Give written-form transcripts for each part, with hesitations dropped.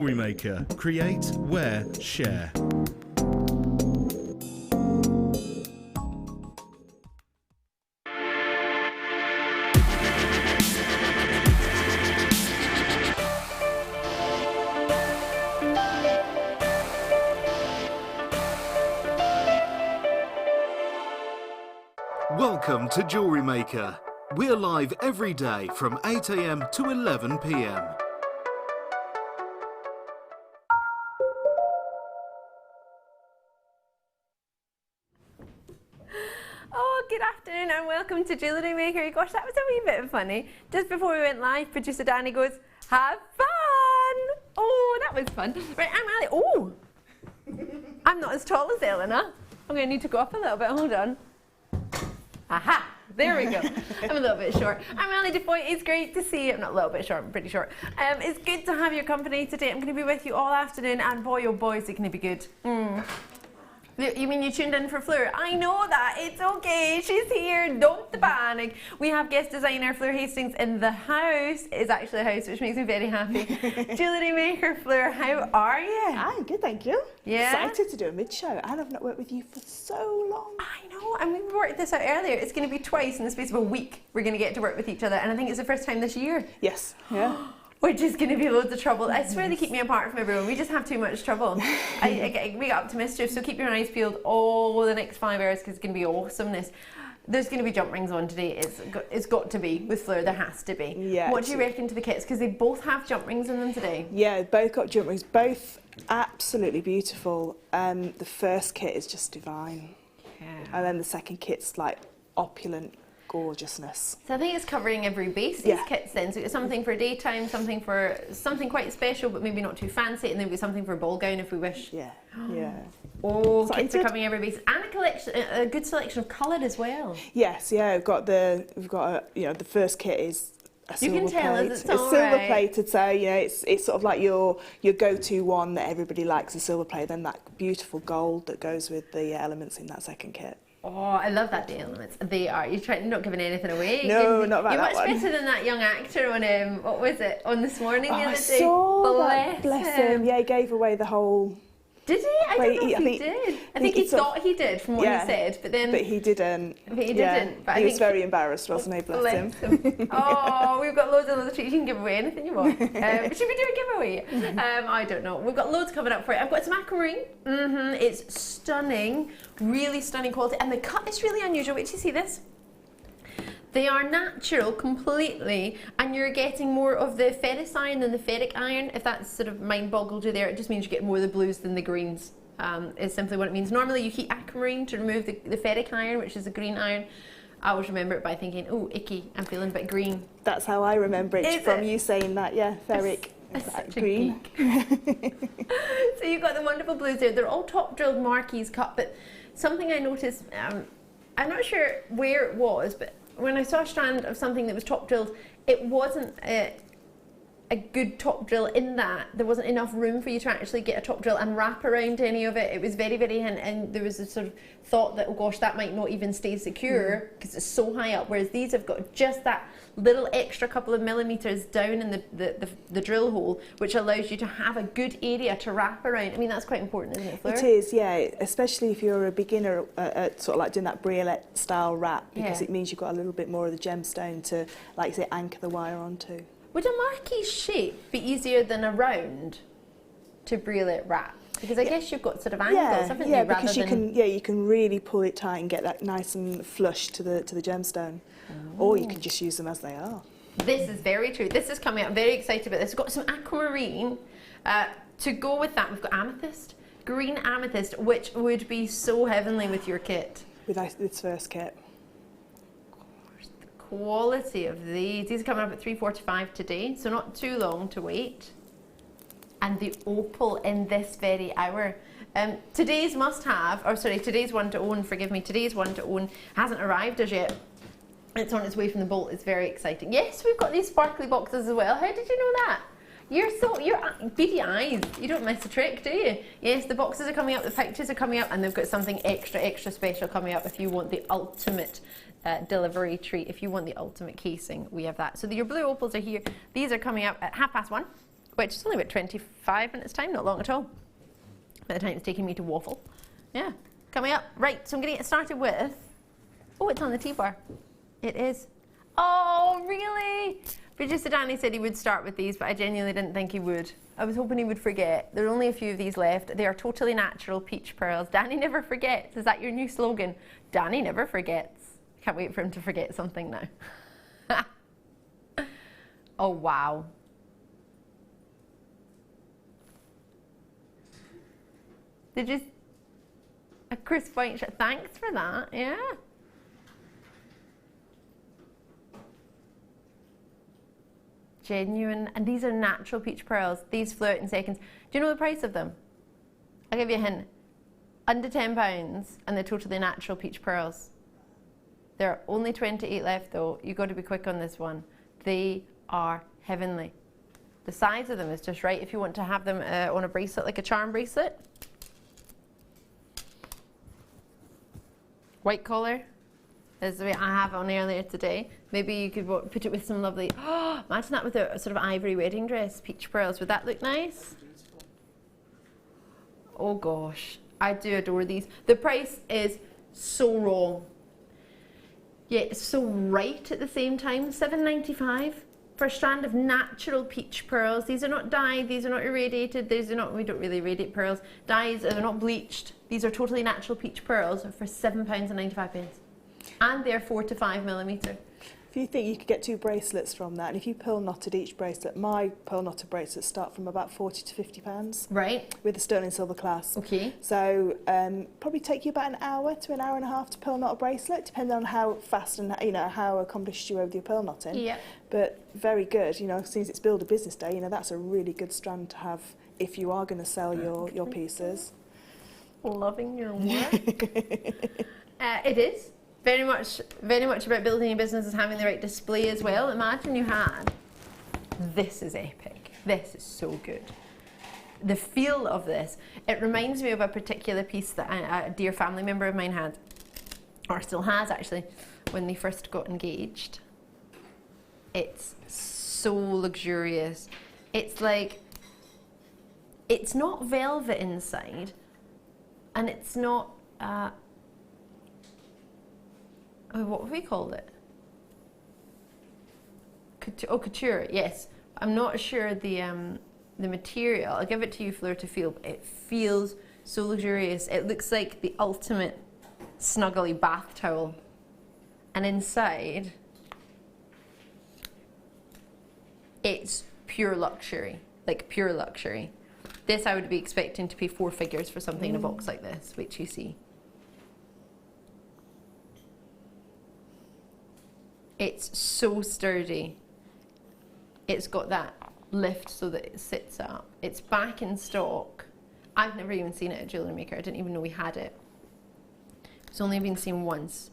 JewelleryMaker. Create, wear, share. Welcome to JewelleryMaker. We're live every day from 8 AM to 11 PM. Oh, good afternoon and welcome to JewelleryMaker. Gosh, that was a wee bit funny. Just before we went live, producer Danny goes, "Have fun!" Oh, that was fun. Right, I'm Ali. Oh, I'm not as tall as Eleanor. I'm going to need to go up a little bit. Hold on. Aha! There we go. I'm a little bit short. I'm Ali DeFoy. It's great to see you. I'm not a little bit short, I'm pretty short. It's good to have your company today. I'm going to be with you all afternoon, and boy, oh boy, is it going to be good. You mean you tuned in for Fleur? I know that. It's okay. She's here. Don't panic. We have guest designer Fleur Hastings in the house. It's actually a house, which makes me very happy. JewelleryMaker Fleur, how are you? I'm good, thank you. Yeah? Excited to do a mid-show, and I've not worked with you for so long. I know, and we worked this out earlier. It's going to be twice in the space of a week we're going to get to work with each other, and I think it's the first time this year. Yes. Yeah. Which is going to be loads of trouble. I swear they keep me apart from everyone. We just have too much trouble. We got up to mischief, so keep your eyes peeled all the next 5 hours because it's going to be awesomeness. There's going to be jump rings on today. It's got to be with Fleur. There has to be. Yeah. What do you reckon to the kits? Because they both have jump rings in them today. Yeah, both got jump rings. Both absolutely beautiful. The first kit is just divine. Yeah. And then the second kit's like opulent gorgeousness. So I think it's covering every base, these kits then. So it's something for daytime, something quite special but maybe not too fancy, and then we've got something for a ball gown if we wish. Yeah, yeah. Oh, kits are covering every base, and a good selection of colour as well. Yes, yeah. We've got the first kit is a silver plate. It's silver plated, so yeah, it's sort of like your go-to one that everybody likes, a silver plate. Then that beautiful gold that goes with the elements in that second kit. Oh, I love that, the elements. They are. You're not giving anything away. No, not about that one. You're much better than that young actor on, what was it, on This Morning the other day. I saw that. Bless him. Yeah, he gave away the whole... Did he? I don't know if he did. I think he thought he did from what he said, but then... But he didn't. But he didn't. But he was very embarrassed, wasn't he? Bless him. Oh, we've got loads of other treats. You can give away anything you want. Should we do a giveaway? I don't know. We've got loads coming up for you. I've got some aquamarine. It's stunning. Really stunning quality. And the cut is really unusual. Wait till you see this. They are natural completely, and you're getting more of the ferrous iron than the ferric iron. If that's sort of mind boggled you there, it just means you get more of the blues than the greens, is simply what it means. Normally you heat aquamarine to remove the ferric iron, which is the green iron. I always remember it by thinking, oh, icky, I'm feeling a bit green. That's how I remember it from you saying that, yeah, ferric. Green. So you've got the wonderful blues there. They're all top drilled marquise cut, but something I noticed, I'm not sure where it was, but when I saw a strand of something that was top drilled, it wasn't a good top drill in that there wasn't enough room for you to actually get a top drill and wrap around any of it. It was very, very, and there was a sort of thought that, oh gosh, that might not even stay secure because it's so high up, whereas these have got just that little extra couple of millimeters down in the drill hole, which allows you to have a good area to wrap around. I mean, that's quite important, isn't it, Fleur? It is, yeah, especially if you're a beginner at sort of like doing that briolette style wrap, because it means you've got a little bit more of the gemstone to, like you say, anchor the wire onto. Would a marquise shape be easier than a round to briolette wrap? Because I guess you've got sort of angles, haven't you? Because you can really pull it tight and get that nice and flush to the gemstone, or you can just use them as they are. This is very true. This is coming up. I'm very excited about this. We've got some aquamarine to go with that. We've got amethyst, green amethyst, which would be so heavenly with your kit. With this first kit. Quality of these are coming up at 3:45 today, so not too long to wait. And the opal in this very hour. Today's must-have, or sorry, today's one to own, forgive me, today's one to own hasn't arrived as yet. It's on its way from the bolt. It's very exciting. Yes, we've got these sparkly boxes as well. How did you know that? You're beady eyes. You don't miss a trick, do you? Yes, the boxes are coming up, the pictures are coming up, and they've got something extra special coming up if you want the ultimate delivery treat. If you want the ultimate casing, we have that. So your blue opals are here. These are coming up at 1:30. which is only about 25 minutes time, not long at all. By the time it's taking me to waffle. Yeah, coming up. Right, so I'm going to get started with, oh, it's on the T-bar. It is. Oh, really? Producer Danny said he would start with these, but I genuinely didn't think he would. I was hoping he would forget. There are only a few of these left. They are totally natural peach pearls. Danny never forgets. Is that your new slogan? Danny never forgets. Can't wait for him to forget something now. Oh, wow. They just, a crisp white shirt. Thanks for that, yeah. Genuine, and these are natural peach pearls. These flew out in seconds. Do you know the price of them? I'll give you a hint. Under £10, and they're totally natural peach pearls. There are only 28 left though. You've got to be quick on this one. They are heavenly. The size of them is just right if you want to have them on a bracelet, like a charm bracelet. White collar is the way I have on earlier today. Maybe you could put it with some lovely, oh, imagine that with a sort of ivory wedding dress, peach pearls. Would that look nice? Oh gosh, I do adore these. The price is so wrong. Yeah, it's so right at the same time. $7.95 for a strand of natural peach pearls. These are not dyed, these are not irradiated, these are not, we don't really irradiate pearls. Dyes, they're not bleached. These are totally natural peach pearls for £7.95. And they're 4 to 5 millimetre. If you think you could get 2 bracelets from that, and if you pearl knotted each bracelet, my pearl knotted bracelets start from about £40 to £50. Right. With the sterling silver clasp. Okay. So probably take you about an hour to an hour and a half to pearl knot a bracelet, depending on how fast and how accomplished you are with your pearl knotting. Yeah. But very good. Since it's Builder Business Day, that's a really good strand to have if you are going to sell your pieces. Loving your work. It is. Very much about building your business and having the right display as well. Imagine you had, this is epic. This is so good. The feel of this, it reminds me of a particular piece that a dear family member of mine had, or still has actually, when they first got engaged. It's so luxurious. It's like, it's not velvet inside, and it's not, what have we called it? Couture, yes. I'm not sure the material. I'll give it to you, Fleur, to feel. It feels so luxurious. It looks like the ultimate snuggly bath towel. And inside, it's pure luxury, like pure luxury. This I would be expecting to pay 4 figures for something in a box like this, which you see. It's so sturdy. It's got that lift so that it sits up. It's back in stock. I've never even seen it at JewelleryMaker. I didn't even know we had it. It's only been seen once.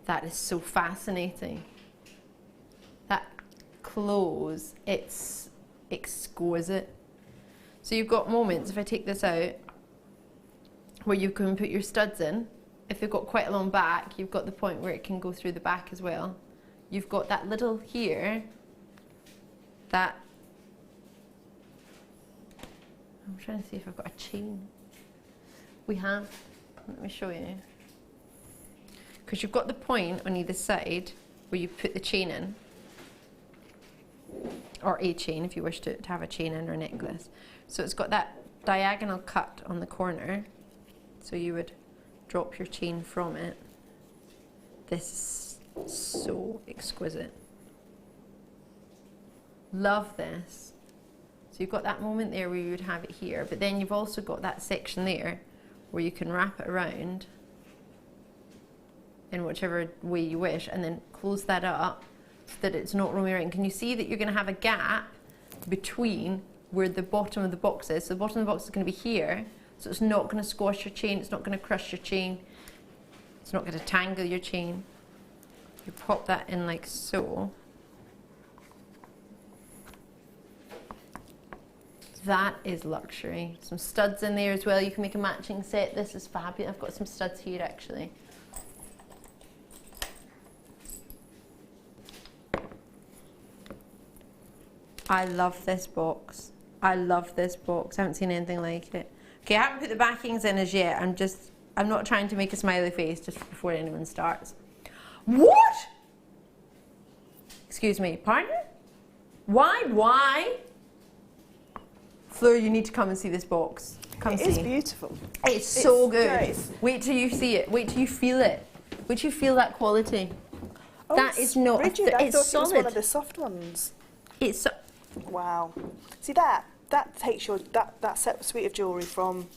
That is so fascinating. That close, it's exquisite. So you've got moments, if I take this out, where you can put your studs in. If they've got quite a long back, you've got the point where it can go through the back as well. You've got that little here, that, I'm trying to see if I've got a chain. We have, let me show you. Because you've got the point on either side where you put the chain in, or a chain if you wish to have a chain in or a necklace. So it's got that diagonal cut on the corner, so you would drop your chain from it. This is so exquisite. Love this. So you've got that moment there where you would have it here, but then you've also got that section there where you can wrap it around in whichever way you wish, and then close that up so that it's not roaming around. Can you see that you're going to have a gap between where the bottom of the box is? So the bottom of the box is going to be here, so it's not going to squash your chain, it's not going to crush your chain, it's not going to tangle your chain. You pop that in like so. That is luxury. Some studs in there as well. You can make a matching set. This is fabulous. I've got some studs here actually. I love this box. I love this box. I haven't seen anything like it. Okay, I haven't put the backings in as yet. I'm not trying to make a smiley face just before anyone starts. What? Excuse me, pardon? Why? Fleur, you need to come and see this box. Come see. It is beautiful. It's so good. Great. Wait till you see it. Wait till you feel it. Wait till you feel that quality. Oh, that is not. rigid. I it's thought solid. it was one of the soft ones. It's so, Wow. See that takes your that set suite of jewellery from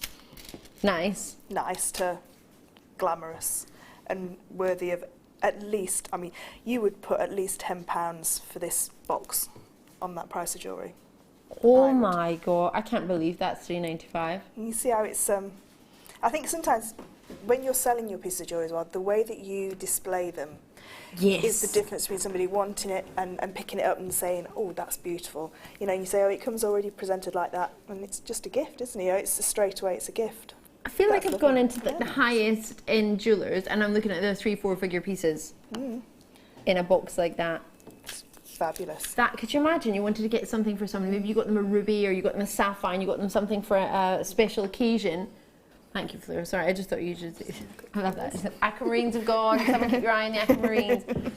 nice. nice to glamorous and worthy of at least, I mean, you would put at least £10 for this box on that price of jewellery. Oh my god! I can't believe that's £3.95. You see how it's I think sometimes when you're selling your pieces of jewellery as well, the way that you display them Yes. is the difference between somebody wanting it and picking it up and saying, oh, that's beautiful. You know, and you say, oh, it comes already presented like that, and it's just a gift, isn't it? You know, it's straight away, it's a gift. I feel like That's I've gone lovely. into the highest end jewellers, and I'm looking at the 3-4 figure pieces in a box like that. It's fabulous. That, could you imagine you wanted to get something for somebody, maybe you got them a ruby or you got them a sapphire and you got them something for a special occasion. Thank you, Fleur. Sorry, I just thought you should. I love that. Aquamarines have gone. Someone keep your eye on the aquamarines.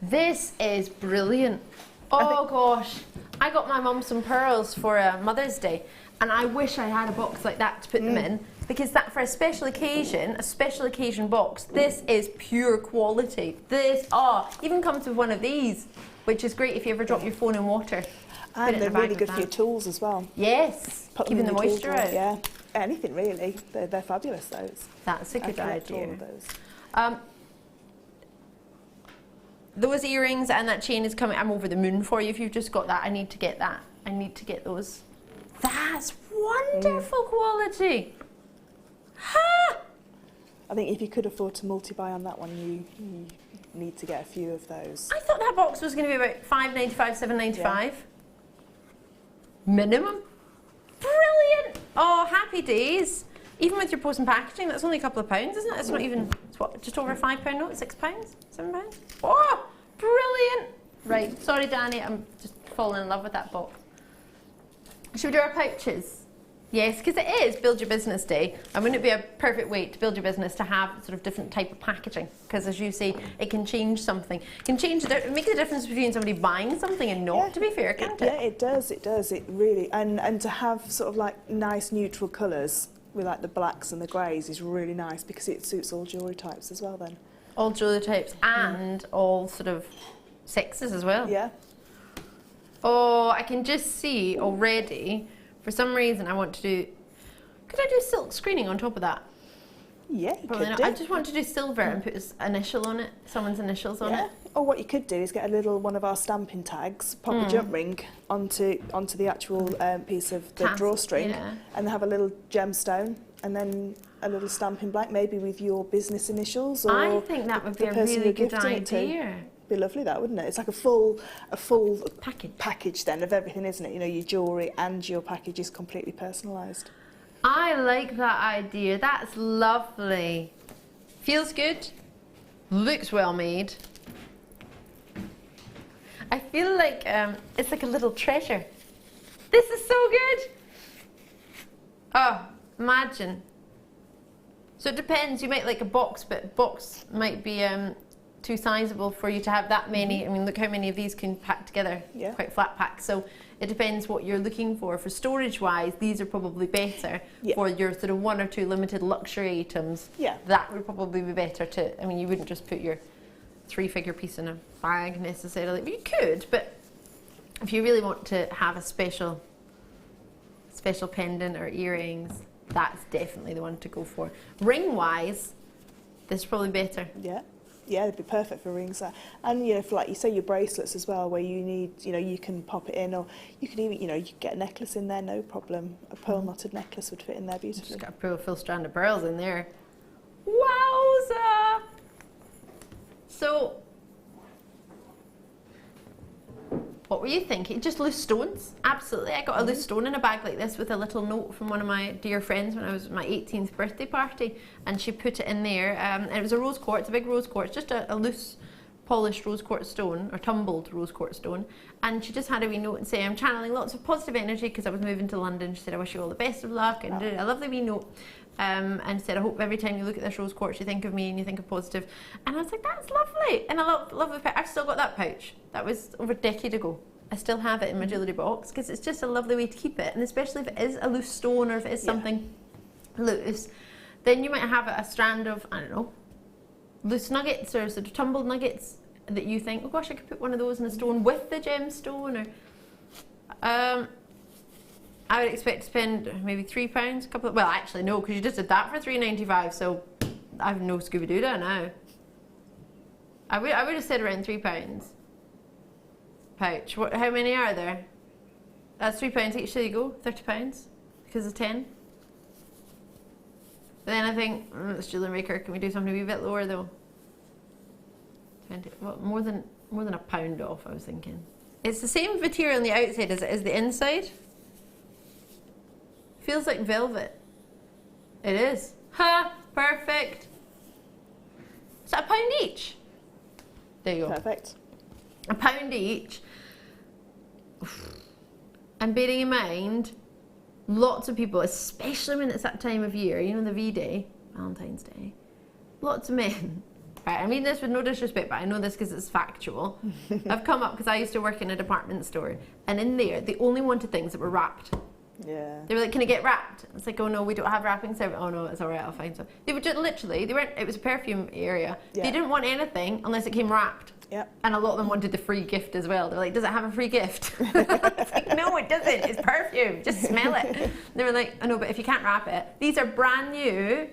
This is brilliant. Oh gosh, I got my mum some pearls for Mother's Day, and I wish I had a box like that to put them in, because that for a special occasion box. This is pure quality. This even comes with one of these, which is great if you ever drop your phone in water. And they're really good for your tools as well. Yes, Put them keeping in the your moisture tool drawer, out. Yeah, anything really. They're fabulous, those. That's a I good collect idea. all of those. Those earrings and that chain is coming. I'm over the moon for you if you've just got that. I need to get that. I need to get those. That's wonderful quality. Ha! I think if you could afford to multi-buy on that one, you need to get a few of those. I thought that box was going to be about £5.95, £7.95 minimum. Brilliant! Oh, happy days. Even with your post and packaging, that's only a couple of pounds, isn't it? It's not even, it's what, just over a £5 note, £6, £7? Oh, brilliant! Right, sorry Danny, I'm just falling in love with that box. Should we do our pouches? Yes, because it is Build Your Business Day, and wouldn't it be a perfect way to build your business to have sort of different type of packaging? Because as you say, it can change something. It can change, make the difference between somebody buying something and not, to be fair, can't it? Yeah, it does, it really. And to have sort of like nice neutral colours with like the blacks and the greys is really nice, because it suits all jewellery types as well then. All jewellery types and all sort of sexes as well. Yeah. Oh, I can just see already, for some reason I want to do, could I do silk screening on top of that? Yeah, you Probably could not. do. I just want to do silver and put his initial on it, someone's initials on it. Or what you could do is get a little one of our stamping tags, pop a jump ring onto the actual piece of the drawstring, and have a little gemstone, and then a little stamping blank, maybe with your business initials. Or I think that would be a really good idea. Be lovely, that, wouldn't it? It's like a full Package then of everything, isn't it? You know, your jewellery and your package is completely personalised. I like that idea. That's lovely. Feels good. Looks well made. I feel like it's like a little treasure. This is so good. Oh, imagine. So it depends. You might like a box, but box might be too sizable for you to have that many. I mean, look how many of these can pack together. Yeah. Quite flat pack. So it depends what you're looking for. For storage wise, these are probably better. Yeah. For your sort of 1 or 2 limited luxury items. Yeah. That would probably be better to, I mean, you wouldn't just put your 3-figure piece in a bag necessarily. But you could, but if you really want to have a special pendant or earrings, that's definitely the one to go for. Ring wise, this is probably better. Yeah. Yeah, it'd be perfect for rings. And, you know, for like you say, your bracelets as well, where you need, you know, you can pop it in, or you can even, you know, you can get a necklace in there, no problem. A pearl knotted necklace would fit in there beautifully. Just got a full strand of pearls in there. Wowza! So, what were you thinking? Just loose stones? Absolutely. I got a loose stone in a bag like this with a little note from one of my dear friends when I was at my 18th birthday party, and she put it in there. And it was a rose quartz, a big rose quartz, just a loose polished rose quartz stone, or tumbled rose quartz stone, and she just had a wee note and say, I'm channeling lots of positive energy because I was moving to London. She said, I wish you all the best of luck, and did a lovely wee note. And said, I hope every time you look at this rose quartz you think of me and you think of positive. And I was like, that's lovely. And I love the pouch. I've still got that pouch. That was over a decade ago. I still have it in my jewellery box because it's just a lovely way to keep it. And especially if it is a loose stone or if it is something loose, then you might have a strand of, I don't know, loose nuggets or sort of tumbled nuggets that you think, oh gosh, I could put one of those in a stone with the gemstone. Or I would expect to spend maybe £3, a couple of, well actually no, because you just did that for £3.95, so I have no Scooby-Doo now. I would have said around £3. Pouch. How many are there? That's £3 each, there you go, £30 because of 10. But then I think, it's JewelleryMaker, can we do something a wee bit lower though? 20, well, more than £1 off, I was thinking. It's the same material on the outside as it is the inside. Feels like velvet. It is. Ha! Perfect. Is that £1 each? There you go. Perfect. £1 each. And bearing in mind, lots of people, especially when it's that time of year, you know, the V-Day, Valentine's Day, lots of men. Right, I mean this with no disrespect, but I know this because it's factual. I've come up because I used to work in a department store, and in there, they only wanted things that were wrapped. Yeah. They were like, can it get wrapped? It's like, oh no, we don't have wrapping service. Oh no, it's all right, I'll find some. They were just literally, they weren't, it was a perfume area. Yeah. They didn't want anything unless it came wrapped. Yep. And a lot of them wanted the free gift as well. They're like, does it have a free gift? It's like, no, it doesn't. It's perfume. Just smell it. They were like, I know, but if you can't wrap it. These are brand new,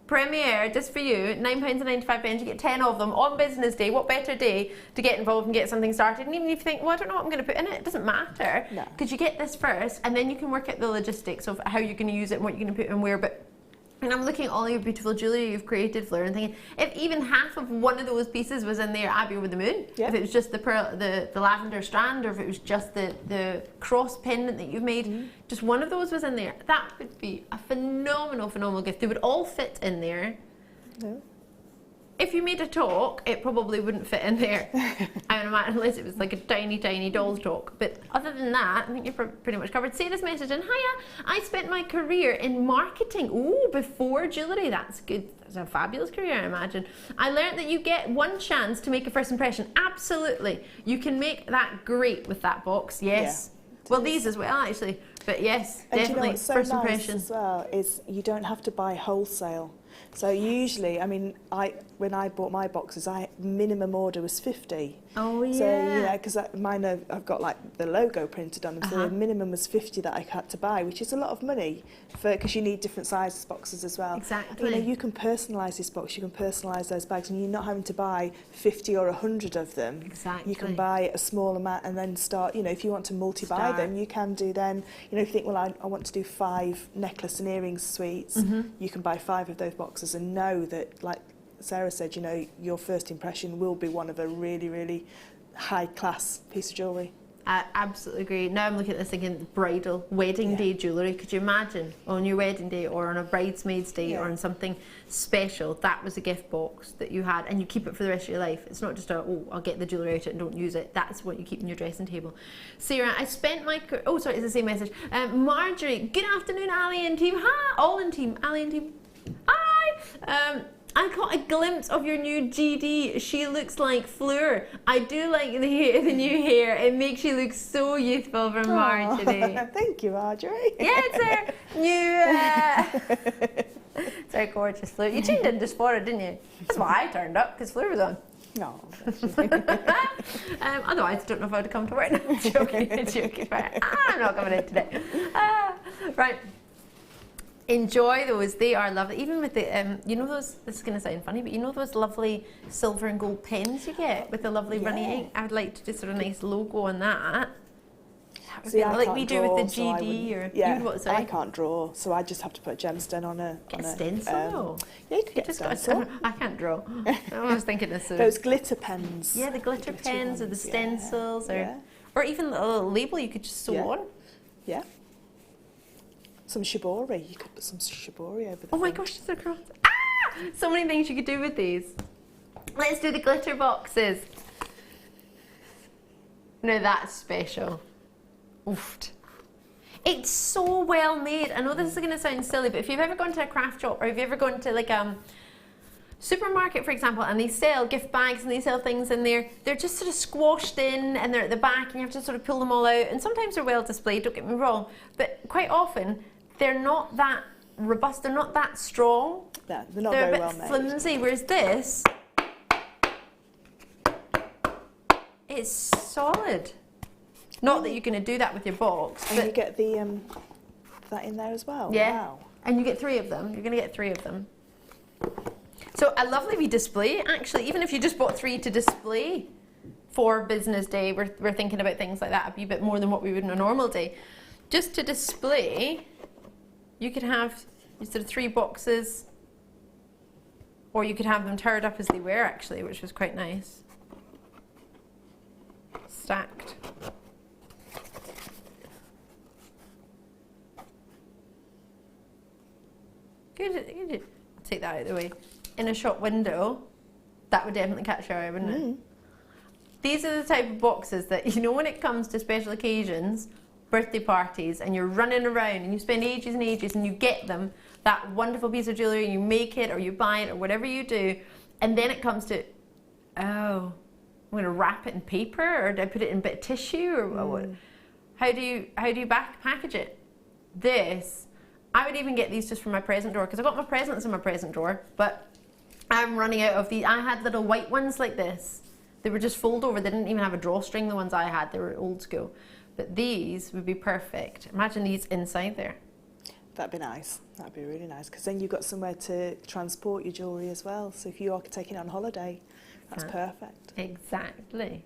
premiere, just for you, £9.95. You get 10 of them on business day. What better day to get involved and get something started? And even if you think, well, I don't know what I'm going to put in it, it doesn't matter. Because you get this first, and then you can work out the logistics of how you're going to use it and what you're going to put in where. But and I'm looking at all your beautiful jewellery you've created, Fleur, and thinking, if even half of one of those pieces was in there, I'd be over the moon. If it was just the pearl, the lavender strand, or if it was just the cross pendant that you've made, just one of those was in there, that would be a phenomenal gift. They would all fit in there. No. If you made a talk, it probably wouldn't fit in there. I would imagine, unless it was like a tiny doll's talk. But other than that, I think you're pretty much covered. Say this message in, hiya, I spent my career in marketing. Ooh, before jewellery, that's good. That's a fabulous career, I imagine. I learned that you get one chance to make a first impression. Absolutely. You can make that great with that box, yes. Yeah, well, these as well, actually. But yes, and definitely, you know what's so first impression. Nice as well is you don't have to buy wholesale. So usually, I mean, when I bought my boxes, minimum order was 50. Oh yeah. So you know, because mine I've got like the logo printed on them, so the minimum was 50 that I had to buy, which is a lot of money because you need different sizes boxes as well. Exactly. You know, you can personalise this box, you can personalise those bags, and you're not having to buy 50 or 100 of them. Exactly. You can buy a small amount and then start. You know, if you want to multi-buy them, you can do then. You know, if you think, well, I want to do 5 necklace and earrings suites, you can buy 5 of those boxes and know that, like Sarah said, you know, your first impression will be one of a really high-class piece of jewellery. I absolutely agree. Now I'm looking at this thinking bridal, wedding day jewellery. Could you imagine on your wedding day or on a bridesmaid's day or on something special, that was a gift box that you had and you keep it for the rest of your life. It's not just oh, I'll get the jewellery out and don't use it. That's what you keep in your dressing table. Sarah, I spent my... Oh, sorry, it's the same message. Marjorie, good afternoon, Ali and team. Hi, all in team. Ali and team. Hi. I caught a glimpse of your new GD. She looks like Fleur. I do like the new hair. It makes you look so youthful from Marjorie. Thank you, Marjorie. Yeah, it's our new... it's our gorgeous Fleur. You tuned in just for it, didn't you? That's why I turned up, because Fleur was on. No. Otherwise, I don't know if I would have come to work. No, joking. I'm not coming in today. Right. Enjoy those, they are lovely. Even with the, you know those, this is going to sound funny, but you know those lovely silver and gold pens you get with the lovely runny ink? I would like to do sort of a nice logo on that. See, like we do with the GD or... Yeah, what, sorry? I can't draw, so I just have to put a gemstone on a... Get a stencil? Yeah, you could get a stencil. I can't draw. I was thinking this. Those glitter pens. Yeah, the glitter pens or the stencils or even a little label you could just sew on. Yeah. Some shibori. You could put some shibori over there. Oh my gosh, they're across. Ah! So many things you could do with these. Let's do the glitter boxes. Now that's special. Oofed. It's so well made. I know this is going to sound silly, but if you've ever gone to a craft shop, or if you've ever gone to like a supermarket, for example, and they sell gift bags and they sell things in there, they're just sort of squashed in and they're at the back and you have to sort of pull them all out. And sometimes they're well displayed, don't get me wrong, but quite often they're not that robust, they're not that strong. Yeah, they're not they're very a well bit made. flimsy, whereas this, it's solid. Not that you're going to do that with your box. And you get the that in there as well. Yeah. Wow. And you get 3 of them. You're going to get 3 of them. So a lovely wee display, actually. Even if you just bought 3 to display for business day, we're thinking about things like that a wee bit more than what we would on a normal day. Just to display, you could have sort of 3 boxes, or you could have them tied up as they were, actually, which was quite nice. Stacked. Good. Take that out of the way. In a shop window, that would definitely catch your eye, wouldn't it? These are the type of boxes that, you know, when it comes to special occasions, birthday parties, and you're running around and you spend ages and ages and you get them, that wonderful piece of jewellery, and you make it or you buy it or whatever you do, and then it comes to, oh, I'm going to wrap it in paper, or do I put it in a bit of tissue, or what? How do you package it? This, I would even get these just from my present drawer, because I got my presents in my present drawer, but I'm running out of these. I had little white ones like this. They were just fold over. They didn't even have a drawstring, the ones I had. They were old school. But these would be perfect. Imagine these inside there. That'd be nice. That'd be really nice, because then you've got somewhere to transport your jewellery as well. So if you are taking it on holiday, that's perfect. Exactly.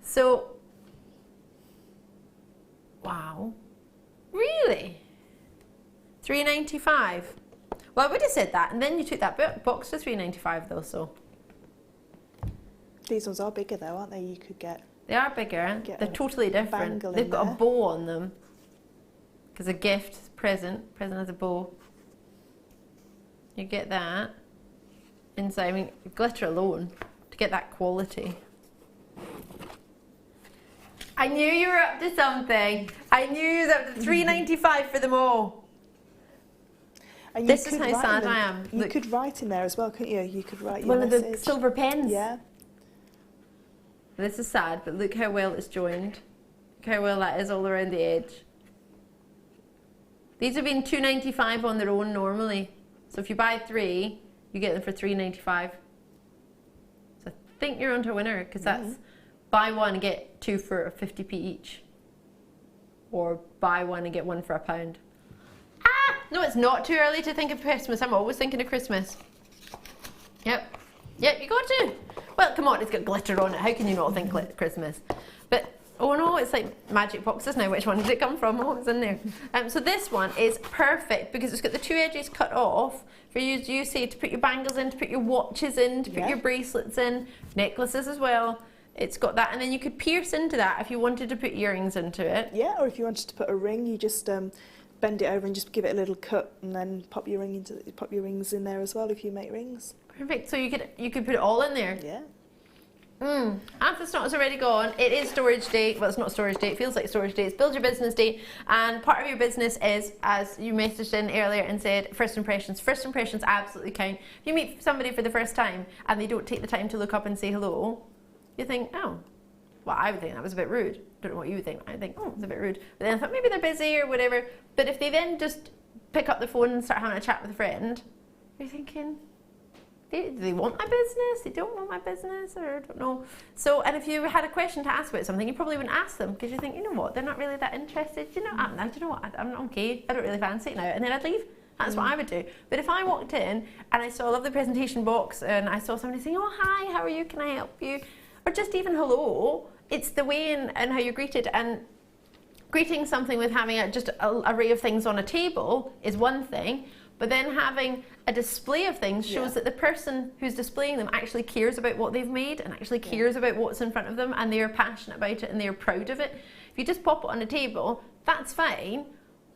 So, wow. Really? $3.95. Well, I would have said that, and then you took that box for $3.95 though, so. These ones are bigger though, aren't they? You could get. They are bigger. They're totally different. They've got a bow on them. Because a gift, present has a bow. You get that. Inside, I mean, glitter alone, to get that quality. I knew you were up to something. I knew you were up to $3.95 for them all. And this is how sad I am. You could write in there as well, couldn't you? You could write your one message. of the silver pens. Yeah. This is sad, but look how well it's joined. Look how well that is all around the edge. These have been $2.95 on their own normally. So if you buy 3, you get them for $3.95. So I think you're onto a winner, because that's buy 1 and get 2 for 50p each. Or buy 1 and get 1 for £1. Ah! No, it's not too early to think of Christmas. I'm always thinking of Christmas. Yep. Yep, you got to. Well, come on, it's got glitter on it. How can you not think Christmas? But, oh no, it's like magic boxes now. Which one did it come from? Oh, it's in there. So this one is perfect because it's got the 2 edges cut off for you say, to put your bangles in, to put your watches in, to put your bracelets in, necklaces as well. It's got that, and then you could pierce into that if you wanted to put earrings into it. Yeah, or if you wanted to put a ring, you just bend it over and just give it a little cut, and then pop your rings in there as well if you make rings. Perfect. So you could put it all in there. Yeah. After the stock is already gone, it is storage day. Well, it's not storage day. It feels like storage day. It's build your business day, and part of your business is, as you messaged in earlier and said, first impressions. First impressions absolutely count. If you meet somebody for the first time and they don't take the time to look up and say hello, you think, oh, well, I would think that was a bit rude. Don't know what you would think. I think, oh, it's a bit rude. But then I thought maybe they're busy or whatever. But if they then just pick up the phone and start having a chat with a friend, you're thinking, do they want my business? They don't want my business, or I don't know. So, and if you had a question to ask about something, you probably wouldn't ask them because you think, you know what, they're not really that interested. You know, do you know what, I'm okay. I don't really fancy it now, and then I'd leave. That's what I would do. But if I walked in and I saw a lovely presentation box and I saw somebody saying, oh, hi, how are you? Can I help you? Or just even hello. It's the way and how you're greeted. And greeting something with having just an array of things on a table is one thing. But then having a display of things shows that the person who's displaying them actually cares about what they've made and actually cares about what's in front of them, and they're passionate about it and they're proud of it. If you just pop it on a table, that's fine,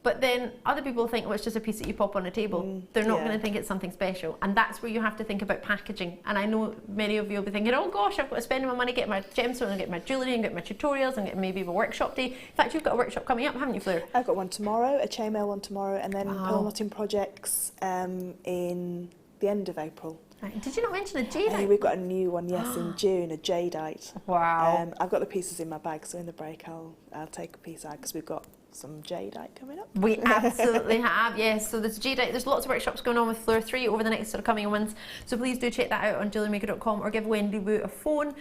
but then other people think, oh, it's just a piece that you pop on a table. They're not going to think it's something special. And that's where you have to think about packaging. And I know many of you will be thinking, oh gosh, I've got to spend my money, get my gemstone, and get my jewellery, and get my tutorials, and get maybe a workshop day. In fact, you've got a workshop coming up, haven't you, Fleur? I've got one tomorrow, a chainmail one tomorrow, and then pearl knotting projects in the end of April. Right. Did you not mention a jadeite? We've got a new one, yes, in June, a jadeite. Wow. I've got the pieces in my bag, so in the break I'll take a piece out because we've got some jadeite coming up. We absolutely have, yes. So there's jadeite. There's lots of workshops going on with Fleur 3 over the next sort of coming months. So please do check that out on JewelleryMaker.com or give Wendy Wu a phone.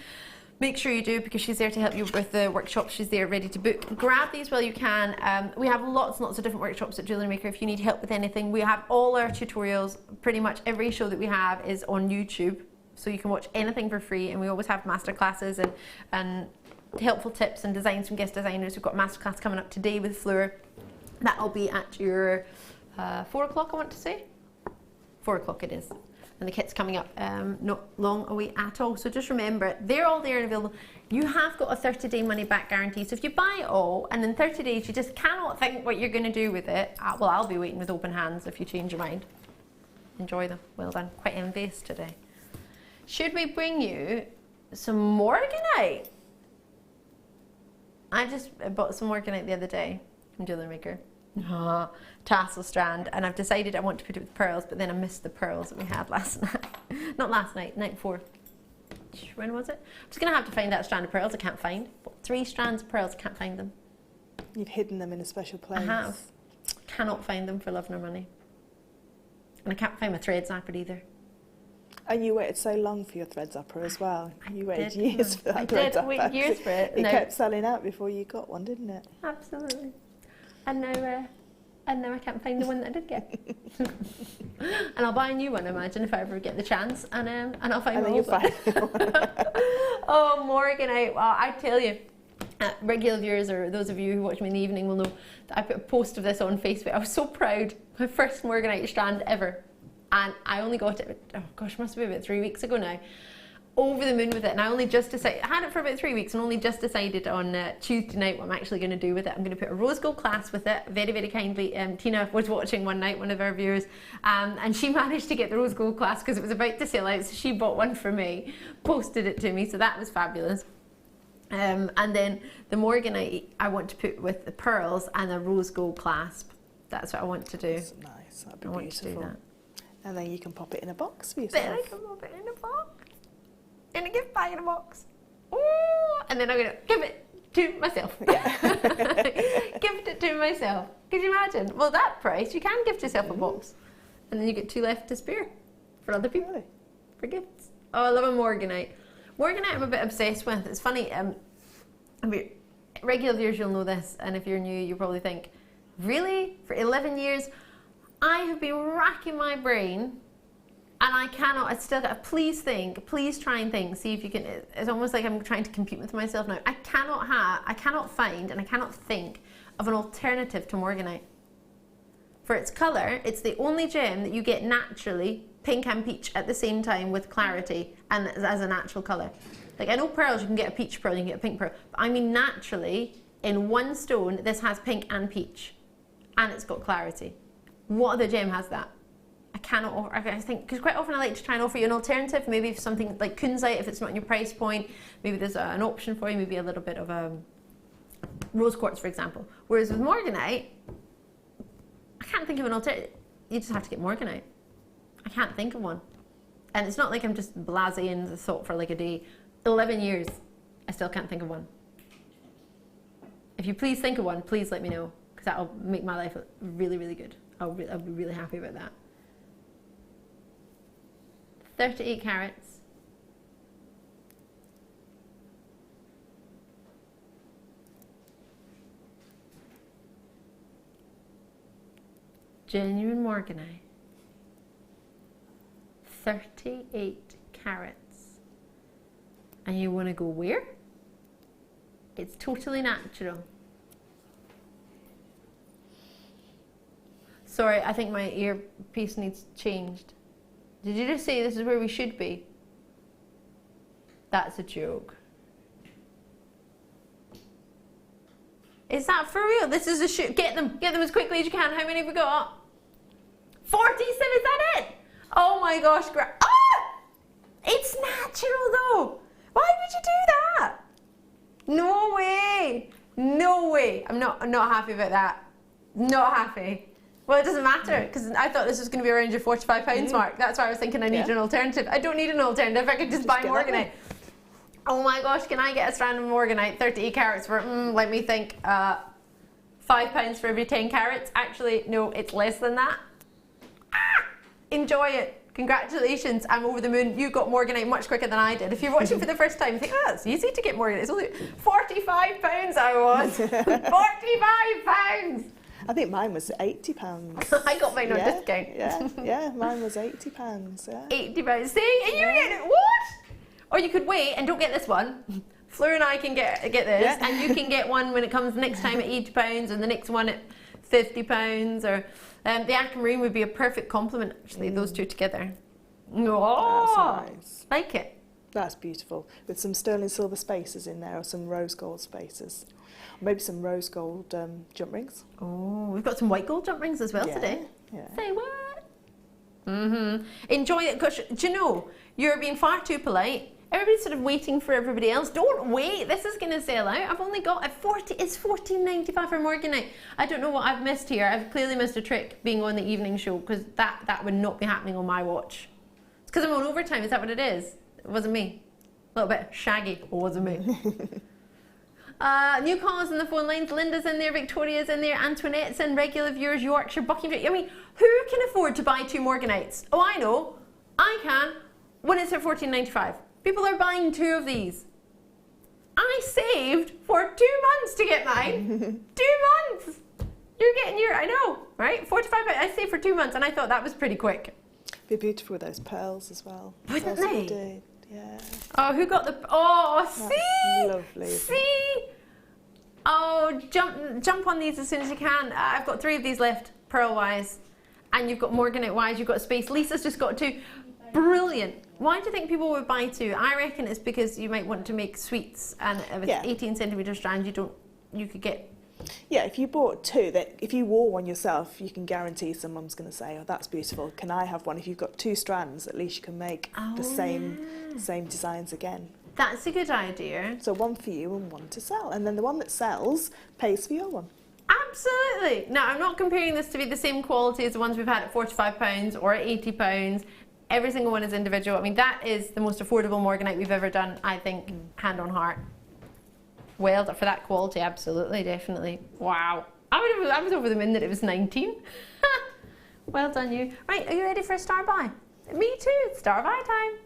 Make sure you do, because she's there to help you with the workshops. She's there ready to book. Grab these while you can. We have lots and lots of different workshops at Jewellery Maker. If you need help with anything, we have all our tutorials. Pretty much every show that we have is on YouTube, so you can watch anything for free. And we always have masterclasses and helpful tips and designs from guest designers. We've got a masterclass coming up today with Fleur. That'll be at your 4 o'clock, I want to say. 4 o'clock it is. And the kit's coming up not long away at all. So just remember, they're all there and available. You have got a 30-day money-back guarantee. So if you buy it all and in 30 days you just cannot think what you're going to do with it, well, I'll be waiting with open hands if you change your mind. Enjoy them. Well done. Quite envious today. Should we bring you some Morganite? I just bought some Morganite the other day from Jewellery Maker. Tassel strand, and I've decided I want to put it with pearls, but then I missed the pearls that we had last night. Not last night, night before. When was it? I'm just going to have to find that strand of pearls I can't find. 3 strands of pearls, I can't find them. You've hidden them in a special place. I have. Cannot find them for love nor money. And I can't find my thread zapper either. And you waited so long for your thread zapper as well. You waited years for that thread zapper. I did wait years for it. It kept selling out before you got one, didn't it? Absolutely. And now I can't find the one that I did get. And I'll buy a new one, I imagine, if I ever get the chance. And I'll find one. Oh, Morganite. Well, I tell you, regular viewers or those of you who watch me in the evening will know that I put a post of this on Facebook. I was so proud. My first Morganite strand ever. And I only got it, oh gosh, must be about 3 weeks ago now. Over the moon with it, and I only just decided, I had it for about 3 weeks and only just decided on Tuesday night what I'm actually going to do with it. I'm going to put a rose gold clasp with it. Very, very kindly, Tina was watching one night, one of our viewers, and she managed to get the rose gold clasp because it was about to sell out, so she bought one for me, posted it to me, so that was fabulous. And then the Morganite I want to put with the pearls and a rose gold clasp. That's what I want to do. That's nice, that'd be beautiful. Want to do that. And then you can pop it in a box for yourself. Then I can pop it in a box. In a gift bag in a box. Ooh, and then I'm going to give it to myself. Yeah. Gift it to myself. Could you imagine? Well, that price, you can gift yourself a box. And then you get 2 left to spare for other people. Really? For gifts. Oh, I love a Morganite. Morganite I'm a bit obsessed with. It's funny, regular viewers, you'll know this, and if you're new, you'll probably think, really? For 11 years? I have been racking my brain. And I cannot, I still got, please try and think, see if you can, it's almost like I'm trying to compete with myself now. I cannot find and I cannot think of an alternative to Morganite. For its colour, it's the only gem that you get naturally, pink and peach at the same time with clarity and as a natural colour. Like I know pearls, you can get a peach pearl, you can get a pink pearl, but I mean naturally, in one stone, this has pink and peach, and it's got clarity. What other gem has that? I cannot offer, I think, because quite often I like to try and offer you an alternative, maybe if something like kunzite, if it's not in your price point, maybe there's an option for you, maybe a little bit of rose quartz, for example. Whereas with Morganite, I can't think of an alternative. You just have to get Morganite. I can't think of one. And it's not like I'm just blasé in the thought for like a day. 11 years, I still can't think of one. If you please think of one, please let me know, because that'll make my life really, really good. I'll be really happy about that. 38 carats. Genuine Morganite. 38 carats. And you want to go where? It's totally natural. Sorry, I think my earpiece needs changed. Did you just say this is where we should be? That's a joke. Is that for real? This is a shoot. Get them as quickly as you can. How many have we got? 47, is that it? Oh my gosh, ah! It's natural though. Why would you do that? No way. No way. I'm not happy about that. Not happy. Well, it doesn't matter because I thought this was going to be around your £45 mark. That's why I was thinking I need an alternative. I don't need an alternative. I could just buy Morganite. Oh my gosh, can I get a strand of Morganite 38 carats for, let me think, £5 for every 10 carats? Actually, no, it's less than that. Ah! Enjoy it. Congratulations, I'm over the moon. You got Morganite much quicker than I did. If you're watching for the first time, you think, oh, it's easy to get Morganite. It's only £45 I was. £45! I think mine was £80. I got mine on discount. Yeah, mine was £80. Yeah. £80. See, and you're getting it. What? Or you could wait and don't get this one. Fleur and I can get this, and you can get one when it comes next time at £80, and the next one at £50, or the Aquamarine would be a perfect complement. Actually, those two together. Oh, that's nice. Like it. That's beautiful. With some sterling silver spacers in there, or some rose gold spacers. Maybe some rose gold jump rings. Oh, we've got some white gold jump rings as well today. Yeah. Say what? Enjoy it. Gosh, do you know, you're being far too polite. Everybody's sort of waiting for everybody else. Don't wait. This is going to sell out. I've only got it's $14.95 for Morganite. I don't know what I've missed here. I've clearly missed a trick being on the evening show because that would not be happening on my watch. It's because I'm on overtime. Is that what it is? It wasn't me. A little bit shaggy. It wasn't me. New callers on the phone lines. Linda's in there, Victoria's in there, Antoinette's in, regular viewers, Yorkshire, Buckinghamshire. I mean, who can afford to buy 2 Morganites? Oh, I know. I can. When it's at $14.95. People are buying 2 of these. I saved for 2 months to get mine. 2 months. You're getting your, I know, right? $45. I saved for 2 months, and I thought that was pretty quick. Be beautiful with those pearls as well. Wouldn't they? Yeah. Oh, who got the? Oh, see, lovely. See. Oh, jump on these as soon as you can. I've got 3 of these left, pearl-wise, and you've got Morganite-wise. You've got space. Lisa's just got 2. Brilliant. Why do you think people would buy 2? I reckon it's because you might want to make sweets, and with 18cm strand, you could get. Yeah, if you bought 2, that if you wore one yourself, you can guarantee someone's going to say, "Oh, that's beautiful. Can I have one?" If you've got 2 strands, at least you can make the same designs again. That's a good idea. So one for you and one to sell, and then the one that sells pays for your one. Absolutely. Now, I'm not comparing this to be the same quality as the ones we've had at £45 or at £80. Every single one is individual. I mean, that is the most affordable Morganite we've ever done, I think, hand on heart. Well, for that quality, absolutely, definitely. Wow. I was over the moon that it was 19. Well done, you. Right, are you ready for a star buy? Me too, it's star buy time.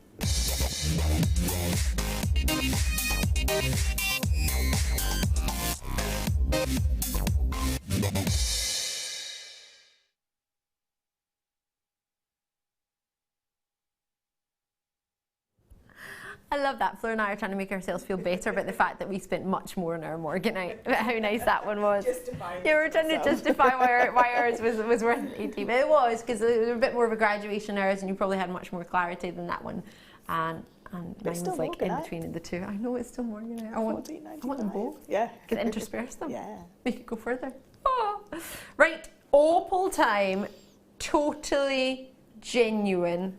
I love that. Fleur and I are trying to make ourselves feel better about the fact that we spent much more on our Morganite. How nice that one was. Yeah, we were trying to justify why ours was worth 80, but it was because it was a bit more of a graduation ours, and you probably had much more clarity than that one. And mine was like Morganite. In between the 2. I know it's still Morganite. I want them both. Yeah. Could intersperse them. Yeah. Make it go further. Oh. Right, Opal time. Totally genuine.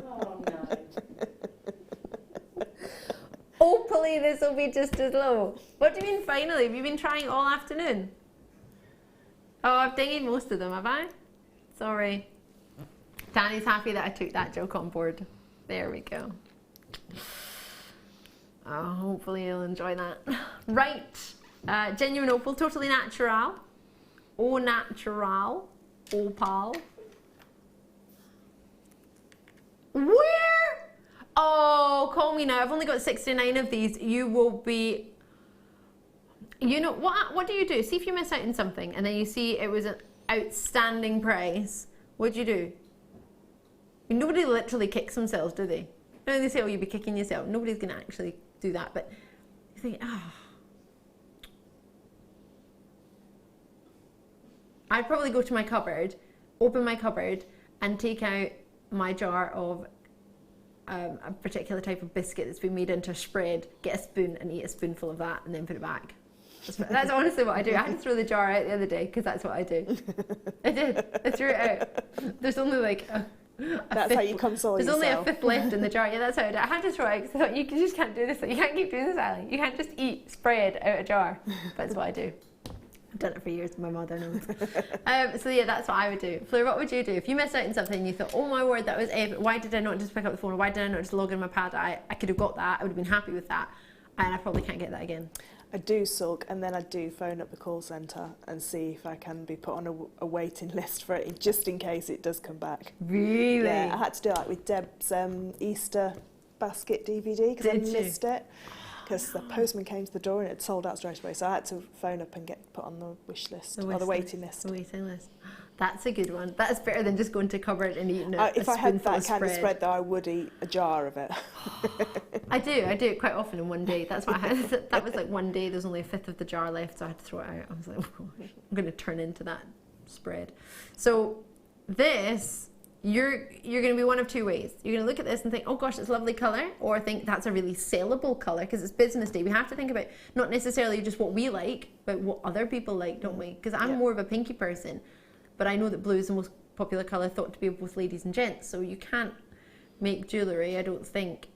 Oh no. Hopefully this will be just as low. What do you mean finally? Have you been trying all afternoon? Oh, I've dinged most of them, have I? Sorry. Danny's happy that I took that joke on board. There we go. Oh, hopefully you'll enjoy that. Right. Genuine opal, totally natural. Au natural. Opal. Where? Oh, call me now. I've only got 69 of these. You will be... You know, what do you do? See if you miss out on something and then you see it was an outstanding price. What do you do? Nobody literally kicks themselves, do they? No, they say, oh, you'll be kicking yourself. Nobody's going to actually do that. But you think, oh. I'd probably go to my cupboard, open my cupboard and take out my jar of a particular type of biscuit that's been made into a spread, get a spoon and eat a spoonful of that and then put it back. That's honestly what I do. I had to throw the jar out the other day because that's what I do. I did. I threw it out. There's only like that's how you console yourself. There's only a fifth left in the jar. Yeah, that's how I did it. I had to throw it out because I thought you just can't do this. You can't keep doing this, Ali. You can't just eat spread out a jar. That's what I do. I've done it for years. My mother knows. So yeah, that's what I would do. Fleur, what would you do if you missed out on something and you thought, oh my word, that was epic. Why did I not just pick up the phone? Or why did I not just log in my pad? I could have got that. I would have been happy with that. And I probably can't get that again. I do sulk, and then I do phone up the call centre and see if I can be put on a waiting list for it, just in case it does come back. Really? Yeah, I had to do it like with Deb's Easter basket DVD because I missed it. Because the postman came to the door and it sold out straight away, so I had to phone up and get put on the wish list or the waiting list. The waiting list. That's a good one. That's better than just going to cupboard and eating it. If I had that kind of spread, though, I would eat a jar of it. I do it quite often in one day. That's what I had. That was like one day. There's only a fifth of the jar left, so I had to throw it out. I was like, oh, I'm going to turn into that spread. So this. You're going to be one of two ways. You're going to look at this and think, oh gosh, it's a lovely colour, or think that's a really saleable colour because it's business day. We have to think about not necessarily just what we like, but what other people like, don't we? Because I'm more of a pinky person, but I know that blue is the most popular colour thought to be both ladies and gents, so you can't make jewellery, I don't think,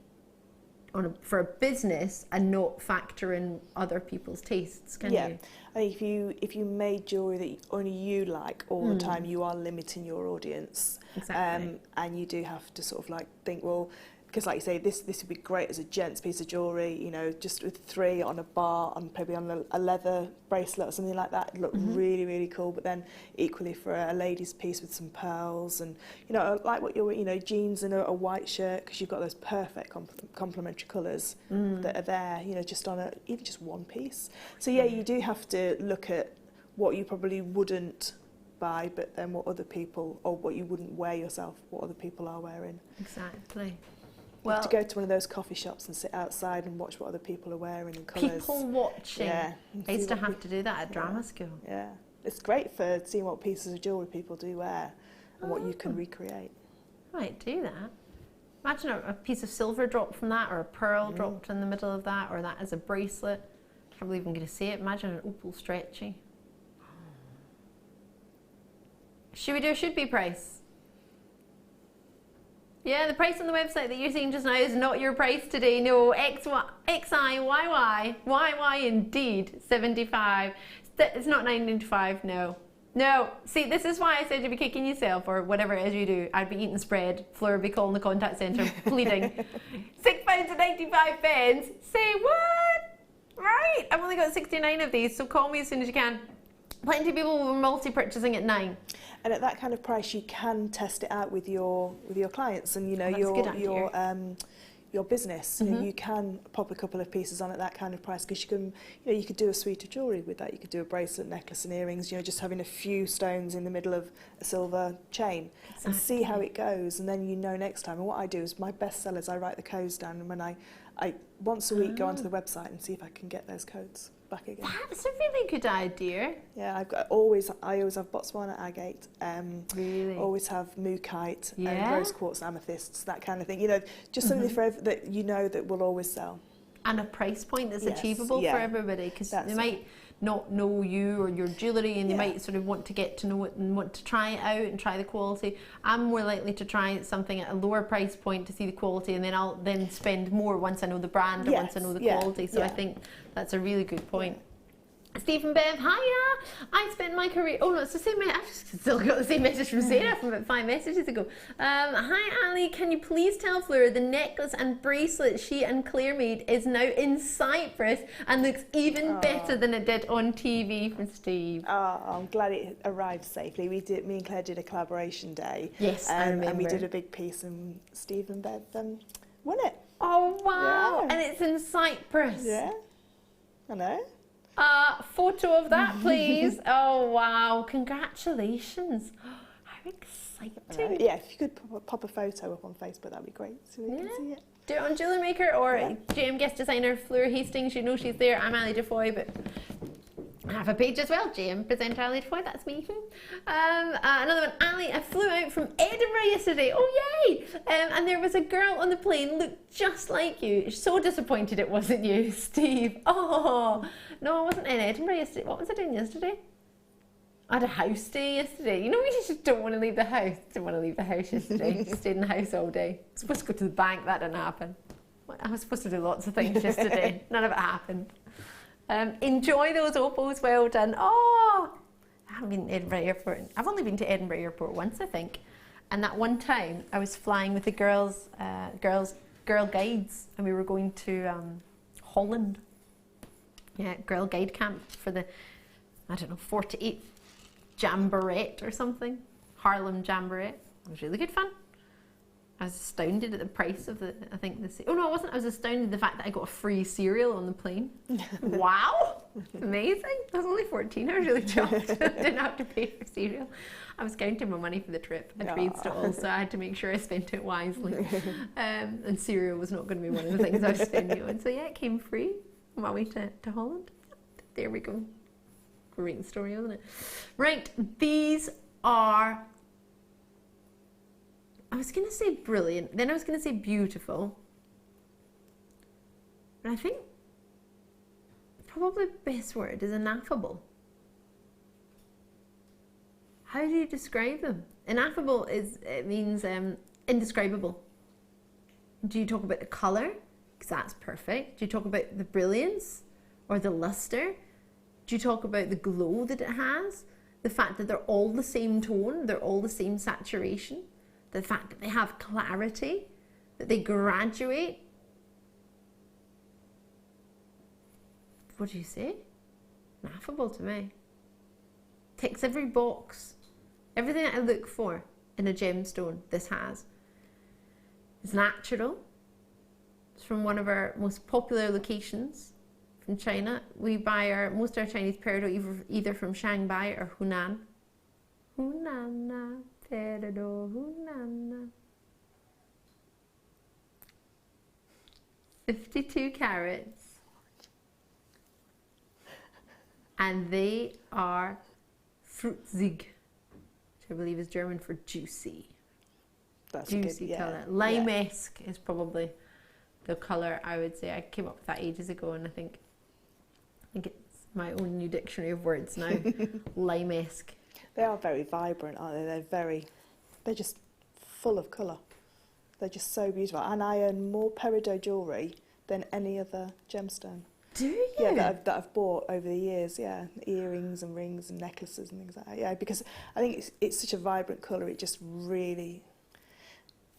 for a business and not factor in other people's tastes, can you? I think if you made jewellery that only you like all the time, you are limiting your audience. Exactly. And you do have to sort of like think, well, because like you say, this would be great as a gent's piece of jewellery, you know, just with 3 on a bar, maybe on a leather bracelet or something like that. It'd look really, really cool. But then equally for a lady's piece with some pearls and, you know, like what you're, you know, jeans and a white shirt, because you've got those perfect complementary colours that are there, you know, just on even just one piece. So yeah, you do have to look at what you probably wouldn't buy, but then what other people, or what you wouldn't wear yourself, what other people are wearing. Exactly. Well, you have to go to one of those coffee shops and sit outside and watch what other people are wearing and colours. People watching. Yeah. I used to have to do that at drama school. Yeah. It's great for seeing what pieces of jewellery people do wear and what you can recreate. I might do that. Imagine a piece of silver dropped from that, or a pearl dropped in the middle of that, or that as a bracelet. I can't believe I'm going to say it. Imagine an opal stretchy. Should we do a should be price? Yeah, the price on the website that you're seeing just now is not your price today. No, XIYY indeed, 75. It's not 9.95. No, no. See, this is why I said you'd be kicking yourself, or whatever it is you do. I'd be eating spread. Fleur would be calling the contact centre, pleading. £6.95. Say what? Right. I've only got 69 of these, so call me as soon as you can. Plenty of people were multi-purchasing at 9. And at that kind of price, you can test it out with your clients, and you know your business. You know, you can pop a couple of pieces on at that kind of price, because you can, you know, you could do a suite of jewellery with that. You could do a bracelet, necklace, and earrings. You know, just having a few stones in the middle of a silver chain, and see how it goes. And then you know next time. And what I do is my best sellers, I write the codes down, and when I once a week go onto the website and see if I can get those codes back again. That's a really good idea. Yeah, I always have Botswana agate, really? Always have mookaite and rose quartz amethysts, that kind of thing. You know, just something that you know that will always sell. And a price point that's achievable for everybody, because they might not know you or your jewellery, and they might sort of want to get to know it and want to try it out and try the quality. I'm more likely to try something at a lower price point to see the quality, and then I'll spend more once I know the brand or once I know the quality. So I think that's a really good point. Stephen Bev, hiya! I spent my career... Oh no, it's the same message. I've still got the same message from Sarah from about 5 messages ago. Hi Ali, can you please tell Fleur the necklace and bracelet she and Claire made is now in Cyprus and looks even better than it did on TV, from Steve. Oh, I'm glad it arrived safely. Me and Claire did a collaboration day. Yes, I remember. And we did a big piece, and Stephen Bev won it. Oh wow! Yeah. And it's in Cyprus. Yeah, I know. Photo of that, please. Oh wow! Congratulations! How exciting! Yeah, if you could pop a photo up on Facebook, that'd be great, so we can see it. Do it on JewelleryMaker or GM guest designer Fleur Hastings. You know she's there. I'm Ali DeFoy, but I have a page as well, JM, presenter Ali DeFoy, that's me. Another one, Ali, I flew out from Edinburgh yesterday, oh yay! And there was a girl on the plane, looked just like you. So disappointed it wasn't you, Steve. Oh, no, I wasn't in Edinburgh yesterday. What was I doing yesterday? I had a house day yesterday. You know when you just don't want to leave the house? Didn't want to leave the house yesterday. Just stayed in the house all day. I was supposed to go to the bank, that didn't happen. I was supposed to do lots of things yesterday. None of it happened. Enjoy those opals, well done. Oh, I haven't been to Edinburgh Airport. I've only been to Edinburgh Airport once, I think. And that one time I was flying with the girl guides, and we were going to Holland. Yeah, girl guide camp for the, I don't know, 4 to 8 Jamboree or something. Harlem Jamboree. It was really good fun. I was astounded at the price of the, I think the, oh no, I wasn't. I was astounded at the fact that I got a free cereal on the plane. Wow, amazing. I was only 14, I was really shocked. I didn't have to pay for cereal. I was counting my money for the trip. I'd raised it all, so I had to make sure I spent it wisely. And cereal was not going to be one of the things I was spending it on. So yeah, it came free on my way to Holland. There we go. Great story, isn't it? Right, these are, I was going to say brilliant, then I was going to say beautiful. But I think probably the best word is ineffable. How do you describe them? Ineffable is, it means indescribable. Do you talk about the colour? Because that's perfect. Do you talk about the brilliance or the luster? Do you talk about the glow that it has? The fact that they're all the same tone, they're all the same saturation? The fact that they have clarity, that they graduate. What do you say? Ineffable to me. Ticks every box. Everything that I look for in a gemstone, this has. It's natural. It's from one of our most popular locations from China. We buy most of our Chinese peridot either from Shanghai or Hunan. Hunan. Peridot, Hunan. 52 carats. And they are fruchtig, which I believe is German for juicy. That's juicy good, yeah. colour. Lime-esque is probably the colour I would say. I came up with that ages ago, and I think it's my own new dictionary of words now. Lime-esque. They are very vibrant, aren't they? They're just full of colour. They're just so beautiful. And I own more Peridot jewellery than any other gemstone. Do you? Yeah, that I've bought over the years, yeah. Earrings and rings and necklaces and things like that. Yeah, because I think it's such a vibrant colour, it just really,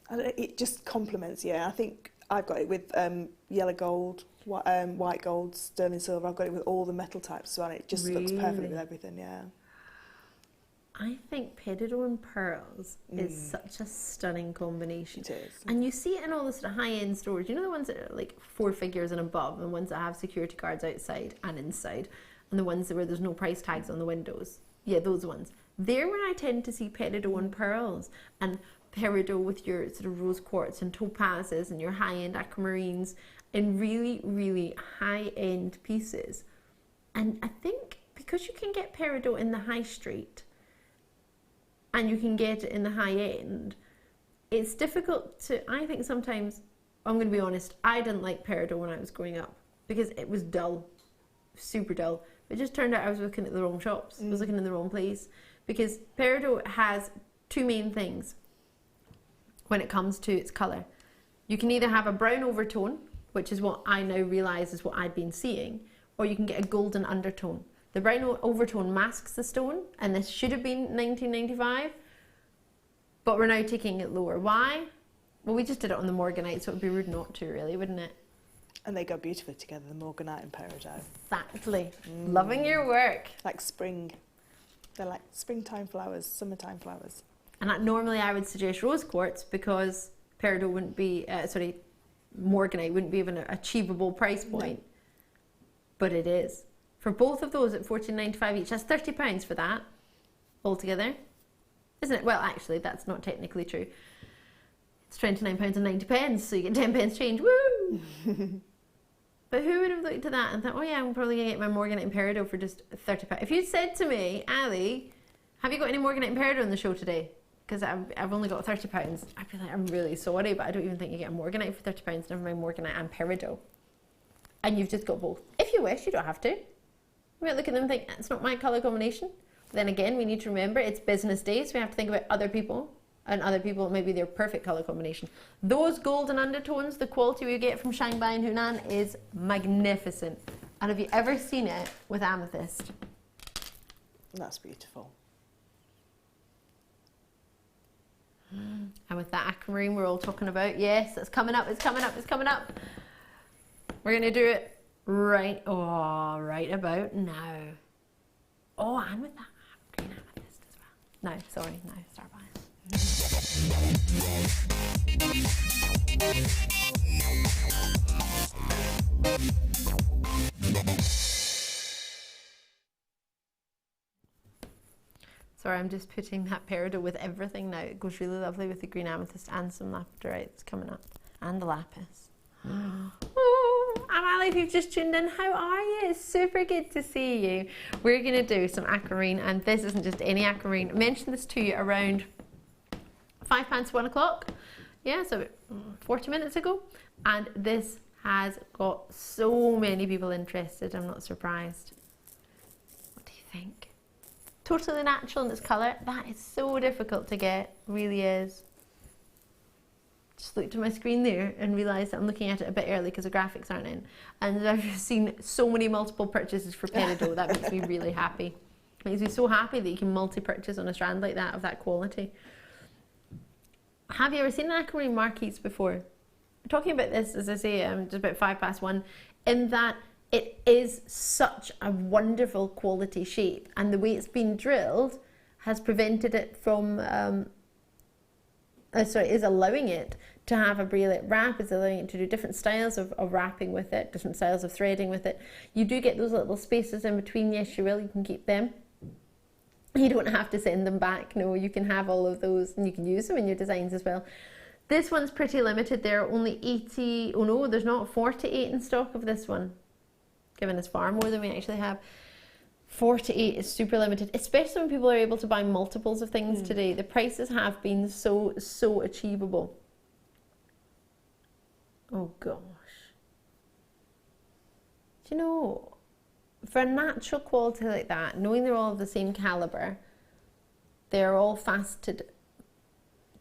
it just complements, yeah. I think I've got it with yellow gold, white gold, sterling silver. I've got it with all the metal types as well. It just looks perfect with everything, yeah. I think peridot and pearls is such a stunning combination. It is. And you see it in all the sort of high-end stores. You know the ones that are like 4 figures and above, and the ones that have security guards outside and inside, and the ones where there's no price tags on the windows. Yeah, those ones. They're where I tend to see peridot and pearls, and peridot with your sort of rose quartz and topazes and your high-end aquamarines in really, really high-end pieces. And I think because you can get peridot in the high street, and you can get it in the high end, it's difficult to, I think sometimes, I'm going to be honest, I didn't like peridot when I was growing up because it was dull, super dull. It just turned out I was looking at the wrong shops, I was looking in the wrong place, because peridot has 2 main things when it comes to its colour. You can either have a brown overtone, which is what I now realise is what I'd been seeing, or you can get a golden undertone. The brown overtone masks the stone, and this should have been 1995, but we're now taking it lower. Why? Well, we just did it on the Morganite, so it would be rude not to, really, wouldn't it? And they go beautifully together, the Morganite and Peridot. Exactly. Loving your work. Like spring. They're like springtime flowers, summertime flowers. And normally I would suggest rose quartz because Peridot wouldn't be, Morganite wouldn't be of an achievable price point, but it is. For both of those at $14.95 each, that's £30 for that altogether, isn't it? Well, actually, that's not technically true. It's £29.90, so you get 10 pence change. Woo! But who would have looked at that and thought, oh yeah, I'm probably going to get my Morganite and Peridot for just £30. If you'd said to me, Ali, have you got any Morganite and Peridot on the show today? Because I've only got £30. I'd be like, I'm really sorry, but I don't even think you get a Morganite for £30, never mind Morganite and Peridot. And you've just got both. If you wish, you don't have to. You might look at them and think, it's not my colour combination. But then again, we need to remember it's business days, so we have to think about other people. And other people, maybe their perfect colour combination. Those golden undertones, the quality we get from Chainmaille and Hunan is magnificent. And have you ever seen it with amethyst? That's beautiful. And with that aquamarine we're all talking about, yes, it's coming up, it's coming up, it's coming up. We're going to do it right about now. Oh, and with that green amethyst as well. No, sorry, no, start by. Sorry, I'm just putting that Peridot with everything now. It goes really lovely with the green amethyst and some labradorites coming up. And the lapis. Oh, I'm Ali, if you've just tuned in, how are you? It's super good to see you. We're going to do some aquamarine, and this isn't just any aquamarine. I mentioned this to you around 5 past 1 o'clock. Yeah, so 40 minutes ago. And this has got so many people interested. I'm not surprised. What do you think? Totally natural in its colour. That is so difficult to get, really is. Just looked at my screen there and realised that I'm looking at it a bit early because the graphics aren't in. And I've seen so many multiple purchases for Peridot. That makes me really happy. It makes me so happy that you can multi-purchase on a strand like that of that quality. Have you ever seen an aquamarine marquise before? I'm talking about this, as I say, just about 5 past 1, in that it is such a wonderful quality shape, and the way it's been drilled has prevented it from, is allowing it to have a brilliant wrap, is allowing it to do different styles of wrapping with it, different styles of threading with it. You do get those little spaces in between, yes you will, you can keep them. You don't have to send them back, no, you can have all of those and you can use them in your designs as well. This one's pretty limited, there are only 80, oh no, there's not 48 in stock of this one. Given us far more than we actually have. 48 is super limited, especially when people are able to buy multiples of things today. The prices have been so achievable. Oh gosh. Do you know, for a natural quality like that, knowing they're all of the same calibre, they're all faceted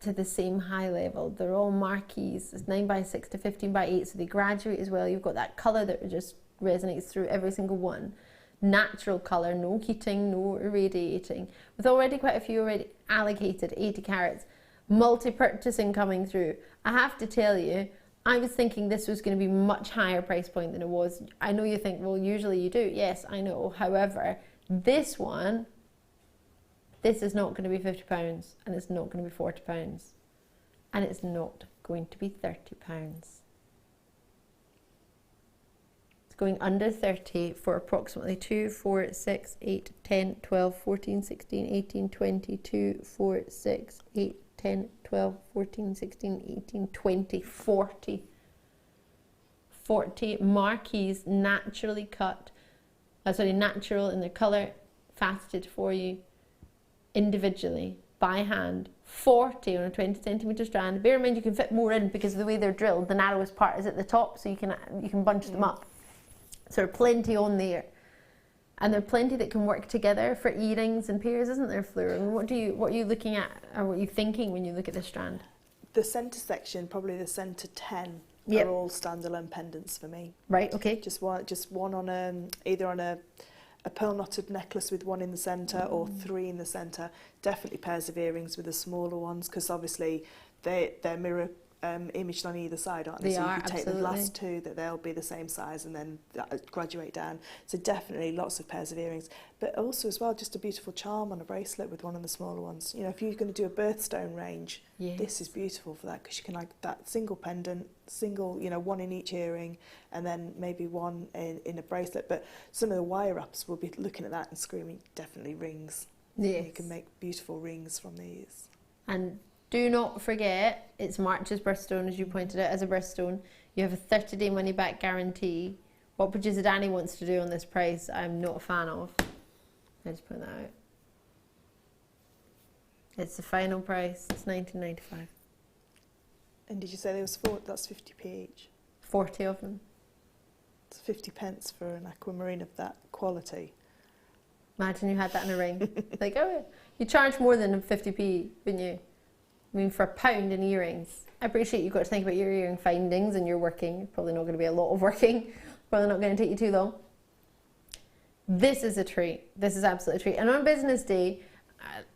to the same high level. They're all marquise. It's 9x6 to 15x8, so they graduate as well. You've got that colour that just resonates through every single one. Natural colour, no heating, no irradiating. With already quite a few already allocated, 80 carats, multi-purchasing coming through. I have to tell you, I was thinking this was going to be much higher price point than it was. I know you think, well, usually you do. Yes, I know. However, this one, this is not going to be £50, and it's not going to be £40, and it's not going to be £30. Going under 30 for approximately 2, 4, 6, 8, 10, 12, 14, 16, 18, 20, 2, 4, 6, 8, 10, 12, 14, 16, 18, 20, 40. 40 marquise naturally cut, natural in their colour, faceted for you individually by hand. 40 on a 20 centimetre strand. Bear in mind you can fit more in because of the way they're drilled. The narrowest part is at the top, so you can bunch them up. So there are plenty on there, and there are plenty that can work together for earrings and pairs, isn't there, Fleur? I mean, what are you looking at, or what are you thinking when you look at this strand? The centre section, probably the centre 10, are all standalone pendants for me. Right. Okay. Just one on either on a pearl knotted necklace with one in the centre or 3 in the centre. Definitely pairs of earrings with the smaller ones, because obviously they're mirror imaged on either side, aren't they? They so are, you can take the last 2, that they'll be the same size, and then graduate down. So definitely lots of pairs of earrings, but also as well just a beautiful charm on a bracelet with one of the smaller ones. You know, if you're going to do a birthstone range, this is beautiful for that, because you can like that single pendant, one in each earring, and then maybe one in a bracelet. But some of the wire ups will be looking at that and screaming, definitely rings. Yes. You can make beautiful rings from these. And do not forget, it's March's birthstone, as you pointed out, as a birthstone. You have a 30-day money-back guarantee what producer Danny wants to do on this price, I'm not a fan of. I just put that out. It's the final price. It's $19.95. And did you say there was 4? That's 50p each. 40 of them. It's 50 pence for an aquamarine of that quality. Imagine you had that in a ring. Like, oh, you charge more than 50p, wouldn't you? I mean, for £1 in earrings. I appreciate you've got to think about your earring findings and your working. Probably not going to be a lot of working. Probably not going to take you too long. This is a treat. This is absolutely a treat. And on business day,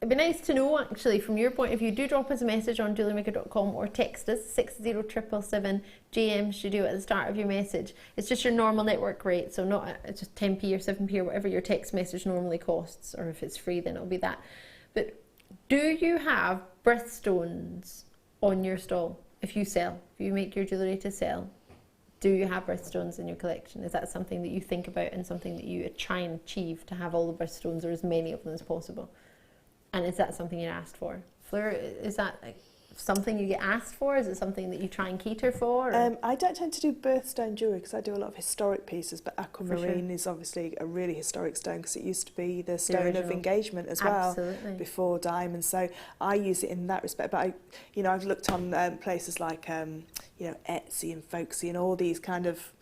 it'd be nice to know, actually, from your point of view, do drop us a message on JewelleryMaker.com or text us 60777 JM Studio at the start of your message. It's just your normal network rate, so not it's just 10p or 7p or whatever your text message normally costs, or if it's free, then it'll be that. But do you have birthstones on your stall? If you sell, if you make your jewellery to sell, do you have birthstones in your collection? Is that something that you think about and something that you try and achieve, to have all the birthstones or as many of them as possible? And is that something you're asked for? Fleur, is that something you get asked for? Is it something that you try and cater for? I don't tend to do birthstone jewellery because I do a lot of historic pieces, but aquamarine is obviously a really historic stone because it used to be the stone of engagement as well before diamonds. So I use it in that respect. But I've looked on places like Etsy and Folksy and all these kind of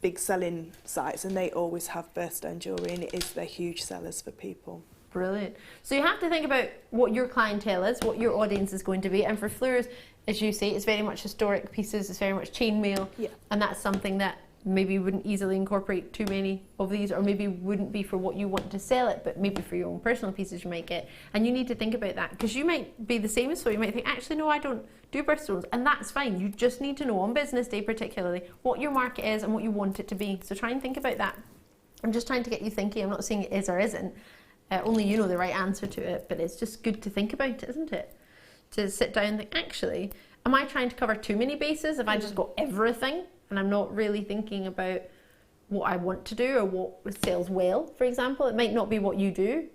big selling sites, and they always have birthstone jewellery, and they're huge sellers for people. Brilliant. So you have to think about what your clientele is, what your audience is going to be. And for Fleur's, as you say, it's very much historic pieces, it's very much chainmail. Yeah. And that's something that maybe you wouldn't easily incorporate too many of these, or maybe wouldn't be for what you want to sell it, but maybe for your own personal pieces you might get. And you need to think about that, because you might be the same as Fleur. You might think, actually, no, I don't do birthstones. And that's fine. You just need to know on business day particularly what your market is and what you want it to be. So try and think about that. I'm just trying to get you thinking. I'm not saying it is or isn't. Only you know the right answer to it, but it's just good to think about it, isn't it? To sit down and think, actually, am I trying to cover too many bases if I just got everything and I'm not really thinking about what I want to do or what sells well, for example? It might not be what you do,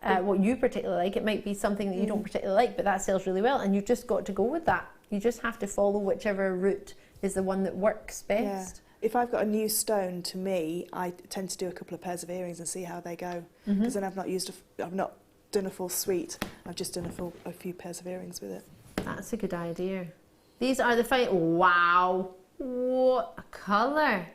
what you particularly like. It might be something that you don't particularly like, but that sells really well, and you've just got to go with that. You just have to follow whichever route is the one that works best. Yeah. If I've got a new stone, to me, I tend to do a couple of pairs of earrings and see how they go. Because then I've not done a full suite. I've just done a few pairs of earrings with it. That's a good idea. These are the wow, what a colour!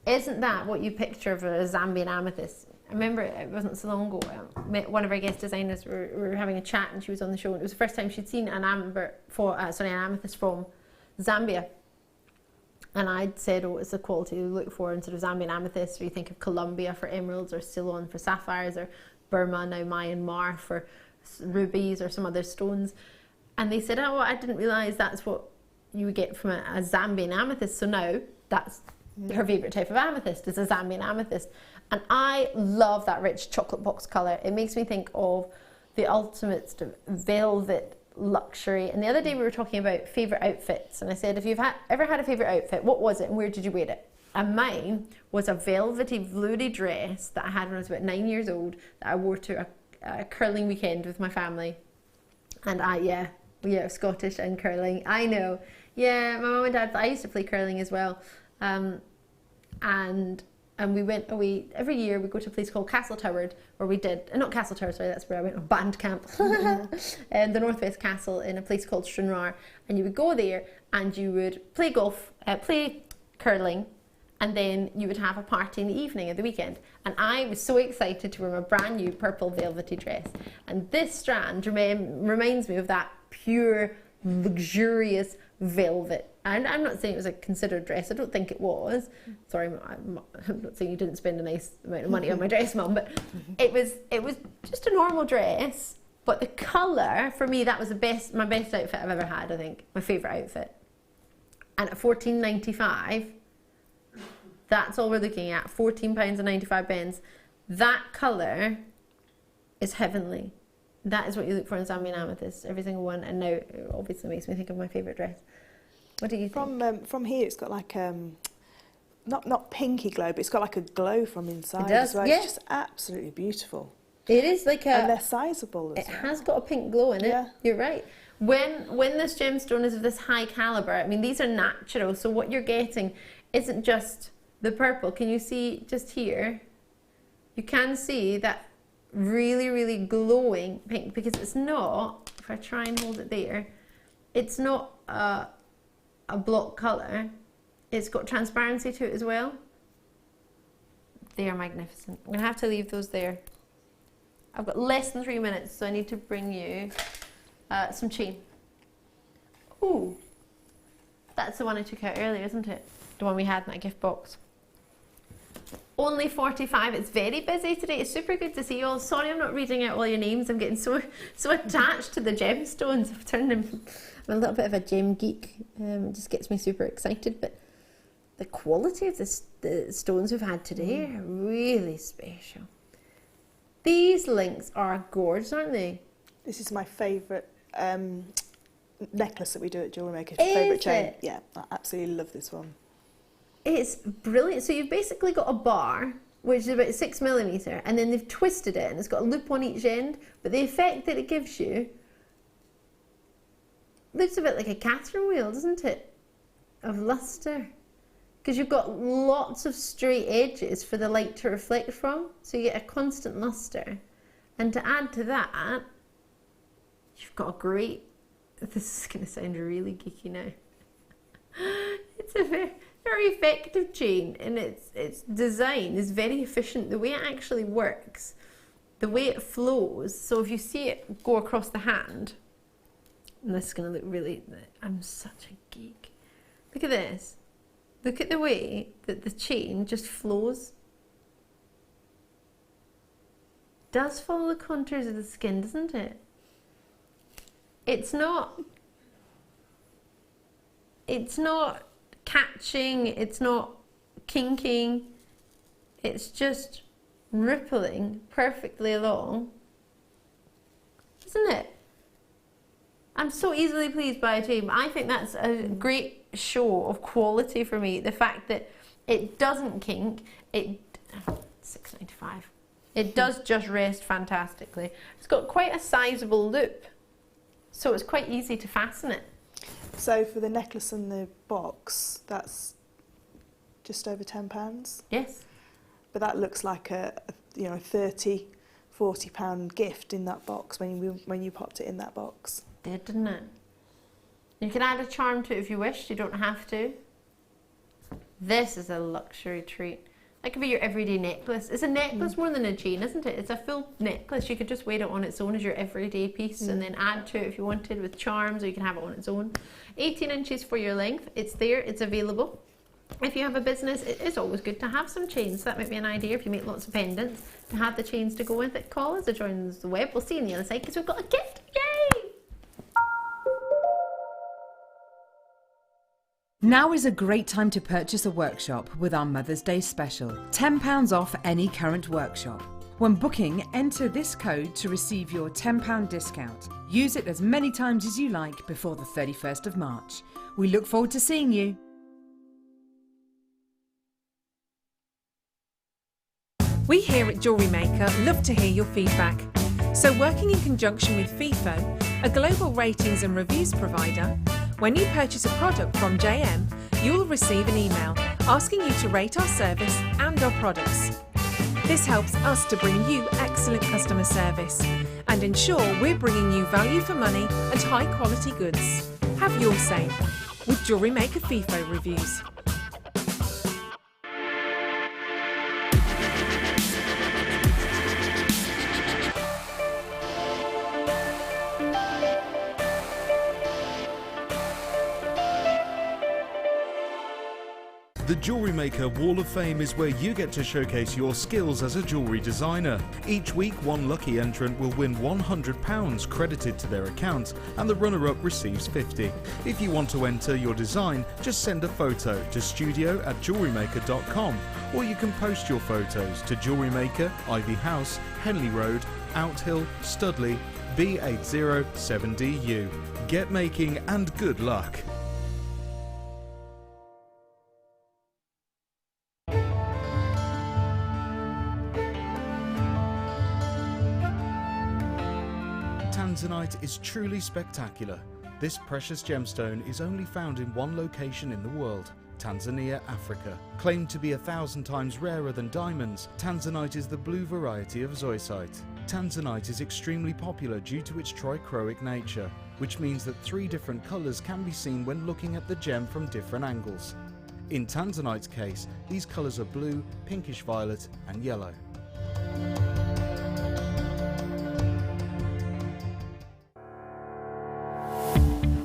Isn't that what you picture of a Zambian amethyst? I remember it wasn't so long ago. I met one of our guest designers. We were having a chat, and she was on the show. And it was the first time she'd seen an amethyst from Zambia. And I'd said, oh, it's the quality you look for in sort of Zambian amethyst, or you think of Colombia for emeralds, or Ceylon for sapphires, or Burma, now Myanmar, for rubies or some other stones. And they said, oh, I didn't realise that's what you would get from a Zambian amethyst. So now that's her favourite type of amethyst, is a Zambian amethyst. And I love that rich chocolate box colour. It makes me think of the ultimate sort of velvet luxury. And the other day we were talking about favourite outfits, and I said, if you've ever had a favourite outfit, what was it and where did you wear it? And mine was a velvety, veloury dress that I had when I was about 9 years old, that I wore to a curling weekend with my family. And Scottish and curling, I know. Yeah, my mum and dad, I used to play curling as well. And we went away, every year we go to a place called Castle Toward, where we did, not Castle Toward, sorry, that's where I went on band camp, the Northwest Castle in a place called Stranraer. And you would go there and you would play golf, play curling, and then you would have a party in the evening of the weekend. And I was so excited to wear my brand new purple velvety dress. And this strand reminds me of that pure, luxurious velvet. And I'm not saying it was a considered dress. I don't think it was. Sorry, I'm not saying you didn't spend a nice amount of money on my dress, Mum, but it was just a normal dress. But the colour, for me, that was my best outfit I've ever had, I think. My favourite outfit. And at £14.95, that's all we're looking at, £14.95. That colour is heavenly. That is what you look for in Zambian amethyst, every single one. And now it obviously makes me think of my favourite dress. What do you think? From here, it's got like not pinky glow, but it's got like a glow from inside. It does, as well. Yeah. It's just absolutely beautiful. It is like and they're sizable as well. It has got a pink glow in it. Yeah. You're right. When this gemstone is of this high calibre, I mean, these are natural, so what you're getting isn't just the purple, can you see just here? You can see that really, really glowing pink, because it's not, if I try and hold it there, it's not a block colour. It's got transparency to it as well. They are magnificent. I'm going to have to leave those there. I've got less than 3 minutes, so I need to bring you some chain. Ooh, that's the one I took out earlier, isn't it? The one we had in that gift box. Only 45. It's very busy today. It's super good to see you all. Sorry I'm not reading out all your names. I'm getting so attached to the gemstones. I've turned them. I'm a little bit of a gem geek. It just gets me super excited. But the quality of the stones we've had today are really special. These links are gorgeous, aren't they? This is my favourite necklace that we do at JewelleryMaker. Favourite chain. Yeah, I absolutely love this one. It's brilliant. So you've basically got a bar, which is about 6mm, and then they've twisted it and it's got a loop on each end, but the effect that it gives you looks a bit like a Catherine wheel, doesn't it? Of lustre. Because you've got lots of straight edges for the light to reflect from, so you get a constant lustre. And to add to that, you've got a great, this is going to sound really geeky now. It's a very effective chain, and its design is very efficient. The way it actually works, the way it flows, so if you see it go across the hand, and this is going to look really, I'm such a geek. Look at this. Look at the way that the chain just flows. Does follow the contours of the skin, doesn't it? It's not catching, it's not kinking, it's just rippling perfectly along, isn't it? I'm so easily pleased by a chain. I think that's a great show of quality for me. The fact that it doesn't kink, $6.95. It does just rest fantastically. It's got quite a sizable loop, so it's quite easy to fasten it. So for the necklace and the box, that's just over £10. Yes. But that looks like a £30–40 gift in that box when you popped it in that box. Did, didn't it? You can add a charm to it if you wish. You don't have to. This is a luxury treat. That could be your everyday necklace. It's a necklace more than a chain, isn't it? It's a full necklace. You could just wear it on its own as your everyday piece and then add to it if you wanted with charms, or you can have it on its own. 18 inches for your length. It's there. It's available. If you have a business, it is always good to have some chains. That might be an idea if you make lots of pendants to have the chains to go with it. Call us or join us on the web. We'll see you on the other side because we've got a gift. Yay! Now is a great time to purchase a workshop with our Mother's Day special. £10 off any current workshop. When booking, enter this code to receive your £10 discount. Use it as many times as you like before the 31st of March. We look forward to seeing you. We here at JewelleryMaker love to hear your feedback. So working in conjunction with FIFO, a global ratings and reviews provider, when you purchase a product from JM, you will receive an email asking you to rate our service and our products. This helps us to bring you excellent customer service and ensure we're bringing you value for money and high quality goods. Have your say with JewelleryMaker FIFO reviews. The JewelleryMaker Wall of Fame is where you get to showcase your skills as a jewellery designer. Each week, one lucky entrant will win £100 credited to their account, and the runner-up receives £50. If you want to enter your design, just send a photo to studio@jewellerymaker.com, or you can post your photos to JewelleryMaker, Ivy House, Henley Road, Outhill, Studley, B807DU. Get making and good luck. Tanzanite is truly spectacular. This precious gemstone is only found in one location in the world, Tanzania, Africa. Claimed to be 1,000 times rarer than diamonds, Tanzanite is the blue variety of zoisite. Tanzanite is extremely popular due to its trichroic nature, which means that 3 different colours can be seen when looking at the gem from different angles. In Tanzanite's case, these colours are blue, pinkish violet and yellow.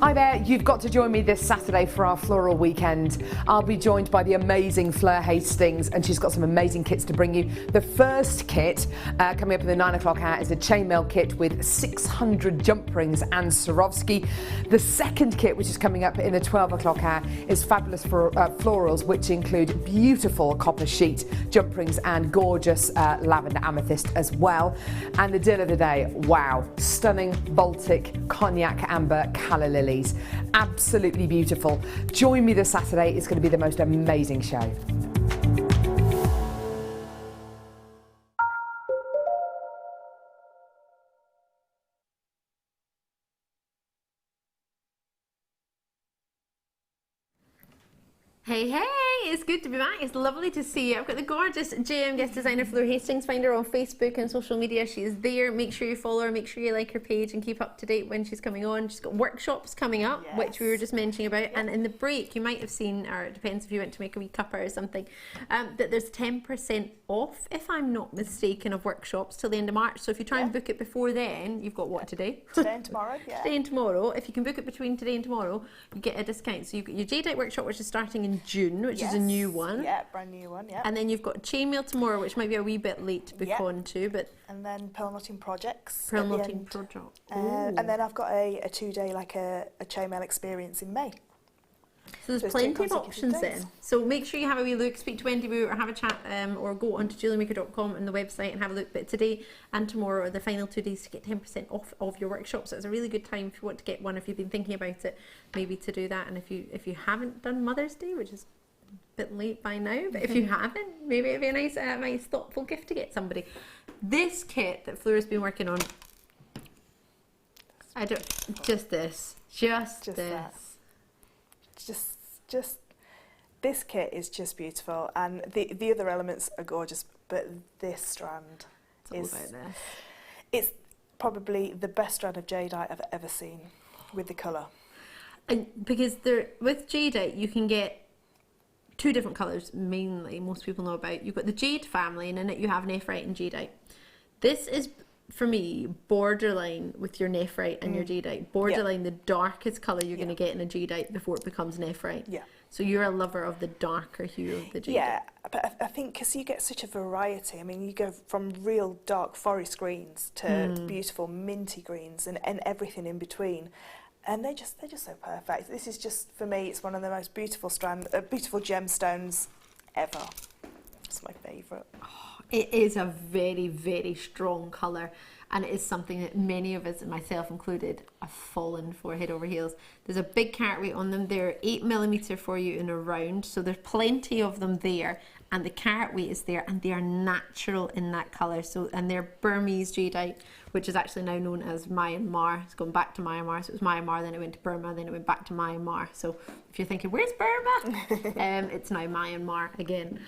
Hi there, you've got to join me this Saturday for our floral weekend. I'll be joined by the amazing Fleur Hastings, and she's got some amazing kits to bring you. The first kit coming up in the 9 o'clock hour is a chainmail kit with 600 jump rings and Swarovski. The second kit, which is coming up in the 12 o'clock hour, is fabulous for florals, which include beautiful copper sheet, jump rings and gorgeous lavender amethyst as well. And the deal of the day, wow, stunning Baltic cognac amber calla lily. Absolutely beautiful. Join me this Saturday. It's going to be the most amazing show. Hey, hey, it's good to be back. It's lovely to see you. I've got the gorgeous JM guest designer Fleur Hastings. Find her on Facebook and social media. She is there. Make sure you follow her. Make sure you like her page and keep up to date when she's coming on. She's got workshops coming up, yes, which we were just mentioning about. Yep. And in the break, you might have seen, or it depends if you went to make a wee cuppa or something, that there's 10% off, if I'm not mistaken, of workshops till the end of March. So if you try and book it before then, you've got what, today? Today and tomorrow, yeah. Today and tomorrow. If you can book it between today and tomorrow, you get a discount. So you've got your jadeite workshop, which is starting in June, which is a new one. Yeah, brand new one, yeah. And then you've got chainmail tomorrow, which might be a wee bit late to book on to, but... And then pearl knotting projects. Pearl knotting project. And then I've got a 2-day, like a chainmail experience in May. So there's plenty of options then. So make sure you have a wee look, speak to Wendy Boo or have a chat, or go onto JewelleryMaker.com on the website and have a look. But today and tomorrow are the final 2 days to get 10% off of your workshop. So it's a really good time if you want to get one, if you've been thinking about it, maybe to do that. And if you haven't done Mother's Day, which is a bit late by now, but if you haven't, maybe it'd be a nice thoughtful gift to get somebody. This kit that Fleur's been working on, just this. This kit is just beautiful, and the other elements are gorgeous, but this strand it's probably the best strand of jadeite I've ever seen with the colour. And because with jadeite you can get 2 different colours mainly, most people know about. You've got the jade family, and in it you have nephrite and jadeite. This is, for me, borderline with your nephrite and your jadeite. Borderline the darkest colour you're going to get in a jadeite before it becomes nephrite. Yeah. So you're a lover of the darker hue of the jadeite. Yeah, but I think because you get such a variety. I mean, you go from real dark forest greens to beautiful minty greens and everything in between. And they're just so perfect. This is just, for me, it's one of the most beautiful beautiful gemstones ever. It's my favourite. It is a very, very strong colour, and it is something that many of us, and myself included, have fallen for head over heels. There's a big carat weight on them. They're 8mm for you in a round, so there's plenty of them there, and the carat weight is there, and they are natural in that colour. So, and they're Burmese jadeite, which is actually now known as Myanmar. It's gone back to Myanmar, so it was Myanmar, then it went to Burma, then it went back to Myanmar. So if you're thinking, where's Burma? It's now Myanmar again.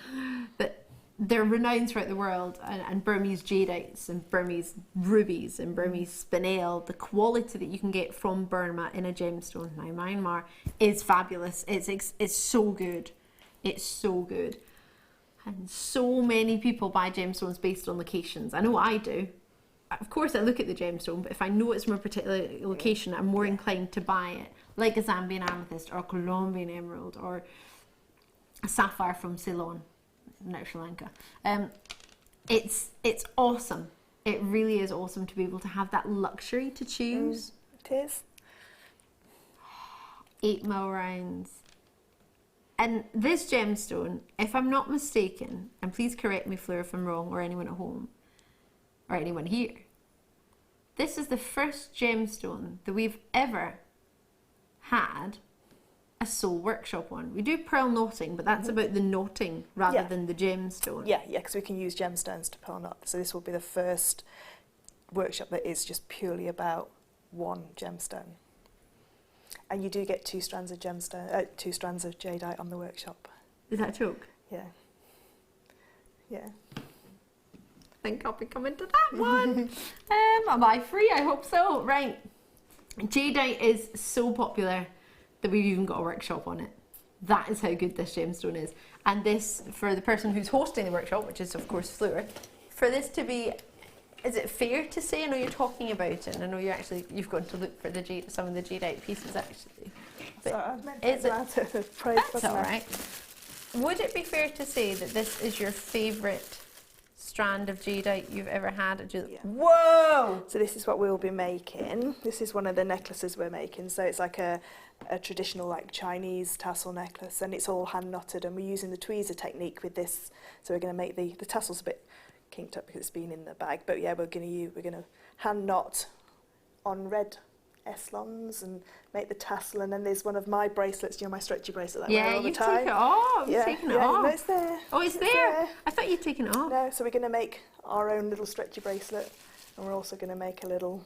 But they're renowned throughout the world, and Burmese jadeites and Burmese rubies and Burmese spinel, the quality that you can get from Burma in a gemstone, now Myanmar, is fabulous. It's so good. It's so good. And so many people buy gemstones based on locations. I know I do. Of course I look at the gemstone, but if I know it's from a particular location, I'm more inclined to buy it. Like a Zambian amethyst or a Colombian emerald or a sapphire from Ceylon. Not Sri Lanka. It's awesome. It really is awesome to be able to have that luxury to choose. It is. 8mm rounds. And this gemstone, if I'm not mistaken, and please correct me, Fleur, if I'm wrong, or anyone at home, or anyone here, this is the first gemstone that we've ever had a sole workshop on. We do pearl knotting, but that's about the knotting rather than the gemstone. Yeah, because we can use gemstones to pearl knot. So this will be the first workshop that is just purely about one gemstone. And you do get 2 strands of gemstone, 2 strands of jadeite on the workshop. Is that a joke? Yeah. Yeah. I think I'll be coming to that one. Am I free? I hope so. Right. Jadeite is so popular that we've even got a workshop on it. That is how good this gemstone is. And this, for the person who's hosting the workshop, which is of course Fleur, for this to be, is it fair to say, I know you're talking about it, and I know you've gone to look for some of the jadeite pieces actually. But Sorry, I meant is to praise. that's all right. Would it be fair to say that this is your favourite strand of jadeite you've ever had at jewellery? Yeah. Whoa! So this is what we'll be making. This is one of the necklaces we're making. So it's like a traditional like Chinese tassel necklace, and it's all hand knotted, and we're using the tweezer technique with this. So we're going to make the tassels a bit kinked up because it's been in the bag. But yeah, we're going to hand knot on red S-longs and make the tassel. And then there's one of my bracelets, you know, my stretchy bracelet that I wear all the time. Yeah, you've taken it off. Yeah, You've taken it off. No, it's there. Oh, it's there. I thought you'd taken it off. No, so we're going to make our own little stretchy bracelet, and we're also going to make a little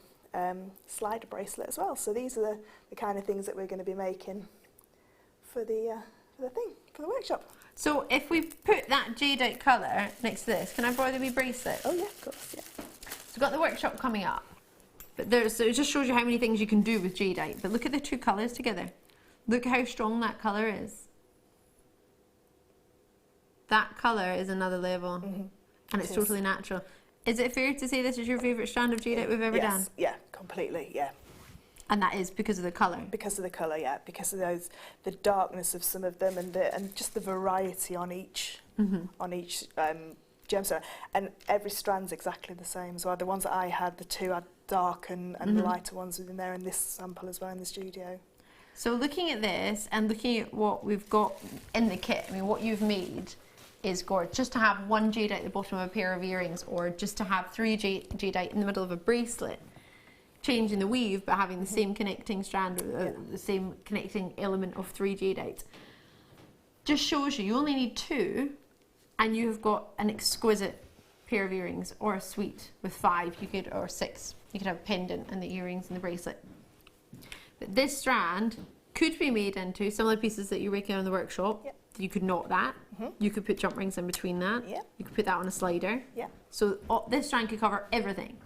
slider bracelet as well. So these are the kind of things that we're going to be making for the workshop. So if we put that jadeite colour next to this, can I borrow the wee bracelet? Oh yeah, of course, yeah. So we've got the workshop coming up. But so it just shows you how many things you can do with jadeite. But look at the 2 colours together. Look how strong that colour is. That colour is another level. Mm-hmm. And it's totally natural. Is it fair to say this is your favourite strand of jadeite we've ever done? Yeah, completely, yeah. And that is because of the colour? Because of the colour, yeah. Because of the darkness of some of them, and just the variety on each gemstone. And every strand's exactly the same as well. The ones that I had, the 2 had dark and lighter ones within there, and this sample as well in the studio. So looking at this and looking at what we've got in the kit, I mean, what you've made is gorgeous. Just to have 1 jadeite at the bottom of a pair of earrings, or just to have 3 jadeite in the middle of a bracelet, changing the weave but having the same connecting strand, the same connecting element of 3 jadeites, just shows you only need 2 and you've got an exquisite pair of earrings, or a suite with 5, or 6. You could have a pendant and the earrings and the bracelet. But this strand could be made into some of the pieces that you're making on the workshop. Yep. You could knot that. You could put jump rings in between that. Yep. You could put that on a slider. Yeah. So this strand could cover everything.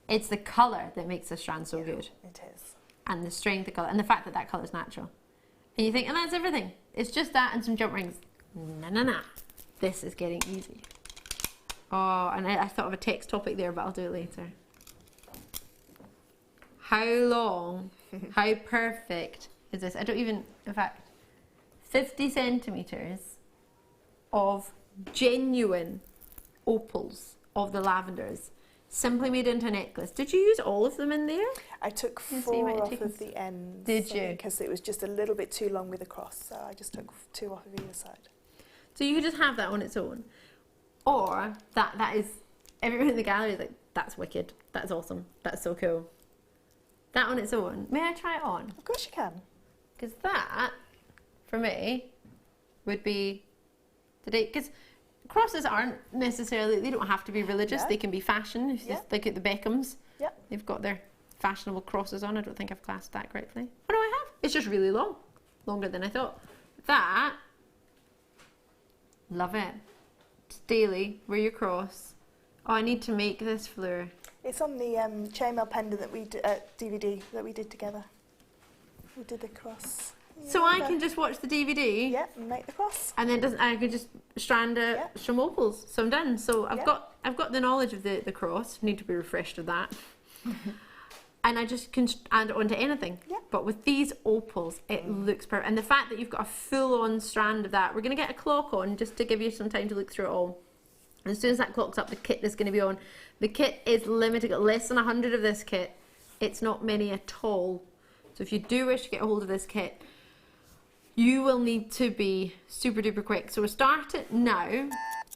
It's the colour that makes this strand so good. It is. And the strength of colour, and the fact that that colour is natural. And you think, and that's everything. It's just that and some jump rings. Nah. This is getting easy. Oh, and I thought of a text topic there, but I'll do it later. How long, how perfect is this? I don't even, in fact, 50 centimetres of genuine opals of the lavenders, simply made into a necklace. Did you use all of them in there? I took 4 off of the ends. Did you? Because it was just a little bit too long with the cross, so I just took 2 off of either side. So you could just have that on its own. Or that is, everyone in the gallery is like, that's wicked, that's awesome, that's so cool. That on its own. May I try it on? Of course you can. Because that, for me, would be the date. Because crosses aren't necessarily, they don't have to be religious, they can be fashion. If you just look at the Beckhams, they've got their fashionable crosses on. I don't think I've classed that correctly. Oh no, I have. It's just really long. Longer than I thought. That, love it. It's daily, wear your cross. Oh, I need to make this, Fleur. It's on the chainmail pendant that we DVD that we did together. We did the cross. So I can just watch the DVD? Yeah, and make the cross. And then I can just strand some opals. So I'm done. So I've got the knowledge of the cross. Need to be refreshed of that. And I just can add it onto anything. Yeah. But with these opals, it looks perfect. And the fact that you've got a full-on strand of that, we're going to get a clock on just to give you some time to look through it all. And as soon as that clock's up, the kit is going to be on. The kit is limited, less than 100 of this kit. It's not many at all. So if you do wish to get a hold of this kit, you will need to be super duper quick. So we'll start it now.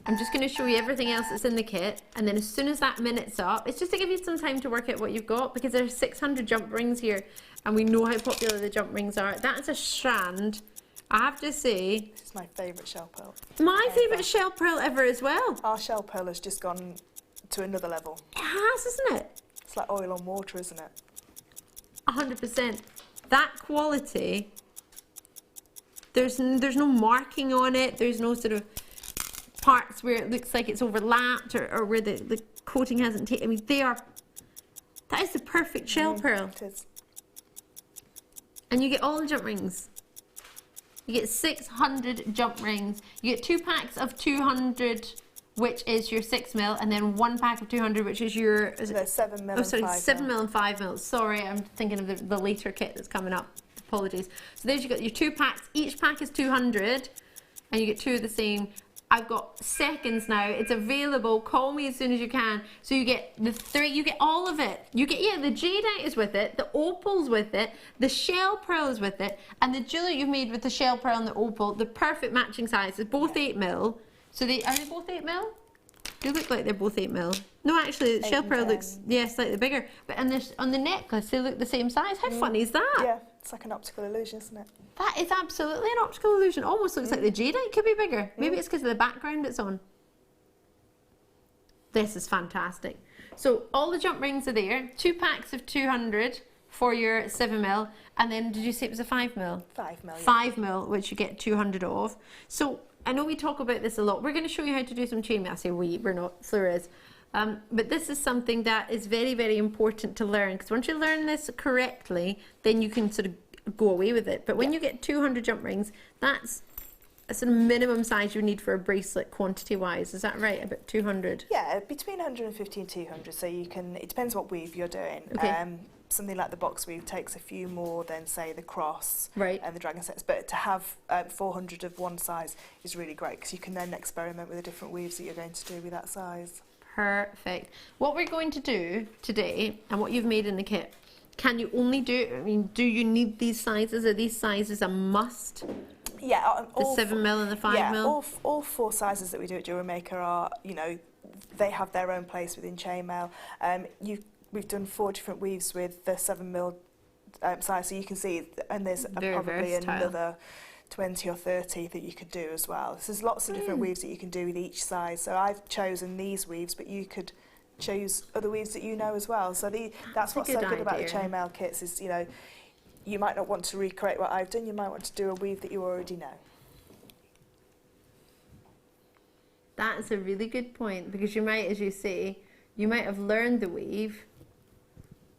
I'm just going to show you everything else that's in the kit, and then as soon as that minute's up, it's just to give you some time to work out what you've got, because there's 600 jump rings here, and we know how popular the jump rings are. That's a strand. I have to say, this is my favourite shell pearl. My favourite shell pearl ever as well. Our shell pearl has just gone to another level. It has, isn't it? It's like oil on water, isn't it? 100%. that quality, there's no marking on it, there's no sort of parts where it looks like it's overlapped or where the coating hasn't taken. I mean, that is the perfect shell pearl. It is. And you get all the jump rings. You get 600 jump rings. You get 2 packs of 200, which is your 6mm, and then 1 pack of 200, which is your... Is it 7mm and 5mm. 7mm and 5mm. Sorry, I'm thinking of the later kit that's coming up. Apologies. So there's you got your 2 packs. Each pack is 200, and you get 2 of the same. I've got seconds now. It's available. Call me as soon as you can. So you get the 3, you get all of it. You get, yeah, the jadeite is with it, the opal's with it, the shell pearl is with it, and the jewellery you've made with the shell pearl and the opal, the perfect matching size. It's both 8mm. So are they both 8mm? They look like they're both 8mm. No, actually, the shell pearl looks, yeah, slightly bigger. But on the necklace, they look the same size. How funny is that? Yeah, it's like an optical illusion, isn't it? That is absolutely an optical illusion. Almost looks like the jadeite could be bigger. Maybe it's because of the background it's on. This is fantastic. So all the jump rings are there. 2 packs of 200 for your 7mm. And then, did you say it was a 5mm? 5mm. Yeah. 5mm, which you get 200 of. So I know we talk about this a lot. We're going to show you how to do some chainmail. I say we're not, Fleur is. But this is something that is very, very important to learn, because once you learn this correctly, then you can sort of go away with it. But when you get 200 jump rings, that's a sort of minimum size you need for a bracelet quantity wise. Is that right? About 200? Yeah, between 150 and 200. So you can, it depends what weave you're doing. Okay. Something like the box weave takes a few more than, say, the cross and the dragon sets. But to have 400 of one size is really great, because you can then experiment with the different weaves that you're going to do with that size. Perfect. What we're going to do today, and what you've made in the kit, can you only do, I mean, do you need these sizes? Are these sizes a must? Yeah. The 7mm and the 5mm? Yeah, all 4 sizes that we do at JewelleryMaker are, you know, they have their own place within chainmail. We've done 4 different weaves with the 7mm size, so you can see, and there's probably another 20 or 30 that you could do as well. So there's lots of different weaves that you can do with each size. So I've chosen these weaves, but you could choose other weaves that you know as well. So that's what's so good about the chainmail kits is, you know, you might not want to recreate what I've done, you might want to do a weave that you already know. That's a really good point, because you might, as you say, you might have learned the weave,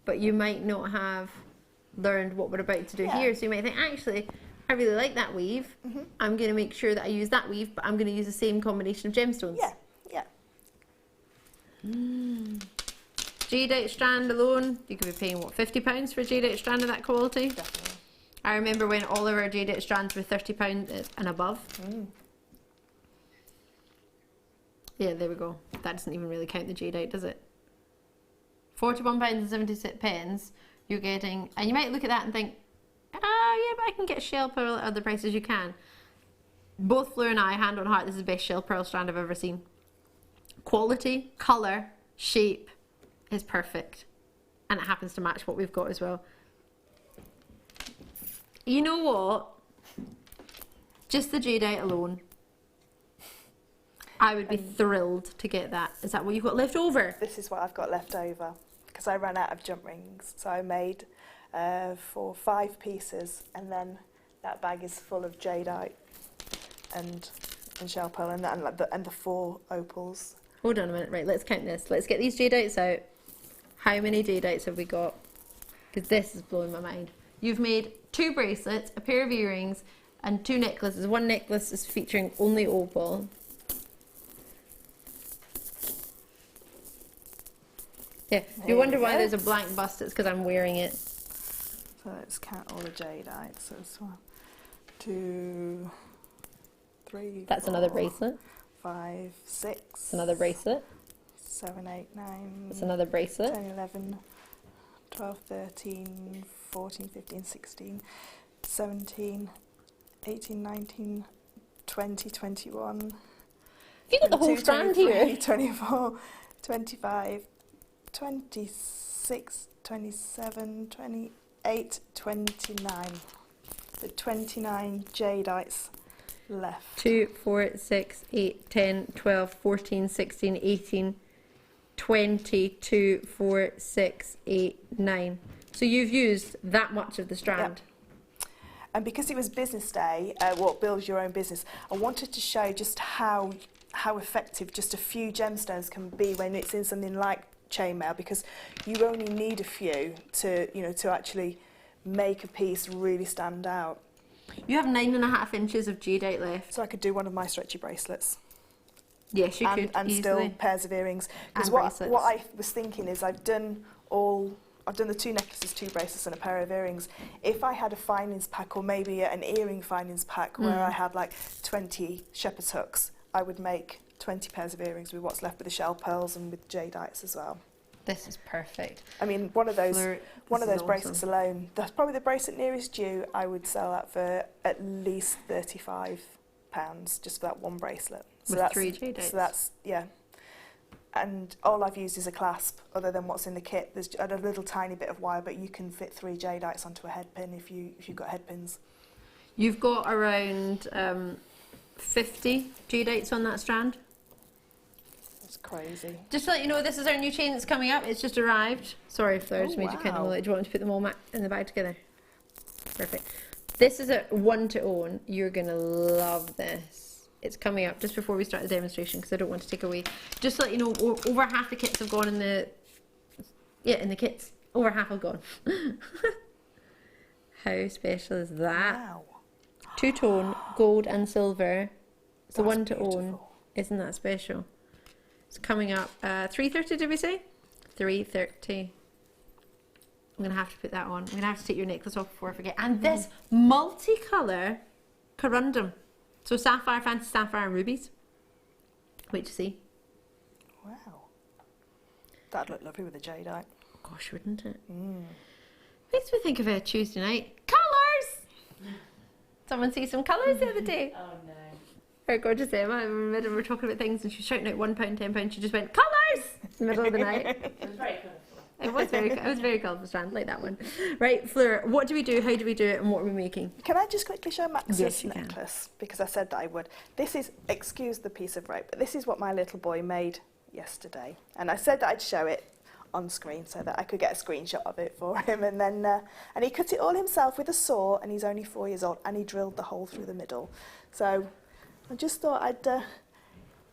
but you might not have learned what we're about to do here. So you might think, actually, I really like that weave. I'm going to make sure that I use that weave, but I'm going to use the same combination of gemstones. Yeah, yeah. Jadeite strand alone, you could be paying, what, £50 for a jadeite strand of that quality? Definitely. I remember when all of our jadeite strands were £30 and above. Yeah, there we go. That doesn't even really count the jadeite, does it? £41.76 you're getting, and you might look at that and think, yeah, but I can get shell pearl at other prices. You can. Both Fleur and I, hand on heart, this is the best shell pearl strand I've ever seen. Quality, colour, shape is perfect, and it happens to match what we've got as well. You know what? Just the jadeite alone, I would be thrilled to get that. Is that what you've got left over? This is what I've got left over, because I ran out of jump rings, so I made for 5 pieces, and then that bag is full of jadeite and shell pearl and the 4 opals. Hold on a minute, right, let's count this. Let's get these jadeites out. How many jadeites have we got? Because this is blowing my mind. You've made 2 bracelets, a pair of earrings, and 2 necklaces. One necklace is featuring only opal. Yeah, if you wonder why there's a blank bust, it's because I'm wearing it. So let's count all the jadeite. So it's 1, 2, 3, That's 4, another bracelet. 5, 6. It's another bracelet. 7, 8, 9. It's another bracelet. 10, 11, 12, 13, 14, 15, 16, 17, 18, 19, 20, 21. Have you got the whole strand here? 24, 25, 26, 27, 28, 29. So 29 jadeites left. 2, 4, 6, 8, 10, 12, 14, 16, 18, 20, 2, 4, 6, 8, 9. So you've used that much of the strand? Yep. And because it was business day, what builds your own business, I wanted to show just how effective just a few gemstones can be when it's in something like chainmail, because you only need a few to, you know, to actually make a piece really stand out. You have 9.5 inches of jadeite left. So I could do one of my stretchy bracelets. Yes, you could and easily. Still pairs of earrings. Because what I was thinking is I've done the 2 necklaces, 2 bracelets and a pair of earrings. If I had a findings pack, or maybe an earring findings pack where I had like 20 shepherd's hooks, I would make 20 pairs of earrings with what's left with the shell pearls and with jadeites as well. This is perfect. I mean, one of those Fleur, bracelets alone, that's probably the bracelet nearest you, I would sell that for at least £35, just for that one bracelet. So with 3 jadeites. So that's, yeah. And all I've used is a clasp, other than what's in the kit. There's a little tiny bit of wire, but you can fit 3 jadeites onto a head pin if you've got head pins. You've got around 50 jadeites on that strand. That's crazy. Just to let you know, this is our new chain that's coming up. It's just arrived. Sorry, Fleur, just made you kind of wow. like, do you want me to put them all in the bag together? Perfect. This is a one to own. You're going to love this. It's coming up just before we start the demonstration, because I don't want to take away. Just to let you know, over half the kits have gone in the kits. Over half have gone. How special is that? Wow. 2-tone, gold and silver. It's the That's one to own. beautiful. Isn't that special? It's coming up 3:30, did we say? 3:30. I'm going to have to put that on. I'm going to have to take your necklace off before I forget. And this multicolour corundum. So sapphire, fancy sapphire and rubies. Wait to see. Wow. That'd look lovely with a jadeite. Gosh, wouldn't it? Mm. Makes me think of a Tuesday night. Colours! Someone see some colours the other day. Oh no. Very gorgeous Emma. I remember we were talking about things and she was shouting out £1, £10. She just went, colours! In the middle of the night. It was very colourful. It was very colourful strand, like that one. Right, Fleur, what do we do, how do we do it, and what are we making? Can I just quickly show Max's Yes, you can. necklace? Because I said that I would. This is, excuse the piece of rope, but this is what my little boy made yesterday. And I said that I'd show it on screen so that I could get a screenshot of it for him. And then, and he cut it all himself with a saw, and he's only 4 years old, and he drilled the hole through the middle. So I just thought I'd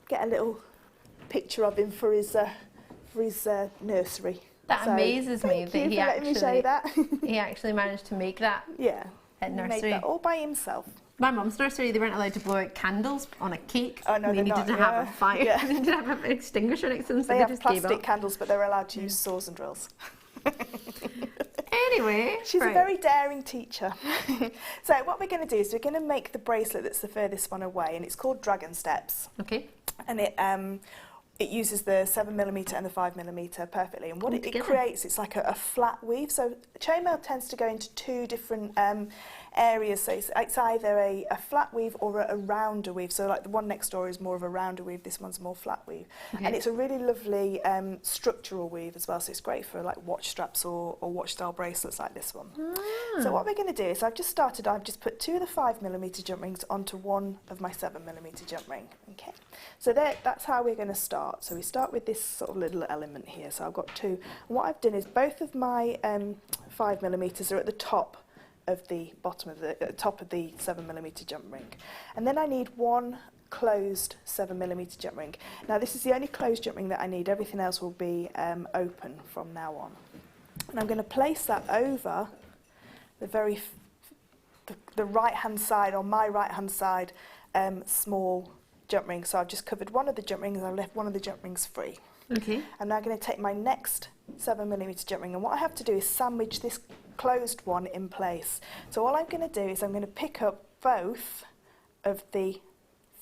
get a little picture of him for his nursery. That amazes me that he he actually managed to make that at he nursery. made that all by himself. My mum's nursery, they weren't allowed to blow out candles on a cake. Oh, no, they they're needed not, to have a fire. Yeah. They needed to have an extinguisher next to them, so They they have just gave plastic up. candles, but they're allowed to use saws and drills. Anyway, She's right. a very daring teacher. So what we're going to do is we're going to make the bracelet that's the furthest one away, and it's called Dragon Steps. Okay. And it uses the 7mm and the 5mm perfectly. And what it creates, it's like a flat weave. So chainmail tends to go into 2 different areas. So it's either a flat weave or a rounder weave. So like the one next door is more of a rounder weave. This one's more flat weave. Okay. And it's a really lovely structural weave as well. So it's great for like watch straps or watch style bracelets like this one. Ah. So what we're going to do is I've just put 2 of the 5mm jump rings onto 1 of my 7mm jump ring. Okay. So that's how we're going to start. So we start with this sort of little element here. So I've got 2. And what I've done is both of my 5mm are at the top of the top of the 7mm jump ring. And then I need 1 closed 7mm jump ring. Now this is the only closed jump ring that I need. Everything else will be open from now on. And I'm going to place that over the right hand side, on my right hand side, small jump ring. So I've just covered one of the jump rings and I've left one of the jump rings free. Okay. I'm now going to take my next 7mm jump ring, and what I have to do is sandwich this closed one in place. So all I'm going to do is I'm going to pick up both of the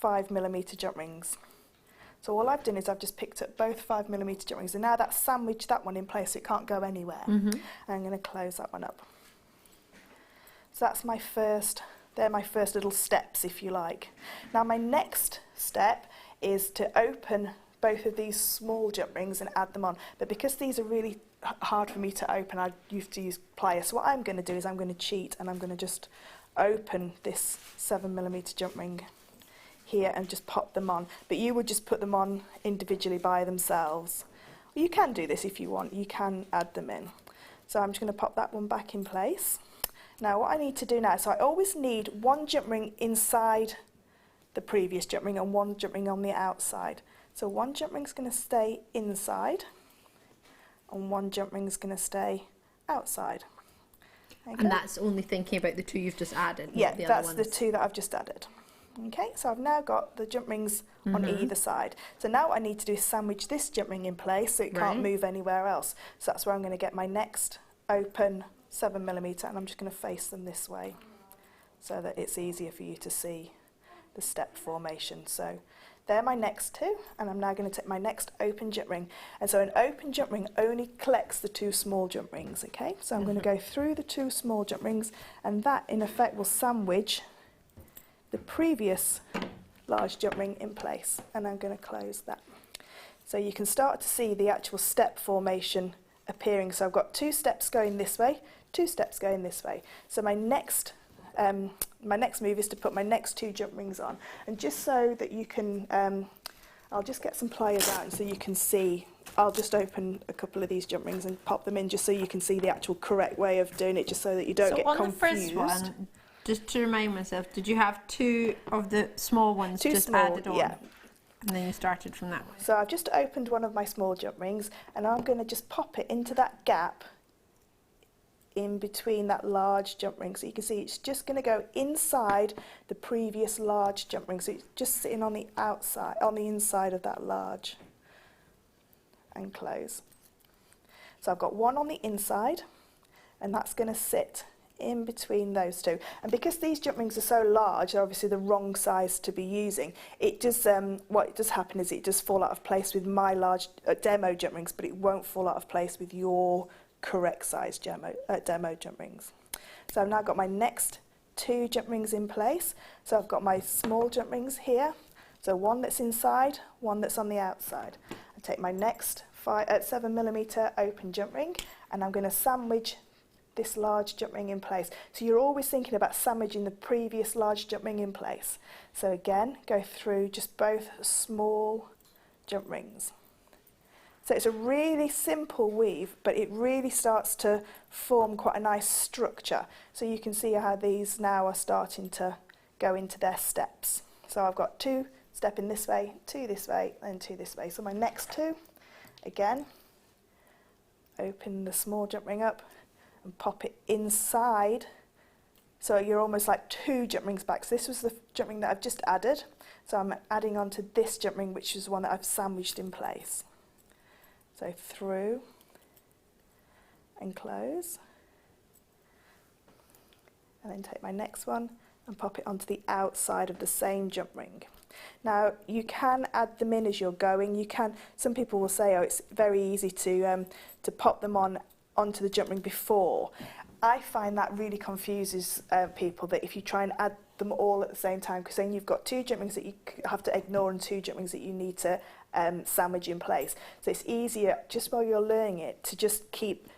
5mm jump rings. So all I've done is I've just picked up both 5mm jump rings, and now that's sandwiched that one in place so it can't go anywhere. And I'm going to close that one up. So that's my first. They're my first little steps, if you like. Now my next step is to open both of these small jump rings and add them on. But because these are really hard for me to open, I used to use pliers. So what I'm going to do is I'm going to cheat, and I'm going to just open this 7mm jump ring here and just pop them on. But you would just put them on individually by themselves. You can do this if you want. You can add them in. So I'm just going to pop that one back in place. Now what I need to do now, so I always need one jump ring inside the previous jump ring and one jump ring on the outside. So one jump ring is going to stay inside and one jump ring is going to stay outside. Okay. And that's only thinking about the two you've just added, yeah, not the that's other the ones. two that I've just added. Okay, so I've now got the jump rings on either side. So now what I need to do is sandwich this jump ring in place so it can't move anywhere else. So that's where I'm going to get my next open 7mm, and I'm just going to face them this way so that it's easier for you to see the step formation. So they're my next two, and I'm now going to take my next open jump ring. And so an open jump ring only collects the two small jump rings, okay? So I'm going to go through the two small jump rings, and that in effect will sandwich the previous large jump ring in place, and I'm going to close that. So you can start to see the actual step formation appearing. So I've got two steps going this way, two steps going this way. So my next move is to put my next two jump rings on, and just so that you can, I'll just get some pliers out so you can see. I'll just open a couple of these jump rings and pop them in just so you can see the actual correct way of doing it, just so that you don't get confused. So on the first one, just to remind myself, did you have two of the small ones added on? Yeah. And then you started from that way. So I've just opened one of my small jump rings, and I'm going to just pop it into that gap in between that large jump ring. So you can see it's just going to go inside the previous large jump ring. So it's just sitting on the outside, on the inside of that large, and close. So I've got one on the inside, and that's going to sit in between those two. And because these jump rings are so large, they're obviously the wrong size to be using, it does what does happen is it does fall out of place with my large demo jump rings, but it won't fall out of place with your correct size demo jump rings. So I've now got my next two jump rings in place. So I've got my small jump rings here, so one that's inside, one that's on the outside. I take my next 7mm open jump ring, and I'm going to sandwich this large jump ring in place. So you're always thinking about sandwiching the previous large jump ring in place. So again, go through just both small jump rings. So it's a really simple weave, but it really starts to form quite a nice structure. So you can see how these now are starting to go into their steps. So I've got two stepping this way, two this way, and two this way. So my next two, again, open the small jump ring up and pop it inside. So you're almost like two jump rings back. So this was the jump ring that I've just added. So I'm adding on to this jump ring, which is one that I've sandwiched in place. So through and close. And then take my next one and pop it onto the outside of the same jump ring. Now you can add them in as you're going. You can. Some people will say, "Oh, it's very easy to pop them onto the jump ring before." I find that really confuses people, that if you try and add them all at the same time, because then you've got two jump rings that you have to ignore and two jump rings that you need to sandwich in place. So it's easier, just while you're learning it, to just keep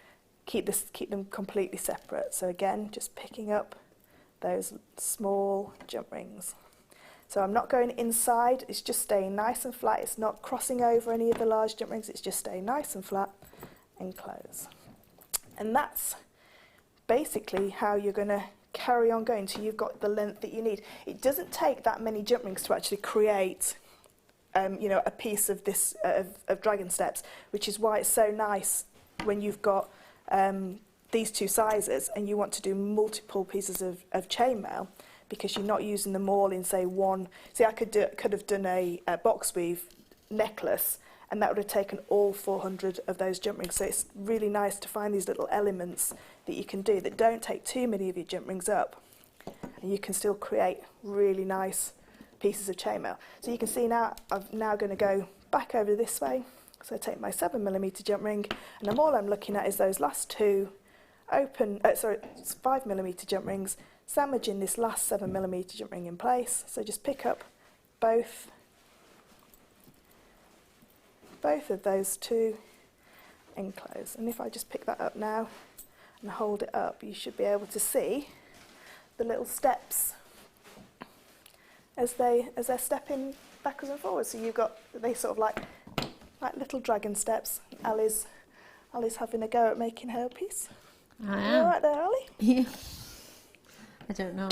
them completely separate. So again, just picking up those small jump rings. So I'm not going inside, it's just staying nice and flat. It's not crossing over any of the large jump rings, it's just staying nice and flat and close. And that's basically how you're going to carry on going till you've got the length that you need. It doesn't take that many jump rings to actually create a piece of this of dragon steps, which is why it's so nice when you've got these two sizes and you want to do multiple pieces of chainmail, because you're not using them all in, say, one. See, I could have done a box weave necklace, and that would have taken all 400 of those jump rings. So it's really nice to find these little elements that you can do that don't take too many of your jump rings up, and you can still create really nice pieces of chainmail. So you can see now, I'm now going to go back over this way. So I take my 7mm jump ring, and all I'm looking at is those last two 5mm jump rings, sandwiching this last 7mm jump ring in place. So just pick up both of those two and close. And if I just pick that up now and hold it up, you should be able to see the little steps as they're stepping backwards and forwards. So you've got, they sort of like little dragon steps. Ali's Ali's having a go at making her piece. I You am. all right there, Ali? Yeah. I don't know.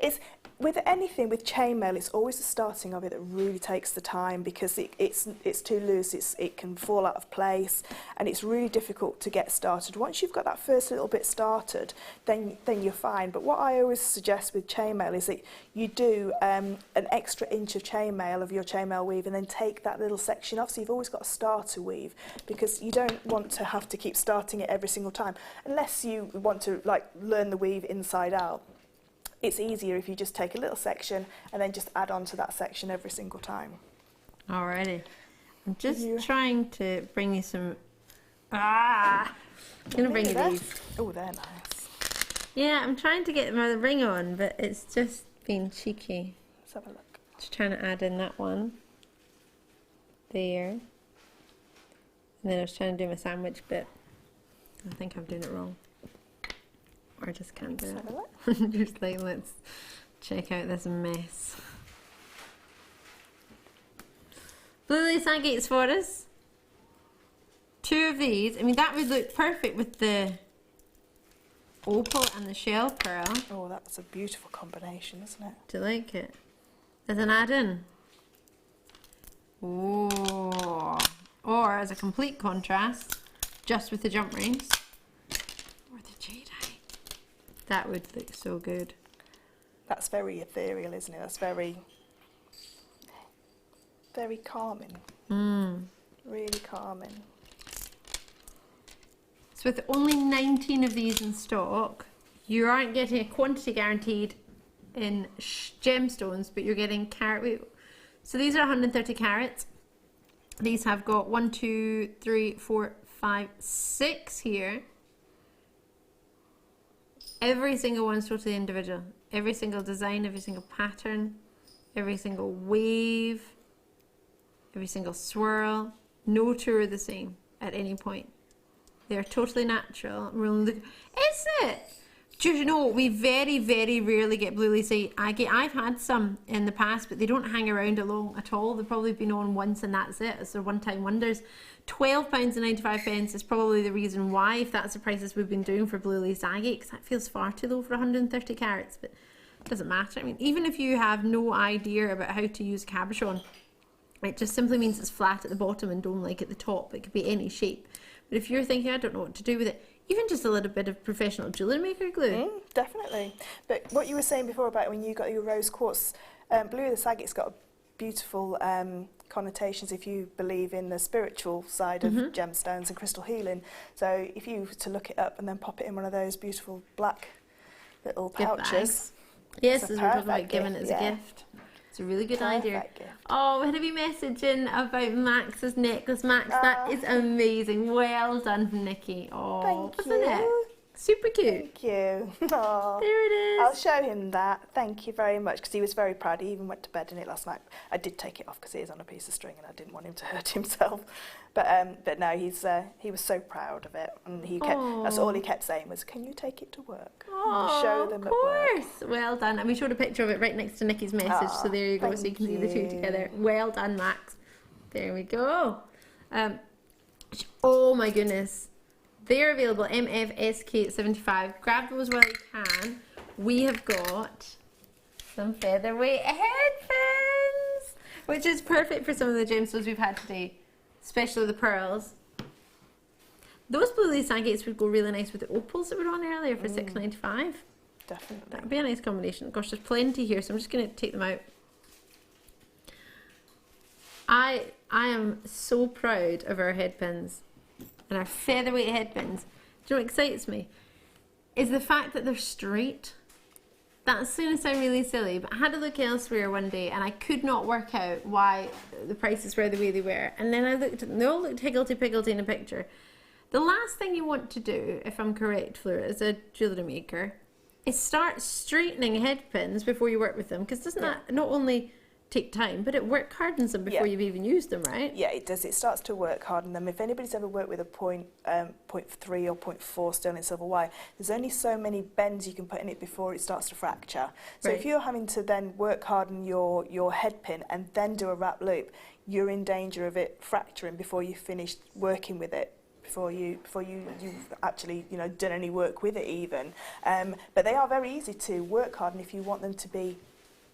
It's with anything with chainmail, it's always the starting of it that really takes the time, because it's too loose, it can fall out of place, and it's really difficult to get started. Once you've got that first little bit started, then you're fine. But what I always suggest with chainmail is that you do an extra inch of chainmail of your chainmail weave, and then take that little section off. So you've always got a starter weave, because you don't want to have to keep starting it every single time, unless you want to like learn the weave inside out. It's easier if you just take a little section and then just add on to that section every single time. Alrighty. I'm just trying to bring you some... I'm going to bring you these. Oh, they're nice. Yeah, I'm trying to get my ring on, but it's just been cheeky. Let's have a look. Just trying to add in that one. There. And then I was trying to do my sandwich bit. I think I'm doing it wrong. Or I just can't do it. Just like, let's check out this mess. Blue lace agates for us. 2 of these. I mean, that would look perfect with the opal and the shell pearl. Oh, that's a beautiful combination, isn't it? Do you like it? As an add-in. Oh. Or as a complete contrast, just with the jump rings. Or the jadeite. That would look so good. That's very ethereal, isn't it? That's very, very calming. Really calming. So with only 19 of these in stock, you aren't getting a quantity guaranteed in gemstones, but you're getting carat weight. So these are 130 carats. These have got 1, 2, 3, 4, 5, 6 here. Every single one's totally individual. Every single design, every single pattern, every single wave, every single swirl. No two are the same at any point. They're totally natural. Is it? Do you know, we very, very rarely get blue lace agate. I've had some in the past, but they don't hang around long at all. They've probably been on once and that's it. It's their one-time wonders. £12.95 is probably the reason why, if that's the prices we've been doing for blue lace agate, because that feels far too low for 130 carats, but it doesn't matter. I mean, even if you have no idea about how to use cabochon, it just simply means it's flat at the bottom and dome-like at the top. It could be any shape. But if you're thinking, I don't know what to do with it, even just a little bit of professional jewellery maker glue. Definitely. But what you were saying before about when you got your rose quartz, blue lace agate's got beautiful connotations if you believe in the spiritual side of gemstones and crystal healing. So if you were to look it up and then pop it in one of those beautiful black little pouches. Yes, as we're talking about giving it as a gift. It's a really good idea. Gift. Oh, we had a wee message in about Max's necklace. Max, that is amazing. Well done, Nikki. Oh, wasn't it? Super cute. Thank you. Aww. There it is. I'll show him that. Thank you very much, because he was very proud. He even went to bed in it last night. I did take it off because it is on a piece of string and I didn't want him to hurt himself. But no, he was so proud of it, and he kept. That's all he kept saying was, "Can you take it to work? Oh, show them of at work." course. Well done. And we showed a picture of it right next to Nikki's message, so there you go. So you can see the two together. Well done, Max. There we go. Oh my goodness. They're available, MFSK75. Grab those while you can. We have got some featherweight headpins, which is perfect for some of the gemstones we've had today, especially the pearls. Those blue lace agates would go really nice with the opals that were on earlier for $6.95. Definitely. That would be a nice combination. Gosh, there's plenty here, so I'm just going to take them out. I am so proud of our headpins. And our featherweight headpins. Do you know what excites me? Is the fact that they're straight. That's going to sound really silly, but I had a look elsewhere one day and I could not work out why the prices were the way they were. And then I looked at them, they all looked higgledy-piggledy in a picture. The last thing you want to do, if I'm correct, Fleur, as a jewellery maker, is start straightening headpins before you work with them, because doesn't that not only take time, but it work hardens them before you've even used them, right? Yeah, it does. It starts to work harden them. If anybody's ever worked with a 0.3 or 0.4 sterling silver wire, there's only so many bends you can put in it before it starts to fracture. So if you're having to then work harden your head pin and then do a wrap loop, you're in danger of it fracturing before you finish working with it before you've actually done any work with it even. But they are very easy to work hard, and if you want them to be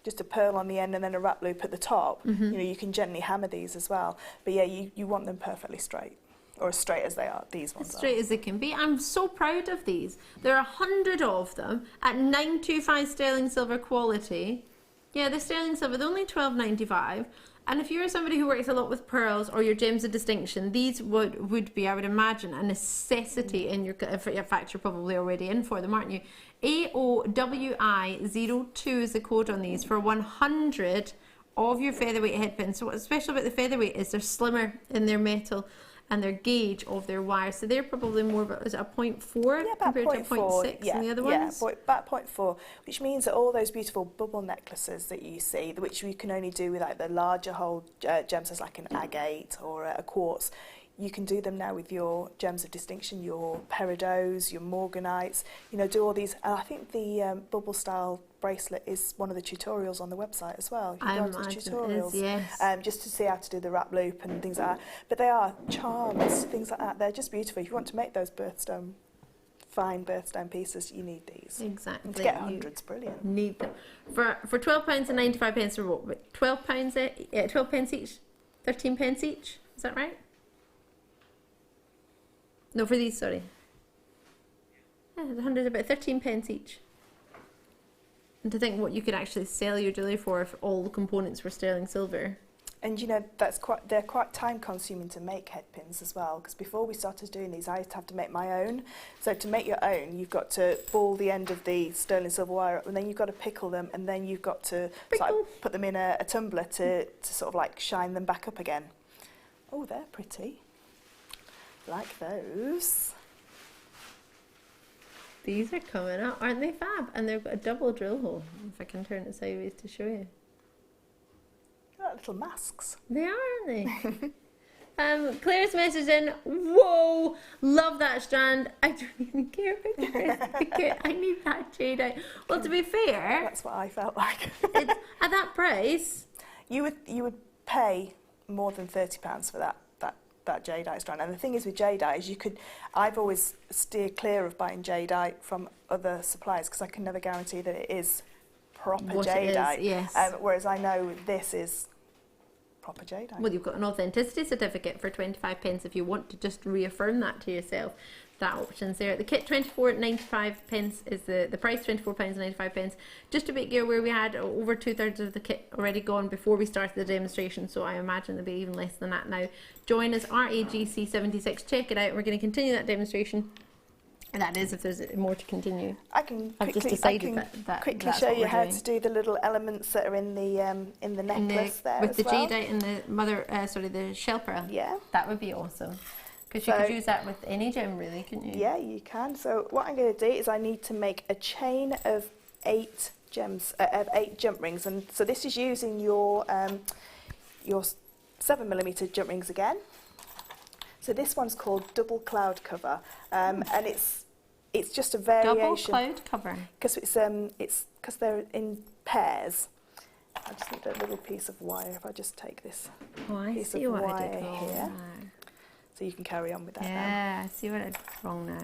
just a pearl on the end and then a wrap loop at the top, you can gently hammer these as well. But yeah, you want them perfectly straight, or as straight as they are. These ones as straight as they can be. I'm so proud of these. There are 100 of them at 925 sterling silver quality. Yeah, the sterling silver, they're only £12.95. And if you're somebody who works a lot with pearls or your gems of distinction, these would be, I would imagine, a necessity in your, in fact, you're probably already in for them, aren't you? AOWI02 is the code on these for 100 of your featherweight head pins. So what's special about the featherweight is they're slimmer in their metal and their gauge of their wire. So they're probably more about, is it a 0.4 compared to a 0.6 in the other ones? Yeah, about 0.4, which means that all those beautiful bubble necklaces that you see, which you can only do with like the larger hole gemstones like an agate or a quartz, you can do them now with your gems of distinction, your peridots, your morganites, do all these. And I think the bubble style bracelet is one of the tutorials on the website as well. You can go to the tutorials, yes. just to see how to do the wrap loop and things like that. But they are charms, things like that. They're just beautiful. If you want to make those fine birthstone pieces, you need these. Exactly. And to get hundreds, brilliant. Need them for £12.95 for what? £12 each, 13 pence each. Is that right? No, for these, sorry. Yeah, the 100 about 13 pence each. And to think what you could actually sell your jewellery for if all the components were sterling silver. And they're quite time consuming to make head pins as well, because before we started doing these I used to have to make my own. So to make your own, you've got to ball the end of the sterling silver wire up, and then you've got to pickle them, and then you've got to put them in a tumbler to sort of like shine them back up again. Oh, they're pretty. Like those. These are coming up, aren't they fab? And they've got a double drill hole. If I can turn it sideways to show you. They're like little masks. They are, aren't they? Claire's message in, whoa, love that strand. I don't even care about the rest. I need that jadeite. Well, to be fair, that's what I felt like. At that price, you would pay more than £30 for that jadeite strand. And the thing is with jadeite is I've always steered clear of buying jadeite from other suppliers because I can never guarantee that it is proper jadeite. Yes. Whereas I know this is proper jadeite. Well, you've got an authenticity certificate for 25 pence if you want to just reaffirm that to yourself. That option's there. The kit 24.95 pence is the price, £24.95. Just to make you aware, we had over 2/3 of the kit already gone before we started the demonstration, so I imagine there'll be even less than that now. Join us, RAGC76, check it out. We're going to continue that demonstration. That is, if there's more to continue. I've just decided that quickly show you how to do the little elements that are in the necklace there with as the well. jadeite and the shell pearl. Yeah, that would be awesome. Because you could use that with any gem, really, couldn't you? Yeah, you can. So what I'm going to do is I need to make a chain of 8 jump rings, and so this is using your 7mm jump rings again. So this one's called double cloud cover, and it's just a variation. Double cloud cover. Because because they're in pairs. I just need a little piece of wire. If I just take this piece of wire here. So you can carry on with that now. Yeah, I see what I did wrong now.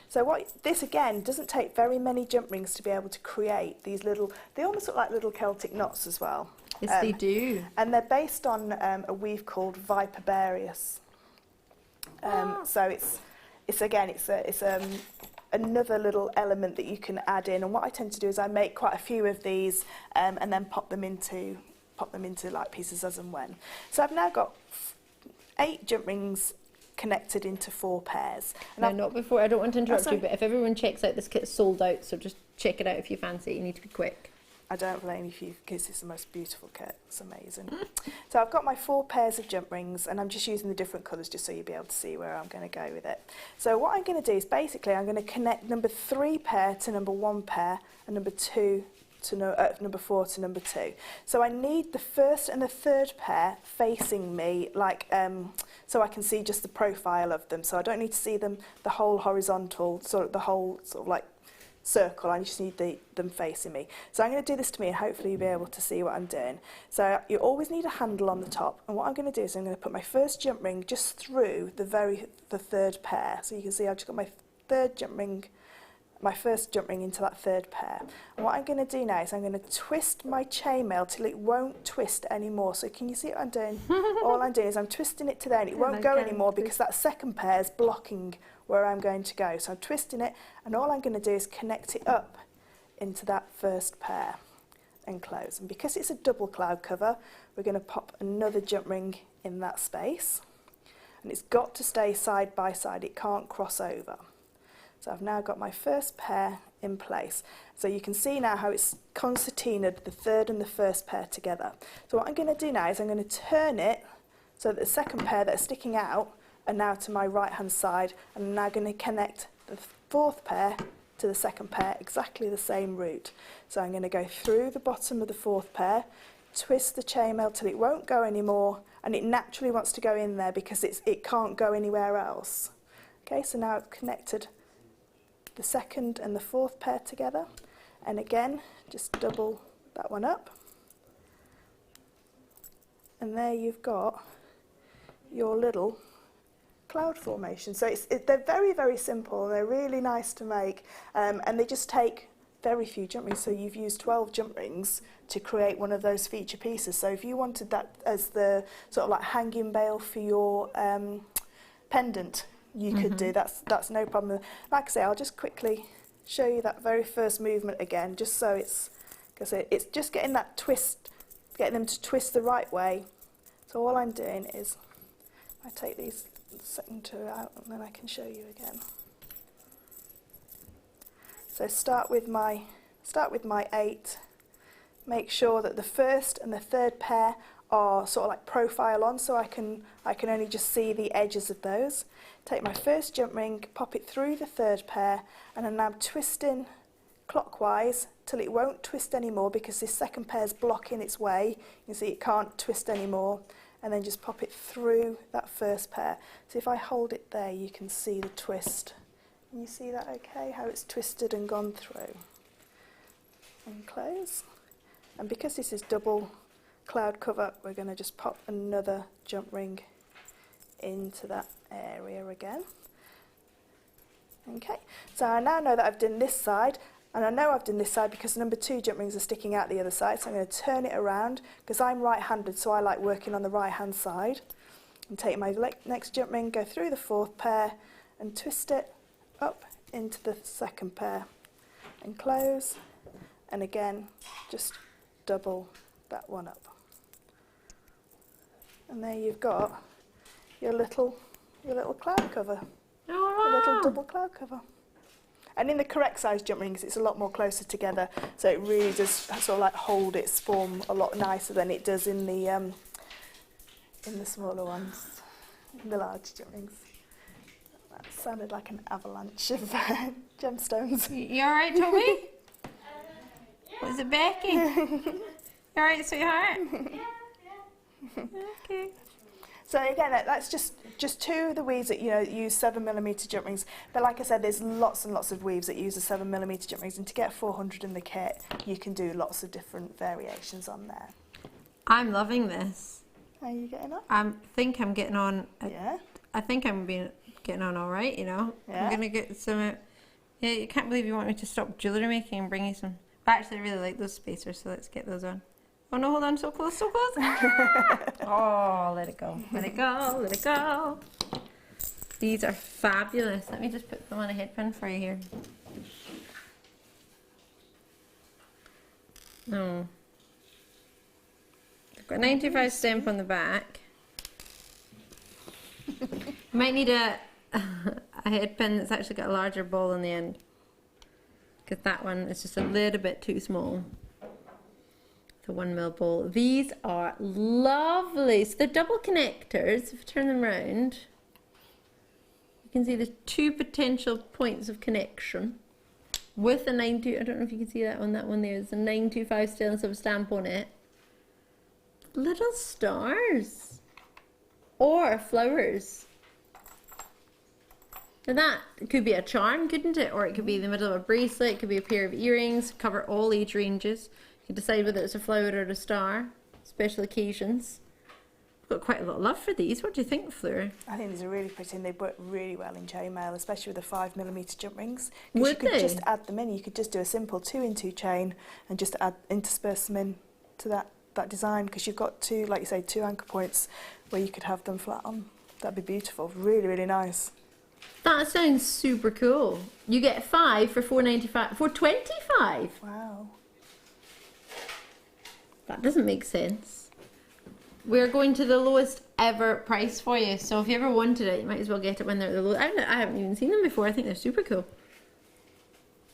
So this again doesn't take very many jump rings to be able to create these little, they almost look like little Celtic knots as well. Yes, they do. And they're based on a weave called Viperbarius. So it's another little element that you can add in. And what I tend to do is I make quite a few of these and then pop them into like pieces as and when. So I've now got 8 jump rings connected into 4 pairs. And no, not before. I don't want to interrupt you, but if everyone checks out, this kit's sold out, so just check it out if you fancy it. You need to be quick. I don't blame you because it's the most beautiful kit. It's amazing. So I've got my 4 pairs of jump rings, and I'm just using the different colours just so you'll be able to see where I'm going to go with it. So what I'm going to do is basically I'm going to connect number 3 pair to number 1 pair and number 2 to number 4 to number 2. So I need the first and the third pair facing me, like so I can see just the profile of them. So I don't need to see them the whole horizontal, the whole sort of like circle. I just need them facing me. So I'm going to do this to me, and hopefully you'll be able to see what I'm doing. So you always need a handle on the top, and what I'm going to do is I'm going to put my first jump ring just through the third pair. So you can see I've just got my first jump ring into that third pair. And what I'm going to do now is I'm going to twist my chainmail till it won't twist anymore. So can you see what I'm doing? All I'm doing is I'm twisting it to there, and it won't go anymore because that second pair is blocking where I'm going to go. So I'm twisting it, and all I'm going to do is connect it up into that first pair and close. And because it's a double cloud cover, we're going to pop another jump ring in that space, and it's got to stay side by side. It can't cross over. So I've now got my first pair in place. So you can see now how it's concertinaed the third and the first pair together. So what I'm going to do now is I'm going to turn it so that the second pair that are sticking out are now to my right hand side, and I'm now going to connect the fourth pair to the second pair exactly the same route. So I'm going to go through the bottom of the fourth pair, twist the chainmail till it won't go anymore, and it naturally wants to go in there because it can't go anywhere else. Okay, so now I've connected the second and the fourth pair together, and again just double that one up, and there you've got your little cloud formation. So they're very, very simple, and they're really nice to make, and they just take very few jump rings. So you've used 12 jump rings to create one of those feature pieces. So if you wanted that as the sort of like hanging bail for your pendant, you could do. That's no problem. Like I say, I'll just quickly show you that very first movement again, just so because it's just getting that twist, getting them to twist the right way. So all I'm doing is I take these second two out, and then I can show you again. So start with my 8. Make sure that the first and the third pair are sort of like profile on, so I can only just see the edges of those. Take my first jump ring, pop it through the third pair, and then I'm twisting clockwise till it won't twist anymore because this second pair is blocking its way. You can see it can't twist anymore, and then just pop it through that first pair. So if I hold it there, you can see the twist. Can you see that okay, how it's twisted and gone through? And close. And because this is double cloud cover, we're going to just pop another jump ring into that area again. Okay, so I now know that I've done this side, and I know I've done this side because number 2 jump rings are sticking out the other side, so I'm going to turn it around because I'm right-handed, so I like working on the right-hand side. And take my next jump ring, go through the fourth pair and twist it up into the second pair and close, and again just double that one up. And there you've got your little cloud cover. Oh, wow. A little double cloud cover. And in the correct size jump rings, it's a lot more closer together, so it really does sort of like hold its form a lot nicer than it does in the smaller ones, in the large jump rings. That sounded like an avalanche of gemstones. You all right, Toby? Was it Becky? You all right, sweetheart? Okay. So again, that's just 2 of the weaves that use 7mm jump rings. But like I said, there's lots and lots of weaves that use the 7mm jump rings, and to get 400 in the kit, you can do lots of different variations on there. I'm loving this. How are you getting on? I think I'm getting on. Yeah. I think I'm getting on all right. Yeah. I'm gonna get some. Yeah, you can't believe you want me to stop jewellery making and bring you some. But actually, I really like those spacers, so let's get those on. Oh no, hold on, so close, so close. Oh, let it go, let it go, let it go. These are fabulous. Let me just put them on a headband for you here. No. I've got 95 stamp on the back. Might need a headpin that's actually got a larger ball on the end, because that one is just a little bit too small. The 1mm ball. These are lovely. So they're double connectors. If you turn them around, you can see there's 2 potential points of connection with a 925. I don't know if you can see that on that one there. There's a 925 stainless steel stamp on it. Little stars or flowers. Now that could be a charm, couldn't it? Or it could be the middle of a bracelet, it could be a pair of earrings, cover all age ranges. You can decide whether it's a flower or a star, special occasions. I've got quite a lot of love for these. What do you think, Fleur? I think these are really pretty and they work really well in chainmail, especially with the 5mm jump rings. Would you could they? just add them in. You could just do a simple 2-in-2 chain and just intersperse them in to that design, because you've got two, like you say, 2 anchor points where you could have them flat on. That'd be beautiful. Really, really nice. That sounds super cool. You get 5 for $4.95. For $25? Wow. That doesn't make sense. We're going to the lowest ever price for you. So if you ever wanted it, you might as well get it when they're at the lowest. I haven't even seen them before. I think they're super cool.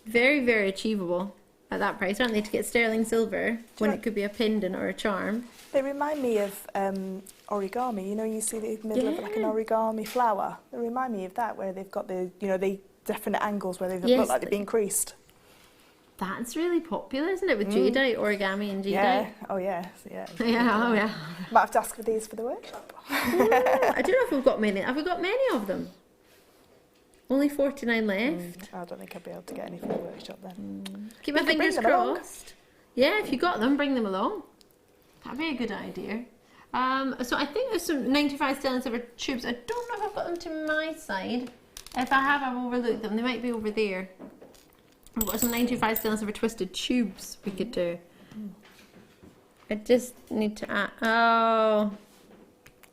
Very, very achievable at that price, aren't they? To get sterling silver when it could be a pendant or a charm. They remind me of origami. You know, you see the middle of like an origami flower. They remind me of that, where they've got the, you know, the definite angles where they look like they've been creased. That's really popular, isn't it? With jadeite, origami and jadeite. Yeah. Oh yeah. Yeah. Yeah. Oh yeah. Might have to ask for these for the workshop. I don't know if we've got many. Have we got many of them? Only 49 left. I don't think I'll be able to get any for the workshop then. Keep my fingers crossed. Yeah, if you got them, bring them along. That'd be a good idea. So I think there's some 95 sterling silver tubes. I don't know if I've got them to my side. If I have, I've overlooked them. They might be over there. I've got some 95 sterling silver twisted tubes we could do. I just need to add.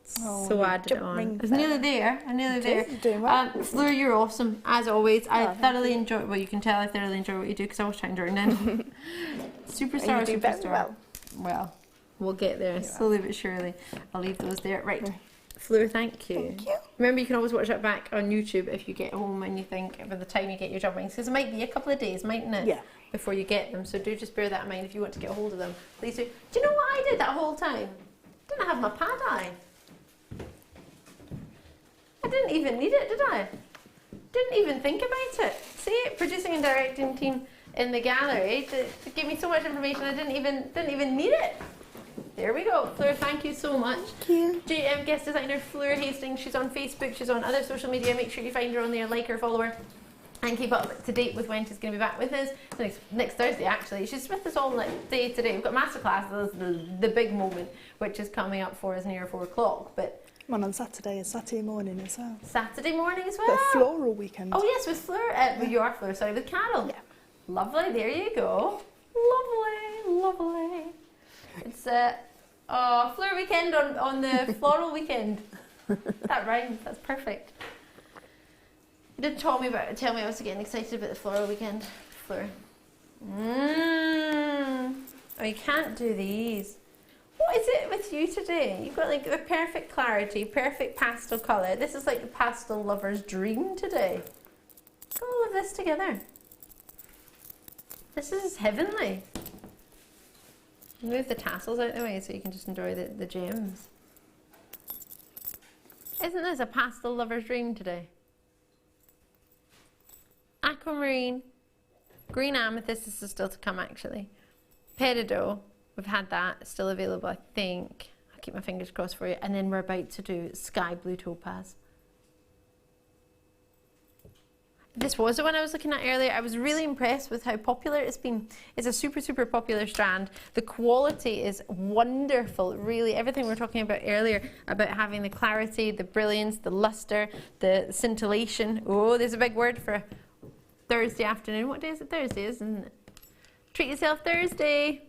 So add it on. It's nearly there. I'm nearly there. You're doing well. Fleur, you're awesome as always. I thoroughly enjoy. Well, you can tell I thoroughly enjoy what you do because I was trying to learn. Superstar, you do very superstar. Well, we'll get there slowly but surely. I'll leave those there. Right. Fleur, thank you. Thank you. Remember, you can always watch that back on YouTube if you get home and you think by the time you get your jump rings, because it might be a couple of days, mightn't it? Yeah. Before you get them. So do just bear that in mind if you want to get a hold of them. Please do. Do you know what I did that whole time? Didn't have my pad eye. I didn't even need it, did I? Didn't even think about it. See, producing and directing team in the gallery to give me so much information. I didn't even need it. There we go. Fleur, thank you so much. Thank you. JM guest designer Fleur Hastings. She's on Facebook. She's on other social media. Make sure you find her on there, like her, follow her, and keep up to date with when she's going to be back with us. So next Thursday, actually. She's with us all day today. We've got masterclass, the big moment, which is coming up for us near 4 o'clock. But one on Saturday and Saturday morning as well. Saturday morning as well. The floral weekend. Oh yes, with Fleur. You are Fleur. Sorry, with Carol. Yeah. Lovely. There you go. Lovely, lovely. It's Fleur weekend on the floral weekend. That rhymes. That's perfect. You didn't tell me I was getting excited about the floral weekend, Fleur. Oh, you can't do these. What is it with you today? You've got like the perfect clarity, perfect pastel colour. This is like the pastel lover's dream today. Got all of this together. This is heavenly. Move the tassels out of the way so you can just enjoy the gems. Isn't this a pastel lover's dream today? Aquamarine, green amethyst, this is still to come actually. Peridot, we've had that, still available I think. I'll keep my fingers crossed for you. And then we're about to do sky blue topaz. This was the one I was looking at earlier. I was really impressed with how popular it's been. It's a super, super popular strand. The quality is wonderful, really. Everything we were talking about earlier, about having the clarity, the brilliance, the luster, the scintillation. Oh, there's a big word for Thursday afternoon. What day is it? Thursday, isn't it? Treat yourself Thursday.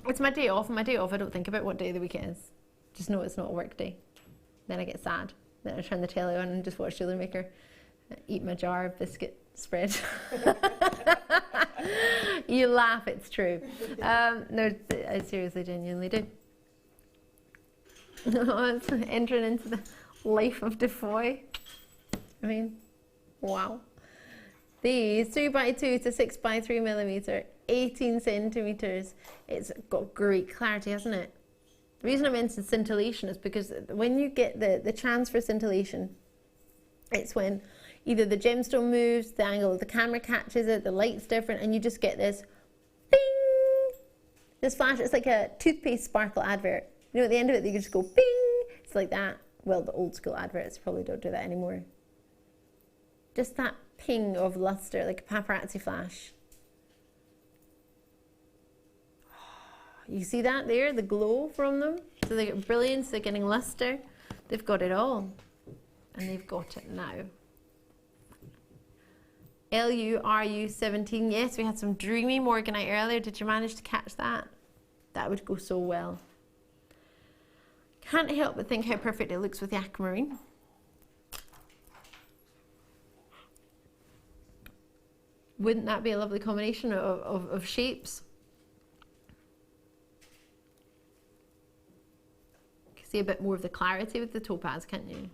It's my day off. On my day off, I don't think about what day of the week it is. Just know it's not a work day. Then I get sad. Then I turn the telly on and just watch JewelleryMaker. Eat my jar of biscuit spread. You laugh, it's true. No, I seriously, genuinely do. It's entering into the life of DeFoy. I mean, wow. These 2x2 to 6x3mm, 18 centimeters. It's got great clarity, hasn't it? The reason I mentioned scintillation is because when you get the transfer scintillation, it's when either the gemstone moves, the angle of the camera catches it, the light's different, and you just get this bing! This flash, it's like a toothpaste sparkle advert. You know, at the end of it, you can just go bing! It's like that. Well, the old school adverts probably don't do that anymore. Just that ping of luster, like a paparazzi flash. You see that there, the glow from them? So they get brilliance, they're getting luster. They've got it all. And they've got it now. LURU17. Yes, we had some dreamy Morganite earlier. Did you manage to catch that? That would go so well. Can't help but think how perfect it looks with the Aquamarine. Wouldn't that be a lovely combination of shapes? You can see a bit more of the clarity with the topaz, can't you?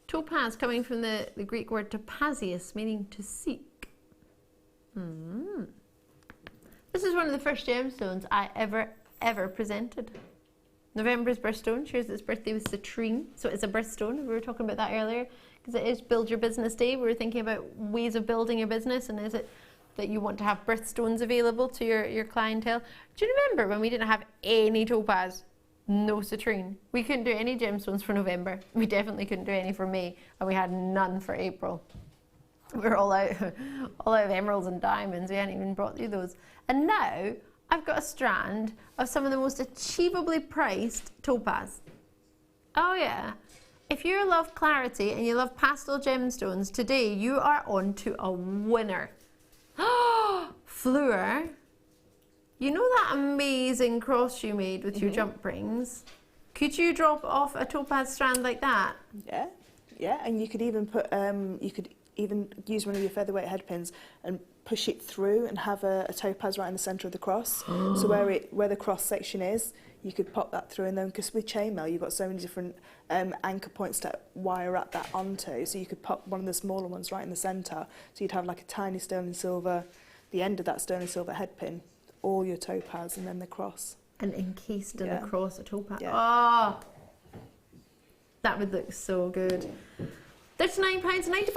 Topaz coming from the Greek word topazius, meaning to seek. This is one of the first gemstones I ever presented. November's birthstone shares its birthday with citrine, so it's a birthstone. We were talking about that earlier, because it is Build Your Business Day. We were thinking about ways of building your business, and is it that you want to have birthstones available to your clientele? Do you remember when we didn't have any topaz? No citrine. We couldn't do any gemstones for November. We definitely couldn't do any for May, and we had none for April. We were all out of emeralds and diamonds. We hadn't even brought you those. And now I've got a strand of some of the most achievably priced topaz. Oh yeah. If you love clarity and you love pastel gemstones, today you are on to a winner. Fleur. You know that amazing cross you made with your jump rings? Could you drop off a topaz strand like that? Yeah, and you could even put, you could even use one of your featherweight head pins and push it through and have a topaz right in the centre of the cross. So where the cross section is, you could pop that through, and then because with chainmail you've got so many different anchor points to wire wrap that onto, so you could pop one of the smaller ones right in the centre. So you'd have like a tiny sterling silver, the end of that sterling silver head pin, all your topaz, and then the cross. And encased in a cross, a topaz. Yeah. Oh, that would look so good. £39.95.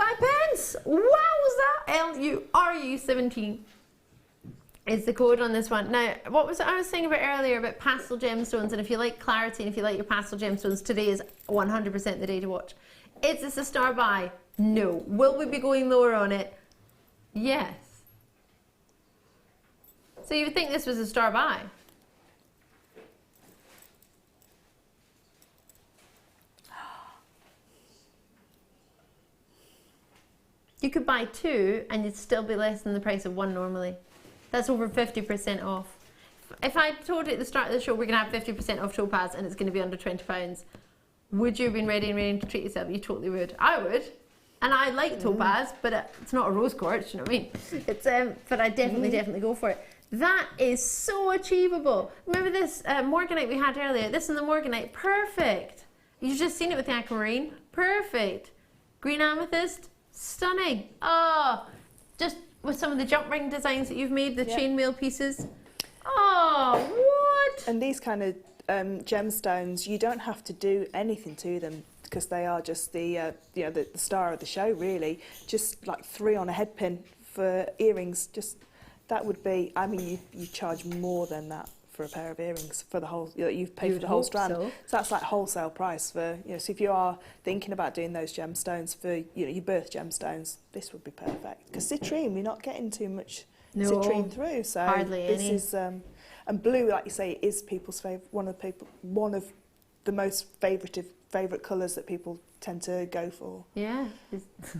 Wowza! LURU17 is the code on this one. Now, what was it I was saying about earlier about pastel gemstones, and if you like clarity and if you like your pastel gemstones, today is 100% the day to watch. Is this a star buy? No. Will we be going lower on it? Yes. So you would think this was a star buy? You could buy two and you'd still be less than the price of one normally. That's over 50% off. If I told you at the start of the show we're going to have 50% off topaz and it's going to be under £20, would you have been ready and ready to treat yourself? You totally would. I would. And I like topaz, but it's not a rose quartz, you know what I mean? It's but I definitely go for it. That is so achievable. Remember this Morganite we had earlier? This and the Morganite, perfect. You've just seen it with the Aquamarine, perfect. Green amethyst, stunning. Oh, just with some of the jump ring designs that you've made, the chainmail pieces. Oh, what? And these kind of gemstones, you don't have to do anything to them because they are just the the star of the show, really. Just like 3 on a head pin for earrings. Just that would be. I mean, you charge more than that for a pair of earrings for the whole. You've paid for the whole strand. So that's like wholesale price for So if you are thinking about doing those gemstones for your birth gemstones, this would be perfect. Because citrine, we're not getting too much citrine through. So hardly this any. is and blue, like you say, is people's favourite. One of the most favourite colours that people tend to go for. Yeah.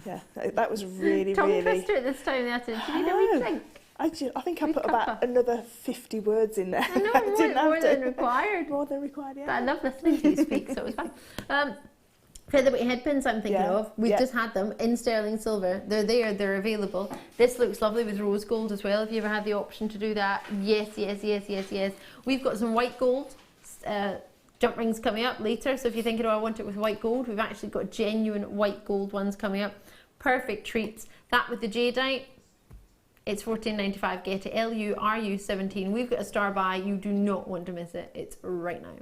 Yeah, that was really. Tongue twister at this time of the afternoon. Do you need a wee drink? I think I put about another 50 words in there. I know, more than required. More than required, yeah. But I love listening to you speak, so it was fun. Featherweight head pins I'm thinking of. We've just had them in sterling silver. They're there, they're available. This looks lovely with rose gold as well. If you ever had the option to do that, yes. We've got some white gold jump rings coming up later. So if you're thinking, I want it with white gold, we've actually got genuine white gold ones coming up. Perfect treats. That with the jadeite. It's $14.95. Get it. LURU17. We've got a star buy. You do not want to miss it. It's right now.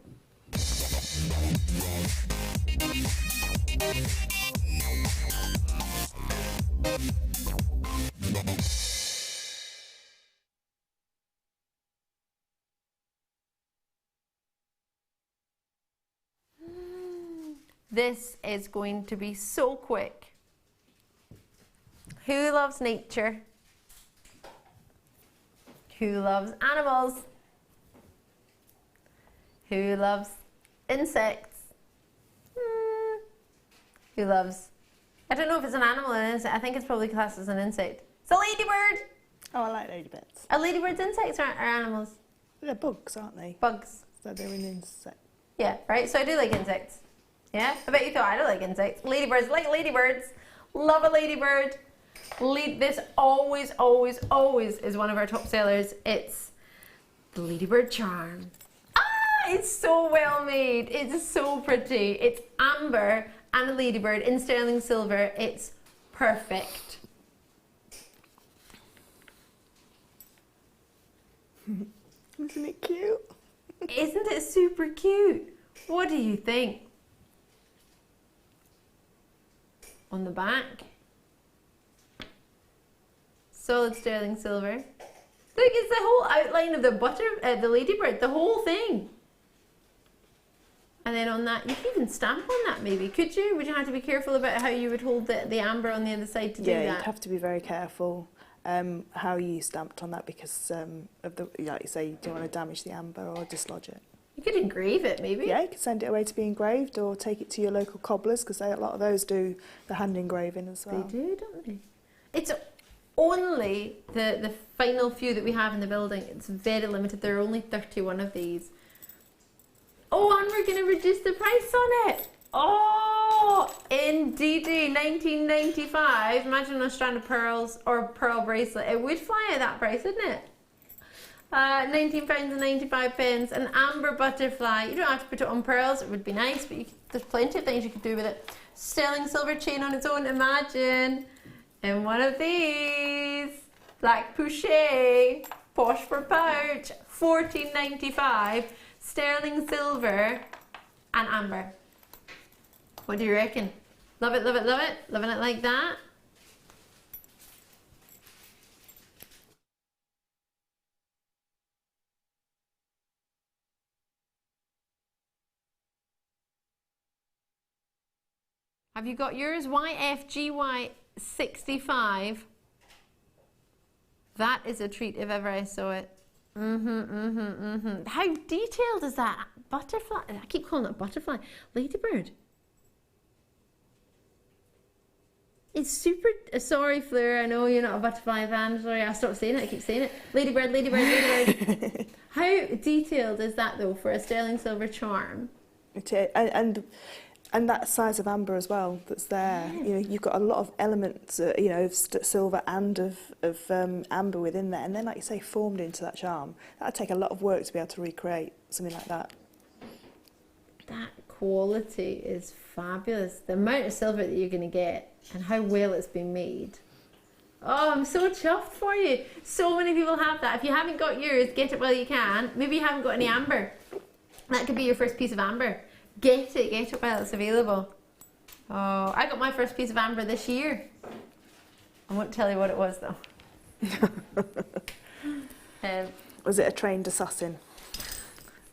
This is going to be so quick. Who loves nature? Who loves animals? Who loves insects? Who loves, I don't know if it's an animal or an insect. I think it's probably classed as an insect. It's a ladybird. Oh, I like ladybirds. Are ladybirds insects or animals? They're bugs, aren't they? Bugs. So they're an insect. Yeah, right? So I do like insects. Yeah? I bet you thought I don't like insects. Ladybirds, like ladybirds. Love a ladybird. This always, always, always is one of our top sellers. It's the Ladybird charm. Ah, it's so well made. It's so pretty. It's amber and a ladybird in sterling silver. It's perfect. Isn't it cute? Isn't it super cute? What do you think? On the back, solid sterling silver. Look, it's the whole outline of the ladybird, the whole thing. And then on that, you could even stamp on that maybe, could you? Would you have to be careful about how you would hold the amber on the other side to do that? Yeah, you'd have to be very careful how you stamped on that because of the, like you say, you don't want to damage the amber or dislodge it. You could engrave it maybe. Yeah, you could send it away to be engraved or take it to your local cobblers because a lot of those do the hand engraving as well. They do, don't they? It's only the final few that we have in the building. It's very limited. There are only 31 of these. Oh, and we're going to reduce the price on it. Oh, indeedy, 19.95. Imagine a strand of pearls or a pearl bracelet. It would fly at that price, wouldn't it? £19.95. An amber butterfly. You don't have to put it on pearls. It would be nice, but there's plenty of things you could do with it. Sterling silver chain on its own. Imagine. And one of these. Black Pouchet. Posh for pouch. £14.95. Sterling silver and amber. What do you reckon? Love it, love it, love it? Loving it like that? Have you got yours? YFGY65. That is a treat if ever I saw it. How detailed is that? Butterfly. I keep calling it butterfly. Ladybird. It's super. Sorry, Fleur. I know you're not a butterfly fan. Sorry, I stopped saying it. I keep saying it. Ladybird, ladybird, ladybird. How detailed is that though for a sterling silver charm? It is, and that size of amber as well that's there. Yeah. You know, you've got a lot of elements, you know, of silver and of amber within there, and then, like you say, formed into that charm. That'd take a lot of work to be able to recreate something like that. That quality is fabulous. The amount of silver that you're going to get and how well it's been made. Oh, I'm so chuffed for you. So many people have that. If you haven't got yours, get it while you can. Maybe you haven't got any amber. That could be your first piece of amber. Get it while it's available. Oh, I got my first piece of amber this year. I won't tell you what it was though. Was it a trained assassin?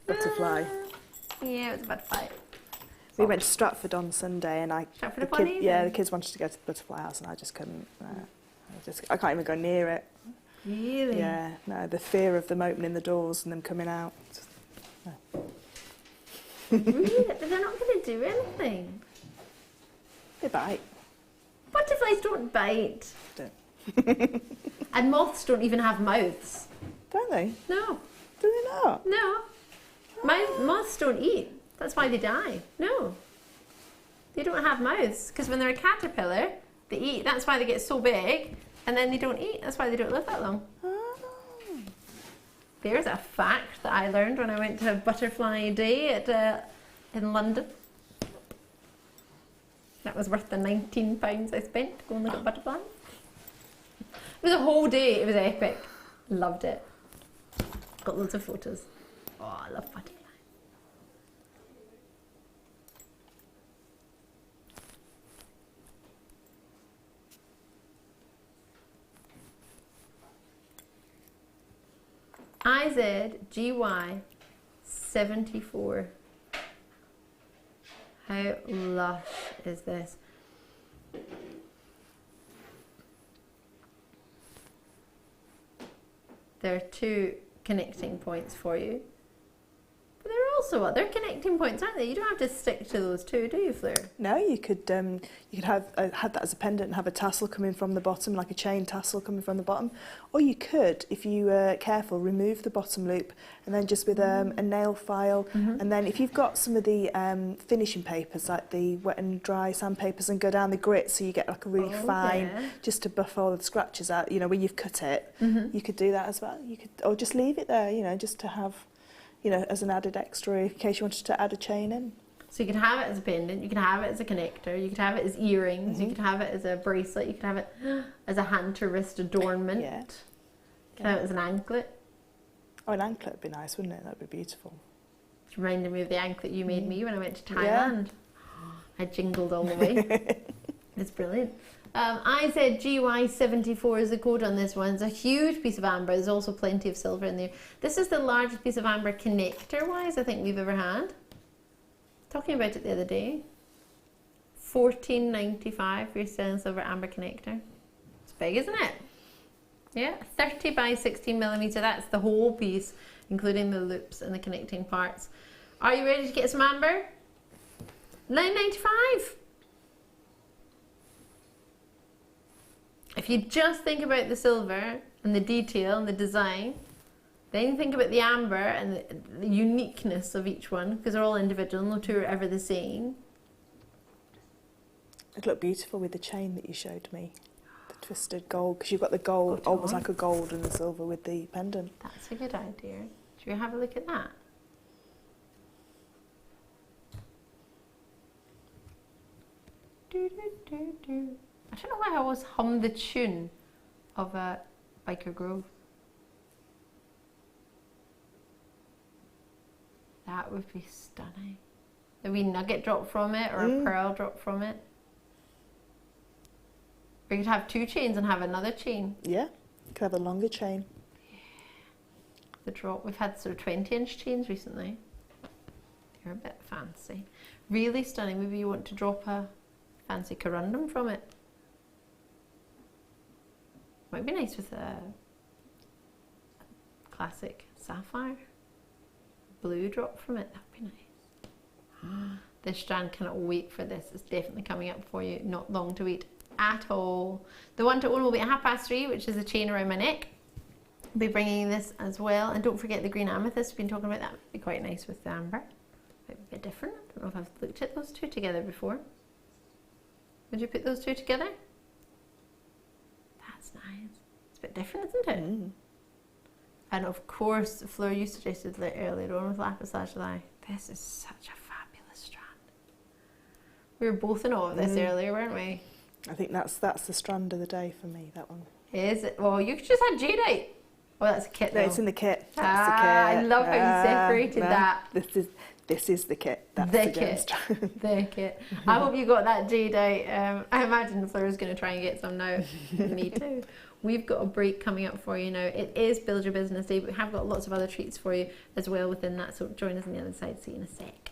Butterfly? Yeah, it was a butterfly. We went to Stratford on Sunday and the kids wanted to go to the butterfly house and I just couldn't. I can't even go near it. Really? Yeah, no, the fear of them opening the doors and them coming out. No. Really? They're not going to do anything. They bite. Butterflies don't bite. Don't. And moths don't even have mouths. Don't they? No. Do they not? No. Moths don't eat. That's why they die. No. They don't have mouths. Because when they're a caterpillar, they eat. That's why they get so big. And then they don't eat. That's why they don't live that long. There's a fact that I learned when I went to Butterfly Day in London. That was worth the £19 I spent to go and look at butterflies. It was a whole day. It was epic. Loved it. Got loads of photos. Oh, I love butterflies. IZGY74. How lush is this? there are 2 connecting points for you. But there are also other connecting points, aren't there? You don't have to stick to those 2, do you, Fleur? No, you could have that as a pendant and have a tassel coming from the bottom, like a chain tassel coming from the bottom. Or you could, if you were careful, remove the bottom loop and then just with a nail file. And then if you've got some of the finishing papers, like the wet and dry sandpapers, and go down the grit so you get like a really fine, just to buff all the scratches out, you know, where you've cut it, you could do that as well. You could, or just leave it there, you know, just to have, you know, as an added extra in case you wanted to add a chain in. So you could have it as a pendant, you could have it as a connector, you could have it as earrings, you could have it as a bracelet, you could have it as a hand to wrist adornment. You could have it as an anklet. Oh, an anklet would be nice, wouldn't it? That would be beautiful. It reminded me of the anklet you made me when I went to Thailand. I jingled all the way. It's brilliant. I said GY74 is the code on this one. It's a huge piece of amber. There's also plenty of silver in there. This is the largest piece of amber connector-wise I think we've ever had. Talking about it the other day. $14.95 for your sterling silver amber connector. It's big, isn't it? Yeah, 30 by 16 millimeter. That's the whole piece, including the loops and the connecting parts. Are you ready to get some amber? $9.95. If you just think about the silver and the detail and the design, then you think about the amber and the uniqueness of each one, because they're all individual, no 2 are ever the same. It'd look beautiful with the chain that you showed me. The twisted gold, because you've got the gold, almost like a gold and the silver with the pendant. That's a good idea. Should we have a look at that? I don't know why I always hum the tune of a Biker Grove. That would be stunning. A wee nugget drop from it, or a pearl drop from it. Or you could have 2 chains and have another chain. Yeah, you could have a longer chain. Yeah. The drop. We've had sort of 20-inch chains recently. They're a bit fancy. Really stunning. Maybe you want to drop a fancy corundum from it. Might be nice with a classic sapphire. Blue drop from it. That'd be nice. This strand cannot wait for this. It's definitely coming up for you. Not long to wait at all. The one to own will be at 3:30, which is the chain around my neck. I'll be bringing this as well. And don't forget the green amethyst. We've been talking about that. Would be quite nice with the amber. Might be a bit different. I don't know if I've looked at those 2 together before. Would you put those 2 together? That's nice. It's a bit different, isn't it? And of course, Fleur, you suggested earlier on with lapis lazuli. This is such a fabulous strand. We were both in awe of this earlier, weren't we? I think that's the strand of the day for me, that one. Is it? Well, you could just have jadeite. Oh, that's a kit though. No, it's in the kit. That's the kit. I love how you separated that. This is the kit. That's the the kit. gemstone. The kit. I hope you got that jadeite. I imagine Fleur is going to try and get some now. Me too. We've got a break coming up for you now. It is Build Your Business Day, but we have got lots of other treats for you as well within that. So join us on the other side. See you in a sec.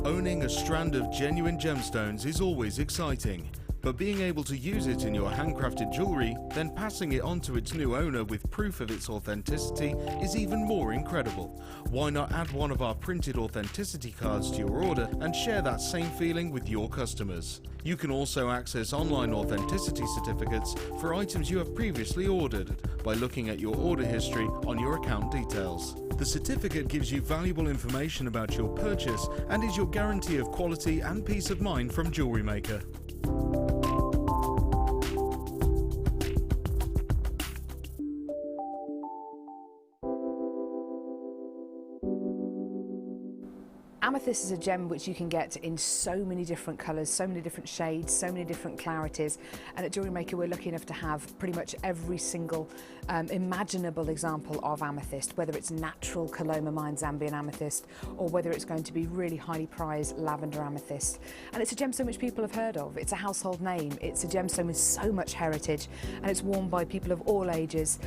Owning a strand of genuine gemstones is always exciting, but being able to use it in your handcrafted jewellery, then passing it on to its new owner with proof of its authenticity is even more incredible. Why not add one of our printed authenticity cards to your order and share that same feeling with your customers? You can also access online authenticity certificates for items you have previously ordered by looking at your order history on your account details. The certificate gives you valuable information about your purchase and is your guarantee of quality and peace of mind from JewelleryMaker. Amethyst is a gem which you can get in so many different colours, so many different shades, so many different clarities, and at JewelleryMaker we're lucky enough to have pretty much every single imaginable example of amethyst, whether it's natural Coloma Mine Zambian amethyst or whether it's going to be really highly prized lavender amethyst. And it's a gemstone which people have heard of. It's a household name. It's a gemstone with so much heritage, and it's worn by people of all ages,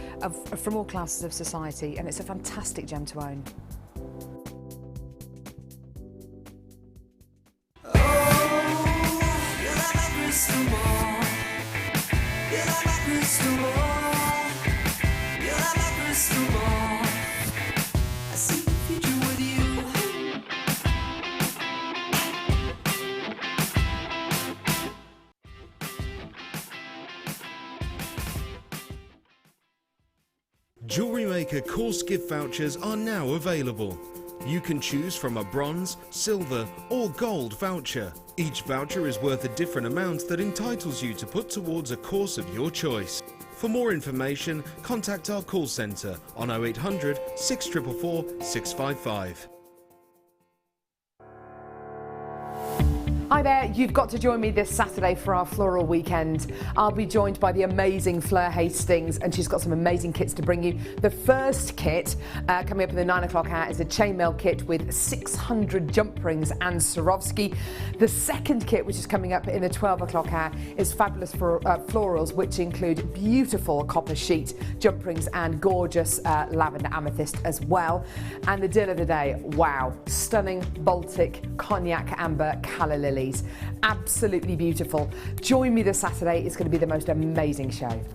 from all classes of society, and it's a fantastic gem to own. JewelleryMaker course gift vouchers are now available. You can choose from a bronze, silver or gold voucher. Each voucher is worth a different amount that entitles you to put towards a course of your choice. For more information, contact our call centre on 0800 644 655. Hi there, you've got to join me this Saturday for our floral weekend. I'll be joined by the amazing Fleur Hastings, and she's got some amazing kits to bring you. The first kit coming up in the 9 o'clock hour is a chainmail kit with 600 jump rings and Swarovski. The second kit, which is coming up in the 12 o'clock hour, is fabulous for florals, which include beautiful copper sheet jump rings and gorgeous lavender amethyst as well. And the deal of the day, wow, stunning Baltic cognac amber calla lily. Absolutely beautiful. Join me this Saturday. It's going to be the most amazing show. I've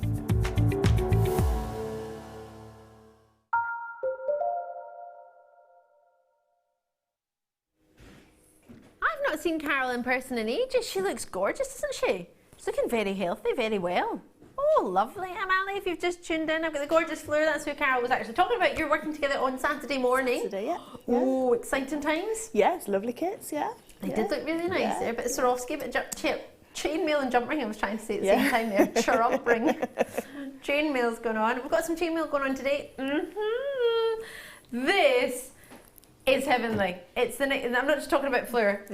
not seen Carol in person in ages. She looks gorgeous, isn't she? She's looking very healthy, very well. Oh, lovely. I'm Ali. If you've just tuned in, I've got the gorgeous Fleur. That's who Carol was actually talking about. You're working together on Saturday morning. Saturday, yeah. Oh, exciting times. Yeah, it's lovely kits, yeah. They did look really nice there, but Swarovski, but chainmail and jump ring, I was trying to say at the same time there. Jump ring. Chainmail's going on. We've got some chainmail going on today. This is heavenly. It's the I'm not just talking about Fleur.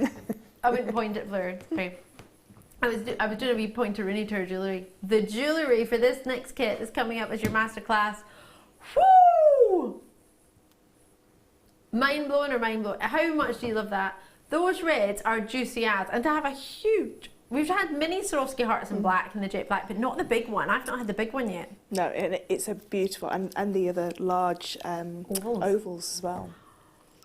I wouldn't point at Fleur. Okay. I was doing a wee point to Rooney to her jewellery. The jewellery for this next kit is coming up as your masterclass. Woo! Mind blowing or mind blowing? How much do you love that? Those reds are juicy as, and to have a huge, we've had mini Swarovski hearts in black and the jet black, but not the big one. I've not had the big one yet. No, and it's a beautiful, and the other large ovals as well.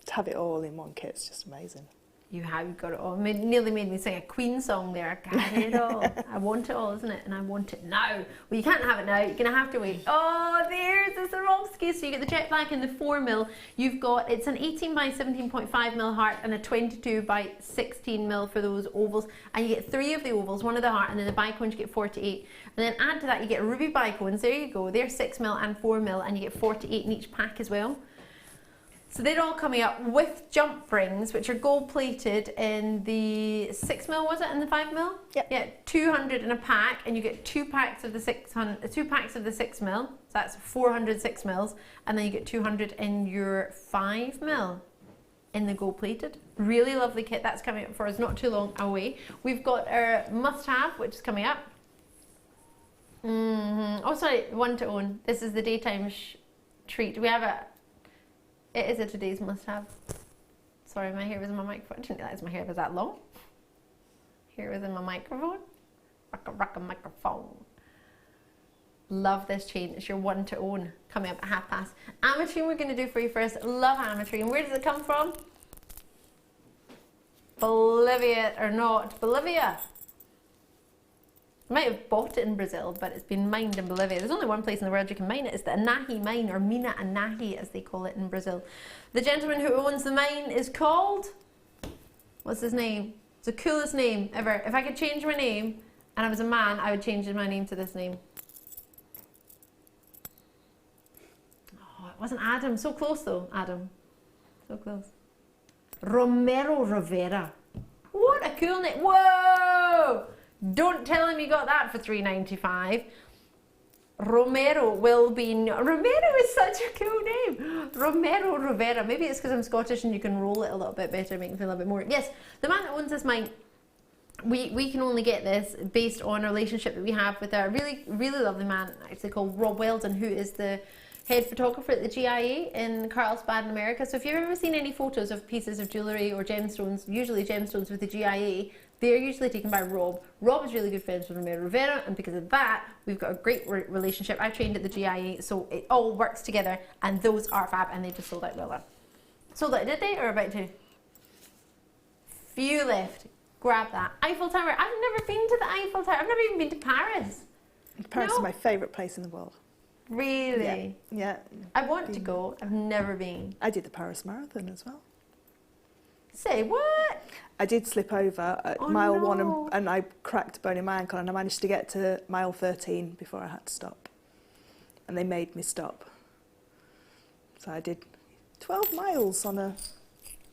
To have it all in one kit is just amazing. You have got it all. Nearly made me sing a Queen song there. I got it all. I want it all, isn't it? And I want it now. Well, you can't have it now. You're going to have to wait. Oh, there's the Swarovski. So you get the jet black and the 4mm. You've got, it's an 18 by 17.5mm heart and a 22 by 16mm for those ovals. And you get 3 of the ovals, 1 of the heart, and then the bicones you get 48. And then add to that, you get ruby bicones. There you go. They're 6mm and 4mm, and you get 48 in each pack as well. So they're all coming up with jump rings, which are gold plated in the 6mm, was it, and the 5mm? Yep. Yeah, 200 in a pack, and you get 2 packs of the 6mm. So that's 400 6mm, and then you get 200 in your 5mm in the gold plated. Really lovely kit. That's coming up for us not too long away. We've got our must-have, which is coming up. Oh, sorry, one to own. This is the daytime treat. We have a. It is a today's must-have. Sorry, my hair was in my microphone. I didn't realise my hair was that long. Hair was in my microphone. Rock a microphone. Love this chain. It's your one to own. Coming up at 12:30. Ametrine we're going to do for you first. Love ametrine. Where does it come from? Bolivia or not? Bolivia. I might have bought it in Brazil, but it's been mined in Bolivia. There's only one place in the world you can mine it. It's the Anahi mine, or Mina Anahi as they call it in Brazil. The gentleman who owns the mine is called, what's his name? It's the coolest name ever. If I could change my name and I was a man, I would change my name to this name. Oh, it wasn't Adam. So close though, Adam. So close. Romero Rivera. What a cool name. Whoa! Don't tell him you got that for $3.95. Romero will be... Romero is such a cool name. Romero Rivera. Maybe it's because I'm Scottish and you can roll it a little bit better, make me feel a bit more... Yes, the man that owns this mine, we can only get this based on a relationship that we have with a really, really lovely man, actually called Rob Weldon, who is the head photographer at the GIA in Carlsbad in America. So if you've ever seen any photos of pieces of jewellery or gemstones, usually gemstones with the GIA, they're usually taken by Rob. Rob is really good friends with Romero Rivera, and because of that, we've got a great relationship. I trained at the GIA, so it all works together, and those are fab, and they just sold out well done. Sold out, did they, or about to? Few left. Grab that. Eiffel Tower. I've never been to the Eiffel Tower. I've never even been to Paris. Paris is my favourite place in the world. Really? Yeah. I want to go. I've never been. I did the Paris Marathon as well. Say what? I did slip over at mile 1 and I cracked a bone in my ankle, and I managed to get to mile 13 before I had to stop. And they made me stop. So I did 12 miles on a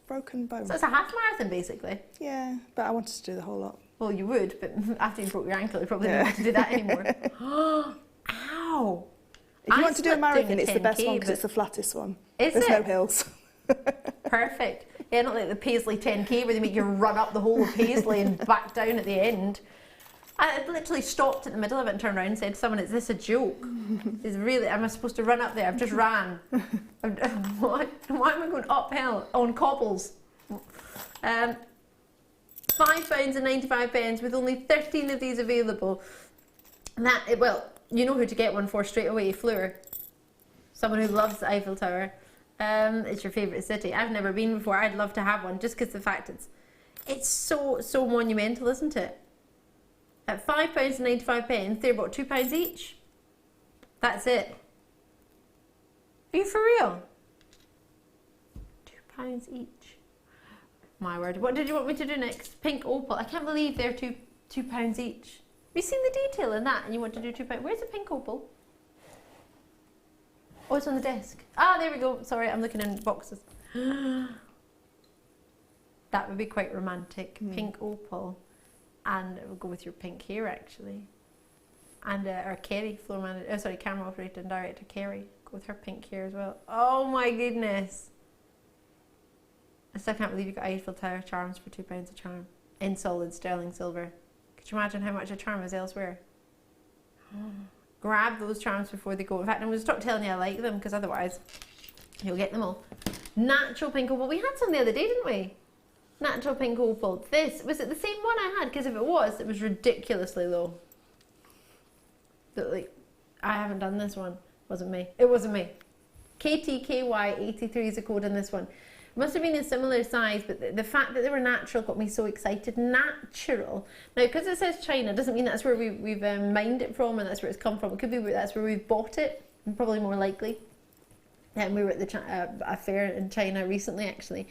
broken bone. So it's a half marathon basically? Yeah, but I wanted to do the whole lot. Well, you would, but after you broke your ankle, you probably didn't want to do that anymore. Ow! If you want to do a marathon, it's the best one because it's the flattest one. There's no hills. Perfect. Yeah, not like the Paisley 10K where they make you run up the whole of Paisley and back down at the end. I literally stopped at the middle of it and turned around and said to someone, is this a joke? Is really, am I supposed to run up there? I've just ran. Why am I going uphill on cobbles? £5.95 with only 13 of these available. That, well, you know who to get one for straight away, Fleur. Someone who loves the Eiffel Tower. It's your favourite city. I've never been before. I'd love to have one just because the fact it's so monumental, isn't it? At £5.95, they're about £2 each. That's it. Are you for real? £2 each. My word. What did you want me to do next? Pink opal. I can't believe they're £2 each. Have you seen the detail in that and you want to do £2? Where's the pink opal? Oh, it's on the desk. Ah, there we go. Sorry, I'm looking in boxes. That would be quite romantic. Pink opal. And it would go with your pink hair, actually. And our Kerry, floor manager, camera operator and director Kerry, go with her pink hair as well. Oh my goodness. I still can't believe you got Eiffel Tower charms for £2 a charm. In solid sterling silver. Could you imagine how much a charm is elsewhere? Grab those charms before they go. In fact, I'm going to stop telling you I like them, because otherwise you'll get them all. Natural pink opal. We had some the other day, didn't we? Natural pink opal. This, was it the same one I had? Because if it was ridiculously low. But like, I haven't done this one. Wasn't me. It wasn't me. KTKY83 is the code in this one. It must have been a similar size, but the fact that they were natural got me so excited. Natural. Now, because it says China, doesn't mean that's where we've mined it from and that's where it's come from. It could be that's where we've bought it, probably more likely. And we were at a fair in China recently, actually.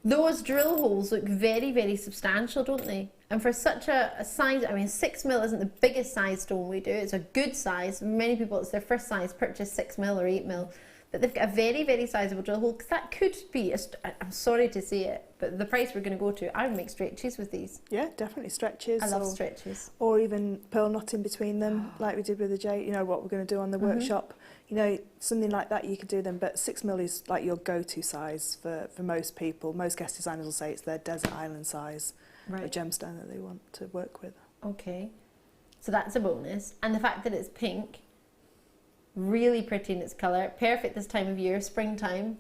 Those drill holes look very, very substantial, don't they? And for such a size, I mean, 6mm isn't the biggest size stone we do. It's a good size. Many people, it's their first size purchase 6mm or 8mm. But they've got a very, very sizable drill hole, because that could be, I'm sorry to say it, but the price we're going to go to, I would make stretches with these. Yeah, definitely stretches. I love stretches. Or even pearl knotting between them, like we did with the Jade, you know, what we're going to do on the workshop. You know, something like that you could do them, but 6mm is like your go-to size for most people. Most guest designers will say it's their desert island size, a gemstone that they want to work with. Okay, so that's a bonus. And the fact that it's pink, really pretty in its colour, perfect this time of year, springtime.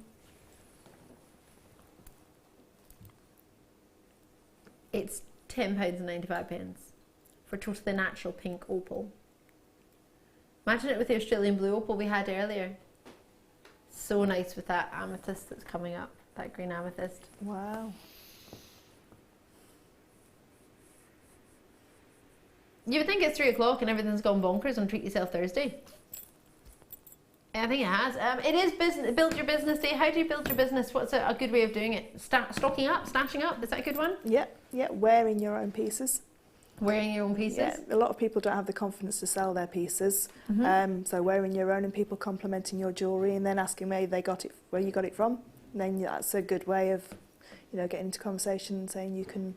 It's £10.95 for totally natural pink opal. Imagine it with the Australian blue opal we had earlier. So nice with that amethyst that's coming up, that green amethyst. Wow. You would think it's 3 o'clock and everything's gone bonkers on Treat Yourself Thursday. I think it has. It is business. Build your business day. How do you build your business? What's a good way of doing it? Stocking up, stashing up. Is that a good one? Yeah, wearing your own pieces. Wearing your own pieces? Yeah, a lot of people don't have the confidence to sell their pieces. So wearing your own and people complimenting your jewellery and then asking where you got it from. And then that's a good way of, you know, getting into conversation and saying you can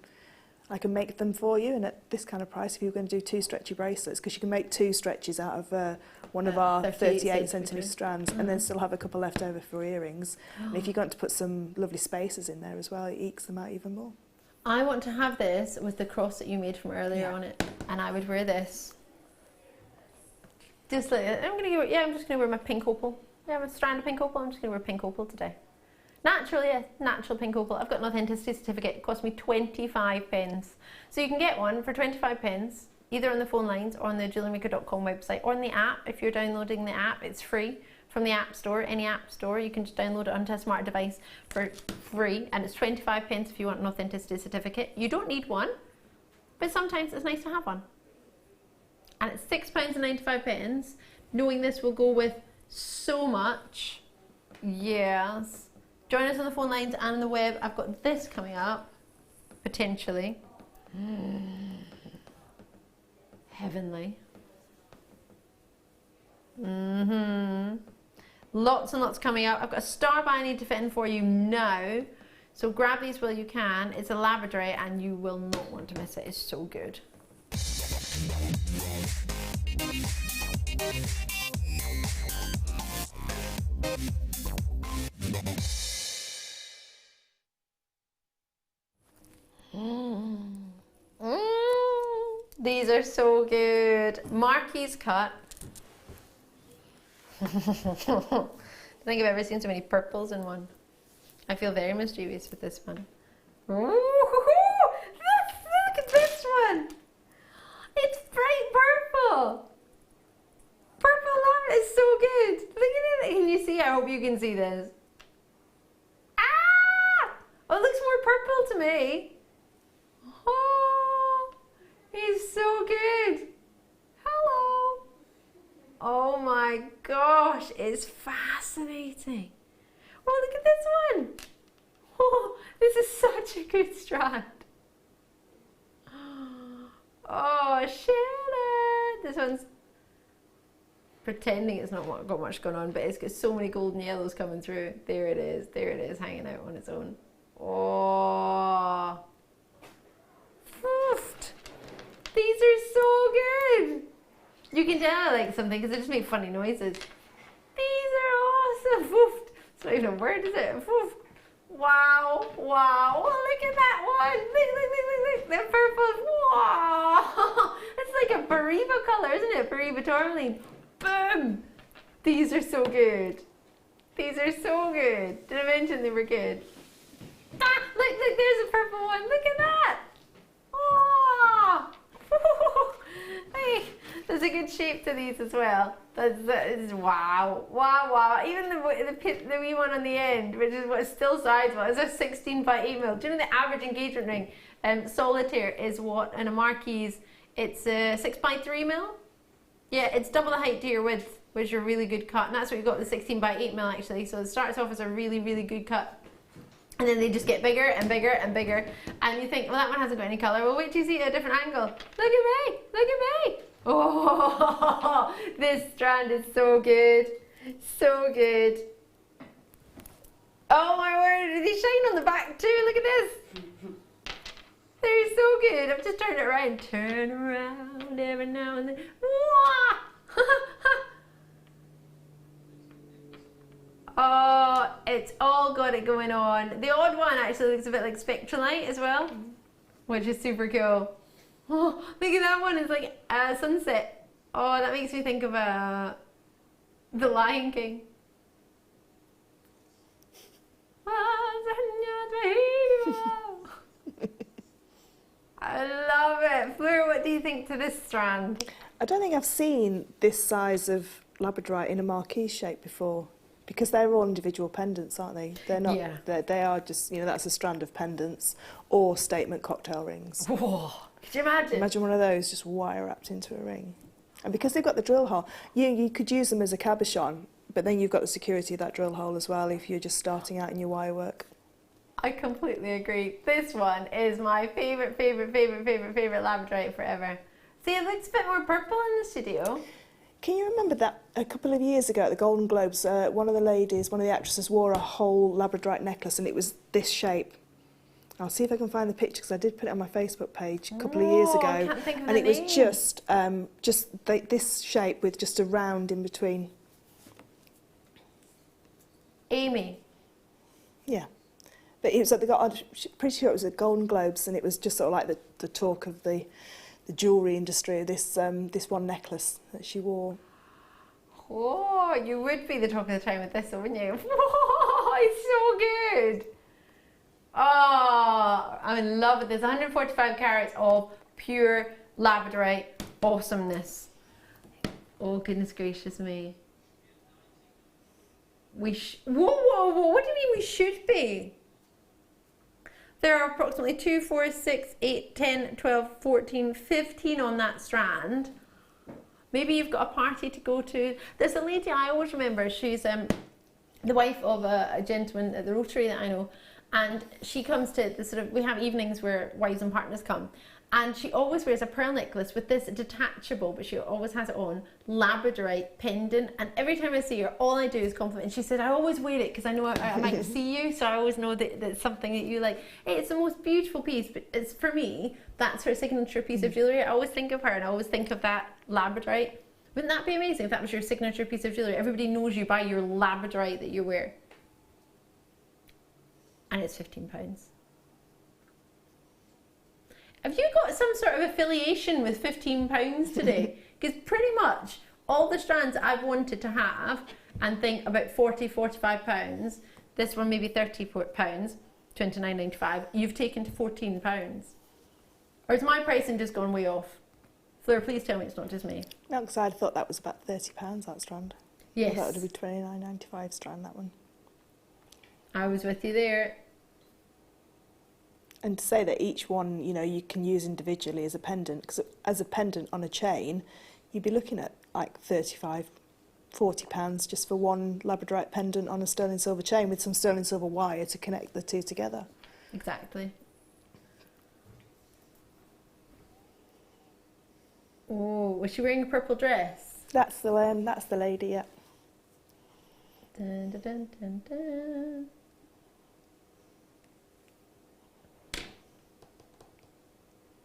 I can make them for you, and at this kind of price, if you're going to do 2 stretchy bracelets, because you can make 2 stretches out of one of our 38 centimetre strands, and then still have a couple left over for earrings. And if you're going to put some lovely spaces in there as well, it ekes them out even more. I want to have this with the cross that you made from earlier on it, and I would wear this. Just like, I'm just going to wear my pink opal. Yeah, I have a strand of pink opal, I'm just going to wear pink opal today. Natural, yeah, natural pink opal. I've got an authenticity certificate. It cost me 25 pence. So you can get one for 25 pence, either on the phone lines or on the JewelleryMaker.com website, or on the app. If you're downloading the app, it's free from the app store, any app store. You can just download it onto a smart device for free, and it's 25 pence if you want an authenticity certificate. You don't need one, but sometimes it's nice to have one. And it's £6.95, knowing this will go with so much. Yes. Join us on the phone lines and on the web. I've got this coming up, potentially. Heavenly. Lots and lots coming up. I've got a star bar I need to fit in for you now. So grab these while you can. It's a labradorite and you will not want to miss it. It's so good. These are so good. Marquise cut. I don't think I've ever seen so many purples in one. I feel very mischievous with this one. Ooh, look at this one. It's bright purple. Purple love is so good. Look at it. Can you see? I hope you can see this. Ah! Oh, it looks more purple to me. Oh, he's so good. Hello. Oh my gosh, it's fascinating. Oh, look at this one. Oh, this is such a good strand. Oh, Sheila. This one's pretending it's not got much going on, but it's got so many golden yellows coming through. There it is, hanging out on its own. Oh. These are so good. You can tell I like something because they just make funny noises. These are awesome. It's not even a word, is it? Wow, wow. Oh, look at that one. Look. The purple. Wow. It's like a Peridot colour, isn't it? Peridot tourmaline. Boom. These are so good. These are so good. Did I mention they were good? Ah, look, there's a purple one. Look at that. Oh. Hey, there's a good shape to these as well. That is wow, wow, wow. Even the wee one on the end, which is what is still sizable, is a 16 by 8 mil. Do you know the average engagement ring solitaire is what in a Marquise? It's 6 by 3 mil. Yeah, it's double the height to your width, which is a really good cut, and that's what you got the 16 by 8 mil actually. So it starts off as a really, really good cut. And then they just get bigger and bigger and bigger. And you think, well, that one hasn't got any colour. Well, wait till you see it at a different angle. Look at me. Look at me. Oh, this strand is so good. So good. Oh, my word. They shine on the back, too. Look at this. They're so good. I've just turned it around. Turn around every now and then. Oh, it's all got it going on. The odd one actually looks a bit like spectralite as well, which is super cool. Oh, look at that one. It's like a sunset. Oh, that makes me think of The Lion King. I love it. Fleur, what do you think to this strand? I don't think I've seen this size of labradorite in a marquise shape before. Because they're all individual pendants, aren't they? They're not. Yeah. They are just, you know, that's a strand of pendants or statement cocktail rings. Whoa! Could you imagine? Imagine one of those just wire wrapped into a ring. And because they've got the drill hole, you could use them as a cabochon, but then you've got the security of that drill hole as well if you're just starting out in your wire work. I completely agree. This one is my favourite labradorite forever. See, it looks a bit more purple in the studio. Can you remember that a couple of years ago at the Golden Globes, one of the actresses wore a whole labradorite necklace and it was this shape. I'll see if I can find the picture because I did put it on my Facebook page a couple of years ago. I can't think of and the it was name. just this shape with just a round in between. Amy. Yeah. But it was like I'm pretty sure it was at Golden Globes, and it was just sort of like the talk of the jewellery industry, this one necklace that she wore. Oh, you would be the talk of the town with this, wouldn't you? Oh, it's so good. Oh, I'm in love with this. 145 carats of pure labradorite awesomeness. Oh, goodness gracious me. Whoa, what do you mean we should be? There are approximately 2, 4, 6, 8, 10, 12, 14, 15 on that strand. Maybe you've got a party to go to. There's a lady I always remember. She's the wife of a gentleman at the Rotary that I know. And she comes to the sort of, we have evenings where wives and partners come. And she always wears a pearl necklace with this detachable, but she always has it on, labradorite pendant. And every time I see her, all I do is compliment. And she said, I always wear it because I know I might see you, so I always know that it's something that you like. It's the most beautiful piece, but it's, for me, that's her signature piece of jewellery. I always think of her and I always think of that labradorite. Wouldn't that be amazing if that was your signature piece of jewellery? Everybody knows you by your labradorite that you wear. And it's £15. Have you got some sort of affiliation with £15 today? Because pretty much all the strands I've wanted to have and think about £40, £45, this one maybe £30, £29.95, you've taken to £14. Or is my pricing just gone way off? Fleur, please tell me it's not just me. No, because I thought that was about £30, that strand. Yes. That would be £29.95 strand, that one. I was with you there. And to say that each one, you know, you can use individually as a pendant, because as a pendant on a chain, you'd be looking at like £35, £40 just for one labradorite pendant on a sterling silver chain with some sterling silver wire to connect the two together. Exactly. Oh, was she wearing a purple dress? That's the one, that's the lady, yeah. Dun, dun, dun, dun, dun.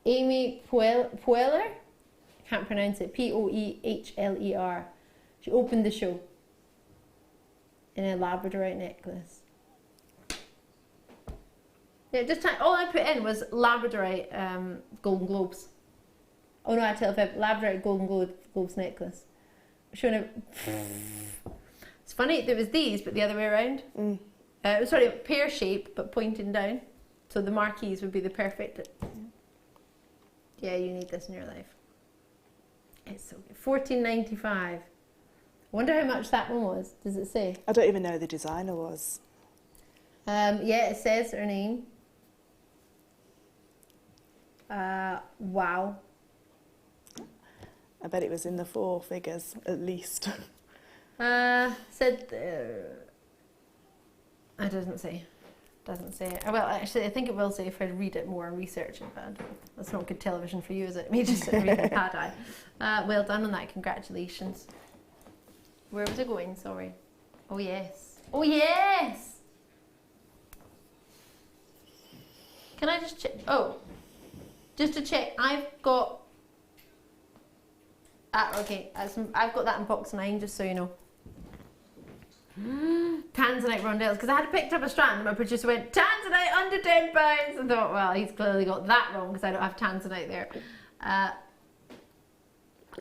Amy Poehler? Can't pronounce it. Poehler. She opened the show in a labradorite necklace. Yeah, just all I put in was labradorite Golden Globes. Oh no, I tell you, labradorite Golden Globes necklace. I'm showing it. It's funny, there was these, but the other way around. It was sort of pear shape, but pointing down. So the marquise would be the perfect. Yeah, you need this in your life. It's so good. £14.95. I wonder how much that one was. Does it say? I don't even know who the designer was. Yeah, it says her name. Wow. I bet it was in the 4 figures, at least. Said... it doesn't say. Doesn't say it. Well, actually, I think it will say if I read it more and research it, but that's not good television for you, is it? Me just reading bad eye. Well done on that, congratulations. Where was it going? Sorry. Oh yes. Oh yes! Can I just check? Oh, just to check, I've got... okay, I've got that in box 9, just so you know. Tanzanite rondelles, because I had picked up a strand and my producer went, Tanzanite under £10. I thought, well, he's clearly got that wrong because I don't have Tanzanite there.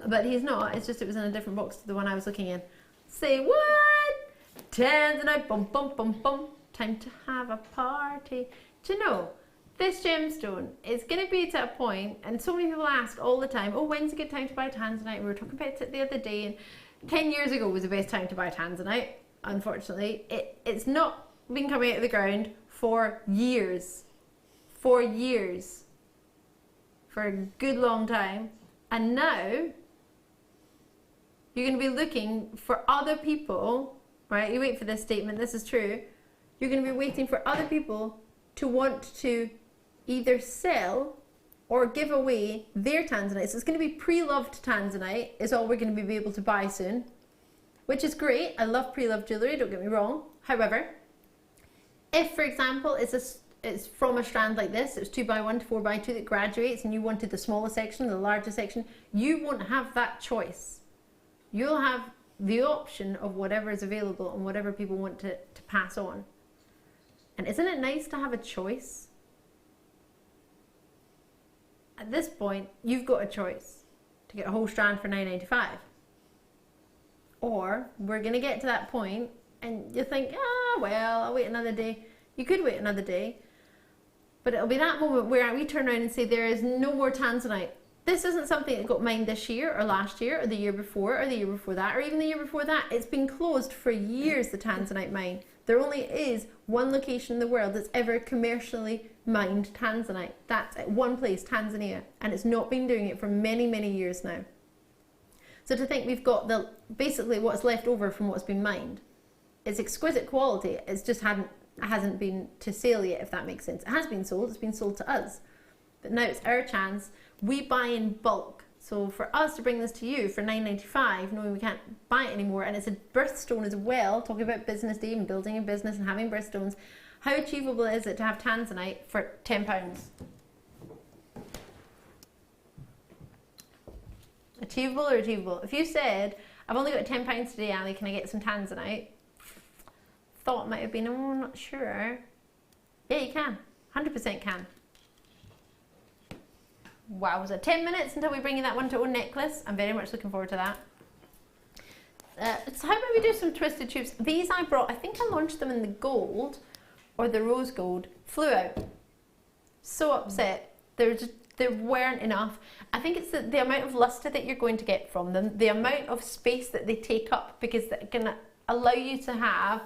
But he's not, it's just it was in a different box to the one I was looking in. Say what? Tanzanite, bum bum bum bum. Time to have a party. Do you know, this gemstone is going to be to a point, and so many people ask all the time, oh, when's a good time to buy Tanzanite? We were talking about it the other day, and 10 years ago was the best time to buy Tanzanite. Unfortunately, it's not been coming out of the ground for years. For years. For a good long time. And now, you're going to be looking for other people, right? You wait for this statement, this is true. You're going to be waiting for other people to want to either sell or give away their Tanzanite. So it's going to be pre-loved Tanzanite is all we're going to be able to buy soon. Which is great. I love pre-loved jewellery, don't get me wrong. However, if, for example, it's it's from a strand like this, it's 2x1 to 4x2 that graduates, and you wanted the smaller section, the larger section, you won't have that choice. You'll have the option of whatever is available and whatever people want to pass on. And isn't it nice to have a choice? At this point, you've got a choice to get a whole strand for $9.95. Or we're going to get to that point and you think, well, I'll wait another day. You could wait another day, but it'll be that moment where we turn around and say there is no more Tanzanite. This isn't something that got mined this year or last year or the year before or the year before that or even the year before that. It's been closed for years, the Tanzanite mine. There only is one location in the world that's ever commercially mined Tanzanite. That's at one place, Tanzania, and it's not been doing it for many, many years now. So to think we've got basically what's left over from what's been mined, it's exquisite quality. It's just hasn't been to sale yet, if that makes sense. It has been sold. It's been sold to us, but now it's our chance. We buy in bulk. So for us to bring this to you for $9.95, knowing we can't buy it anymore, and it's a birthstone as well, talking about business day and building a business and having birthstones, how achievable is it to have Tanzanite for £10? Achievable or achievable? If you said, I've only got £10 today, Ali, can I get some Tanzanite? Thought might have been, oh, I'm not sure. Yeah, you can. 100% can. Wow, was it 10 minutes until we bring you that one-to-one necklace? I'm very much looking forward to that. So how about we do some twisted tubes? These I brought, I think I launched them in the gold or the rose gold, flew out. So upset. There weren't enough. I think it's the amount of luster that you're going to get from them, the amount of space that they take up, because they're going to allow you to have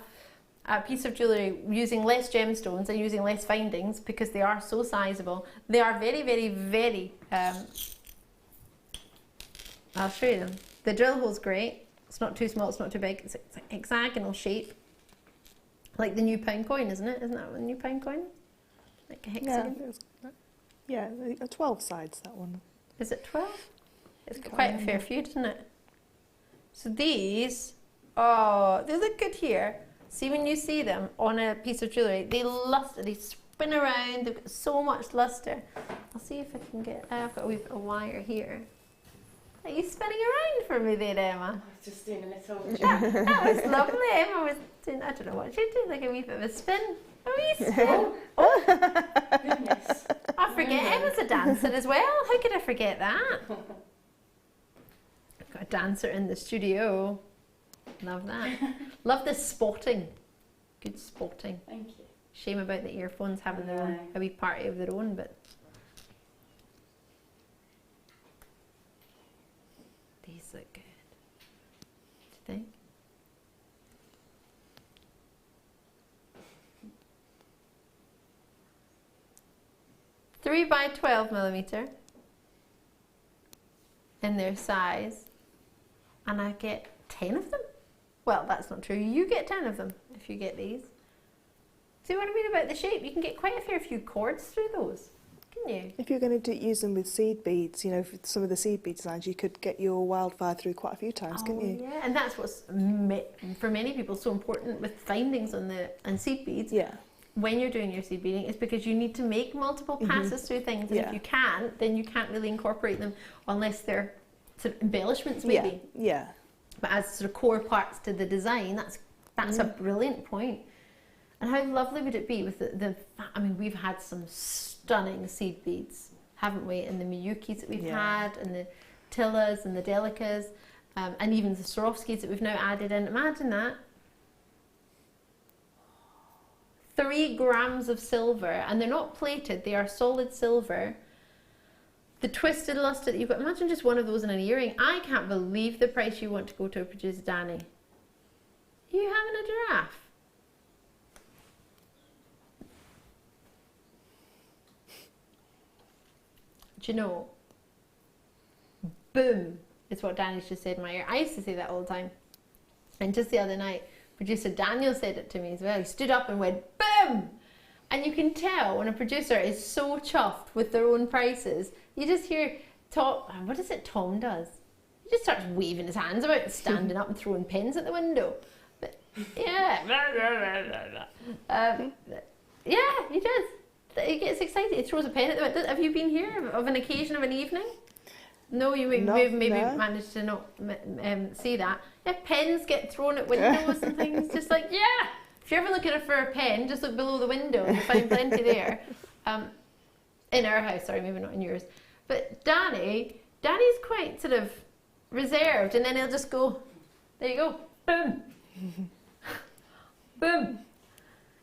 a piece of jewellery using less gemstones and using less findings because they are so sizable. They are very, very, very, I'll show you them. The drill hole's great. It's not too small, it's not too big. It's an hexagonal shape. Like the new pound coin, isn't it? Isn't that what the new pound coin? Like a hexagon? Yeah, 12 sides, that one. Is it 12? It's quite a fair few, doesn't it? So these, oh, they look good here. See, when you see them on a piece of jewellery, they luster, they spin around, they've got so much luster. I'll see if I can get, I've got a wire here. Are you spinning around for me there, Emma? I was just doing a little that was lovely. Emma was doing, I don't know what she did, like a wee bit of a spin. A wee spin. Oh, goodness. I forget, Emma's a dancer as well. How could I forget that? I've got a dancer in the studio. Love that. Love the spotting. Good spotting. Thank you. Shame about the earphones having their own, a wee party of their own, but these look good. Do you think? Three by 12mm in their size, and I get 10 of them. Well, that's not true. You get 10 of them if you get these. See what I mean about the shape? You can get quite a fair few cords through those, can you? If you're going to use them with seed beads, you know, for some of the seed bead designs, you could get your wildfire through quite a few times, couldn't you? Yeah, and that's what's for many people so important with findings on seed beads. Yeah. When you're doing your seed beading, it's because you need to make multiple passes through things, and if you can't, then you can't really incorporate them unless they're sort of embellishments, maybe. Yeah. But as sort of core parts to the design, that's a brilliant point. And how lovely would it be with I mean, we've had some stunning seed beads, haven't we? And the Miyukis that we've had, and the Tillas and the Delicas, and even the Swarovskis that we've now added in. Imagine that. 3 grams of silver, and they're not plated, they are solid silver. The twisted luster that you've got, imagine just one of those in an earring. I can't believe the price you want to go to produce Danny. Are you having a giraffe? Do you know? Boom is what Danny's just said in my ear. I used to say that all the time. And just the other night, producer Daniel said it to me as well. He stood up and went, boom! And you can tell when a producer is so chuffed with their own prices. You just hear Tom, what is it Tom does? He just starts waving his hands about, standing up and throwing pens at the window. But yeah, yeah, he does. He gets excited. He throws a pen at the window. Have you been here of an occasion of an evening? No, you maybe managed to not see that. Yeah, pens get thrown at windows and things. Just like, yeah. If you're ever looking for a pen, just look below the window. You'll find plenty there. In our house, sorry, maybe not in yours. But Danny's quite sort of reserved, and then he'll just go, there you go, boom, boom.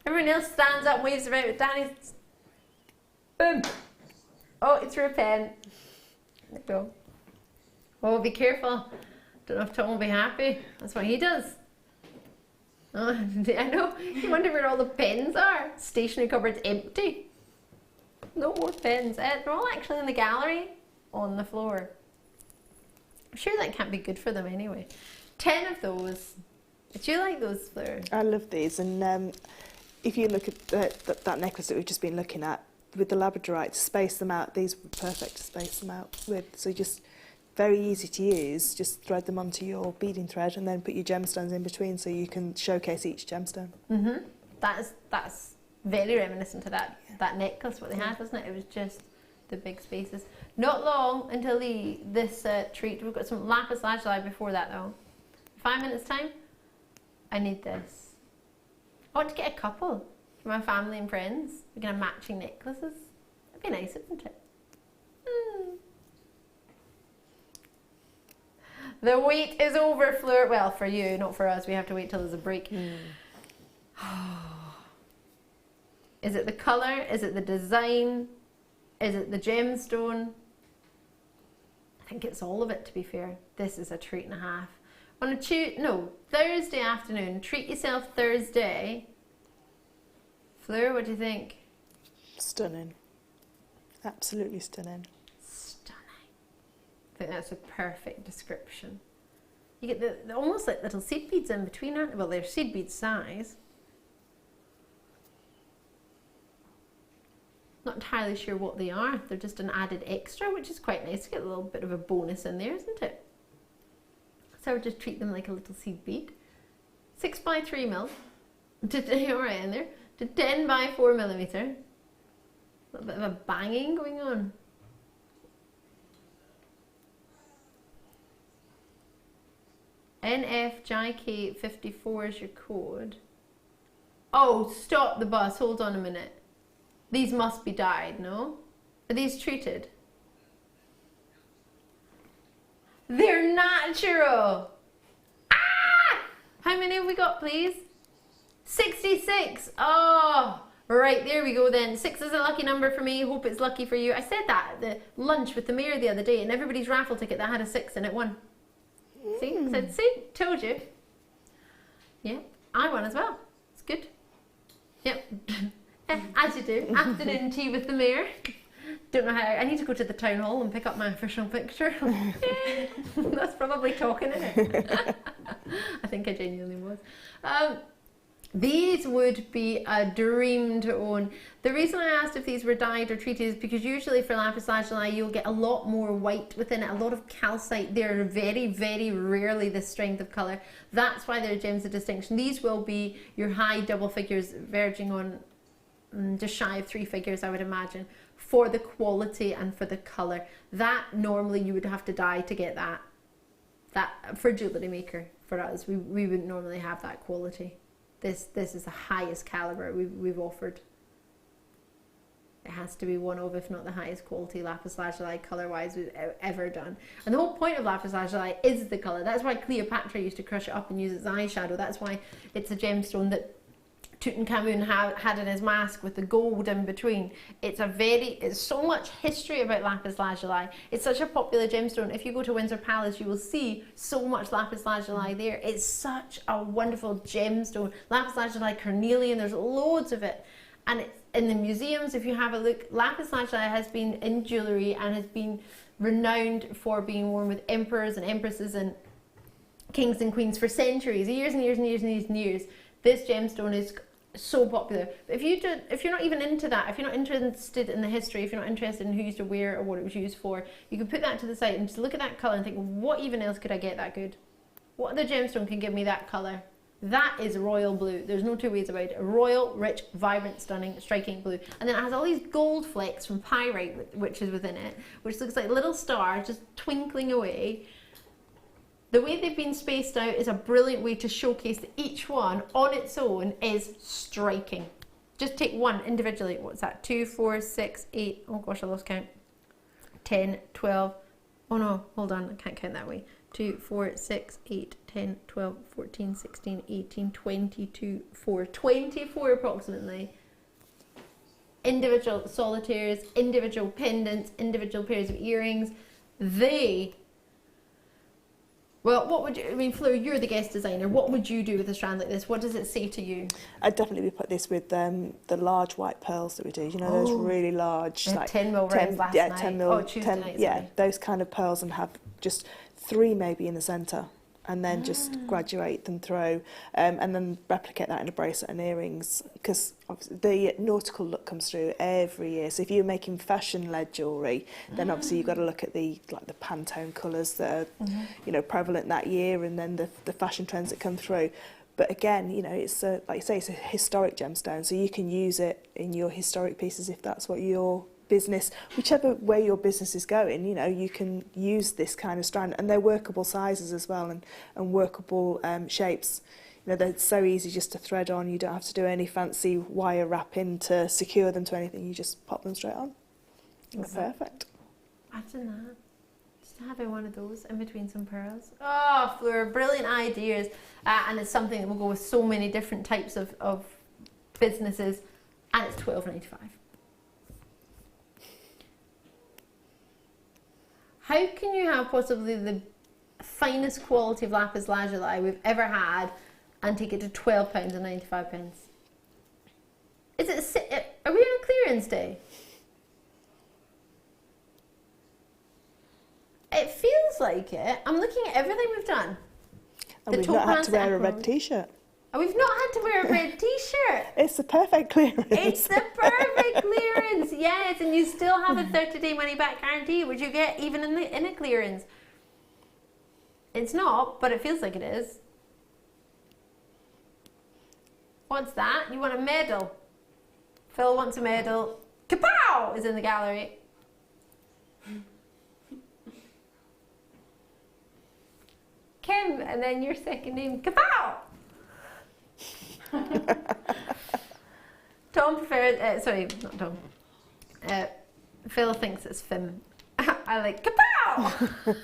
Everyone else stands up and waves around, but Danny's, boom. Oh, it's your pen. There you go. Oh, be careful. Don't know if Tom will be happy. That's what he does. Oh, I know. You wonder where all the pens are. Stationery cupboard's empty. No more pens. They're all actually in the gallery on the floor. I'm sure that can't be good for them anyway. 10 of those. Do you like those, Fleur? I love these, and if you look at that necklace that we've just been looking at, with the labradorite, to space them out, these were perfect to space them out with. So just very easy to use. Just thread them onto your beading thread and then put your gemstones in between so you can showcase each gemstone. Mm-hmm. That's very reminiscent to that necklace, what they had, wasn't it? It was just the big spaces. Not long until this treat. We've got some lapis lazuli before that though. 5 minutes time. I need this. I want to get a couple for my family and friends. We're going to have matching necklaces. That'd be nice, wouldn't it? The wait is over, Fleur. Well, for you, not for us. We have to wait till there's a break. Is it the colour? Is it the design? Is it the gemstone? I think it's all of it, to be fair. This is a treat and a half. On a Thursday afternoon. Treat yourself Thursday. Fleur, what do you think? Stunning. Absolutely stunning. Stunning. I think that's a perfect description. You get the almost like little seed beads in between, aren't they? Well, they're seed bead size. Not entirely sure what they are. They're just an added extra, which is quite nice to get a little bit of a bonus in there, isn't it? So we'll just treat them like a little seed bead. 6 by 3 mil. Alright in there. To 10 by 4 millimeter. A little bit of a banging going on. NFJK54 is your code. Oh, stop the bus. Hold on a minute. These must be dyed, no? Are these treated? They're natural! Ah! How many have we got, please? 66! Oh! Right, there we go then. 6 is a lucky number for me. Hope it's lucky for you. I said that at the lunch with the mayor the other day, and everybody's raffle ticket that had a 6 in it won. See? I said, see? Told you. Yeah, I won as well. It's good. Yep. As you do. Afternoon tea with the mayor. Don't know how. I need to go to the town hall and pick up my official picture. That's probably talking, isn't it? I think I genuinely was. These would be a dream to own. The reason I asked if these were dyed or treated is because usually for lapis lazuli you'll get a lot more white within it, a lot of calcite. They're very, very rarely this strength of colour. That's why they're gems of distinction. These will be your high double figures, verging on just shy of 3 figures, I would imagine, for the quality and for the colour. That normally you would have to dye to get that. That for JewelleryMaker, for us, we wouldn't normally have that quality. This is the highest calibre we've offered. It has to be one of, if not the highest quality lapis lazuli colour-wise we've ever done. And the whole point of lapis lazuli is the colour. That's why Cleopatra used to crush it up and use it as eyeshadow. That's why it's a gemstone that Tutankhamun had in his mask with the gold in between. It's so much history about lapis lazuli. It's such a popular gemstone. If you go to Windsor Palace, you will see so much lapis lazuli there. It's such a wonderful gemstone. Lapis lazuli carnelian, there's loads of it. And it's in the museums, if you have a look, lapis lazuli has been in jewellery and has been renowned for being worn with emperors and empresses and kings and queens for centuries, years and years and years and years and years. This gemstone is so popular. But if you're not even into that, if you're not interested in the history, if you're not interested in who used to wear it or what it was used for, you can put that to the side and just look at that colour and think, what even else could I get that good? What other gemstone can give me that colour? That is royal blue. There's no two ways about it. Royal, rich, vibrant, stunning, striking blue. And then it has all these gold flakes from pyrite, which is within it, which looks like little stars just twinkling away. The way they've been spaced out is a brilliant way to showcase that each one on its own is striking. Just take one individually. What's that? 2, 4, 6, 8. Oh gosh, I lost count. 10, 12. Oh no, hold on, I can't count that way. 2, 4, 6, 8, 10, 12, 14, 16, 18, 22, 24 approximately. Individual solitaires, individual pendants, individual pairs of earrings. Well, what would you, I mean, Fleur, you're the guest designer. What would you do with a strand like this? What does it say to you? I'd definitely put this with the large white pearls that we do. You know, those really large, like 10 mil rounds last night. 10 mil. Oh, Tuesday night, yeah, sorry. those kind of pearls, and have just 3 maybe in the centre, and then just graduate them through, and then replicate that in a bracelet and earrings, because the nautical look comes through every year. So if you're making fashion-led jewellery, then obviously you've got to look at the Pantone colours that are you know, prevalent that year, and then the fashion trends that come through. But again, you know, it's like you say, it's a historic gemstone, so you can use it in your historic pieces if that's what your business, whichever way your business is going, you know, you can use this kind of strand, and they're workable sizes as well, and workable shapes. You know, they're so easy just to thread on. You don't have to do any fancy wire wrapping to secure them to anything. You just pop them straight on. Exactly. Perfect. Imagine that. Just having one of those in between some pearls. Oh, Fleur, brilliant ideas. And it's something that will go with so many different types of businesses. And it's $12.95. How can you have possibly the finest quality of lapis lazuli we've ever had and take it to £12.95? Is it? Are we on a clearance day? It feels like it. I'm looking at everything we've done. And we've not had to wear a red t-shirt. And we've not had to wear a red t-shirt. It's the perfect clearance. It's the perfect clearance, yes, and you still have a 30-day money-back guarantee, which you get even in a clearance. It's not, but it feels like it is. What's that? You want a medal? Phil wants a medal. Kapow! Is in the gallery. Kim, and then your second name, Kapow! Tom prefers, sorry, not Tom. Phil thinks it's Fim. I like Kapow!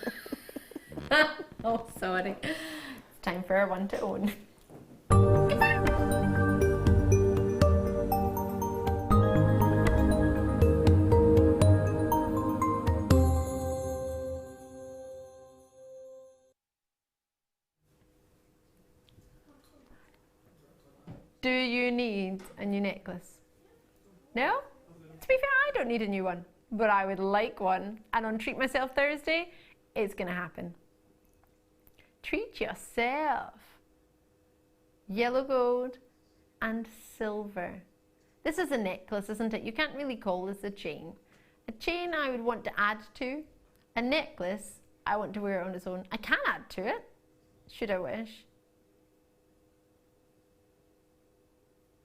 Oh, sorry. It's time for our one to own. Do you need a new necklace? No? To be fair, I don't need a new one, but I would like one. And on Treat Myself Thursday, it's gonna happen. Treat yourself. Yellow gold and silver. This is a necklace, isn't it? You can't really call this a chain. A chain I would want to add to. A necklace, I want to wear it on its own. I can add to it, should I wish.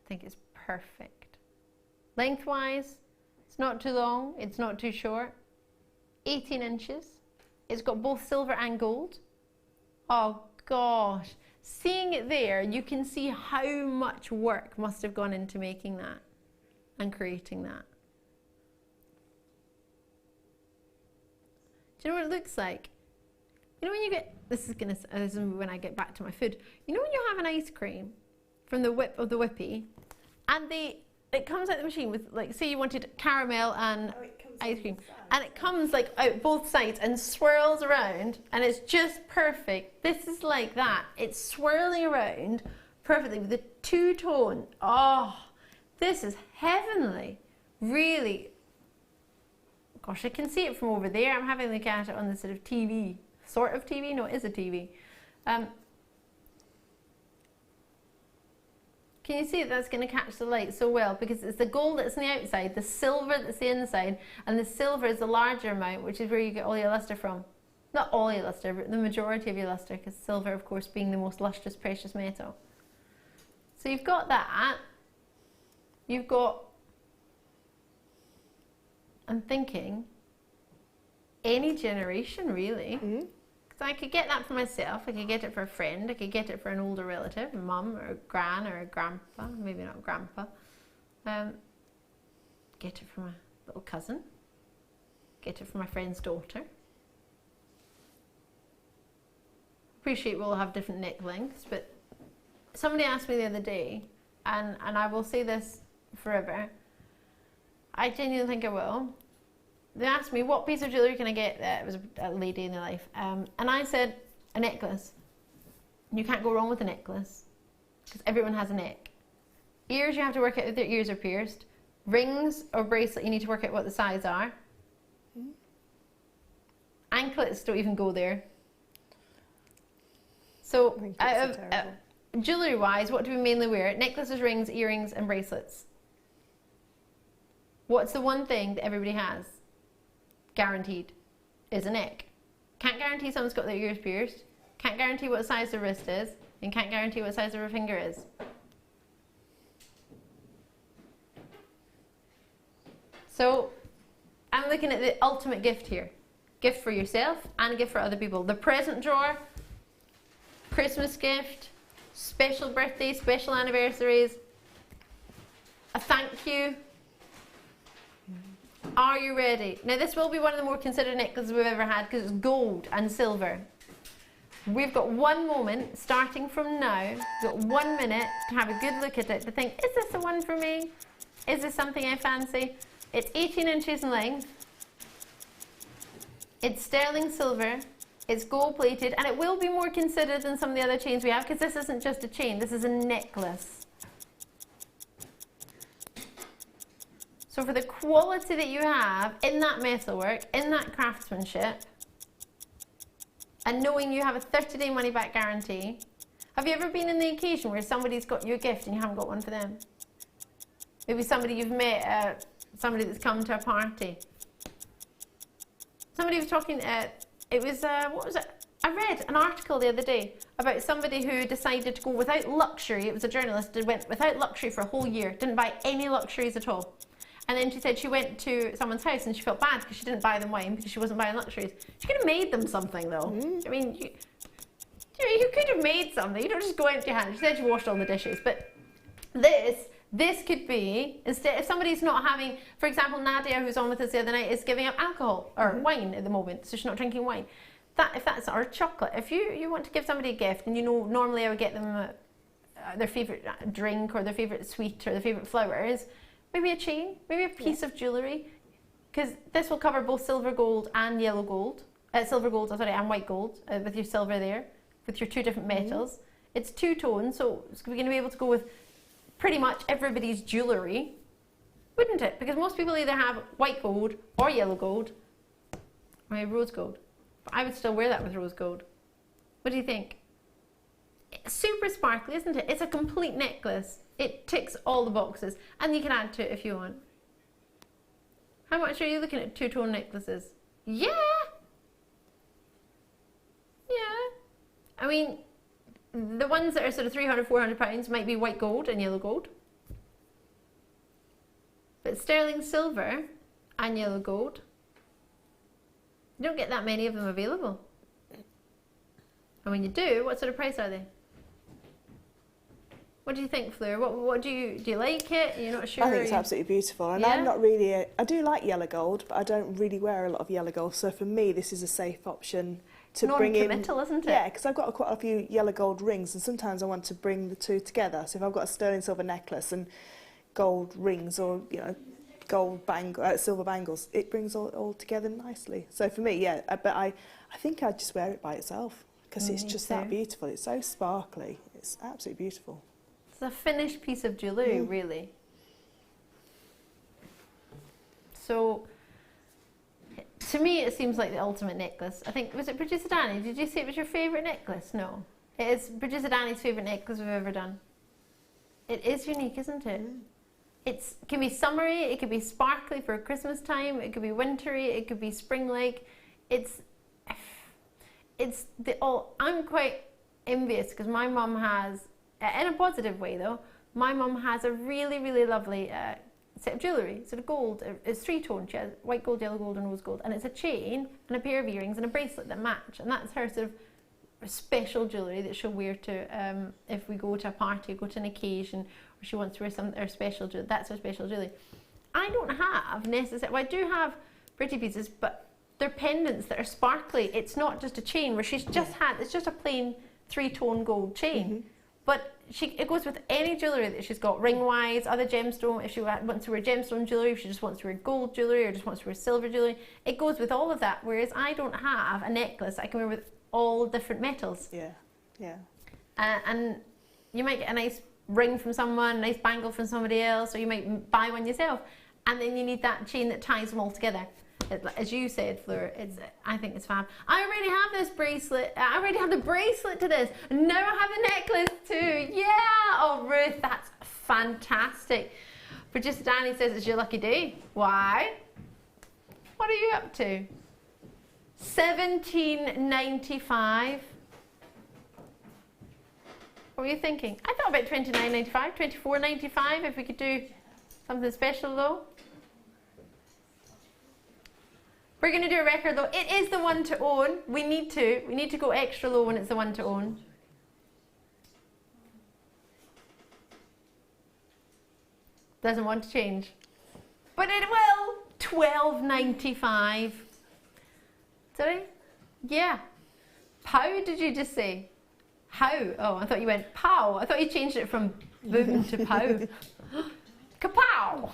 I think it's perfect. Lengthwise, it's not too long, it's not too short. 18 inches. It's got both silver and gold. Oh gosh, seeing it there, you can see how much work must have gone into making that and creating that. Do you know what it looks like? You know when you get, this is when I get back to my food. You know when you have an ice cream from the whip of the whippy, and it comes out the machine with, like, say you wanted caramel and ice cream, and it comes like out both sides and swirls around, and it's just perfect. This is like that. It's swirling around perfectly with the two-tone. Oh, this is heavenly. Really. Gosh, I can see it from over there. I'm having a look at it on the sort of TV. Sort of TV? No, it is a TV. Can you see that's going to catch the light so well? Because it's the gold that's on the outside, the silver that's the inside, and the silver is the larger amount, which is where you get all your luster from. Not all your luster, but the majority of your luster, because silver, of course, being the most lustrous precious metal. So you've got that. You've got, I'm thinking, any generation really. Mm. So I could get that for myself, I could get it for a friend, I could get it for an older relative, a mum or a gran or a grandpa, maybe not grandpa. Get it for my little cousin, get it for my friend's daughter. Appreciate we'll have different neck lengths, but somebody asked me the other day, and I will say this forever, I genuinely think I will. They asked me, what piece of jewellery can I get? It was a lady in their life. And I said, a necklace. You can't go wrong with a necklace, because everyone has a neck. Ears, you have to work out if their ears are pierced. Rings or bracelet, you need to work out what the size are. Anklets don't even go there. So, jewellery-wise, what do we mainly wear? Necklaces, rings, earrings, and bracelets. What's the one thing that everybody has? Guaranteed is a neck. Can't guarantee someone's got their ears pierced, can't guarantee what size their wrist is, and can't guarantee what size their finger is. So I'm looking at the ultimate gift here. Gift for yourself and a gift for other people. The present drawer, Christmas gift, special birthdays, special anniversaries, a thank you. Are you ready? Now this will be one of the more considered necklaces we've ever had because it's gold and silver. We've got one moment, starting from now, we've got 1 minute to have a good look at it, to think, is this the one for me? Is this something I fancy? It's 18 inches in length, it's sterling silver, it's gold plated, and it will be more considered than some of the other chains we have because this isn't just a chain, this is a necklace. So for the quality that you have in that metalwork, in that craftsmanship, and knowing you have a 30-day money-back guarantee, have you ever been in the occasion where somebody's got you a gift and you haven't got one for them? Maybe somebody you've met, somebody that's come to a party. Somebody was talking, it was, what was it? I read an article the other day about somebody who decided to go without luxury. It was a journalist who went without luxury for a whole year, didn't buy any luxuries at all. And then she said she went to someone's house and she felt bad because she didn't buy them wine because she wasn't buying luxuries. She could have made them something though. I mean, you could have made something. You don't just go empty-handed. She said she washed all the dishes. But this could be, instead, if somebody's not having, for example, Nadia, who's on with us the other night, is giving up alcohol or wine at the moment, so she's not drinking wine. If that's, or chocolate, if you want to give somebody a gift, and you know, normally I would get them their favourite drink or their favourite sweet or their favourite flowers, maybe a chain, maybe a piece of jewellery, because this will cover both silver gold and yellow gold, and white gold, with your silver there, with your two different metals. It's two-tone, so we're going to be able to go with pretty much everybody's jewellery, wouldn't it? Because most people either have white gold or yellow gold, or maybe rose gold. But I would still wear that with rose gold. What do you think? It's super sparkly, isn't it? It's a complete necklace. It ticks all the boxes, and you can add to it if you want. How much are you looking at two-tone necklaces? Yeah! Yeah. I mean, the ones that are sort of 300, 400 pounds might be white gold and yellow gold. But sterling silver and yellow gold, you don't get that many of them available. And when you do, what sort of price are they? What do you think, Fleur? What do you like it? You're not sure? I think it's absolutely beautiful, and I'm not really I do like yellow gold, but I don't really wear a lot of yellow gold. So for me, this is a safe option to bring in. Non-committal, isn't it? Yeah, because I've got quite a few yellow gold rings, and sometimes I want to bring the two together. So if I've got a sterling silver necklace and gold rings, or gold silver bangles, it brings all together nicely. So for me, yeah, but I think I'd just wear it by itself because it's just that beautiful. It's so sparkly. It's absolutely beautiful. It's a finished piece of jewellery, really. So, to me, it seems like the ultimate necklace. I think, was it Bridget Zidani? Did you say it was your favourite necklace? No. It is Bridget Zidani's favourite necklace we've ever done. It is unique, isn't it? It can be summery, it could be sparkly for Christmas time, it could be wintry, it could be spring-like. I'm quite envious because my mum has in a positive way though, my mum has a really, really lovely set of jewellery, sort of gold. It's three-tone. She has white gold, yellow gold and rose gold, and it's a chain and a pair of earrings and a bracelet that match, and that's her sort of special jewellery that she'll wear to if we go to a party, go to an occasion, or she wants to wear some her special jewellery. That's her special jewellery. I don't have necessarily, well, I do have pretty pieces, but they're pendants that are sparkly. It's not just a chain where she's just had, it's just a plain three-tone gold chain. But it goes with any jewellery that she's got, ring-wise, other gemstone, if she wants to wear gemstone jewellery, if she just wants to wear gold jewellery or just wants to wear silver jewellery, it goes with all of that, whereas I don't have a necklace I can wear with all different metals. Yeah, yeah. And you might get a nice ring from someone, a nice bangle from somebody else, or you might buy one yourself, and then you need that chain that ties them all together. As you said, Fleur, I think it's fab. I already have this bracelet. I already have the bracelet to this. And now I have the necklace too. Yeah! Oh, Ruth, that's fantastic. Producer Danny says it's your lucky day. Why? What are you up to? $17.95. What were you thinking? I thought about $29.95, $24.95 if we could do something special though. We're going to do a record though. It is the one to own. We need to go extra low when it's the one to own. Doesn't want to change. But it will. $12.95. Sorry? Yeah. Pow did you just say? How? Oh, I thought you went pow. I thought you changed it from boom to pow. Kapow!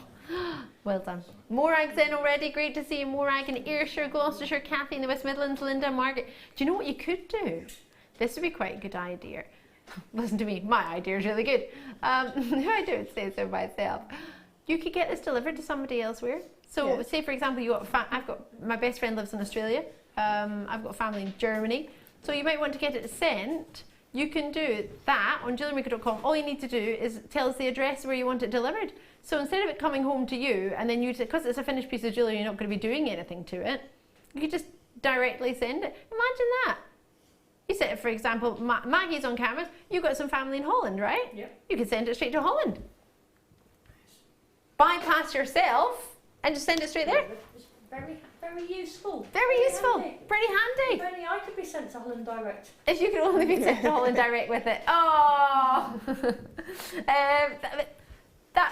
Well done. Morag's in already. Great to see you. Morag in Ayrshire, Gloucestershire, Kathy in the West Midlands, Linda, Margaret. Do you know what you could do? This would be quite a good idea. Listen to me. My idea is really good. I don't say so myself. You could get this delivered to somebody elsewhere. So say for example, I've got my best friend lives in Australia. I've got family in Germany. So you might want to get it sent. You can do that on JewelleryMaker.com. All you need to do is tell us the address where you want it delivered. So instead of it coming home to you and then because it's a finished piece of jewellery, you're not going to be doing anything to it, you could just directly send it. Imagine that. You said, for example, Maggie's on cameras, you've got some family in Holland, right? Yep. You could send it straight to Holland. Bypass yourself and just send it straight there. It's very, very useful. Very useful. Handy. Pretty handy. If only I could be sent to Holland direct. If you could only be sent to Holland direct with it. Oh! I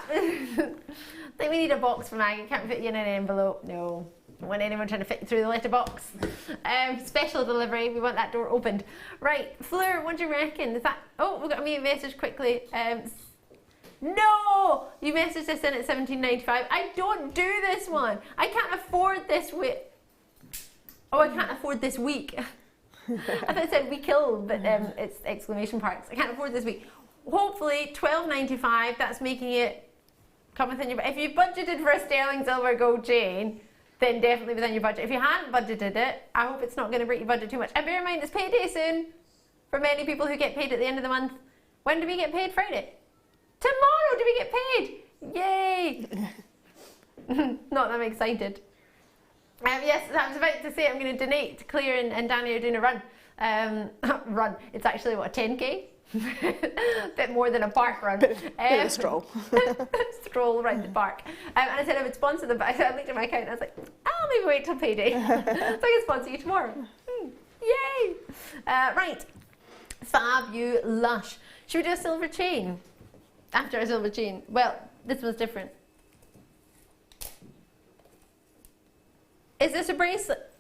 think we need a box for Maggie. Can't fit you in an envelope. No. Don't want anyone trying to fit you through the letterbox. Special delivery. We want that door opened. Right, Fleur, what do you reckon? Is that? Oh, we've got a message quickly. No! You messaged us in at $17.95. I don't do this one. I can't afford this week. Oh, I can't afford this week. I thought it said we killed, but it's exclamation marks. I can't afford this week. Hopefully $12.95, that's making it come within your budget. If you budgeted for a sterling silver gold chain, then definitely within your budget. If you hadn't budgeted it, I hope it's not going to break your budget too much. And bear in mind, it's payday soon for many people who get paid at the end of the month. When do we get paid? Friday. Tomorrow do we get paid? Yay! Not that I'm excited. Yes, I was about to say I'm going to donate. Claire and Danny are doing a run. Run. It's actually, what, a 10K? A bit more than a park run. A stroll. Stroll around the park. And I said I would sponsor them, but I looked at my account and I was like, I'll maybe wait till payday. So I can sponsor you tomorrow. Yay! Right. Fabulous. Should we do a silver chain? After a silver chain. Well, this one's different. Is this a bracelet?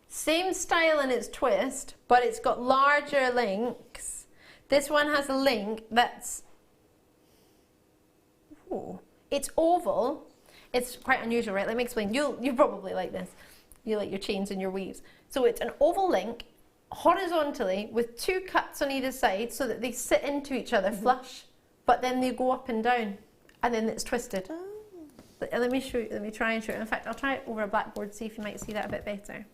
Same style in its twist, but it's got larger links. This one has a link that's, ooh, it's oval. It's quite unusual, right? Let me explain. You probably like this. You like your chains and your weaves. So it's an oval link horizontally with two cuts on either side so that they sit into each other flush, but then they go up and down, and then it's twisted. Oh. Let me show you. Let me try and show you. In fact, I'll try it over a blackboard, see if you might see that a bit better.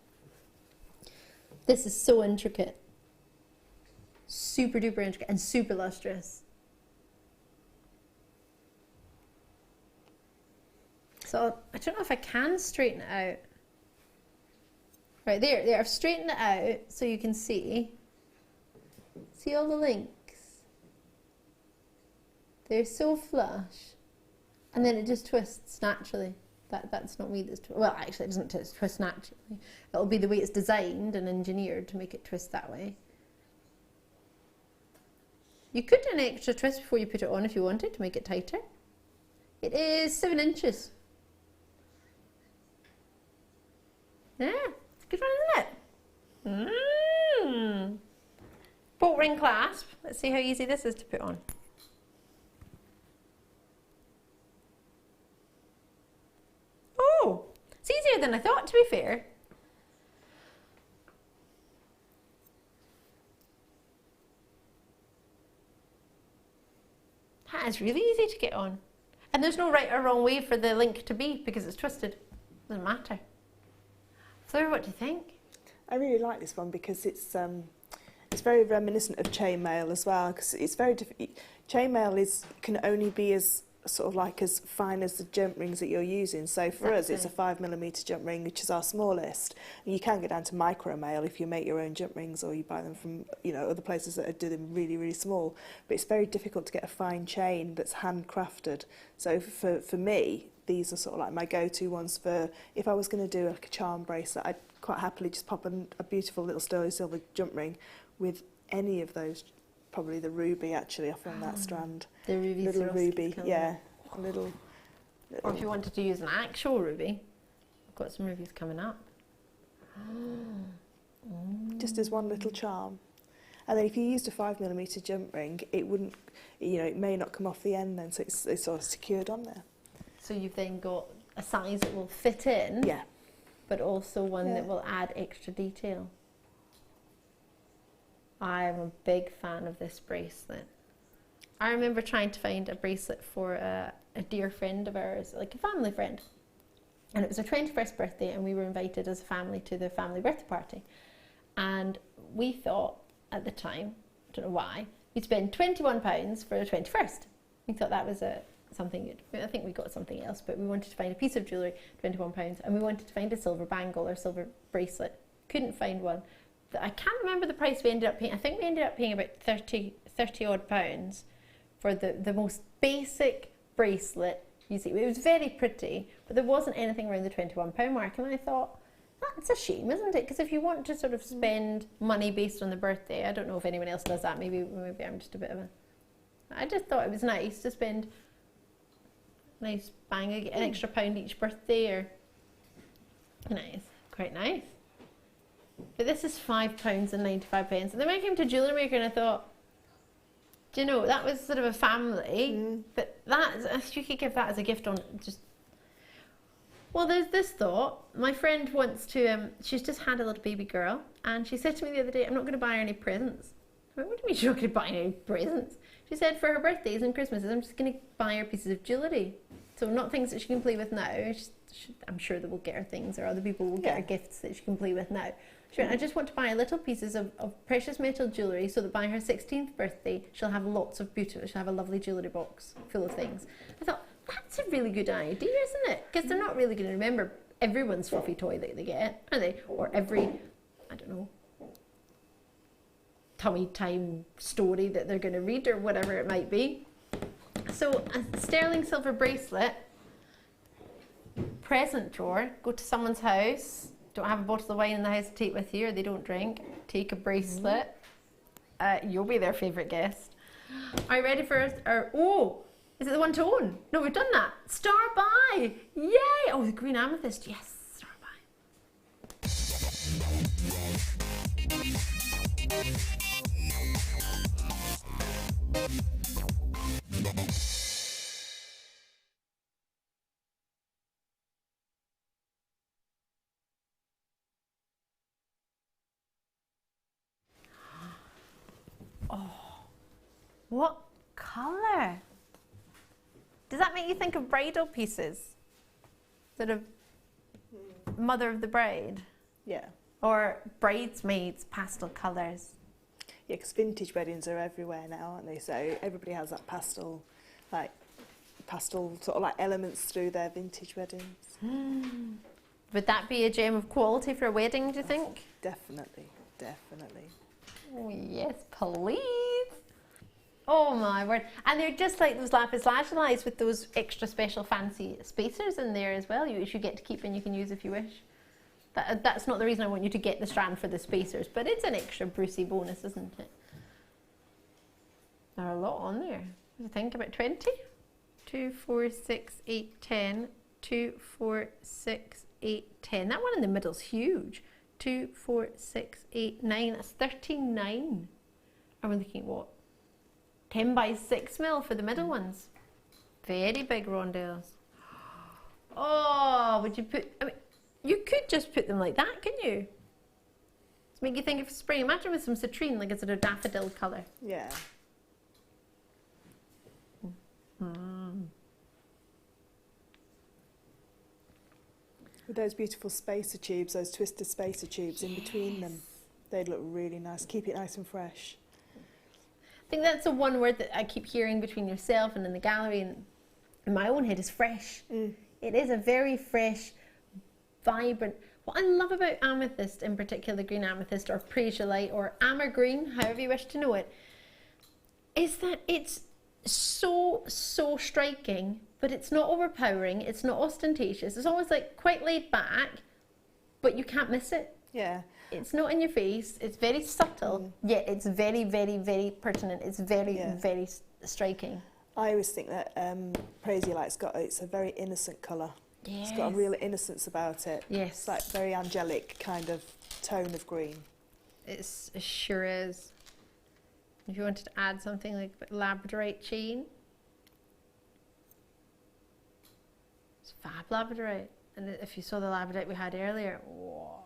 This is so intricate. Super duper intricate and super lustrous. So I don't know if I can straighten it out. Right, there, I've straightened it out so you can see. See all the links? They're so flush. And then it just twists naturally. That's not me that's well, actually it doesn't twist naturally. It'll be the way it's designed and engineered to make it twist that way. You could do an extra twist before you put it on if you wanted to make it tighter. It is 7 inches. Yeah, it's a good one, isn't it? Bolt ring clasp. Let's see how easy this is to put on. Oh, it's easier than I thought, to be fair. That is really easy to get on. And there's no right or wrong way for the link to be because it's twisted. Doesn't matter. Fleur, what do you think? I really like this one because it's very reminiscent of chainmail as well, because it's very different. Chainmail can only be as sort of like as fine as the jump rings that you're using. So for us, it's a 5mm jump ring, which is our smallest. And you can go down to micro mail if you make your own jump rings or you buy them from other places that do them really, really small. But it's very difficult to get a fine chain that's handcrafted. So for me, these are sort of like my go-to ones for if I was going to do like a charm bracelet. I'd quite happily just pop a beautiful little sterling silver jump ring with any of those. Probably the ruby actually off on that strand. The ruby, little ruby, yeah, a little. Or if you wanted to use an actual ruby, I've got some rubies coming up. Just as one little charm. And then if you used a 5mm jump ring, it wouldn't, it may not come off the end then, so it's sort of secured on there. So you've then got a size that will fit in, yeah, but also one that will add extra detail. I am a big fan of this bracelet. I remember trying to find a bracelet for a dear friend of ours, like a family friend. And it was her 21st birthday and we were invited as a family to the family birthday party. And we thought at the time, I don't know why, we'd spend £21 for the 21st. We thought that was something good. I think we got something else, but we wanted to find a piece of jewellery, £21, and we wanted to find a silver bangle or silver bracelet. Couldn't find one. I can't remember the price we ended up paying. I think we ended up paying about 30 odd pounds for the most basic bracelet. You see, it was very pretty, but there wasn't anything around the £21 mark. And I thought, that's a shame, isn't it? Because if you want to sort of spend money based on the birthday, I don't know if anyone else does that. Maybe I'm just a bit of a. I just thought it was nice to spend a nice bang, an extra pound each birthday, or nice, quite nice. But this is £5.95. And then when I came to JewelleryMaker and I thought, do you know, that was sort of a family, but you could give that as a gift on just... Well, there's this thought. My friend wants to, she's just had a little baby girl, and she said to me the other day, I'm not going to buy her any presents. I went, what do you mean she's not going to buy any presents? She said for her birthdays and Christmases, I'm just going to buy her pieces of jewellery. So not things that she can play with now. I'm sure that we'll get her things, or other people will get her gifts that she can play with now. She went, I just want to buy little pieces of precious metal jewellery so that by her 16th birthday, she'll have lots of beautiful, she'll have a lovely jewellery box full of things. I thought, that's a really good idea, isn't it? Because they're not really going to remember everyone's fluffy toy that they get, are they? Or every, I don't know, tummy time story that they're going to read, or whatever it might be. So a sterling silver bracelet, present drawer, go to someone's house, don't have a bottle of wine in the house to take with you, or they don't drink, take a bracelet. You'll be their favourite guest. Are you ready for is it the one to own? No, we've done that. Star by! Yay! Oh, the green amethyst, yes, star by. What colour? Does that make you think of bridal pieces? Sort of mother of the bride? Yeah. Or bridesmaids, pastel colours? Yeah, because vintage weddings are everywhere now, aren't they? So everybody has that pastel sort of like elements through their vintage weddings. Would that be a gem of quality for a wedding, do you think? Definitely, definitely. Oh, yes, please. Oh my word. And they're just like those lapis lazulis with those extra special fancy spacers in there as well, which you get to keep and you can use if you wish. That's not the reason I want you to get the strand for the spacers, but it's an extra Brucey bonus, isn't it? There are a lot on there. What do you think? About 20? 2, 4, 6, 8, 10. 2, 4, 6, 8, 10. That one in the middle's huge. 2, 4, 6, 8, 9. That's 39. I'm thinking what? 10 by 6 mil for the middle ones. Very big rondelles. Oh, would you put, I mean, you could just put them like that, couldn't you? To make you think of spring. Imagine with some citrine, like it's a daffodil colour. Yeah. With those beautiful spacer tubes, those twisted spacer tubes in between them, they'd look really nice. Keep it nice and fresh. I think that's the one word that I keep hearing between yourself and in the gallery and in my own head is fresh. It is a very fresh, vibrant. What I love about amethyst, in particular green amethyst or Peridot or amber green, however you wish to know it, is that it's so striking, but it's not overpowering, it's not ostentatious. It's always like quite laid back, but you can't miss it. Yeah. It's not in your face, it's very subtle, yet it's very, very, very pertinent. It's very, very striking. I always think that Peridot, it's a very innocent colour. Yes. It's got a real innocence about it. Yes. It's like very angelic kind of tone of green. It sure is. If you wanted to add something like labradorite chain, it's fab labradorite. And if you saw the labradorite we had earlier, whoa.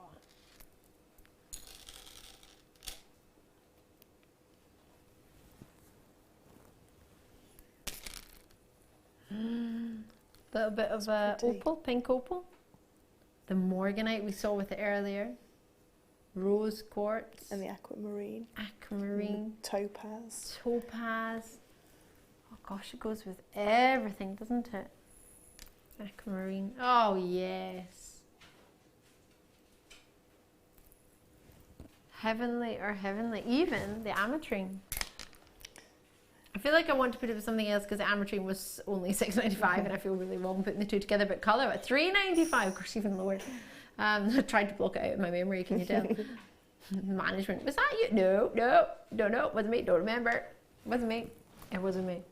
Little bit of opal, pink opal. The Morganite we saw with it earlier. Rose quartz. And the aquamarine. Aquamarine. Topaz. Topaz. Oh gosh, it goes with everything, doesn't it? Aquamarine. Oh yes. Heavenly or heavenly. Even the ametrine. I feel like I want to put it with something else because the ametrine was only $6.95 and I feel really wrong putting the two together, but colour at $3.95, of course even lower. I tried to block it out of my memory, can you tell? Management, was that you? No, it wasn't me, don't remember. It wasn't me, it wasn't me.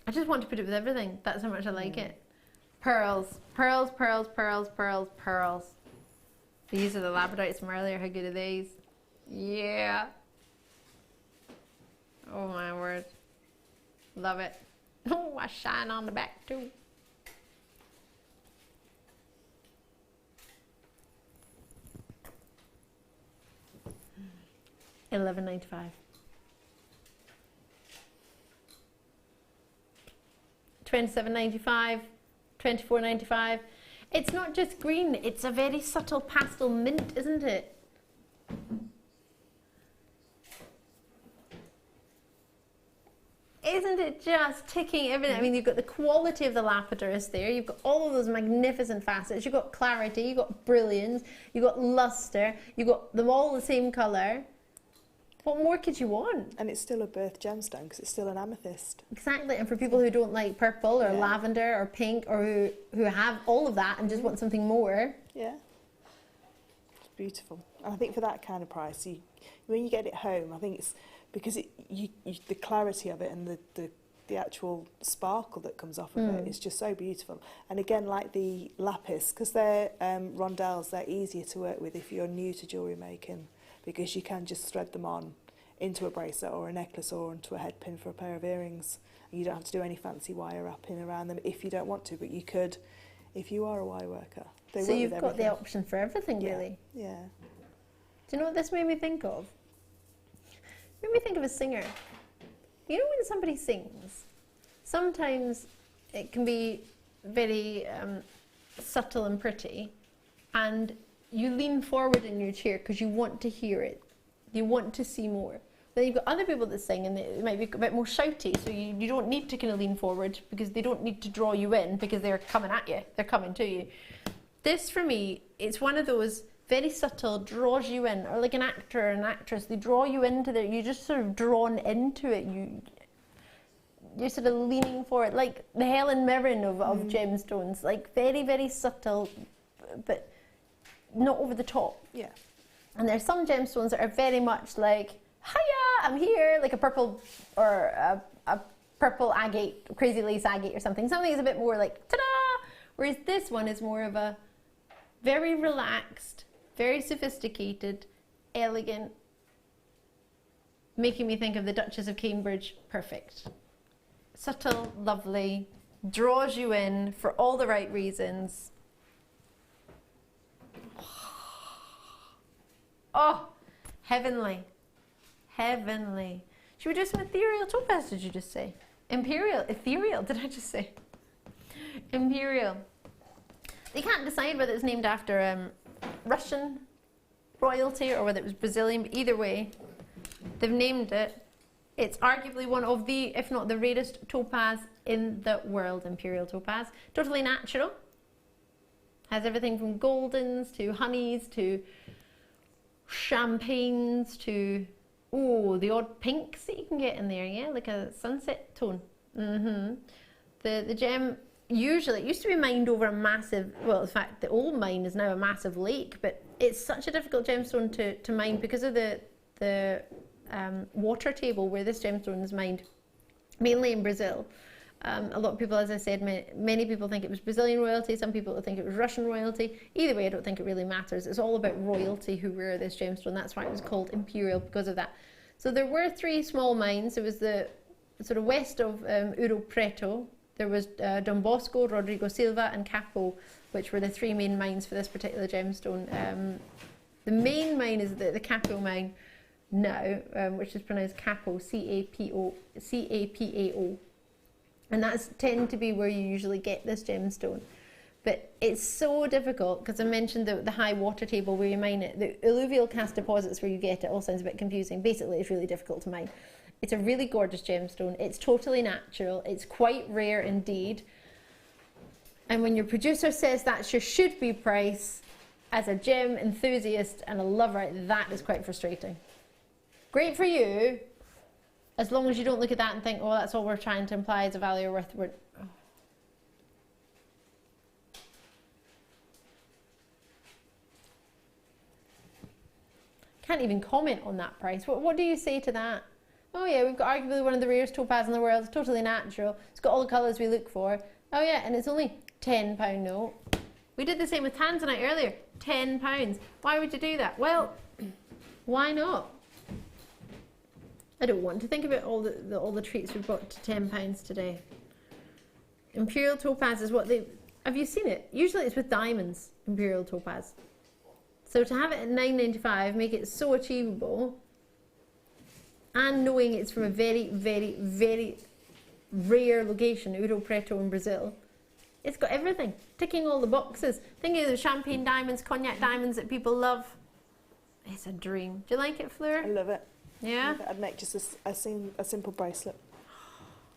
I just want to put it with everything, that's how much I like it. Pearls, pearls, pearls, pearls, pearls, pearls. These are the labradorites from earlier, how good are these? Yeah. Oh my word. Love it. Oh, I shine on the back too. $11.95. $27.95. $24.95. It's not just green, it's a very subtle pastel mint, isn't it? Isn't it just ticking everything? I mean, you've got the quality of the lapidus there, you've got all of those magnificent facets, you've got clarity, you've got brilliance, you've got luster, you've got them all the same colour. What more could you want? And it's still a birth gemstone because it's still an amethyst. Exactly, and for people who don't like purple or lavender or pink or who have all of that and just want something more. Yeah, it's beautiful. And I think for that kind of price, when you get it home, I think it's because the clarity of it and the actual sparkle that comes off of it is just so beautiful. And again, like the lapis, because they're rondelles, they're easier to work with if you're new to jewellery making, because you can just thread them on into a bracelet or a necklace or onto a head pin for a pair of earrings. And you don't have to do any fancy wire wrapping around them if you don't want to, but you could if you are a wire worker. So you've got the option for everything, really. Yeah. Do you know what this made me think of? It made me think of a singer. You know when somebody sings, sometimes it can be very subtle and pretty, and you lean forward in your chair because you want to hear it. You want to see more. Then you've got other people that sing and they might be a bit more shouty, so you don't need to kind of lean forward because they don't need to draw you in because they're coming at you, they're coming to you. This for me, it's one of those very subtle, draws you in, or like an actor or an actress, they draw you into you're just sort of drawn into it, you're sort of leaning forward, like the Helen Mirren of gemstones, like very, very subtle, but not over the top. Yeah. And there's some gemstones that are very much like, hiya, I'm here, like a purple or a purple agate, crazy lace agate or something. Something is a bit more like, ta-da! Whereas this one is more of a very relaxed, very sophisticated, elegant, making me think of the Duchess of Cambridge, perfect. Subtle, lovely, draws you in for all the right reasons. Oh, heavenly. Heavenly. Should we do some ethereal topaz, did you just say? Imperial, ethereal, did I just say? Imperial. They can't decide whether it's named after Russian royalty or whether it was Brazilian, but either way, they've named it. It's arguably one of the, if not the rarest topaz in the world, imperial topaz. Totally natural. Has everything from goldens to honeys to champagnes to, oh, the odd pinks that you can get in there, yeah, like a sunset tone. The gem, usually, it used to be mined over a massive, well, in fact, the old mine is now a massive lake, but it's such a difficult gemstone to mine because of the water table where this gemstone is mined, mainly in Brazil. A lot of people, as I said, many people think it was Brazilian royalty, some people think it was Russian royalty. Either way, I don't think it really matters. It's all about royalty who wear this gemstone. That's why it was called imperial, because of that. So there were 3 small mines. There was the sort of west of Ouro Preto. There was Dom Bosco, Rodrigo Silva and Capo, which were the 3 main mines for this particular gemstone. The main mine is the Capo mine now, which is pronounced Capo, C-A-P-A-O. And that's tend to be where you usually get this gemstone. But it's so difficult, because I mentioned the high water table where you mine it. The alluvial cast deposits where you get it all sounds a bit confusing. Basically, it's really difficult to mine. It's a really gorgeous gemstone. It's totally natural. It's quite rare indeed. And when your producer says that's your should-be price, as a gem enthusiast and a lover, that is quite frustrating. Great for you, as long as you don't look at that and think, oh, that's all we're trying to imply as a value or worth. Can't even comment on that price. What do you say to that? Oh yeah, we've got arguably one of the rarest topaz in the world. It's totally natural. It's got all the colours we look for. Oh yeah, and it's only £10 note. We did the same with Tanzanite earlier. £10. Why would you do that? Well, why not? I don't want to think about all the treats we've got to £10 today. Imperial topaz is what they... Have you seen it? Usually it's with diamonds, imperial topaz. So to have it at £9.95, make it so achievable, and knowing it's from a very, very, very rare location, Ouro Preto in Brazil, it's got everything, ticking all the boxes. Thinking of the champagne diamonds, cognac diamonds that people love. It's a dream. Do you like it, Fleur? I love it. Yeah? I'd make just a simple bracelet.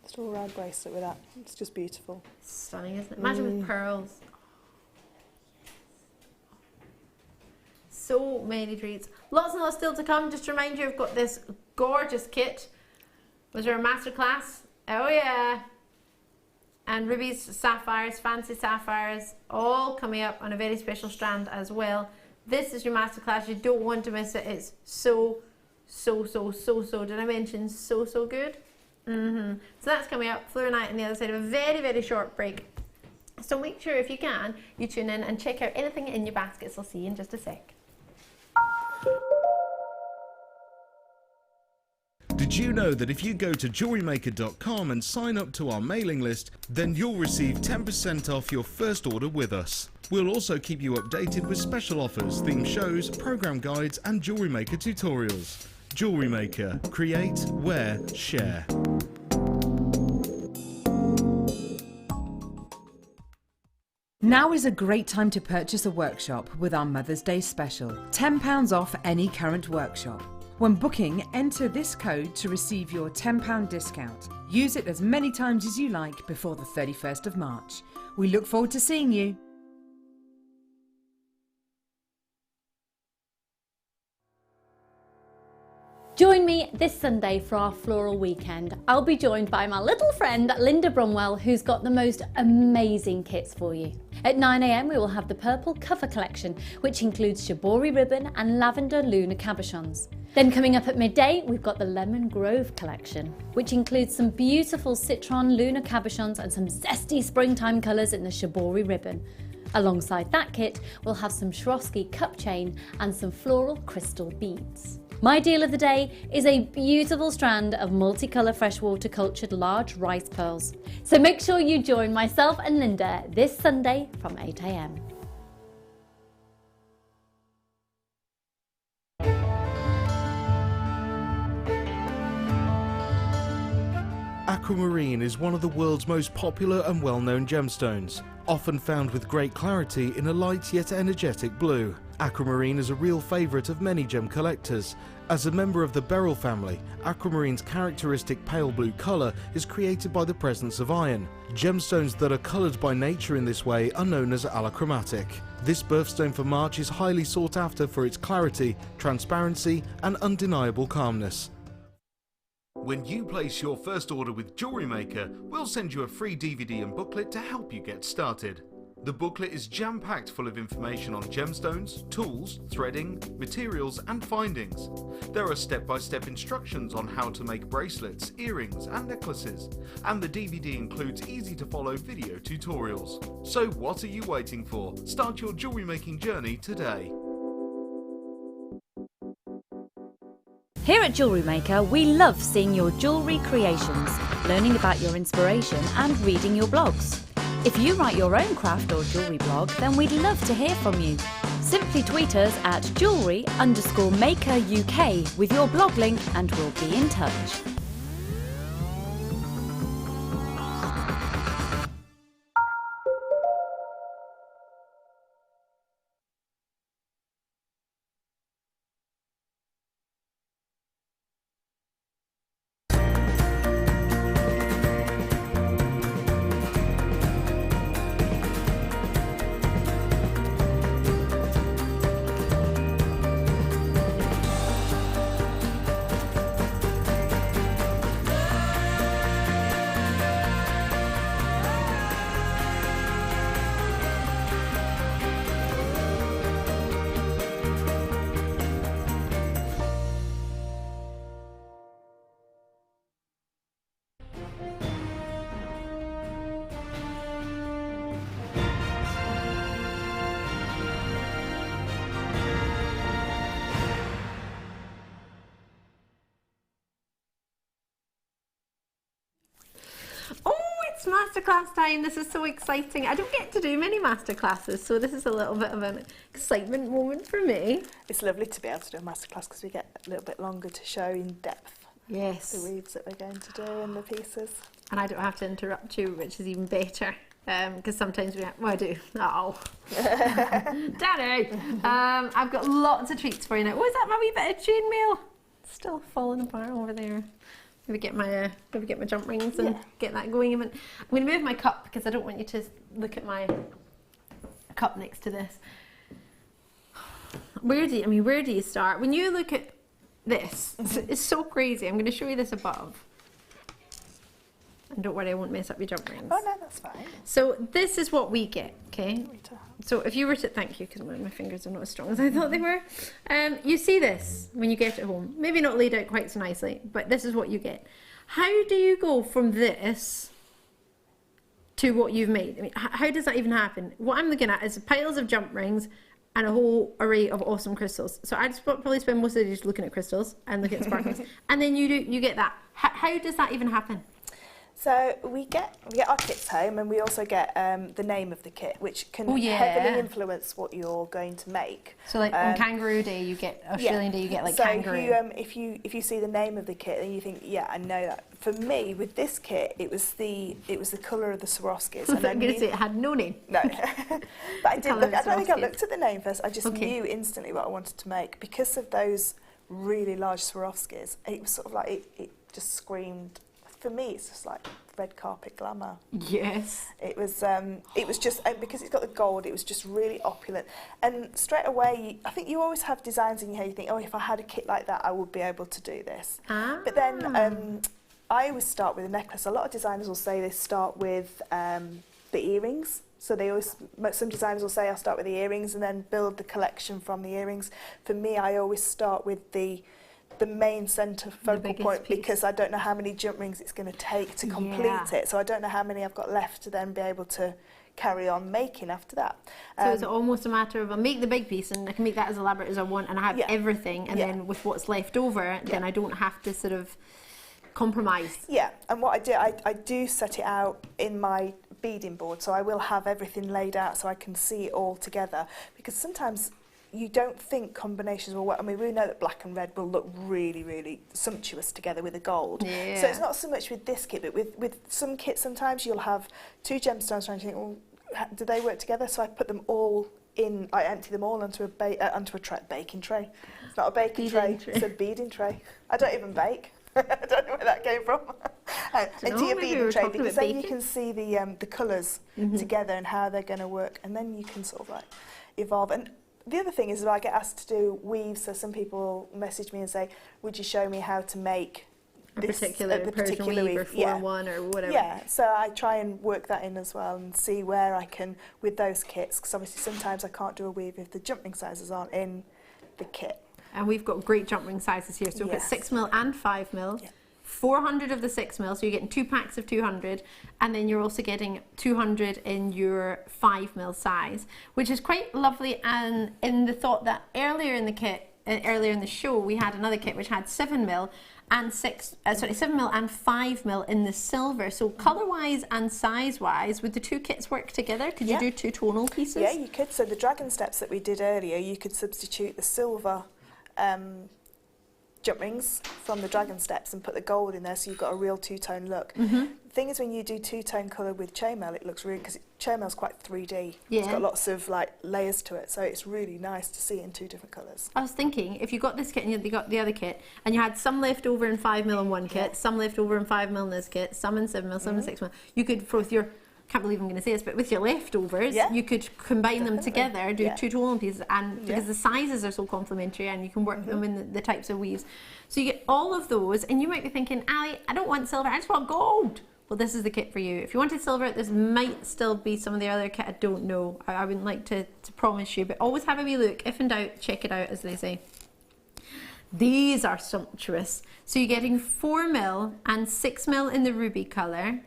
Just all round bracelet with that. It's just beautiful. Stunning, isn't it? Imagine with pearls. So many treats. Lots and lots still to come. Just to remind you, I've got this gorgeous kit. Was there a masterclass? Oh yeah. And rubies, sapphires, fancy sapphires, all coming up on a very special strand as well. This is your masterclass. You don't want to miss it. It's so, did I mention so good? So that's coming up. Fleur and I on the other side of a very, very short break. So make sure, if you can, you tune in and check out anything in your baskets. I'll see you in just a sec. Did you know that if you go to JewelleryMaker.com and sign up to our mailing list, then you'll receive 10% off your first order with us. We'll also keep you updated with special offers, theme shows, program guides and Jewellery Maker tutorials. Jewellery Maker. Create, wear, share. Now is a great time to purchase a workshop with our Mother's Day special. £10 off any current workshop. When booking, enter this code to receive your £10 discount. Use it as many times as you like before the 31st of March. We look forward to seeing you. Join me this Sunday for our floral weekend. I'll be joined by my little friend Linda Bromwell, who's got the most amazing kits for you. At 9 AM we will have the purple cover collection, which includes shibori ribbon and lavender lunar cabochons. Then coming up at midday, we've got the Lemon Grove collection, which includes some beautiful citron lunar cabochons and some zesty springtime colours in the shibori ribbon. Alongside that kit, we'll have some Swarovski cup chain and some floral crystal beads. My deal of the day is a beautiful strand of multicolour freshwater cultured large rice pearls. So make sure you join myself and Linda this Sunday from 8 AM. Aquamarine is one of the world's most popular and well-known gemstones, often found with great clarity in a light yet energetic blue. Aquamarine is a real favourite of many gem collectors. As a member of the beryl family, aquamarine's characteristic pale blue colour is created by the presence of iron. Gemstones that are coloured by nature in this way are known as allochromatic. This birthstone for March is highly sought after for its clarity, transparency and undeniable calmness. When you place your first order with JewelleryMaker, we'll send you a free DVD and booklet to help you get started. The booklet is jam-packed full of information on gemstones, tools, threading, materials and findings. There are step-by-step instructions on how to make bracelets, earrings and necklaces, and the DVD includes easy-to-follow video tutorials. So what are you waiting for? Start your jewellery making journey today. Here at JewelleryMaker, we love seeing your jewellery creations, learning about your inspiration and reading your blogs. If you write your own craft or jewellery blog, then we'd love to hear from you. Simply tweet us at jewellery_maker UK with your blog link and we'll be in touch. Masterclass time. This is so exciting. I don't get to do many masterclasses, so this is a little bit of an excitement moment for me. It's lovely to be able to do a masterclass because we get a little bit longer to show in depth the weaves that we're going to do and the pieces. And I don't have to interrupt you, which is even better. Because sometimes we have, well, I do. Oh, Daddy! I've got lots of treats for you now. Oh, is that my wee bit of chainmail? Still falling apart over there. Maybe get my jump rings and get that going. I'm going to move my cup because I don't want you to look at my cup next to this. Where do you start? When you look at this, it's so crazy. I'm going to show you this above. And don't worry, I won't mess up your jump rings. Oh no, that's fine. So this is what we get, okay? So if you were to, thank you, because my fingers are not as strong as I thought they were. You see this when you get it home. Maybe not laid out quite so nicely, but this is what you get. How do you go from this to what you've made? I mean, how does that even happen? What I'm looking at is piles of jump rings and a whole array of awesome crystals. So I'd probably spend most of the day just looking at crystals and looking at sparkles. And then you get that. How does that even happen? So we get our kits home, and we also get the name of the kit, which can heavily influence what you're going to make. So like on Kangaroo Day, you get Australian Day, you get like kangaroo. So if you see the name of the kit, then you think, yeah, I know that. For me, with this kit, it was the colour of the Swarovskis. And I'm going to say it had no name. No, but I did look. I don't think I looked at the name first. I just knew instantly what I wanted to make because of those really large Swarovskis. It was sort of like, it just screamed, for me, it's just like red carpet glamour. Yes. It was just, because it's got the gold, it was just really opulent. And straight away, I think you always have designs in your head, you think, oh, if I had a kit like that, I would be able to do this. But then I always start with a necklace. A lot of designers will say they start with the earrings. So they always, some designers will say I'll start with the earrings and then build the collection from the earrings. For me, I always start with the main centre focal point, because I don't know how many jump rings it's going to take to complete it. So I don't know how many I've got left to then be able to carry on making after that. So it's almost a matter of, I make the big piece and I can make that as elaborate as I want and I have everything, and then with what's left over, then I don't have to sort of compromise. Yeah, and what I do, I do set it out in my beading board, so I will have everything laid out so I can see it all together, because sometimes you don't think combinations will work. I mean, we know that black and red will look really, really sumptuous together with the gold. Yeah. So it's not so much with this kit, but with some kits, sometimes you'll have two gemstones and you think, well, do they work together? So I put them all in, I empty them all onto a baking tray. It's not a baking tray, it's a beading tray. I don't even bake. I don't know where that came from. Into your beading tray, because then you can see the colours together and how they're going to work, and then you can sort of like evolve. And the other thing is that I get asked to do weaves, so some people message me and say, would you show me how to make a particular weave or 4-1 or whatever. Yeah, so I try and work that in as well and see where I can with those kits, because obviously sometimes I can't do a weave if the jump ring sizes aren't in the kit. And we've got great jump ring sizes here, so we've got 6mm and 5mm. 400 of the 6mm, so you're getting 2 packs of 200, and then you're also getting 200 in your 5mm size, which is quite lovely. And in the thought that earlier in the kit, earlier in the show, we had another kit which had 7mm and 7mm and 5mm in the silver. So colour-wise and size-wise, would the two kits work together? Could you do two tonal pieces? Yeah, you could. So the dragon steps that we did earlier, you could substitute the silver jump rings from the dragon steps and put the gold in there, so you've got a real two-tone look. The thing is, when you do two-tone colour with chainmaille, it looks really, because chainmaille's quite 3D. It's got lots of like layers to it, so it's really nice to see in two different colours. I was thinking, if you got this kit and you got the other kit, and you had some left over in 5mm in one kit, some left over in 5mm in this kit, some in 7mm, some in 6mm, you could, with your, can't believe I'm going to say this, but with your leftovers, you could combine them together, do two tonal pieces, and because the sizes are so complementary, and you can work them in the types of weaves. So you get all of those, and you might be thinking, Ali, I don't want silver, I just want gold. Well, this is the kit for you. If you wanted silver, this might still be some of the other kit, I don't know. I wouldn't like to promise you, but always have a wee look. If in doubt, check it out, as they say. These are sumptuous. So you're getting 4mm and 6mm in the ruby colour.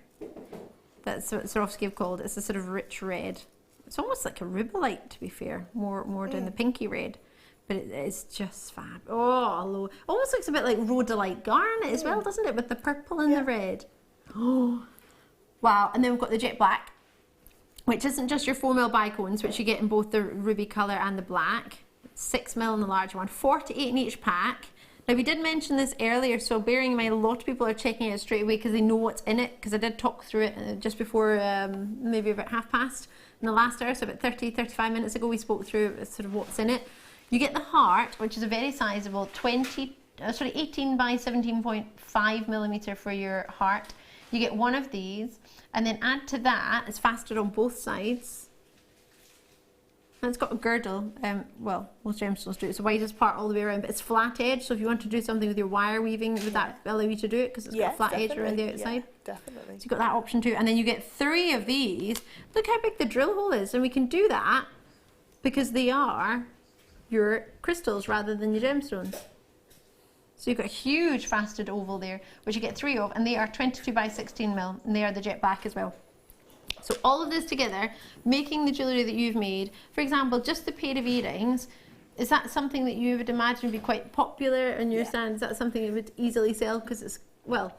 That's what Swarovski have called it. It's a sort of rich red. It's almost like a rubellite, to be fair, more down the pinky red, but it is just fab. Oh, almost looks a bit like rhodolite garnet as well, doesn't it, with the purple and the red. Oh, wow! And then we've got the jet black, which isn't just your 4mm bicones, which you get in both the ruby colour and the black. 6mm in the large one, 48 in each pack. Now, we did mention this earlier, so bearing in mind a lot of people are checking it straight away because they know what's in it, because I did talk through it just before, maybe about 1/2 in the last hour, so about 30-35 minutes ago we spoke through sort of what's in it. You get the heart, which is a very sizable 18 by 17.5mm for your heart. You get one of these, and then add to that, it's faceted on both sides. And it's got a girdle, well, most gemstones do. It's the widest part all the way around, but it's flat edge, so if you want to do something with your wire weaving, would that allow you to do it? Because it's got a flat edge around the outside. Yeah, definitely. So you've got that option too. And then you get 3 of these. Look how big the drill hole is, and we can do that because they are your crystals rather than your gemstones. So you've got a huge faceted oval there, which you get 3 of, and they are 22 by 16mm, and they are the jet black as well. So all of this together, making the jewellery that you've made, for example, just the pair of earrings, is that something that you would imagine would be quite popular in your stand? Is that something that would easily sell? Because it's, well,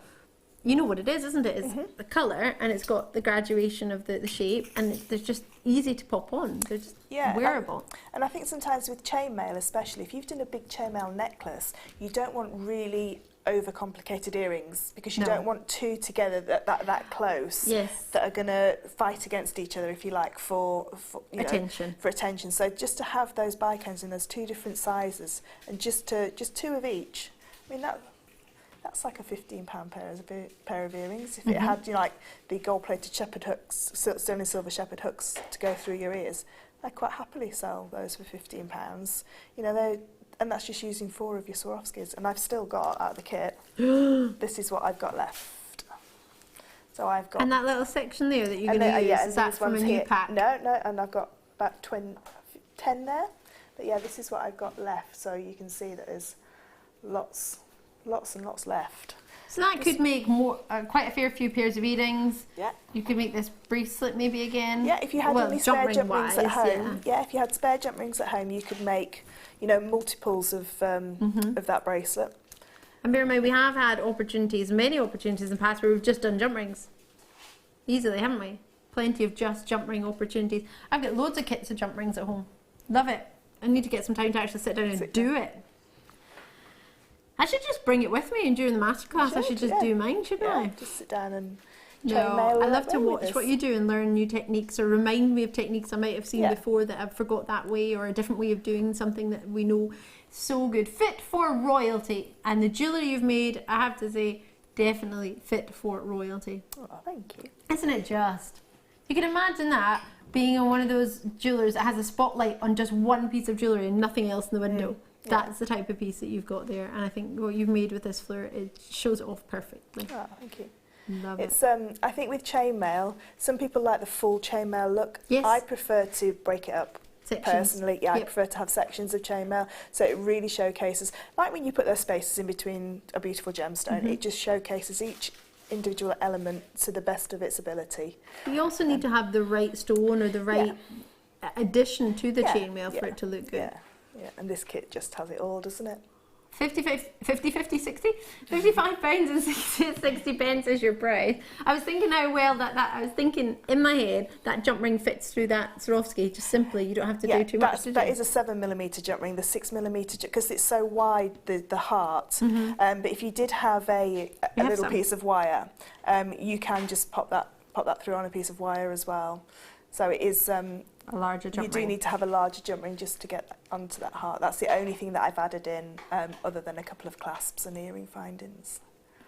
you know what it is, isn't it? It's the colour, and it's got the graduation of the shape, and they're just easy to pop on. They're just wearable. And I think sometimes with chainmaille especially, if you've done a big chainmaille necklace, you don't want really overcomplicated earrings, because you don't want two together that close that are going to fight against each other, if you like, for attention. For attention. So just to have those bicones in those two different sizes, and just two of each. I mean, that's like a £15 pair of earrings. If it had, like the gold-plated shepherd hooks, sterling silver shepherd hooks to go through your ears, I'd quite happily sell those for £15. And that's just using 4 of your Swarovskis, and I've still got out of the kit. This is what I've got left. So I've got. And that little section there that you're going to use, is that from a new pack? No, and I've got about 10 there. But yeah, this is what I've got left. So you can see that there's lots and lots left. So that could make quite a fair few pairs of earrings. Yeah. You could make this bracelet maybe again. Yeah, if you had any spare jump rings at home. Yeah, if you had spare jump rings at home, you could make, multiples of that bracelet. And bear in mind, we have had many opportunities in the past where we've just done jump rings. Easily, haven't we? Plenty of just jump ring opportunities. I've got loads of kits of jump rings at home. Love it. I need to get some time to actually sit down and do it. I should just bring it with me, and during the masterclass I should just do mine, shouldn't I? Just sit down and chainmail. I love to watch what you do and learn new techniques, or remind me of techniques I might have seen before that I've forgot that way, or a different way of doing something that we know. So good. Fit for royalty. And the jewellery you've made, I have to say, definitely fit for royalty. Oh, thank you. Isn't it just? You can imagine that being on one of those jewellers that has a spotlight on just one piece of jewellery and nothing else in the window. That's the type of piece that you've got there, and I think what you've made with this Fleur, it shows it off perfectly. Oh, thank you. Love it. It's I think with chainmail, some people like the full chainmail look. Yes. I prefer to break it up. Sections. Personally, I prefer to have sections of chainmail, so it really showcases, like when you put those spaces in between a beautiful gemstone, it just showcases each individual element to the best of its ability. You also need to have the right stone or the right addition to the chainmail for it to look good. Yeah, and this kit just has it all, doesn't it? 55 pounds and 60 pence is your price. I was thinking how well I was thinking in my head that jump ring fits through that Swarovski, just simply, you don't have to do too much. That is a 7mm jump ring, the 6mm, because it's so wide, the heart. But if you did have a little piece of wire, you can just pop that through on a piece of wire as well. So it is a larger jump ring. You do need to have a larger jump ring just to get onto that heart. That's the only thing that I've added in, other than a couple of clasps and earring findings.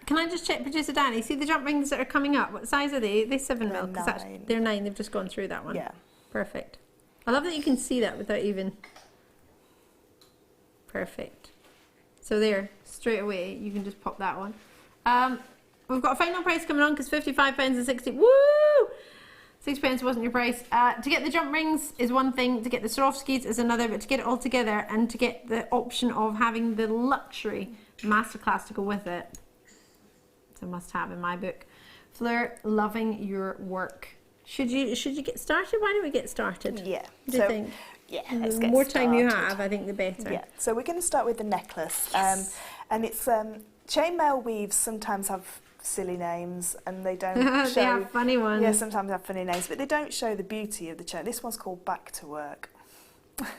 Can I just check, Producer Danny, see the jump rings that are coming up? What size are they? Are they 7mm? Because they're 9. They've just gone through that one. Yeah. Perfect. I love that you can see that without even... Perfect. So there, straight away, you can just pop that one. We've got a final price coming on because £55 and 60. Woo! 6 pence wasn't your price. To get the jump rings is one thing, to get the Swarovskis is another, but to get it all together and to get the option of having the luxury masterclass to go with it, it's a must-have in my book. Fleur, loving your work. Should you get started? Why don't we get started? Yeah. What do you think? Yeah, let's get started. The more time you have, I think the better. Yeah. So we're going to start with the necklace, and it's chainmail weaves sometimes have silly names, and they don't show... They have funny ones. Yeah, sometimes they have funny names, but they don't show the beauty of the chain. This one's called Back to Work.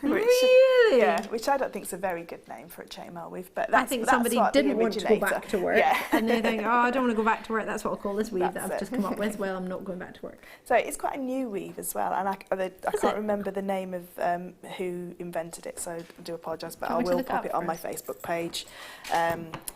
Really? Yeah, which I don't think is a very good name for a chainmail weave, but that's, I think somebody didn't want to go back to work, and they think, oh, I don't want to go back to work, that's what I'll call this weave that I've just come up with. Well, I'm not going back to work. So it's quite a new weave as well, and I can't remember the name of who invented it, so I do apologise, but I will pop it on my Facebook page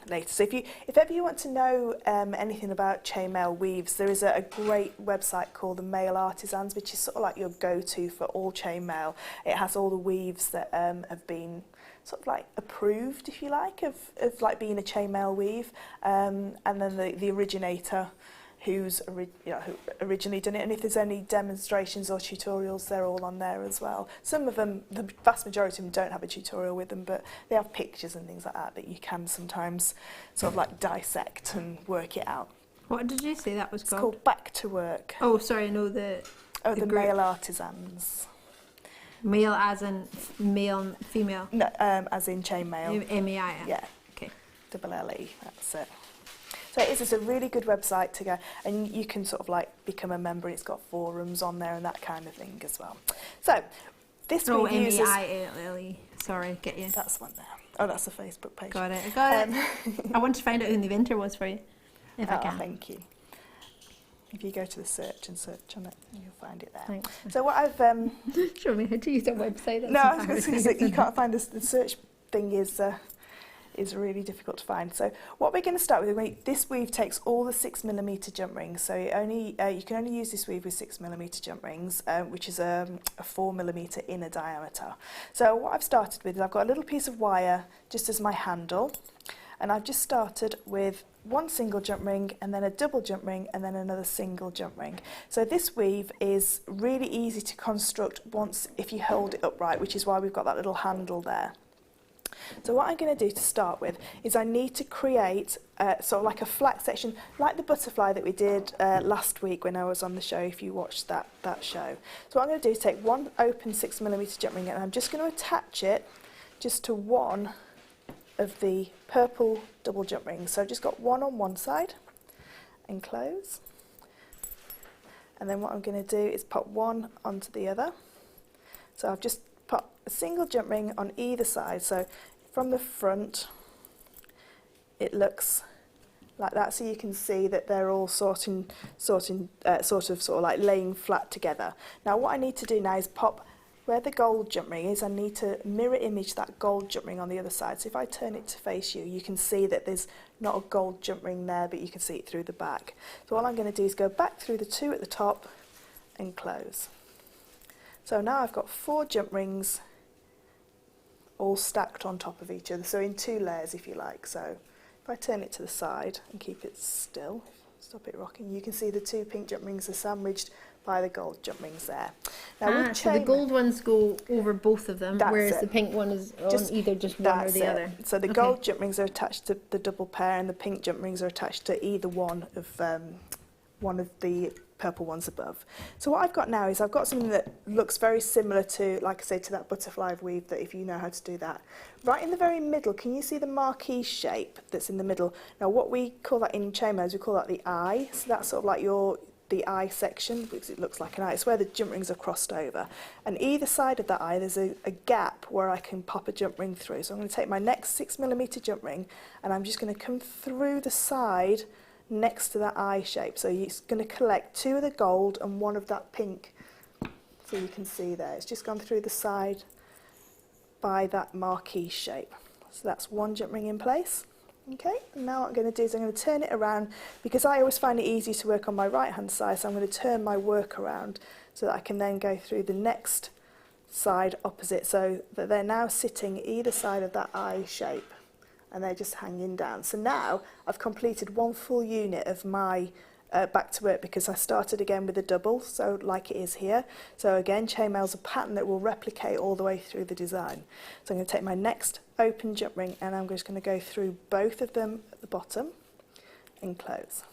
later. So if ever you want to know anything about chainmail weaves, there is a great website called the Male Artisans, which is sort of like your go-to for all chainmail. It has all the weaves that have been sort of like approved, if you like, of like being a chainmail weave, and then the originator who originally done it, and if there's any demonstrations or tutorials, they're all on there as well. Some of them, the vast majority of them, don't have a tutorial with them, but they have pictures and things like that you can sometimes sort of like dissect and work it out. What did you say that was called? It's called Back to Work. Oh, sorry, no, the Male Artisans. Male as in male, female? No, as in chainmail. M-A-I? Yeah. Okay. Double L-E, that's it. So it's a really good website to go, and you can sort of like become a member. It's got forums on there and that kind of thing as well. So This Oh, weave uses... M-E-I-L-L-E. Sorry, get you. That's one there. Oh, that's a Facebook page. Got it. I got it. I want to find out who the inventor was for you, if I can. Thank you. If you go to the search and search on it, you'll find it there. Thanks. So what I've... Show me how to use that website. That's no, I was going to say embarrassing. you can't find this. The search thing is really difficult to find. So what we're going to start with, this weave takes all the 6mm jump rings. So you can only use this weave with 6mm jump rings, which is a 4mm inner diameter. So what I've started with is I've got a little piece of wire just as my handle, and I've just started with one single jump ring and then a double jump ring and then another single jump ring. So this weave is really easy to construct once if you hold it upright, which is why we've got that little handle there. So what I'm going to do to start with is I need to create sort of like a flat section, like the butterfly that we did last week when I was on the show, if you watched that show. So what I'm going to do is take one open 6mm jump ring and I'm just going to attach it just to one of the purple double jump rings. So I've just got one on one side and close. And then what I'm going to do is pop one onto the other. So I've just put a single jump ring on either side. So from the front, it looks like that. So you can see that they're all sort of like laying flat together. Now what I need to do now is pop where the gold jump ring is. I need to mirror image that gold jump ring on the other side. So if I turn it to face you, you can see that there's not a gold jump ring there, but you can see it through the back. So all I'm going to do is go back through the two at the top and close. So now I've got 4 jump rings all stacked on top of each other, so in 2 layers if you like. So if I turn it to the side and keep it still, stop it rocking, you can see the 2 pink jump rings are sandwiched by the gold jump rings there. Now So the gold ones go over both of them, whereas the pink one is on either just one or the other. So the gold jump rings are attached to the double pair and the pink jump rings are attached to either one of the purple ones above. So what I've got now is I've got something that looks very similar to, like I say, to that butterfly weave, that if you know how to do that. Right in the very middle, can you see the marquee shape that's in the middle? Now what we call that in chainmail is we call that the eye. So that's sort of like the eye section, because it looks like an eye. It's where the jump rings are crossed over. And either side of that eye, there's a gap where I can pop a jump ring through. So I'm going to take my next 6mm jump ring and I'm just going to come through the side next to that eye shape. So you're going to collect 2 of the gold and 1 of that pink. So you can see there, it's just gone through the side by that marquee shape. So that's 1 jump ring in place. Okay, and now what I'm going to do is I'm going to turn it around, because I always find it easy to work on my right hand side, so I'm going to turn my work around so that I can then go through the next side opposite, so that they're now sitting either side of that eye shape and they're just hanging down. So now I've completed 1 full unit of my back to work, because I started again with a double, so like it is here. So again, chainmail's a pattern that will replicate all the way through the design. So I'm going to take my next open jump ring and I'm just going to go through both of them at the bottom and close.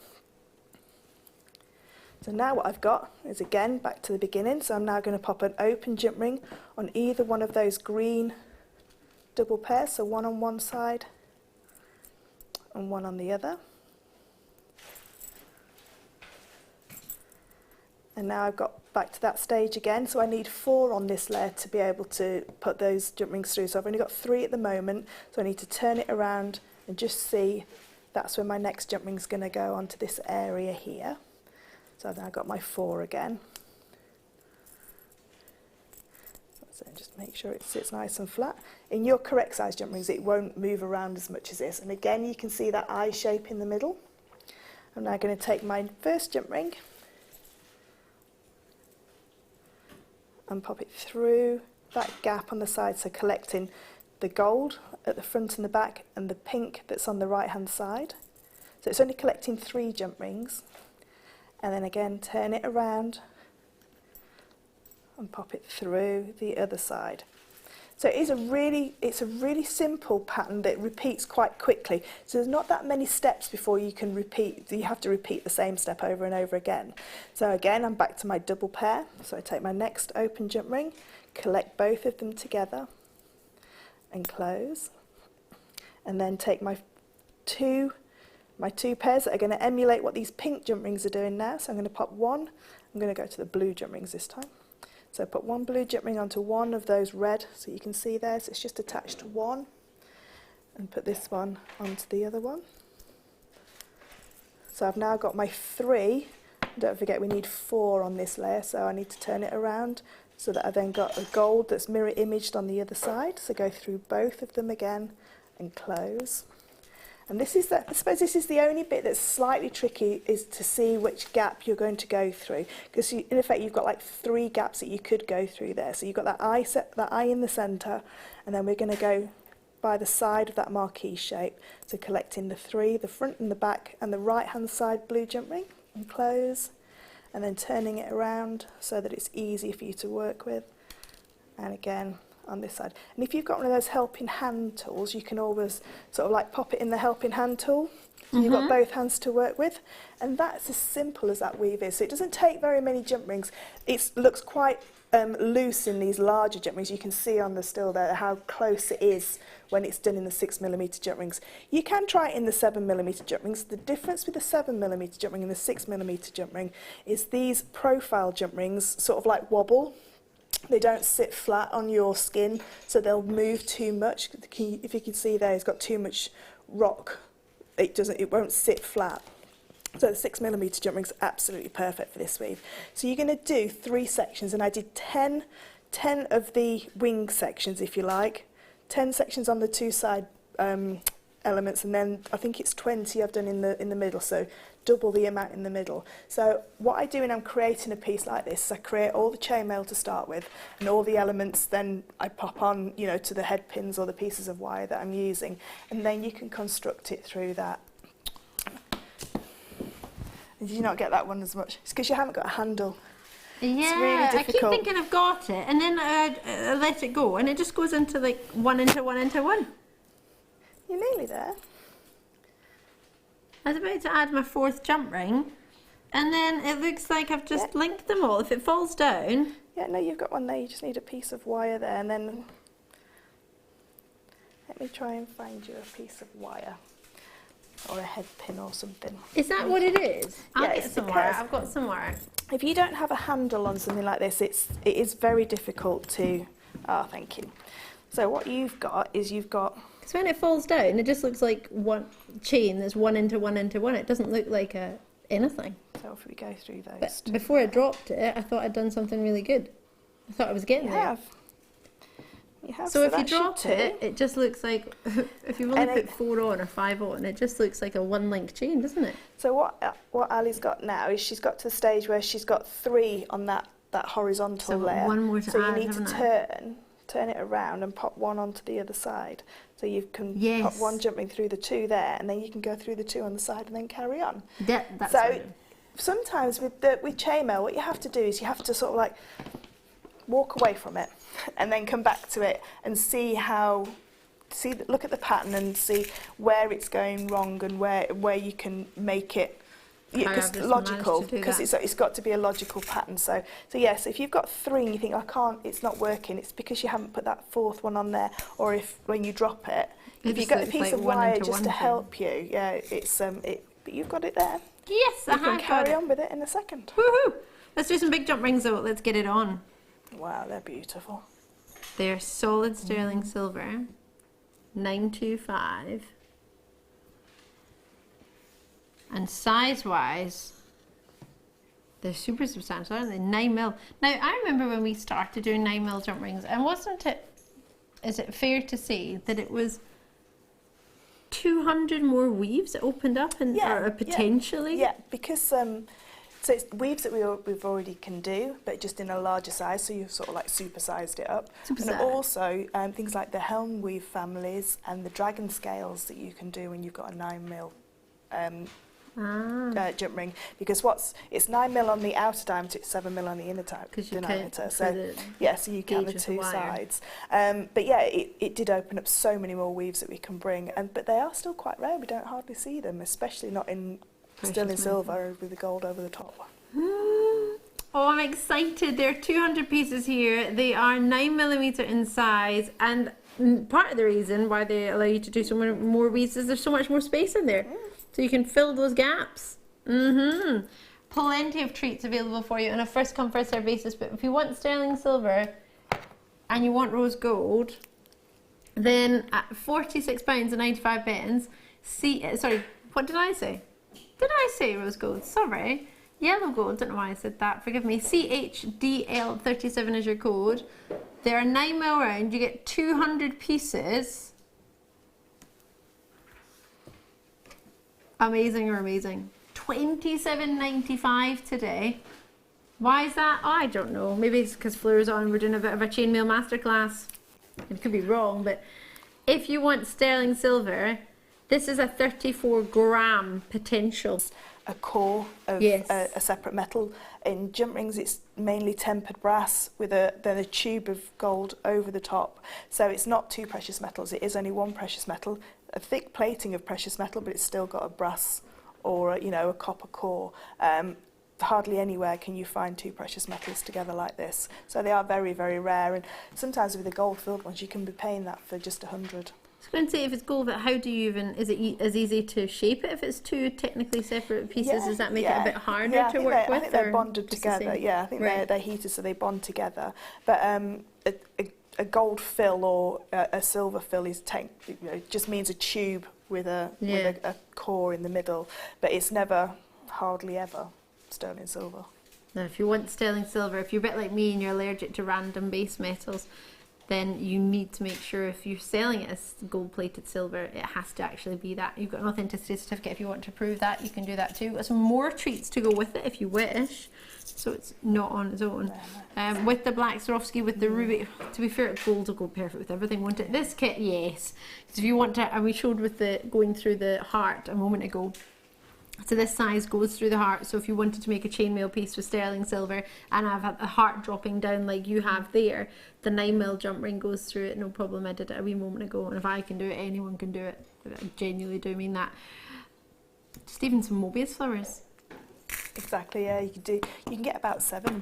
So now what I've got is, again, back to the beginning. So I'm now going to pop an open jump ring on either one of those green double pairs, so 1 on one side and 1 on the other. And now I've got back to that stage again, so I need 4 on this layer to be able to put those jump rings through. So I've only got 3 at the moment, so I need to turn it around and just see that's where my next jump ring's going to go, onto this area here. So I've now got my 4 again. So just make sure it sits nice and flat. In your correct size jump rings, it won't move around as much as this. And again, you can see that eye shape in the middle. I'm now going to take my first jump ring and pop it through that gap on the side, so collecting the gold at the front and the back and the pink that's on the right hand side. So it's only collecting 3 jump rings, and then again turn it around and pop it through the other side. So it's a really simple pattern that repeats quite quickly. So there's not that many steps before you can repeat. You have to repeat the same step over and over again. So again, I'm back to my double pair. So I take my next open jump ring, collect both of them together and close. And then take my two pairs that are going to emulate what these pink jump rings are doing now. So I'm going to pop 1. I'm going to go to the blue jump rings this time. So put one blue jump ring onto one of those red, so you can see there, so it's just attached to one, and put this one onto the other one. So I've now got my 3, don't forget we need 4 on this layer, so I need to turn it around so that I then got a gold that's mirror imaged on the other side. So go through both of them again and close. And this is I suppose this is the only bit that's slightly tricky, is to see which gap you're going to go through, because in effect you've got like 3 gaps that you could go through there. So you've got that eye in the centre, and then we're going to go by the side of that marquee shape. So collecting the 3, the front and the back and the right hand side blue jump ring, and close, and then turning it around so that it's easy for you to work with. And again on this side. And if you've got one of those helping hand tools, you can always sort of like pop it in the helping hand tool. So you've got both hands to work with, and that's as simple as that weave is. So it doesn't take very many jump rings. It looks quite loose in these larger jump rings. You can see on the still there how close it is when it's done in the 6mm jump rings. You can try it in the 7mm jump rings. The difference with the 7mm jump ring and the 6mm jump ring is these profile jump rings sort of like wobble. They don't sit flat on your skin, so they'll move too much. If you can see there, it's got too much rock. It won't sit flat. So the 6mm jump ring's absolutely perfect for this weave. So you're going to do 3 sections, and I did 10 of the wing sections, if you like, 10 sections on the 2 side elements, and then I think it's 20 I've done in the middle, so double the amount in the middle. So what I do when I'm creating a piece like this is I create all the chainmail to start with, and all the elements then I pop on, you know, to the head pins or the pieces of wire that I'm using, and then you can construct it through that. Did you not get that one as much? It's because you haven't got a handle. Yeah, it's really difficult. I keep thinking I've got it, and then I let it go, and it just goes into like 1 into 1 into 1. You're nearly there. I was about to add my 4th jump ring, and then it looks like I've just linked them all. If it falls down... Yeah, no, you've got one there. You just need a piece of wire there, and then... Let me try and find you a piece of wire. Or a head pin or something. Is that what it is? I'll get some wire. I've got some wire. If you don't have a handle on something like this, it is very difficult to... Oh, thank you. So what you've got is you've got... Because when it falls down, it just looks like one chain that's 1 into 1 into 1. It doesn't look like anything. So if we go through those... But before I dropped it, I thought I'd done something really good. I thought I was getting there. You have. So if you drop it, it just looks like, if you've only put 4 on or 5 on, it just looks like a 1-link chain, doesn't it? So what Ali's got now is she's got to the stage where she's got 3 on that horizontal layer. One more to so add, you need to turn it around and pop 1 onto the other side. So you can pop 1 jumping through the 2 there, and then you can go through the 2 on the side and then carry on. That's so sometimes with chainmail, what you have to do is you have to sort of like walk away from it and then come back to it and look at the pattern and see where it's going wrong and where you can make it logical, because it's got to be a logical pattern. So yes, if you've got 3 and you think it's not working, it's because you haven't put that 4th one on there, or if when you drop it, if you've got a piece of wire just to help you, but you've got it there. Yes, you can carry on with it in a second. Woohoo! Let's do some big jump rings though. Let's get it on. Wow, they're beautiful. They're solid sterling silver, 925. And size-wise, they're super substantial, aren't they? 9mm. Now, I remember when we started doing 9mm jump rings, and is it fair to say that it was 200 more weaves that opened up and or potentially? Yeah, because so it's weaves that we've already can do, but just in a larger size, so you've sort of like supersized it up. And also things like the helm weave families and the dragon scales that you can do when you've got a 9mm jump ring, because it's 9mm on the outer diameter, it's 7mm on the inner diameter. So you count the 2 sides. But yeah, it did open up so many more weaves that we can bring, but they are still quite rare. We don't hardly see them, especially not still in silver with the gold over the top. Oh, I'm excited. There are 200 pieces here. They are 9mm in size, and part of the reason why they allow you to do so many more weaves is there's so much more space in there. So you can fill those gaps. plenty of treats available for you on a first come first serve basis, but if you want sterling silver and you want rose gold, then at £46.95, sorry, what did I say? Did I say rose gold? Sorry. Yellow gold, don't know why I said that, forgive me. CHDL37 is your code. They are 9 mil round, you get 200 pieces. Amazing or amazing. £27.95 today. Why is that? Oh, I don't know. Maybe it's because Fleur's on, we're doing a bit of a chainmail masterclass. It could be wrong, but if you want sterling silver, this is a 34 gram potential. A core of a separate metal. In jump rings, it's mainly tempered brass with then a tube of gold over the top. So it's not two precious metals. It is only one precious metal, a thick plating of precious metal, but it's still got a brass or a copper core. Hardly anywhere can you find two precious metals together like this. So they are very, very rare. And sometimes with the gold-filled ones, you can be paying that for just 100. I was going to say, if it's gold, but how do you even, is it as easy to shape it if it's two technically separate pieces? Does that make it a bit harder to work with? I think they're bonded together. I think they're heated, so they bond together. But a gold fill or a silver fill is just means a tube with a core in the middle, but it's never, hardly ever, sterling silver. Now, if you want sterling silver, if you're a bit like me and you're allergic to random base metals, then you need to make sure if you're selling it as gold-plated silver, it has to actually be that. You've got an authenticity certificate. If you want to prove that, you can do that too. Got some more treats to go with it if you wish, so it's not on its own. With the black Swarovski, with the ruby, to be fair, gold will go perfect with everything, won't it? This kit, yes. So if you want to, and we showed with the going through the heart a moment ago, so this size goes through the heart, so if you wanted to make a chainmail piece with sterling silver and have a heart dropping down like you have there, the 9 mil jump ring goes through it, no problem. I did it a wee moment ago, and if I can do it, anyone can do it. I genuinely do mean that. Just even some Mobius flowers. Exactly, yeah, you can get about 7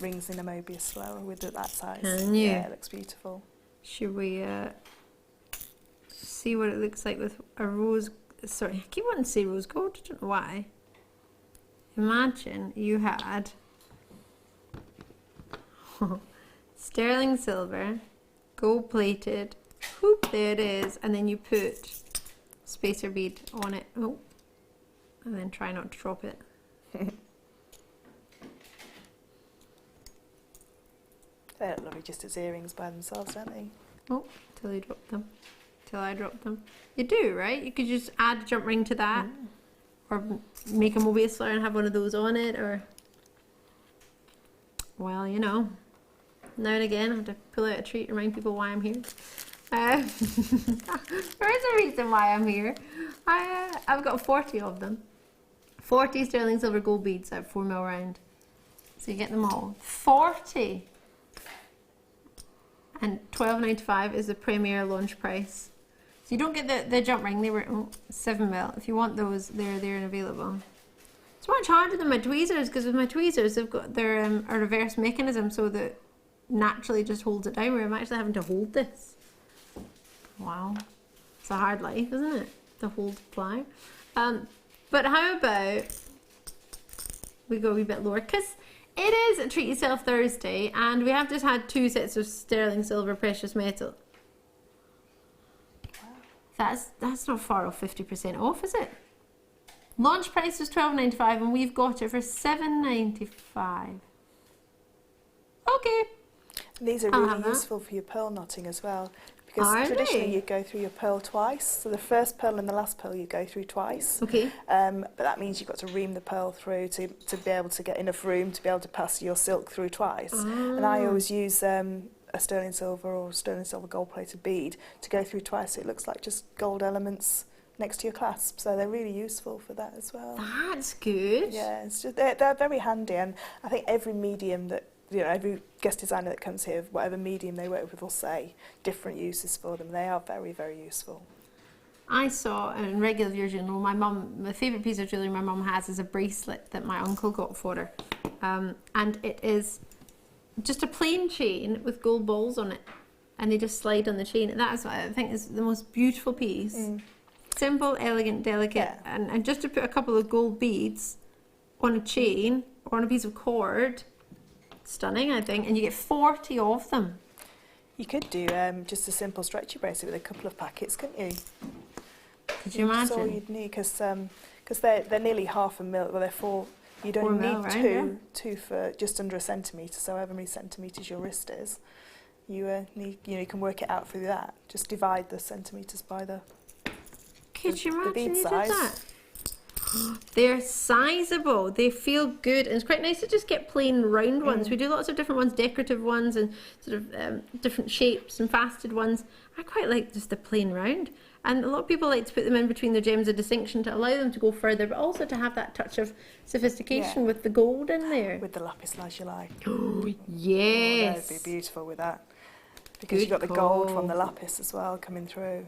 rings in a Mobius flower with that size. Can you? Yeah, it looks beautiful. Should we see what it looks like with a rose? Sorry, I keep wanting to say rose gold, I don't know why. Imagine you had sterling silver, gold plated, whoop, there it is, and then you put spacer bead on it, and then try not to drop it. They look lovely just as earrings by themselves, don't they? Oh, till you drop them. Till I drop them. You do, right? You could just add a jump ring to that, or make a Mobius flower and have one of those on it, or, well, now and again I have to pull out a treat to remind people why I'm here. There is a reason why I'm here. I've got 40 of them. 40 sterling silver gold beads at 4 mil round. So you get them all. 40! And £12.95 is the premier launch price. So you don't get the jump ring, they were 7 mil. If you want those, they're there and available. It's much harder than my tweezers, because with my tweezers, they've got their a reverse mechanism, so that naturally just holds it down, where I'm actually having to hold this. Wow. It's a hard life, isn't it? To hold ply. But how about we go a wee bit lower, because it is a Treat Yourself Thursday, and we have just had 2 sets of sterling silver precious metal. That's not far off 50% off, is it? Launch price was £12.95 and we've got it for £7.95. Okay. These are really useful for your pearl knotting as well, because traditionally you go through your pearl twice. So the first pearl and the last pearl you go through twice. Okay. But that means you've got to ream the pearl through to be able to get enough room to be able to pass your silk through twice. And I always use a sterling silver or sterling silver gold plated bead to go through twice, so it looks like just gold elements next to your clasp, so they're really useful for that as well. That's good. Yeah, it's just, they're very handy, and I think every medium that, every guest designer that comes here, whatever medium they work with, will say different uses for them. They are very, very useful. I saw in regular viewers, my favourite piece of jewellery my mum has is a bracelet that my uncle got for her, and it is just a plain chain with gold balls on it, and they just slide on the chain. That's what I think is the most beautiful piece. Simple, elegant, delicate, and just to put a couple of gold beads on a chain or on a piece of cord. Stunning, I think. And you get 40 of them. You could do just a simple stretchy bracelet with a couple of packets, couldn't you? Could you imagine? That's all you'd need, because they're nearly half a mil. Well, they're 4. You'd only need two for just under a centimetre. So however many centimetres your wrist is, you need. You can work it out through that. Just divide the centimetres by the. Could you imagine bead you size. did that? They're sizable, they feel good, and it's quite nice to just get plain round ones. We do lots of different ones, decorative ones and sort of different shapes and faceted ones. I quite like just the plain round, and a lot of people like to put them in between their gems of distinction to allow them to go further, but also to have that touch of sophistication with the gold in there. With the lapis lazuli. Oh yes! Oh, that'd be beautiful with that, because you've got the gold from the lapis as well coming through.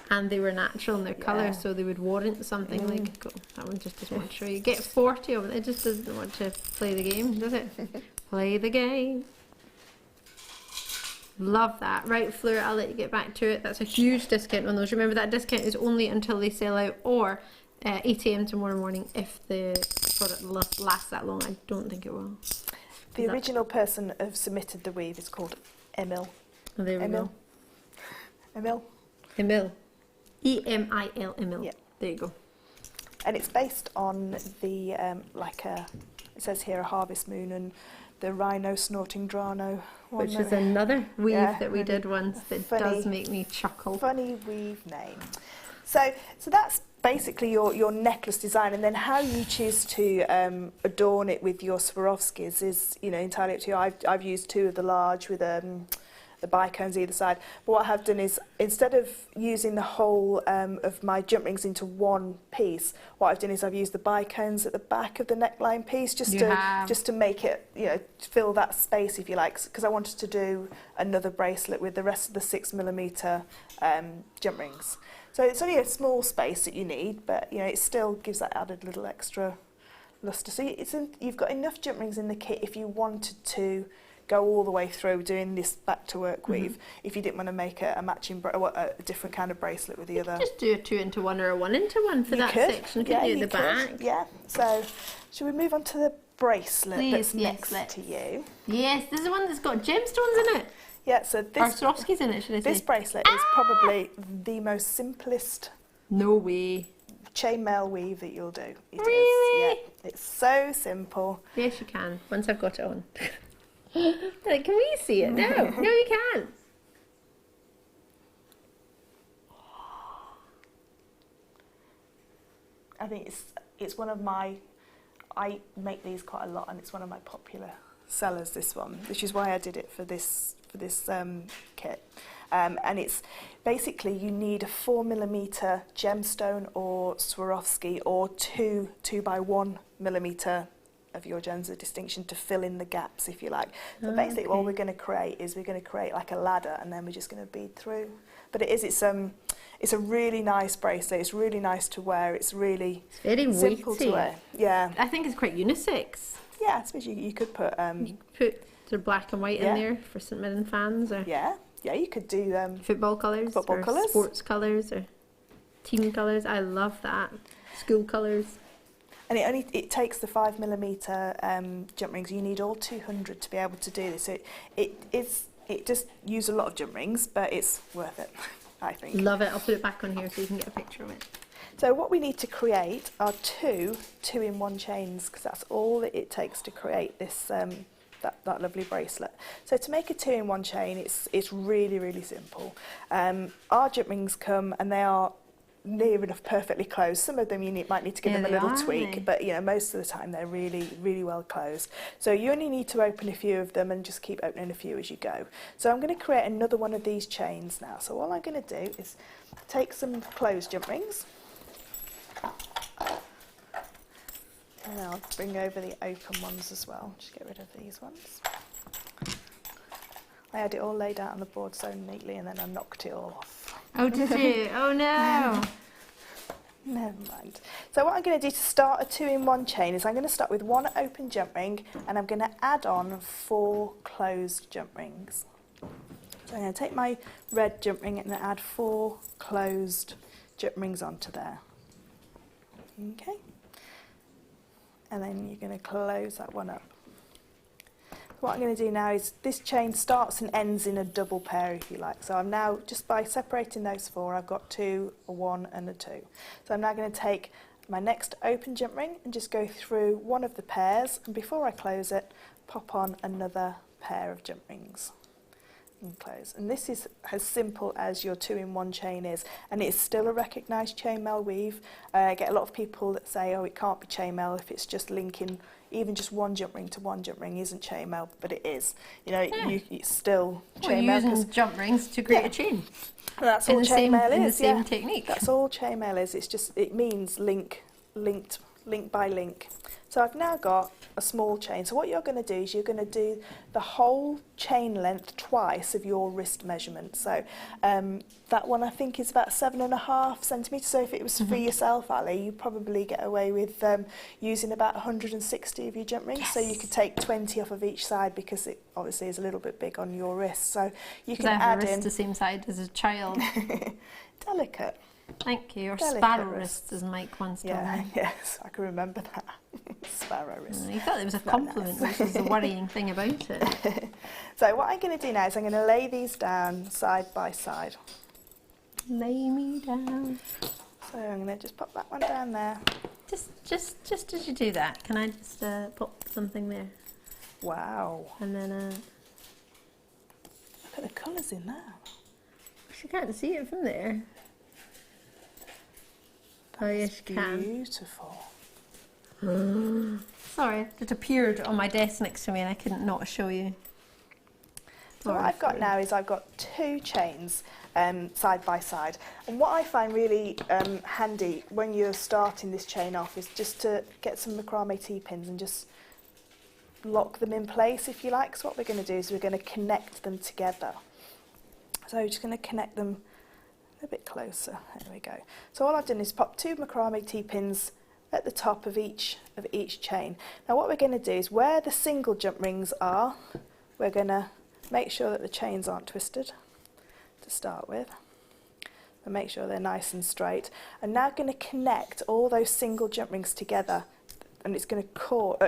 And they were natural in their colour, so they would warrant something like, that one just doesn't want to show you. Get 40 of it, it just doesn't want to play the game, does it? Play the game. Love that. Right, Fleur, I'll let you get back to it. That's a huge discount on those. Remember, that discount is only until they sell out, or 8 AM tomorrow morning if the product lasts that long. I don't think it will. The original person who submitted the weave is called Emil. Oh, there we go. Emil. Emil. E-M-I-L, Emil. Yeah. There you go. And it's based on the, it says here, a harvest moon and the rhino snorting drano. Which is another weave that we did once that does make me chuckle. Funny weave name. So that's basically your necklace design, and then how you choose to adorn it with your Swarovskis is, entirely up to you. I've used 2 of the large with the bicones either side. But what I have done is, instead of using the whole of my jump rings into one piece, what I've done is I've used the bicones at the back of the neckline piece just to make it, fill that space, if you like, because I wanted to do another bracelet with the rest of the 6mm jump rings. So it's only a small space that you need, but it still gives that added little extra luster. So you've got enough jump rings in the kit if you wanted to go all the way through doing this back to work weave. If you didn't want to make a matching a different kind of bracelet with the other. Just do a 2-into-1 or a 1-into-1 for that section. Could you at the back? Yeah. So should we move on to the bracelet that's next to you? Yes, this is the one that's got gemstones in it. Yeah. So this. Or Swarovskis in it, should I say? This bracelet is probably the most simplest. No way. Chainmaille weave that you'll do. Really? Yeah. It's so simple. Yes, you can. Once I've got it on. Like, can we see it? No, you can't. I think it's one of my. I make these quite a lot, and it's one of my popular sellers. This one, which is why I did it for this kit. And it's basically you need a 4mm gemstone or Swarovski, or 2 2x1mm of your gems of distinction to fill in the gaps, if you like. So basically what we're going to create like a ladder, and then we're just going to bead through. But it's a really nice bracelet. It's really nice to wear. It's very simple to wear. Yeah. I think it's quite unisex. Yeah, I suppose you could put you could put sort of black and white in there for St Mirren fans, or yeah, you could do football colours, sports colours, or team colours. I love that. School colours. And it takes the 5mm jump rings. You need all 200 to be able to do this. So it just use a lot of jump rings, but it's worth it, I think. Love it. I'll put it back on here so you can get a picture of it. So what we need to create are 2 2-in-1 chains, because that's all that it takes to create this that lovely bracelet. So to make a 2-in-1 chain, it's really, really simple. Our jump rings come, and they are near enough perfectly closed. Some of them might need to give them a little tweak, but most of the time they're really, really well closed. So you only need to open a few of them and just keep opening a few as you go. So I'm going to create another one of these chains now. So all I'm going to do is take some closed jump rings, and I'll bring over the open ones as well. Just get rid of these ones. I had it all laid out on the board so neatly, and then I knocked it all off. Oh, did you? Oh no. Never mind. So what I'm going to do to start a 2-in-1 chain is I'm going to start with 1 open jump ring, and I'm going to add on 4 closed jump rings. So I'm going to take my red jump ring and add 4 closed jump rings onto there. Okay. and then you're going to close that one up. What I'm going to do now is this chain starts and ends in a double pair, if you like. So I'm now, just by separating those 4, I've got 2, a 1 and a 2. So I'm now going to take my next open jump ring and just go through one of the pairs, and before I close it, pop on another pair of jump rings and close. And this is as simple as your 2-in-1 chain is, and it's still a recognised chainmail weave. I get a lot of people that say, oh, it can't be chainmail if it's just linking, even just one jump ring to one jump ring isn't chainmail, but it is. You know, it's still chainmail. We're using jump rings to create a chain. And that's all chainmail is. In the same technique. That's all chainmail is. It's just, it means link by link. So I've now got a small chain. So what you're going to do is you're going to do the whole chain length twice of your wrist measurement. So that one I think is about 7.5 centimetres. So if it was for yourself, Ali, you'd probably get away with using about 160 of your jump rings. Yes. So you could take 20 off of each side because it obviously is a little bit big on your wrist. So you can add in the same side as a child. Delicate. Thank you. Or Delicate sparrow wrists. wrists, as Mike once told Yeah, me. yes, I can remember that. Sparrow wrists. You thought it was a compliment, which is the worrying thing about it. So what I'm going to do now is I'm going to lay these down side by side. Lay me down. So I'm going to just pop that one down there. Just as you do that, can I just pop something there? Wow. And then look at the colours in there. You can't see it from there. Oh yes, you can. Beautiful. Sorry, it appeared on my desk next to me and I couldn't not show you. So what I've got now is I've got 2 chains side by side, and what I find really handy when you're starting this chain off is just to get some macrame T-pins and just lock them in place, if you like. So what we're going to do is we're going to connect them together. So we're just going to connect them a bit closer. There we go. So all I've done is pop 2 macrame T-pins at the top of each chain. Now what we're going to do is where the single jump rings are, we're going to make sure that the chains aren't twisted to start with, and make sure they're nice and straight. I'm now going to connect all those single jump rings together, and it's going to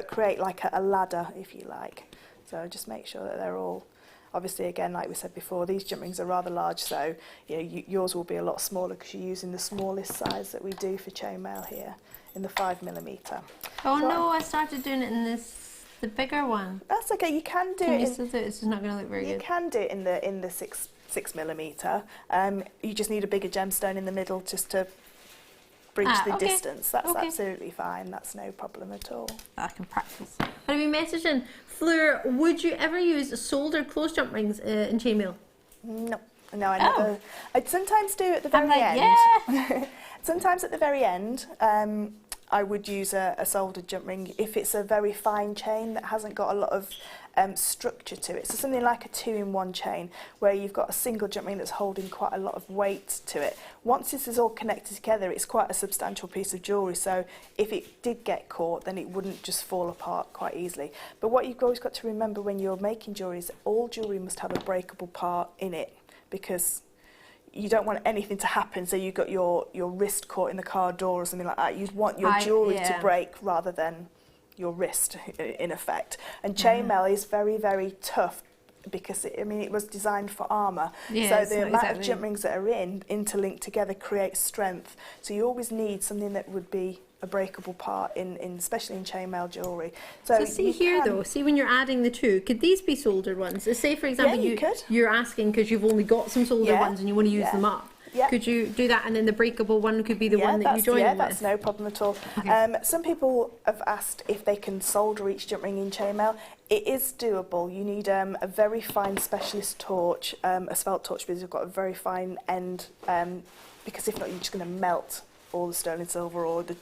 create like a ladder, if you like. So just make sure that they're all, obviously again, like we said before, these jump rings are rather large, so you know, yours will be a lot smaller because you're using the smallest size that we do for chainmail here in the 5mm. Oh so no, I started doing it in the bigger one. That's okay, you can do it. It's just not going to look very good. You can do it in the 6mm. You just need a bigger gemstone in the middle just to bridge the distance. That's absolutely fine. That's no problem at all. I can practice. Have you messaged in, Fleur, would you ever use soldered close jump rings in chainmail? No, I never. I'd sometimes do at the very end. Yeah. Sometimes at the very end, I would use a soldered jump ring if it's a very fine chain that hasn't got a lot of structure to it. So something like a 2-in-1 chain where you've got a single jump ring that's holding quite a lot of weight to it. Once this is all connected together, it's quite a substantial piece of jewellery, so if it did get caught, then it wouldn't just fall apart quite easily. But what you've always got to remember when you're making jewellery is that all jewellery must have a breakable part in it, because you don't want anything to happen, so you've got your wrist caught in the car door or something like that. You'd want your jewellery to break rather than your wrist, in effect. And chainmail is very, very tough because it was designed for armour. So the amount of jump rings that are interlinked together creates strength. So you always need something that would be a breakable part, especially in chainmail jewellery. So see here though, see when you're adding the two, could these be soldered ones? Say for example, you're asking because you've only got some soldered ones and you want to use them up. Yeah. Could you do that, and then the breakable one could be the one that you join with? Yeah, that's no problem at all. Okay. Some people have asked if they can solder each jump ring in chainmail. It is doable. You need a very fine specialist torch, a svelte torch, because you've got a very fine end, because if not, you're just going to melt all the sterling silver or the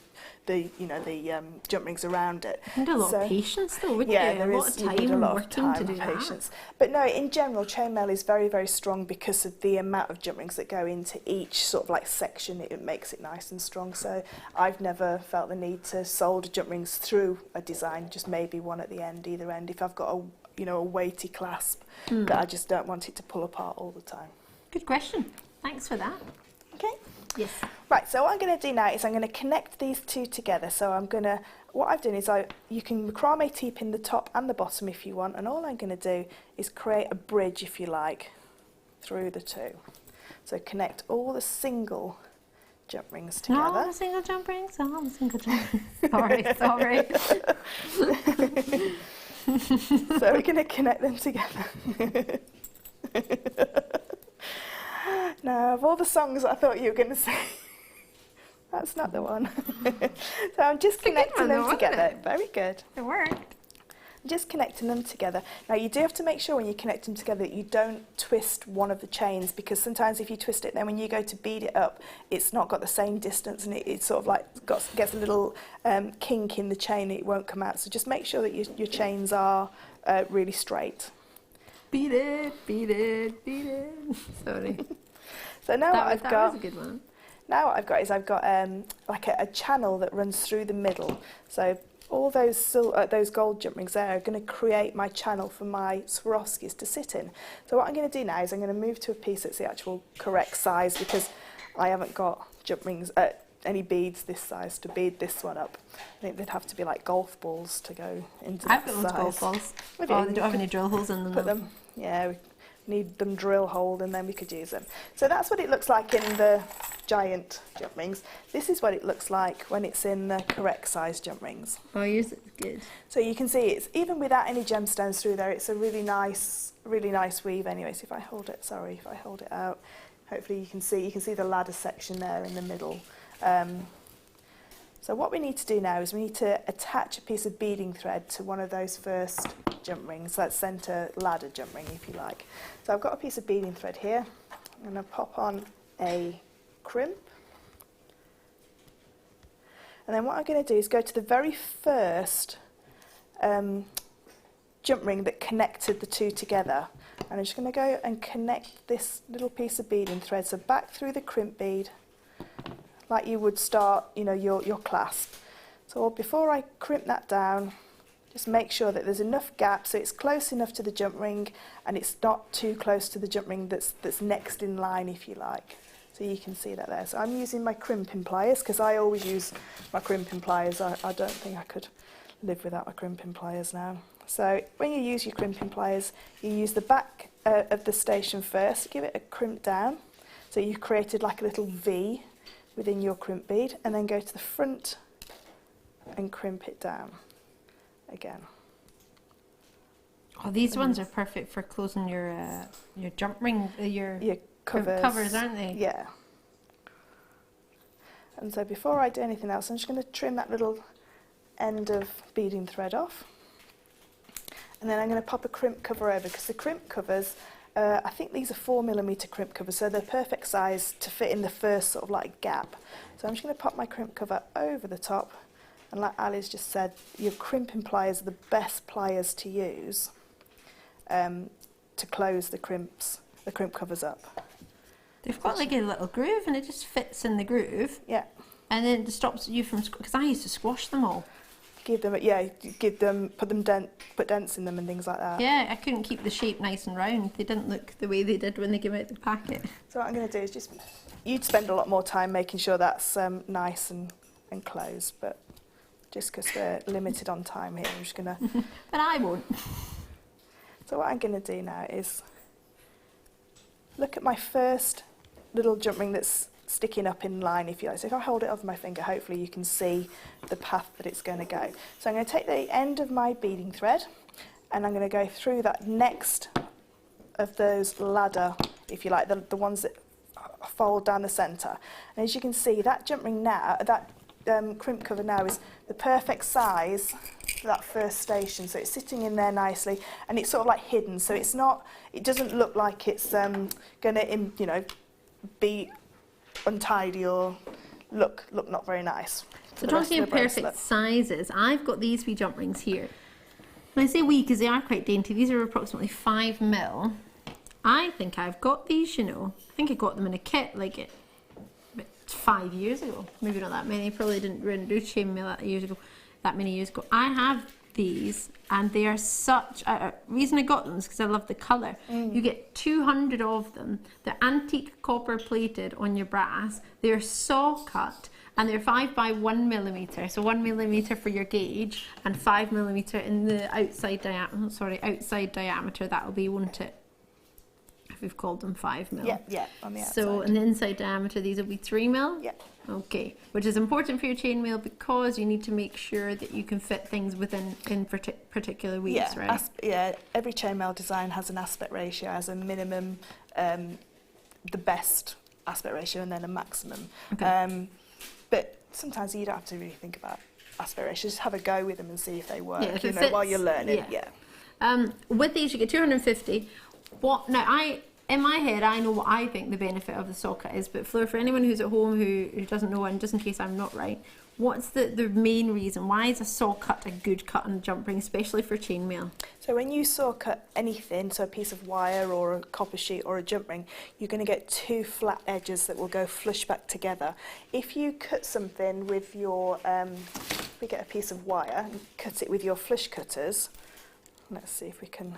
jump rings around it. You need a lot of patience though, wouldn't you? There is a lot of time and working to do patience. But no, in general, chainmail is very, very strong because of the amount of jump rings that go into each sort of like section. It makes it nice and strong. So I've never felt the need to solder jump rings through a design, just maybe one at the end, either end, if I've got a weighty clasp that I just don't want it to pull apart all the time. Good question. Thanks for that. Okay. Yes. Right, so what I'm going to do now is I'm going to connect these two together. So I'm going to what I've done is you can macrame T-pin the top and the bottom if you want, and all I'm going to do is create a bridge, if you like, through the two. So connect all the single jump rings together. All the single jump rings, all the single jump rings. Sorry. So we're going to connect them together. Now, of all the songs I thought you were going to say, that's not the one. So I'm just connecting them together. Very good. It worked. Just connecting them together. Now you do have to make sure when you connect them together that you don't twist one of the chains, because sometimes if you twist it, then when you go to bead it up, it's not got the same distance, and it sort of like gets a little kink in the chain and it won't come out. So just make sure that your chains are really straight. Beat it, beat it, beat it. Sorry. So now that was a good one. Now what I've got is like a channel that runs through the middle. So all those gold jump rings there are going to create my channel for my Swarovskis to sit in. So what I'm going to do now is I'm going to move to a piece that's the actual correct size, because I haven't got jump rings, any beads this size to bead this one up. I think they'd have to be like golf balls to go into that size. I've got those golf balls. Would Oh, you? they don't have any drill holes in them. Put them, yeah, we need them drill holed and then we could use them. So that's what it looks like in the giant jump rings. This is what it looks like when it's in the correct size jump rings. Oh, yours is good. So you can see it's, even without any gemstones through there, it's a really nice weave anyway. So if I hold it out, hopefully you can see the ladder section there in the middle. So what we need to do now is we need to attach a piece of beading thread to one of those first jump rings, that centre ladder jump ring, if you like. So I've got a piece of beading thread here. I'm going to pop on a crimp. And then what I'm going to do is go to the very first jump ring that connected the two together. And I'm just going to go and connect this little piece of beading thread, so back through the crimp bead, like you would start, your clasp. So before I crimp that down, just make sure that there's enough gap so it's close enough to the jump ring and it's not too close to the jump ring that's next in line, if you like. So you can see that there. So I'm using my crimping pliers, because I always use my crimping pliers. I don't think I could live without my crimping pliers now. So when you use your crimping pliers, you use the back of the station first, give it a crimp down. So you've created like a little V within your crimp bead, and then go to the front and crimp it down again. Oh, these ones are perfect for closing your jump ring, your covers, aren't they? Yeah. And so before I do anything else, I'm just going to trim that little end of beading thread off. And then I'm going to pop a crimp cover over, because the crimp covers, I think these are 4mm crimp covers, so they're perfect size to fit in the first sort of like gap. So I'm just going to pop my crimp cover over the top, and like Ali's just said, your crimping pliers are the best pliers to use to close the crimp covers up. They've got like a little groove, and it just fits in the groove. Yeah. And then it stops you from, because I used to squash them all. Put dents in them and things like that. Yeah, I couldn't keep the shape nice and round. They didn't look the way they did when they came out the packet. So what I'm going to do is you'd spend a lot more time making sure that's nice and closed, but just because we're limited on time here, I'm just going to... But I won't. So what I'm going to do now is look at my first little jump ring that's sticking up in line, if you like. So if I hold it over my finger, hopefully you can see the path that it's going to go. So I'm going to take the end of my beading thread and I'm going to go through that next of those ladder, if you like, the ones that fold down the centre. And as you can see, that jump ring now, that crimp cover now is the perfect size for that first station. So it's sitting in there nicely, and it's sort of like hidden. So it doesn't look like it's going to, be untidy or look not very nice. So talking of perfect sizes, I've got these wee jump rings here. When I say wee, because they are quite dainty, these are approximately 5mm. I think I've got these, I think I got them in a kit like 5 years ago. Maybe not that many, probably didn't do Chainmaille that many years ago. I have these, and they are such a reason I got them is because I love the colour. You get 200 of them. They're antique copper plated on your brass. They're saw cut, and they're 5 by 1 millimeter. So 1 millimeter for your gauge, and 5 millimeter in the outside diameter. That'll be, won't it? If we've called them 5 mil. Yeah, on the outside. So in the inside diameter, these will be 3 mil. Yeah. Okay, which is important for your chainmail because you need to make sure that you can fit things within particular weaves, right? Every chainmail design has an aspect ratio, has a minimum, the best aspect ratio, and then a maximum. Okay. But sometimes you don't have to really think about aspect ratios. Just have a go with them and see if they work. Yeah, if you it know, fits, while you're learning. Yeah. With these, you get 250. In my head, I know what I think the benefit of the socket is, but Fleur, for anyone who's at home who doesn't know, and just in case I'm not right, what's the main reason? Why is a saw cut a good cut on a jump ring, especially for chainmail? So when you saw cut anything, so a piece of wire or a copper sheet or a jump ring, you're going to get two flat edges that will go flush back together. If you cut something with your, we get a piece of wire and cut it with your flush cutters. Let's see if we can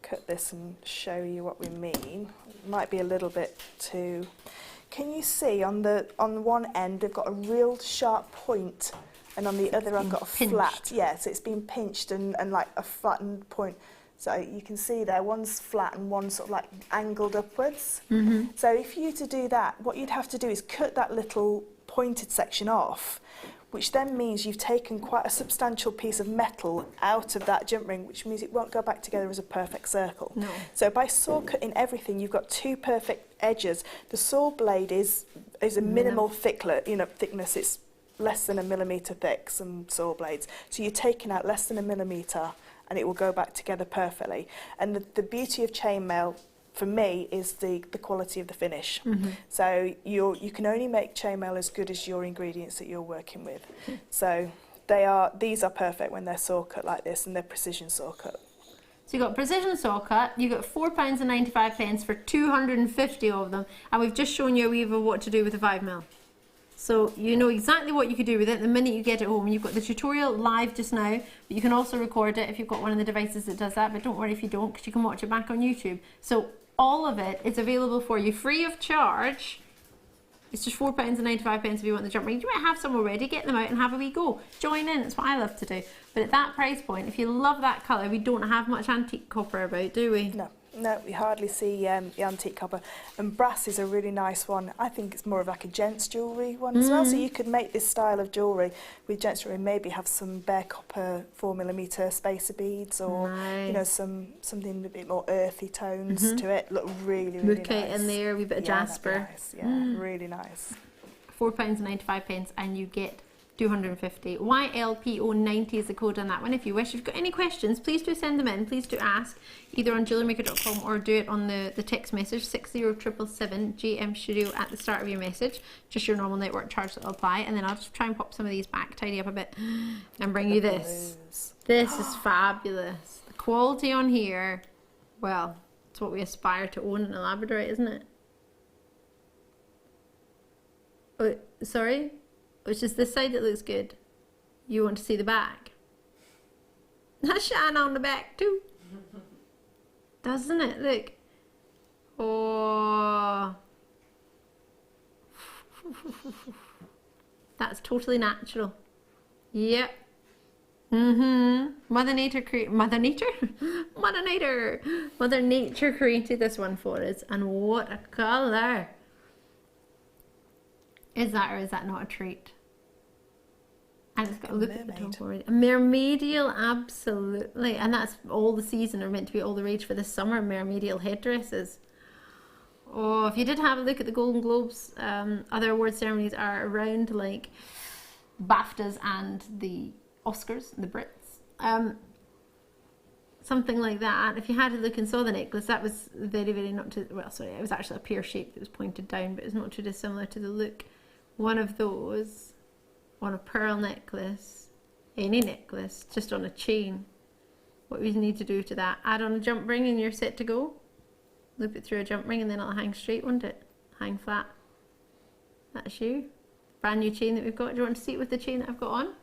cut this and show you what we mean. It might be a little bit too... Can you see on one end they've got a real sharp point, and on the other I've got a flat. Yeah, so it's been pinched and like a flattened point. So you can see there, one's flat and one's sort of like angled upwards. Mm-hmm. So if you to do that, what you'd have to do is cut that little pointed section off, which then means you've taken quite a substantial piece of metal out of that jump ring, which means it won't go back together as a perfect circle. No. So by saw cutting everything, you've got two perfect edges. The saw blade is a minimal thickness. It's less than 1 millimetre thick, some saw blades. So you're taking out less than 1 millimetre and it will go back together perfectly. And the beauty of chainmail, for me, is the quality of the finish. Mm-hmm. So you can only make chainmail as good as your ingredients that you're working with. So these are perfect when they're saw cut like this, and they're precision saw cut. So you've got precision saw cut, you've got £4.95 for 250 of them, and we've just shown you a weave of what to do with the 5 mil. So you know exactly what you could do with it the minute you get it home. You've got the tutorial live just now, but you can also record it if you've got one of the devices that does that, but don't worry if you don't, because you can watch it back on YouTube. So all of it is available for you free of charge. It's just £4.95 if you want the jump ring. You might have some already, get them out and have a wee go. Join in, it's what I love to do. But at that price point, if you love that colour, we don't have much antique copper about, do we? No, we hardly see the antique copper. And brass is a really nice one. I think it's more of like a gents jewellery one as well. So you could make this style of jewellery with gents jewellery, maybe have some bare copper 4mm spacer beads, or you know, something a bit more earthy tones to it. Look really nice. In there, a wee bit of jasper. Nice. Yeah, really nice. £4.95 and you get 250. YLPO90 is the code on that one. If you wish, if you've got any questions, please do send them in. Please do ask, either on JewelleryMaker.com or do it on the text message 60777 GM Studio at the start of your message. Just your normal network charge that will apply, and then I'll just try and pop some of these back, tidy up a bit, and bring you this. This is fabulous. The quality on here, well, it's what we aspire to own in a Labradorite, isn't it? Oh, sorry? It's just this side that looks good. You want to see the back. That shine on the back too. Doesn't it? Look. Oh. That's totally natural. Yep. Mother Nature created this one for us, and what a colour. Is that, or is that not a treat? And it's got a look at the top already. A mermaidial, absolutely. And that's all the season, are meant to be all the rage for this summer, mermaidial headdresses. Oh, if you did have a look at the Golden Globes, other award ceremonies are around, like BAFTAs and the Oscars, the Brits. Something like that. If you had a look and saw the necklace, that was very not too, well, sorry, it was actually a pear shape that was pointed down, but it's not too dissimilar to the look. One of those on a pearl necklace, any necklace, just on a chain. What we need to do to that, add on a jump ring and you're set to go. Loop it through a jump ring and then it'll hang straight, won't it? Hang flat. That's you. Brand new chain that we've got. Do you want to see it with the chain that I've got on?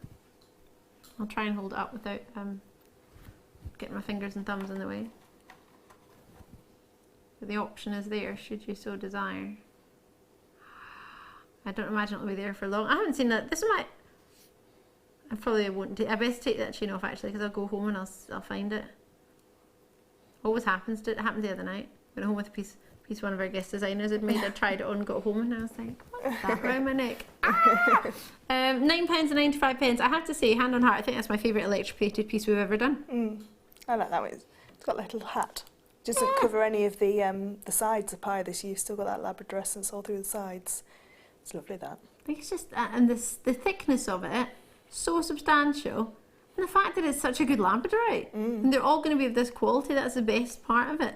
I'll try and hold it up without getting my fingers and thumbs in the way. But the option is there should you so desire. I don't imagine it'll be there for long. I haven't seen that. This might. I probably won't. I best take that chain off actually, because I'll go home and I'll find it. Always happens. It happened the other night. Went home with a piece one of our guest designers had made. I tried it on, got home, and I was like, what's that around my neck? Ah! £9.95. I have to say, hand on heart, I think that's my favourite electroplated piece we've ever done. I like that one. It's got a little hat. Doesn't cover any of the sides of either, so you've still got that labradescence all through the sides. It's lovely, that. I think it's just, and the thickness of it, so substantial. And the fact that it's such a good labradorite. And they're all going to be of this quality, that's the best part of it.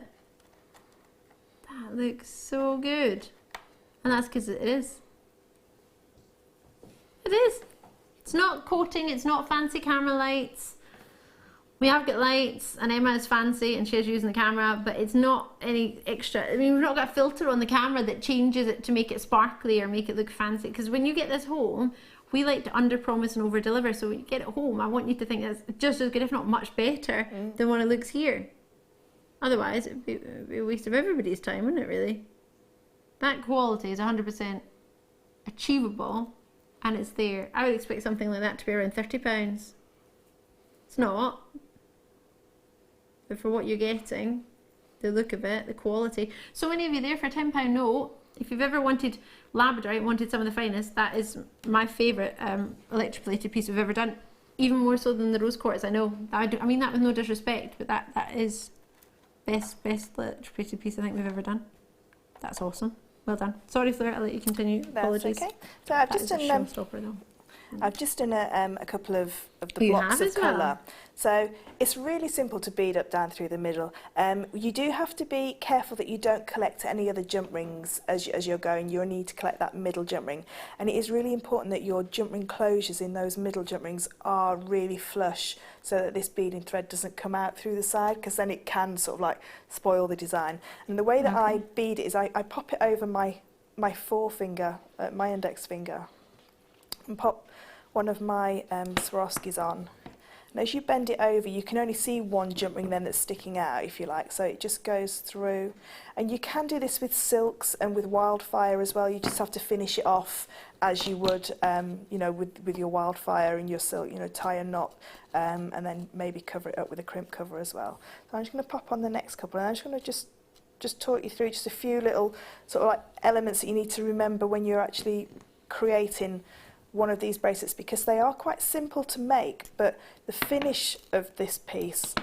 That looks so good. And that's because it is. It is. It's not coating, it's not fancy camera lights. We have got lights, and Emma is fancy and she's using the camera, but it's not any extra. I mean, we've not got a filter on the camera that changes it to make it sparkly or make it look fancy. Because when you get this home, we like to under-promise and over-deliver. So when you get it home, I want you to think it's just as good, if not much better, than what it looks here. Otherwise, it'd be a waste of everybody's time, wouldn't it, really? That quality is 100% achievable, and it's there. I would expect something like that to be around £30. It's not. But for what you're getting, the look of it, the quality. So many of you there for a £10 note. If you've ever wanted labradorite, wanted some of the finest, that is my favourite electroplated piece we've ever done. Even more so than the rose quartz, I know. I mean that with no disrespect, but that is best electroplated piece I think we've ever done. That's awesome. Well done. Sorry, Fleur, I'll let you continue. Apologies. That's okay. So I've just done showstopper though. I've just done a couple of the blocks of colour. Well. So it's really simple to bead up down through the middle. You do have to be careful that you don't collect any other jump rings as you're going. You'll need to collect that middle jump ring. And it is really important that your jump ring closures in those middle jump rings are really flush, so that this beading thread doesn't come out through the side, because then it can sort of like spoil the design. And the way that I bead it is I pop it over my forefinger, my index finger, and pop one of my Swarovskis on. And as you bend it over, you can only see one jump ring then that's sticking out, if you like, so it just goes through. And you can do this with silks and with wildfire as well. You just have to finish it off as you would, you know, with your wildfire and your silk, you know, tie a knot and then maybe cover it up with a crimp cover as well. So I'm just going to pop on the next couple, and I'm just going to just talk you through just a few little sort of like elements that you need to remember when you're actually creating one of these bracelets, because they are quite simple to make, but the finish of this piece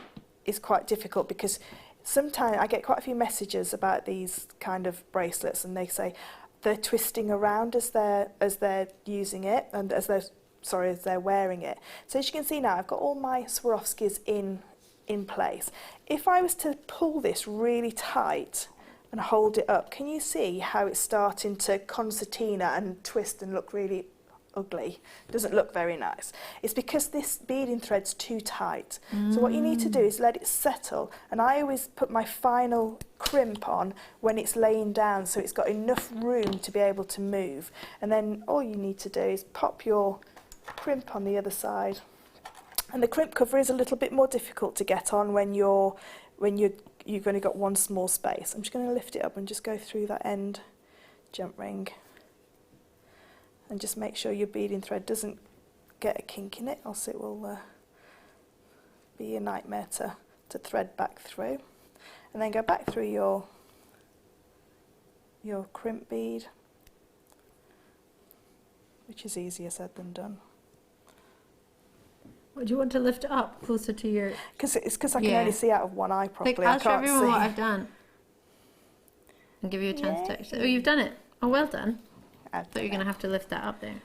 is quite difficult, because sometimes I get quite a few messages about these kind of bracelets, and they say they're twisting around as they're using it, and as they're wearing it. So as you can see now, I've got all my Swarovskis in place. If I was to pull this really tight and hold it up, can you see how it's starting to concertina and twist and look really ugly? Doesn't look very nice. It's because this beading thread's too tight. So what you need to do is let it settle, and I always put my final crimp on when it's laying down, so it's got enough room to be able to move. And then all you need to do is pop your crimp on the other side. And the crimp cover is a little bit more difficult to get on when you've only got one small space. I'm just going to lift it up and just go through that end jump ring. And just make sure your beading thread doesn't get a kink in it, else it will be a nightmare to thread back through. And then go back through your crimp bead, which is easier said than done. What, do you want to lift it up closer to your... Because I can only see out of one eye properly. I'll show I can't everyone see. what I've done. And give you a chance to actually... Oh, you've done it. Oh, well done. I thought you were going to have to lift that up there.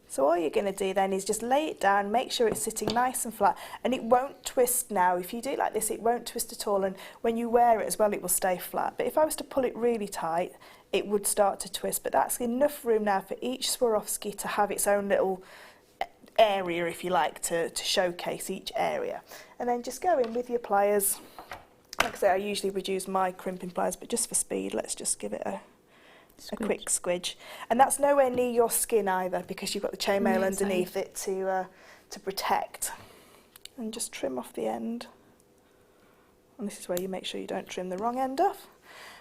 So all you're going to do then is just lay it down, make sure it's sitting nice and flat, and it won't twist now. If you do it like this, it won't twist at all, and when you wear it as well, it will stay flat. But if I was to pull it really tight, it would start to twist. But that's enough room now for each Swarovski to have its own little area, if you like, to showcase each area. And then just go in with your pliers. Like I say, I usually would use my crimping pliers, but just for speed, let's just give it a quick squidge. And that's nowhere near your skin either, because you've got the chainmail underneath it to protect. And just trim off the end. And this is where you make sure you don't trim the wrong end off.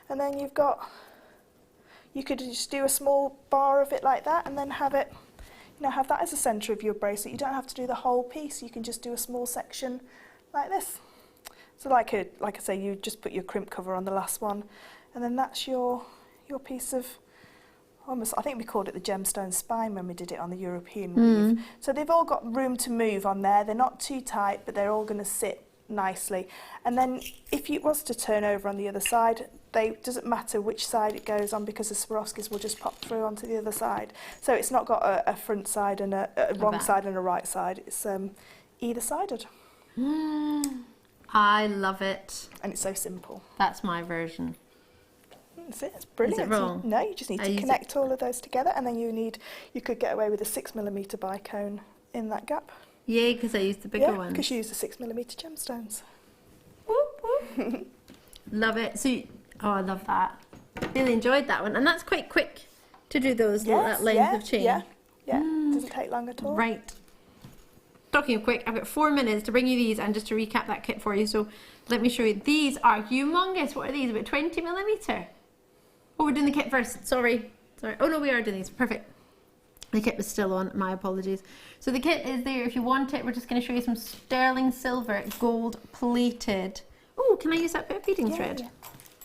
And then you've got you could just do a small bar of it like that and then have it, you know, have that as a centre of your bracelet. You don't have to do the whole piece. You can just do a small section like this. So like I say, you just put your crimp cover on the last one, and then that's your piece of, almost, I think we called it the gemstone spine when we did it on the European weave. So they've all got room to move on there. They're not too tight, but they're all going to sit nicely. And then if it was to turn over on the other side, doesn't matter which side it goes on, because the Swarovskis will just pop through onto the other side. So it's not got a front side and a wrong side and a right side. It's either sided. I love it. And it's so simple. That's my version. That's it. It's brilliant. Is it wrong? No, you just need to connect all of those together, and then you could get away with a 6mm bicone in that gap. Yeah, because I used the bigger ones. Because you use the 6mm gemstones. Whoop, whoop. Love it. So, I love that. Really enjoyed that one, and that's quite quick to do those that length of chain. Yeah, doesn't take long at all. Right. Talking of quick, I've got 4 minutes to bring you these and just to recap that kit for you. So let me show you. These are humongous. What are these? About 20mm. Oh, we're doing the kit first. Sorry. Oh no, we are doing these. Perfect. The kit was still on. My apologies. So the kit is there if you want it. We're just going to show you some sterling silver, gold plated. Oh, can I use that bit of beading thread? Yeah.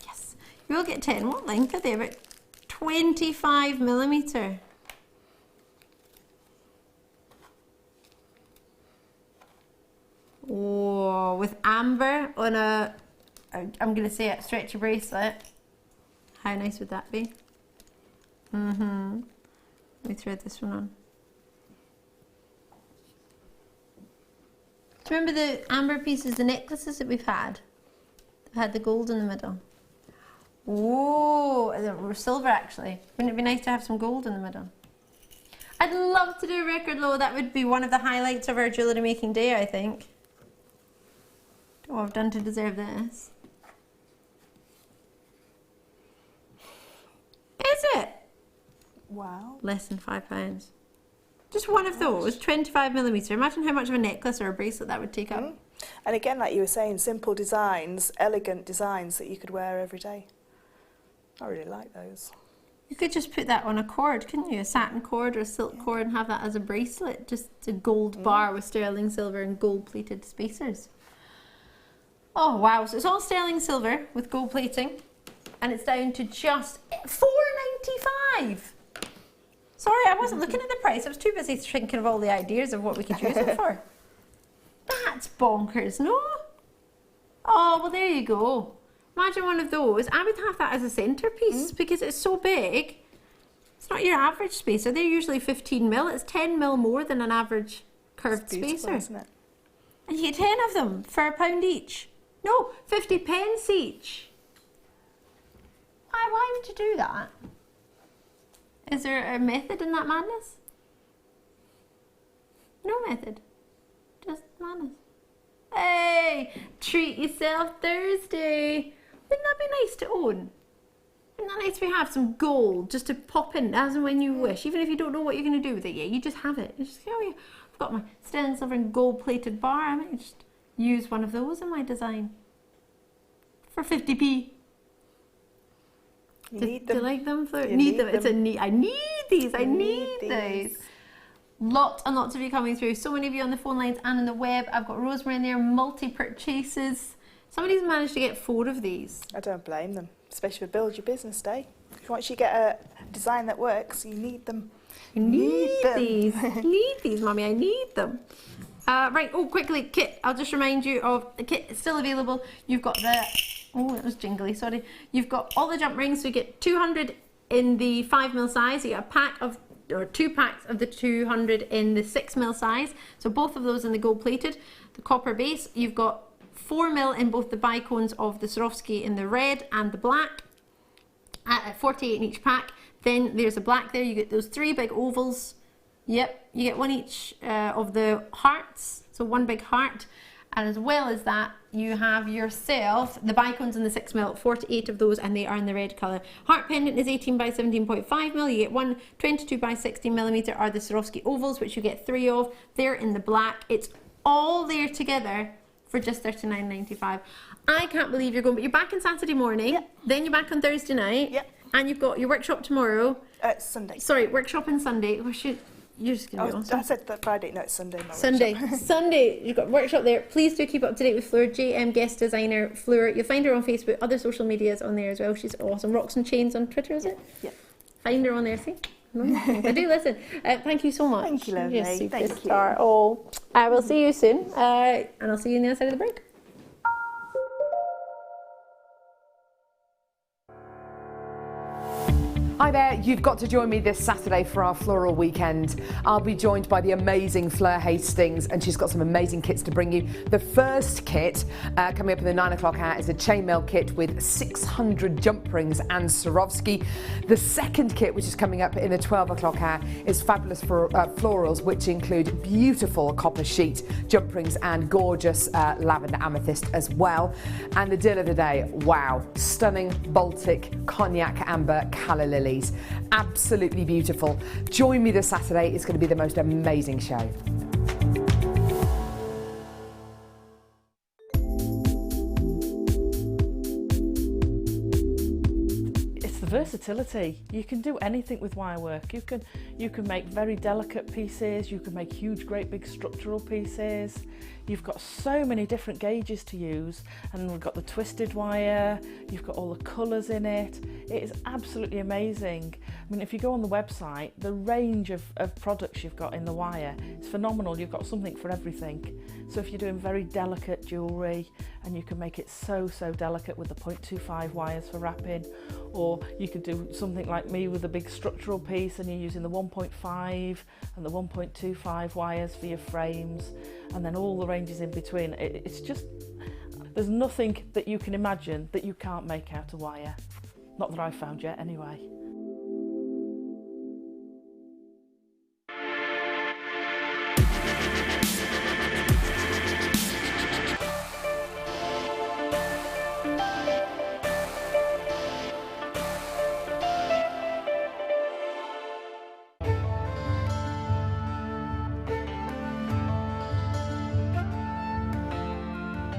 Yes. You will get 10. What length are they? About 25mm. Oh, with amber on a, I'm going to say a stretchy bracelet. How nice would that be? Let me thread this one on. Do you remember the amber pieces, the necklaces that we've had? They've had the gold in the middle. Oh, they were silver actually. Wouldn't it be nice to have some gold in the middle? I'd love to do a record low. That would be one of the highlights of our jewellery making day, I think. What I've done to deserve this. Is it? Wow. Less than £5. Just one of those, 25mm. Imagine how much of a necklace or a bracelet that would take up. And again, like you were saying, simple designs, elegant designs that you could wear every day. I really like those. You could just put that on a cord, couldn't you? A satin cord or a silk cord, and have that as a bracelet. Just a gold bar with sterling silver and gold plated spacers. Oh wow, so it's all sterling silver with gold plating, and it's down to just $4.95. Sorry, I wasn't looking at the price. I was too busy thinking of all the ideas of what we could use it for. That's bonkers, no? Oh, well there you go. Imagine one of those. I would have that as a centrepiece because it's so big. It's not your average spacer. They're usually 15mm. It's 10mm more than an average curved spacer. Isn't it? And you get 10 of them for £1 each. No, 50p each. Why would you do that? Is there a method in that madness? No method. Just madness. Hey, treat yourself Thursday. Wouldn't that be nice to own? Wouldn't that nice if we have some gold just to pop in as and when you wish, even if you don't know what you're going to do with it yet? You just have it. You just, oh yeah, I've got my sterling silver and gold plated bar. I might just use one of those in my design for 50p. You need them. Do you like them? Fleur? You need them. them. It's a need. I need these. I need these. Lots and lots of you coming through. So many of you on the phone lines and on the web. I've got Rosemary in there. Multi-purchases. Somebody's managed to get 4 of these. I don't blame them, especially for Build Your Business Day. Once you get a design that works, you need them. You need these. Need these, Mummy. I need them. Right, quickly, kit. I'll just remind you of the kit. It's still available. You've got the... Oh, it was jingly, sorry. You've got all the jump rings. So you get 200 in the 5mm size. You get a pack of... or 2 packs of the 200 in the 6mm size. So both of those in the gold plated. The copper base. You've got 4mm in both the bicones of the Swarovski in the red and the black. At 48 in each pack. Then there's a black there. You get those 3 big ovals. Yep, you get 1 each of the hearts. So 1 big heart. And as well as that, you have yourself the bicones in the 6mm, 48 of those, and they are in the red colour. Heart pendant is 18 by 17.5mm. You get 1 22 by 16mm are the Swarovski ovals, which you get 3 of. They're in the black. It's all there together for just $39.95. I can't believe you're going, but you're back on Saturday morning. Yep. Then you're back on Thursday night. Yep. And you've got your workshop tomorrow. Sunday. Sorry, workshop on Sunday. You're just going to be awesome. I said that Friday, no, it's Sunday. Sunday, you've got workshop there. Please do keep up to date with Fleur, JM guest designer Fleur. You'll find her on Facebook, other social medias on there as well. She's awesome. Rocks and Chains on Twitter, is it? Yeah. Find her on there, see? I do listen. Thank you so much. Thank you, lovely. Thank you. Oh, I will see you soon, and I'll see you on the other side of the break. Hi there, you've got to join me this Saturday for our floral weekend. I'll be joined by the amazing Fleur Hastings, and she's got some amazing kits to bring you. The first kit coming up in the 9 o'clock hour is a chainmail kit with 600 jump rings and Swarovski. The second kit, which is coming up in the 12 o'clock hour, is fabulous for florals, which include beautiful copper sheet, jump rings and gorgeous lavender amethyst as well. And the deal of the day, wow, stunning Baltic cognac amber calla lily. Absolutely beautiful. Join me this Saturday. It's going to be the most amazing show. It's the versatility. You can do anything with wire work. You can make very delicate pieces. You can make huge, great big structural pieces. You've got so many different gauges to use, and we've got the twisted wire, you've got all the colours in it. It is absolutely amazing. I mean, if you go on the website, the range of products you've got in the wire is phenomenal. You've got something for everything. So if you're doing very delicate jewellery, and you can make it so delicate with the 0.25 wires for wrapping, or you could do something like me with a big structural piece and you're using the 1.5 and the 1.25 wires for your frames, and then all the ranges in between. It's just, there's nothing that you can imagine that you can't make out of wire. Not that I've found yet, anyway.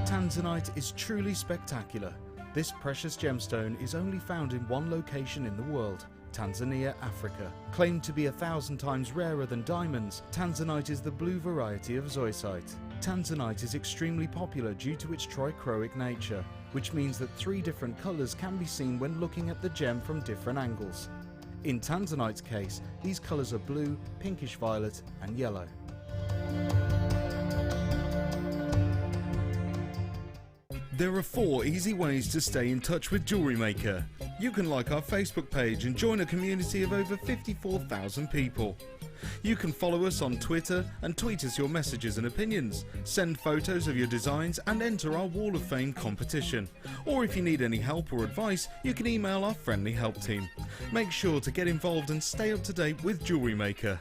Tanzanite is truly spectacular. This precious gemstone is only found in one location in the world, Tanzania, Africa. Claimed to be 1,000 times rarer than diamonds, Tanzanite is the blue variety of zoisite. Tanzanite is extremely popular due to its trichroic nature, which means that 3 different colours can be seen when looking at the gem from different angles. In Tanzanite's case, these colours are blue, pinkish violet and yellow. There are 4 easy ways to stay in touch with JewelleryMaker. You can like our Facebook page and join a community of over 54,000 people. You can follow us on Twitter and tweet us your messages and opinions, send photos of your designs and enter our Wall of Fame competition. Or if you need any help or advice, you can email our friendly help team. Make sure to get involved and stay up to date with JewelleryMaker.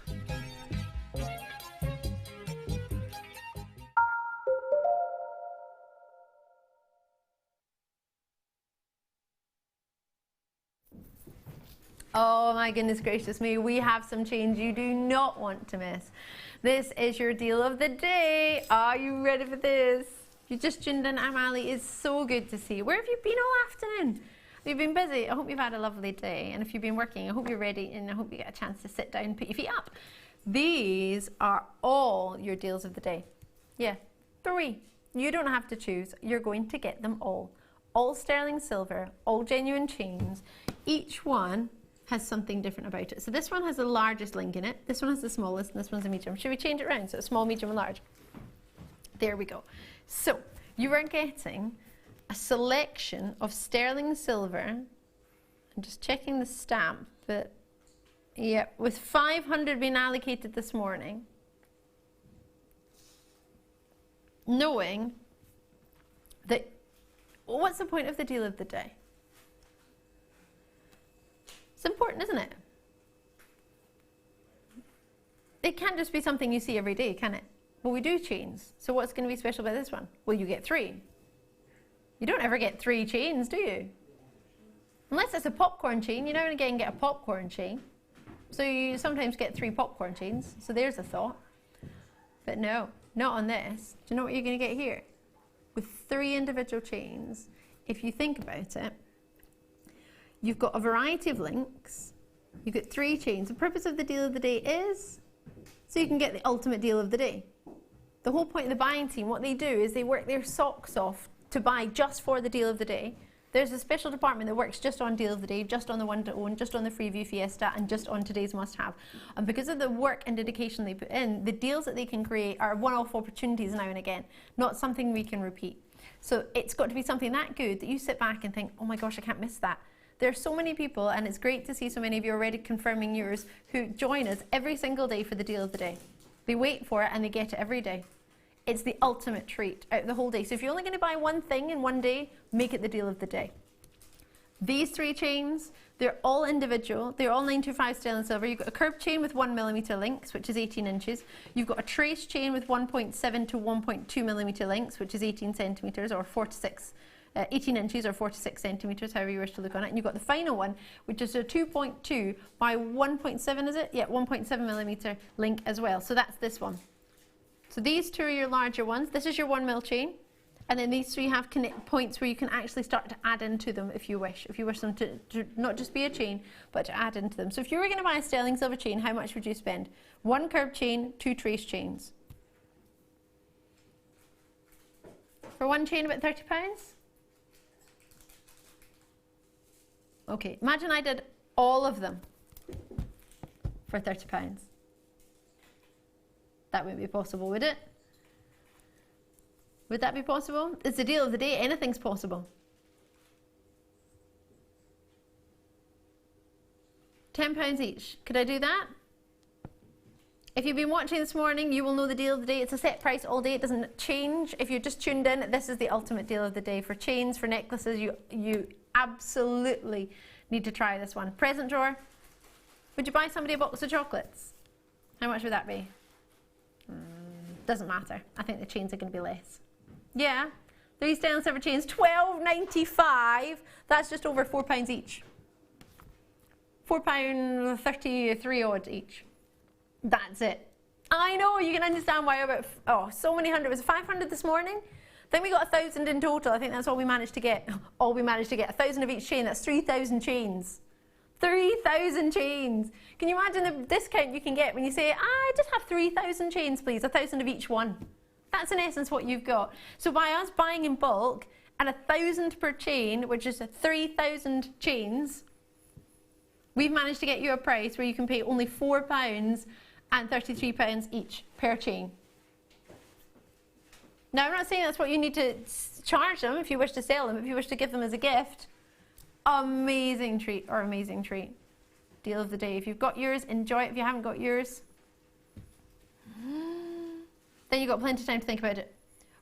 Oh my goodness gracious me, we have some change you do not want to miss. This is your deal of the day. Are you ready for this? If you just tuned in, I'm Ali. It's so good to see you. Where have you been all afternoon? Have you been busy? I hope you've had a lovely day. And if you've been working, I hope you're ready and I hope you get a chance to sit down and put your feet up. These are all your deals of the day. Yeah, 3. You don't have to choose. You're going to get them all. All sterling silver, all genuine chains. Each one has something different about it. So this one has the largest link in it, this one has the smallest, and this one's a medium. Should we change it around so it's small, medium and large? There we go. So you are getting a selection of sterling silver. I'm just checking the stamp, but yeah, with 500 being allocated this morning, knowing that, what's the point of the deal of the day? It's important, isn't it? It can't just be something you see every day, can it? Well, we do chains. So what's going to be special about this one? Well, you get 3. You don't ever get 3 chains, do you? Unless it's a popcorn chain. You now and again get a popcorn chain. So you sometimes get 3 popcorn chains. So there's a thought. But no, not on this. Do you know what you're going to get here? With 3 individual chains, if you think about it, You've got a variety of links. You've got 3 chains. The purpose of the deal of the day is so you can get the ultimate deal of the day. The whole point of the buying team, what they do is they work their socks off to buy just for the deal of the day. There's a special department that works just on deal of the day, just on the one to own, just on the free view fiesta, and just on today's must have. And because of the work and dedication they put in, the deals that they can create are one-off opportunities now and again, not something we can repeat. So it's got to be something that good that you sit back and think, oh my gosh, I can't miss that. There are so many people, and it's great to see so many of you already confirming yours, who join us every single day for the deal of the day. They wait for it and they get it every day. It's the ultimate treat out of the whole day. So if you're only going to buy one thing in one day, make it the deal of the day. These 3 chains, they're all individual. They're all 925 sterling silver. You've got a curved chain with 1mm links, which is 18 inches. You've got a trace chain with 1.7 to 1.2mm links, which is 18 centimeters or 18 inches or 46 centimeters, however you wish to look on it. And you've got the final one, which is a 2.2 by 1.7, is it? Yeah, 1.7mm link as well. So that's this one. So these 2 are your larger ones. This is your 1mm chain. And then these 3 have points where you can actually start to add into them if you wish. If you wish them to not just be a chain, but to add into them. So if you were going to buy a sterling silver chain, how much would you spend? 1 curved chain, 2 trace chains. For 1 chain, about £30? Okay, imagine I did all of them for £30. That wouldn't be possible, would it? Would that be possible? It's the deal of the day. Anything's possible. £10 each. Could I do that? If you've been watching this morning, you will know the deal of the day. It's a set price all day. It doesn't change. If you're just tuned in, this is the ultimate deal of the day. For chains, for necklaces, you absolutely need to try this one. Present drawer. Would you buy somebody a box of chocolates? How much would that be? Doesn't matter. I think the chains are going to be less. Yeah, 3 sterling silver chains, £12.95. That's just over £4 each. £4.33 odd each. That's it. I know, you can understand why about, so many hundred. Was it 500 this morning? I think we got 1,000 in total. I think that's all we managed to get. 1,000 of each chain. That's 3,000 chains. 3,000 chains. Can you imagine the discount you can get when you say, I just have 3,000 chains, please, 1,000 of each one. That's in essence what you've got. So by us buying in bulk and 1,000 per chain, which is 3,000 chains, we've managed to get you a price where you can pay only £4 and £33 each per chain. Now, I'm not saying that's what you need to charge them if you wish to sell them, if you wish to give them as a gift. Amazing treat, or amazing treat. Deal of the day. If you've got yours, enjoy it. If you haven't got yours, then you've got plenty of time to think about it.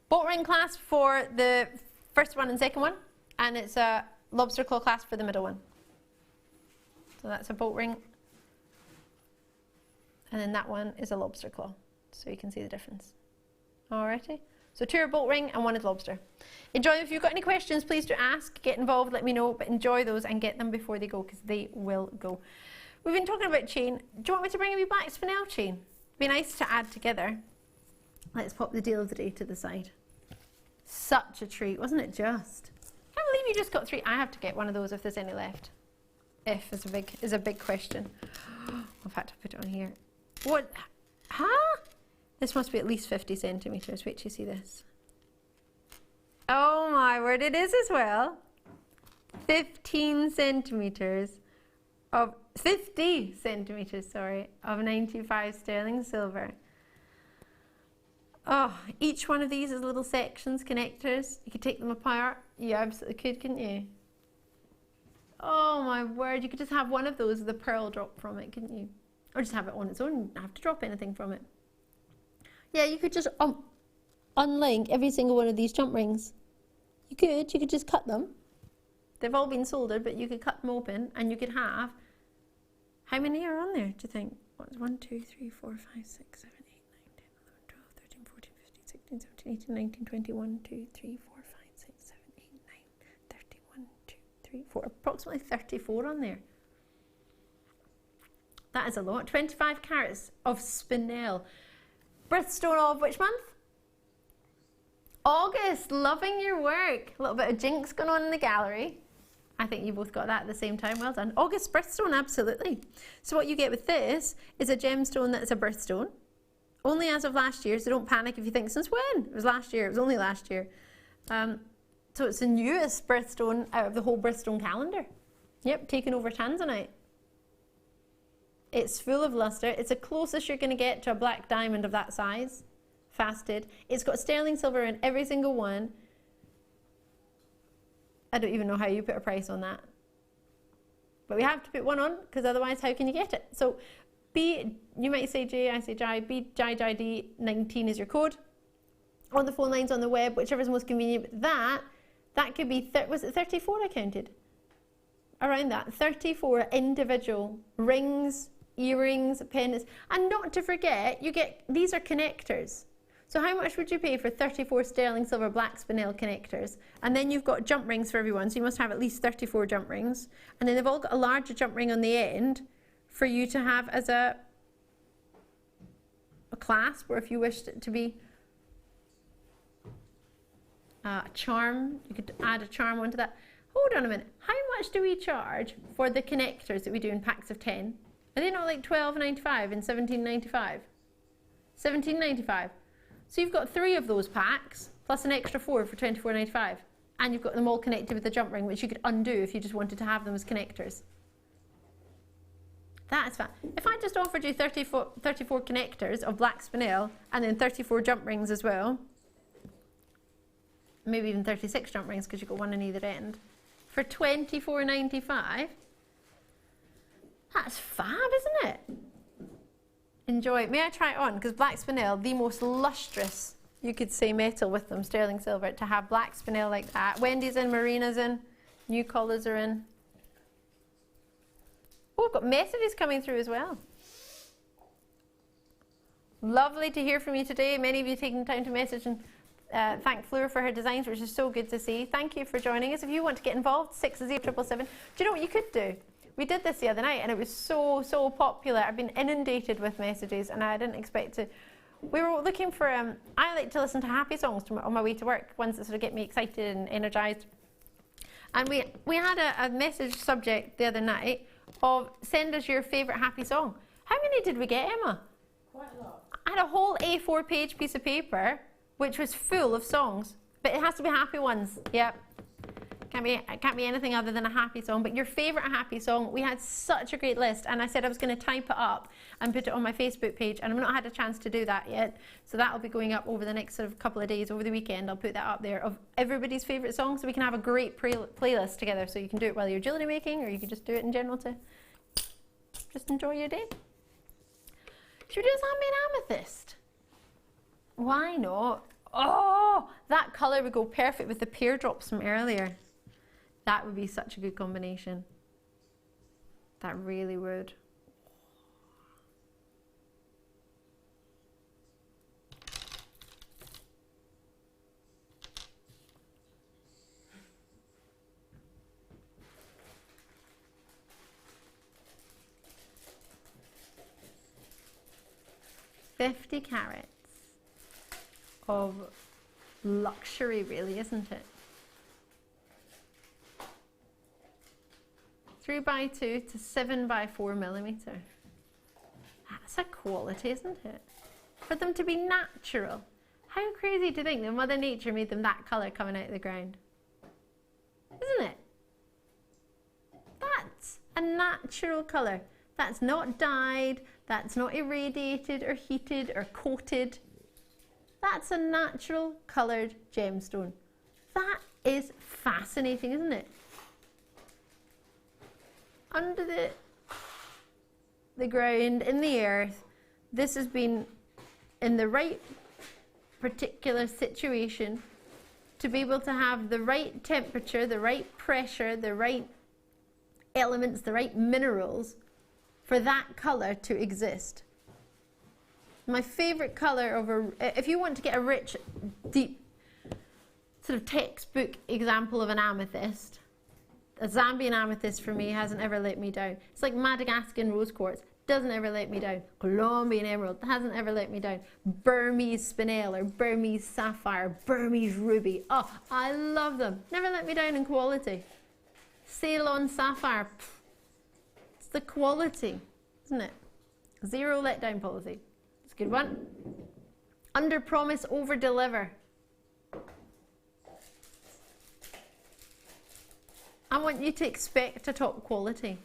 Bolt ring clasp for the first one and second one, and it's a lobster claw clasp for the middle one. So that's a bolt ring, and then that one is a lobster claw, so you can see the difference. Alrighty. So 2 are bolt ring and 1 is lobster. Enjoy them. If you've got any questions, please do ask, get involved, let me know, but enjoy those and get them before they go, because they will go. We've been talking about chain. Do you want me to bring a wee black spinel chain? It'd be nice to add together. Let's pop the deal of the day to the side. Such a treat, wasn't it just? I can't believe you just got 3. I have to get one of those if there's any left. If is a big question. I've had to put it on here. What? Huh? This must be at least 50 centimetres. Wait till you see this. Oh my word, it is as well. 15 centimetres of 50 centimetres, sorry, of 95 sterling silver. Oh, each one of these is little sections, connectors. You could take them apart. You absolutely could, couldn't you? Oh my word, you could just have one of those with a pearl drop from it, couldn't you? Or just have it on its own and not have to drop anything from it. Yeah, you could just unlink every single one of these jump rings. You could just cut them. They've all been soldered, but you could cut them open and you could have, how many are on there, do you think? What's 1, 2, 3, 4, 5, 6, 7, 8, 9, 10, 11, 12, 13, 14, 15, 16, 17, 18, 19, 20, 1, 2, 3, 4, 5, 6, 7, 8, 9, 30, 1, 2, 3, 4, approximately 34 on there. That is a lot. 25 carats of spinel. Birthstone of which month? August. Loving your work. A little bit of jinx going on in the gallery. I think you both got that at the same time. Well done. August birthstone, absolutely. So what you get with this is a gemstone that's a birthstone. Only as of last year, so don't panic if you think, since when? It was last year, it was only last year. So it's the newest birthstone out of the whole birthstone calendar. Yep, taken over Tanzanite. It's full of luster. It's the closest you're going to get to a black diamond of that size, fasted. It's got sterling silver in every single one. I don't even know how you put a price on that. But we have to put one on, because otherwise how can you get it? So you might say J, I say Jai, JID 19 is your code. On the phone lines, on the web, whichever's most convenient. That could be, was it 34 I counted? Around that, 34 individual rings, earrings, pendants. And not to forget, these are connectors. So how much would you pay for 34 sterling silver black spinel connectors? And then you've got jump rings for everyone, so you must have at least 34 jump rings. And then they've all got a larger jump ring on the end for you to have as a clasp, or if you wished it to be a charm, you could add a charm onto that. Hold on a minute, how much do we charge for the connectors that we do in packs of 10? Are they not like $12.95 and $17.95? $17.95. So you've got 3 of those packs, plus an extra 4 for $24.95. And you've got them all connected with the jump ring, which you could undo if you just wanted to have them as connectors. That's fine. If I just offered you 34 connectors of black spinel, and then 34 jump rings as well, maybe even 36 jump rings because you've got one on either end, for $24.95, that's fab, isn't it? Enjoy. May I try it on? Because black spinel, the most lustrous, you could say, metal with them, sterling silver, to have black spinel like that. Wendy's in, Marina's in, new colours are in. Oh, I've got messages coming through as well. Lovely to hear from you today. Many of you taking time to message and thank Fleur for her designs, which is so good to see. Thank you for joining us. If you want to get involved, 60777. Do you know what you could do? We did this the other night and it was so popular. I've been inundated with messages and I didn't expect to. We were looking for, I like to listen to happy songs on my way to work, ones that sort of get me excited and energized. And we had a message subject the other night of send us your favourite happy song. How many did we get, Emma? Quite a lot. I had a whole A4 page piece of paper which was full of songs, but it has to be happy ones. Yep. It can't be anything other than a happy song. But your favourite happy song, we had such a great list, and I said I was going to type it up and put it on my Facebook page, and I've not had a chance to do that yet. So that'll be going up over the next sort of couple of days, over the weekend. I'll put that up there of everybody's favourite songs, so we can have a great playlist together. So you can do it while you're jewellery making, or you can just do it in general to just enjoy your day. Should we do something amethyst? Why not? Oh, that colour would go perfect with the pear drops from earlier. That would be such a good combination. That really would. $50 carats of luxury, really, isn't it? 3x2 to 7x4 millimeter. That's a quality, isn't it? For them to be natural. How crazy to think that Mother Nature made them that colour coming out of the ground. Isn't it? That's a natural colour. That's not dyed, that's not irradiated or heated or coated. That's a natural coloured gemstone. That is fascinating, isn't it? Under the ground, in the earth, this has been in the right particular situation to be able to have the right temperature, the right pressure, the right elements, the right minerals for that colour to exist. My favourite colour of if you want to get a rich, deep, sort of textbook example of an amethyst, a Zambian amethyst for me hasn't ever let me down. It's like Madagascan rose quartz, doesn't ever let me down. Colombian emerald hasn't ever let me down. Burmese spinel or Burmese sapphire, Burmese ruby. Oh, I love them. Never let me down in quality. Ceylon sapphire. It's the quality, isn't it? Zero letdown policy. It's a good one. Under promise, over deliver. I want you to expect a top quality.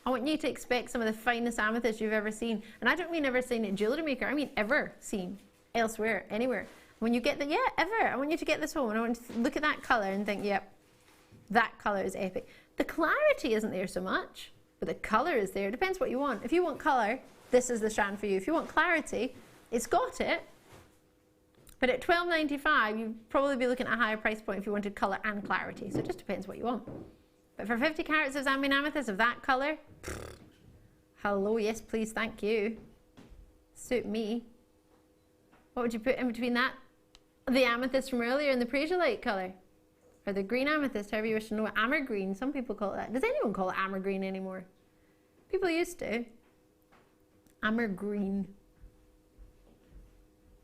I want you to expect some of the finest amethyst you've ever seen. And I don't mean ever seen at JewelleryMaker, I mean ever seen elsewhere, anywhere. When you get the, yeah, ever. I want you to get this home and I want you to look at that colour and think, yep, that colour is epic. The clarity isn't there so much, but the colour is there. Depends what you want. If you want colour, this is the strand for you. If you want clarity, it's got it. But at $12.95, you'd probably be looking at a higher price point if you wanted colour and clarity. So it just depends what you want. But for 50 carats of Zambian amethyst of that colour, hello, yes please, thank you. Suit me. What would you put in between that? The amethyst from earlier in the Peridot colour. Or the green amethyst, however you wish to know it. Amber green, some people call it that. Does anyone call it amber green anymore? People used to. Amber green.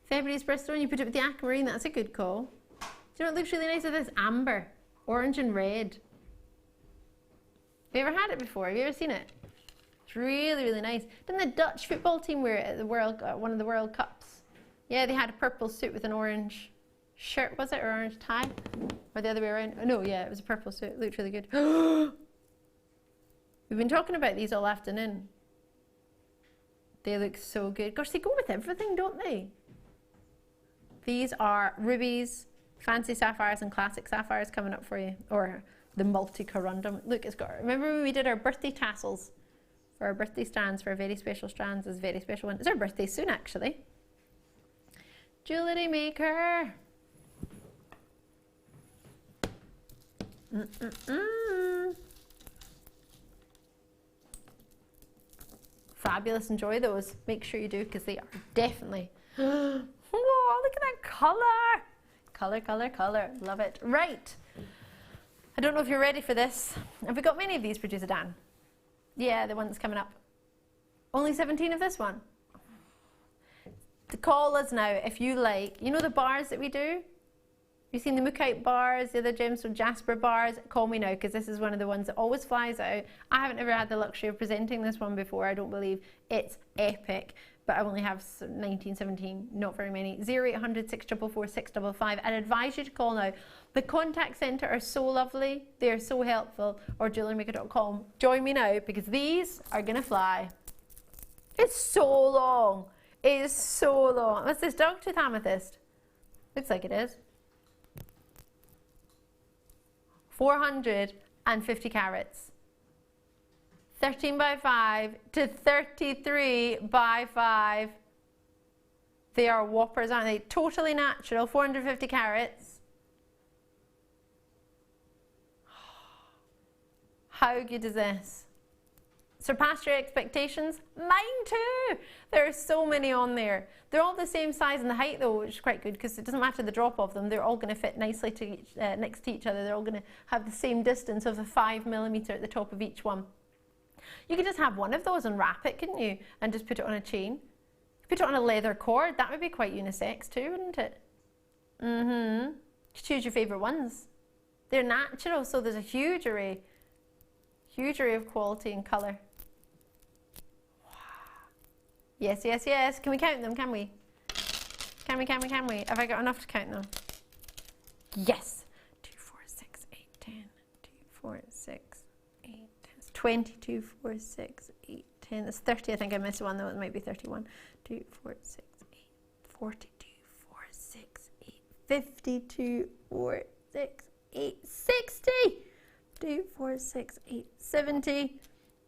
February's Bristol, and you put it with the Aquamarine, that's a good call. Do you know what looks really nice with this? Amber. Orange and red. Have you ever had it before? Have you ever seen it? It's really, really nice. Didn't the Dutch football team wear it at the one of the World Cups? Yeah, they had a purple suit with an orange shirt, was it? Or orange tie? Or the other way around? Oh, no, yeah, it was a purple suit. It looked really good. We've been talking about these all afternoon. They look so good. Gosh, they go with everything, don't they? These are rubies, fancy sapphires and classic sapphires coming up for you. Or the multi-corundum. Look, it's got, remember when we did our birthday tassels for our birthday strands, for our very special strands? It's a very special one. It's our birthday soon, actually. JewelleryMaker. Fabulous, enjoy those. Make sure you do, because they are definitely, whoa, look at that colour. Colour, colour, colour, love it. Right. I don't know if you're ready for this. Have we got many of these, Producer Dan? Yeah, the one that's coming up. Only 17 of this one. To call us now if you like. You know the bars that we do? You've seen the Mookaite bars, the other Gemstone Jasper bars? Call me now, because this is one of the ones that always flies out. I haven't ever had the luxury of presenting this one before, I don't believe. It's epic. But I only have 19, 17, not very many. 0800 644 655. I'd advise you to call now. The contact centre are so lovely. They're so helpful. Or JewelleryMaker.com. Join me now, because these are going to fly. It's so long. It is so long. What's this? Dogtooth amethyst? Looks like it is. 450 carats. 13 by 5 to 33 by 5. They are whoppers, aren't they? Totally natural, 450 carats. How good is this? Surpassed your expectations? Mine too! There are so many on there. They're all the same size and the height though, which is quite good, because it doesn't matter the drop of them. They're all going to fit nicely to each, next to each other. They're all going to have the same distance of the 5mm at the top of each one. You could just have one of those and wrap it, couldn't you? And just put it on a chain. Put it on a leather cord. That would be quite unisex too, wouldn't it? Mm-hmm. Choose your favourite ones. They're natural, so there's a huge array of quality and colour. Wow. Yes, yes, yes. Can we count them, can we? Can we? Have I got enough to count them? Yes. 2, 4, 6, 8, 10. 2, 4, 6, 8, 10. 22, 4, 6, 8, 10. That's 30. I think I missed one though. It might be 31. 2, 4, 6, 8, 42, 4, 6, 8, 52, 4, 6, 8, 60. 2, 4, 6, 8, 70.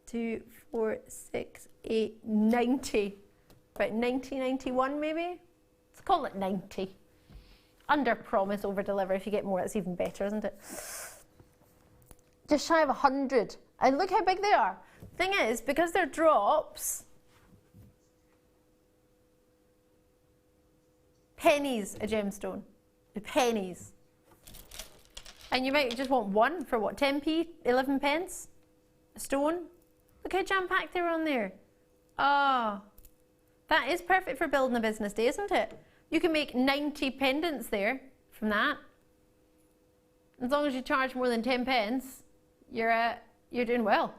2, 4, 6, 8, 90. About 90, 91 maybe? Let's call it 90. Under promise, over deliver. If you get more, it's even better, isn't it? Just shy of 100. And look how big they are. Thing is, because they're drops, pennies a gemstone. The pennies. And you might just want one for what, 10p, 11 pence a stone? Look how jam-packed they're on there. Oh, that is perfect for building a business day, isn't it? You can make 90 pendants there from that. As long as you charge more than 10 pence, you're doing well.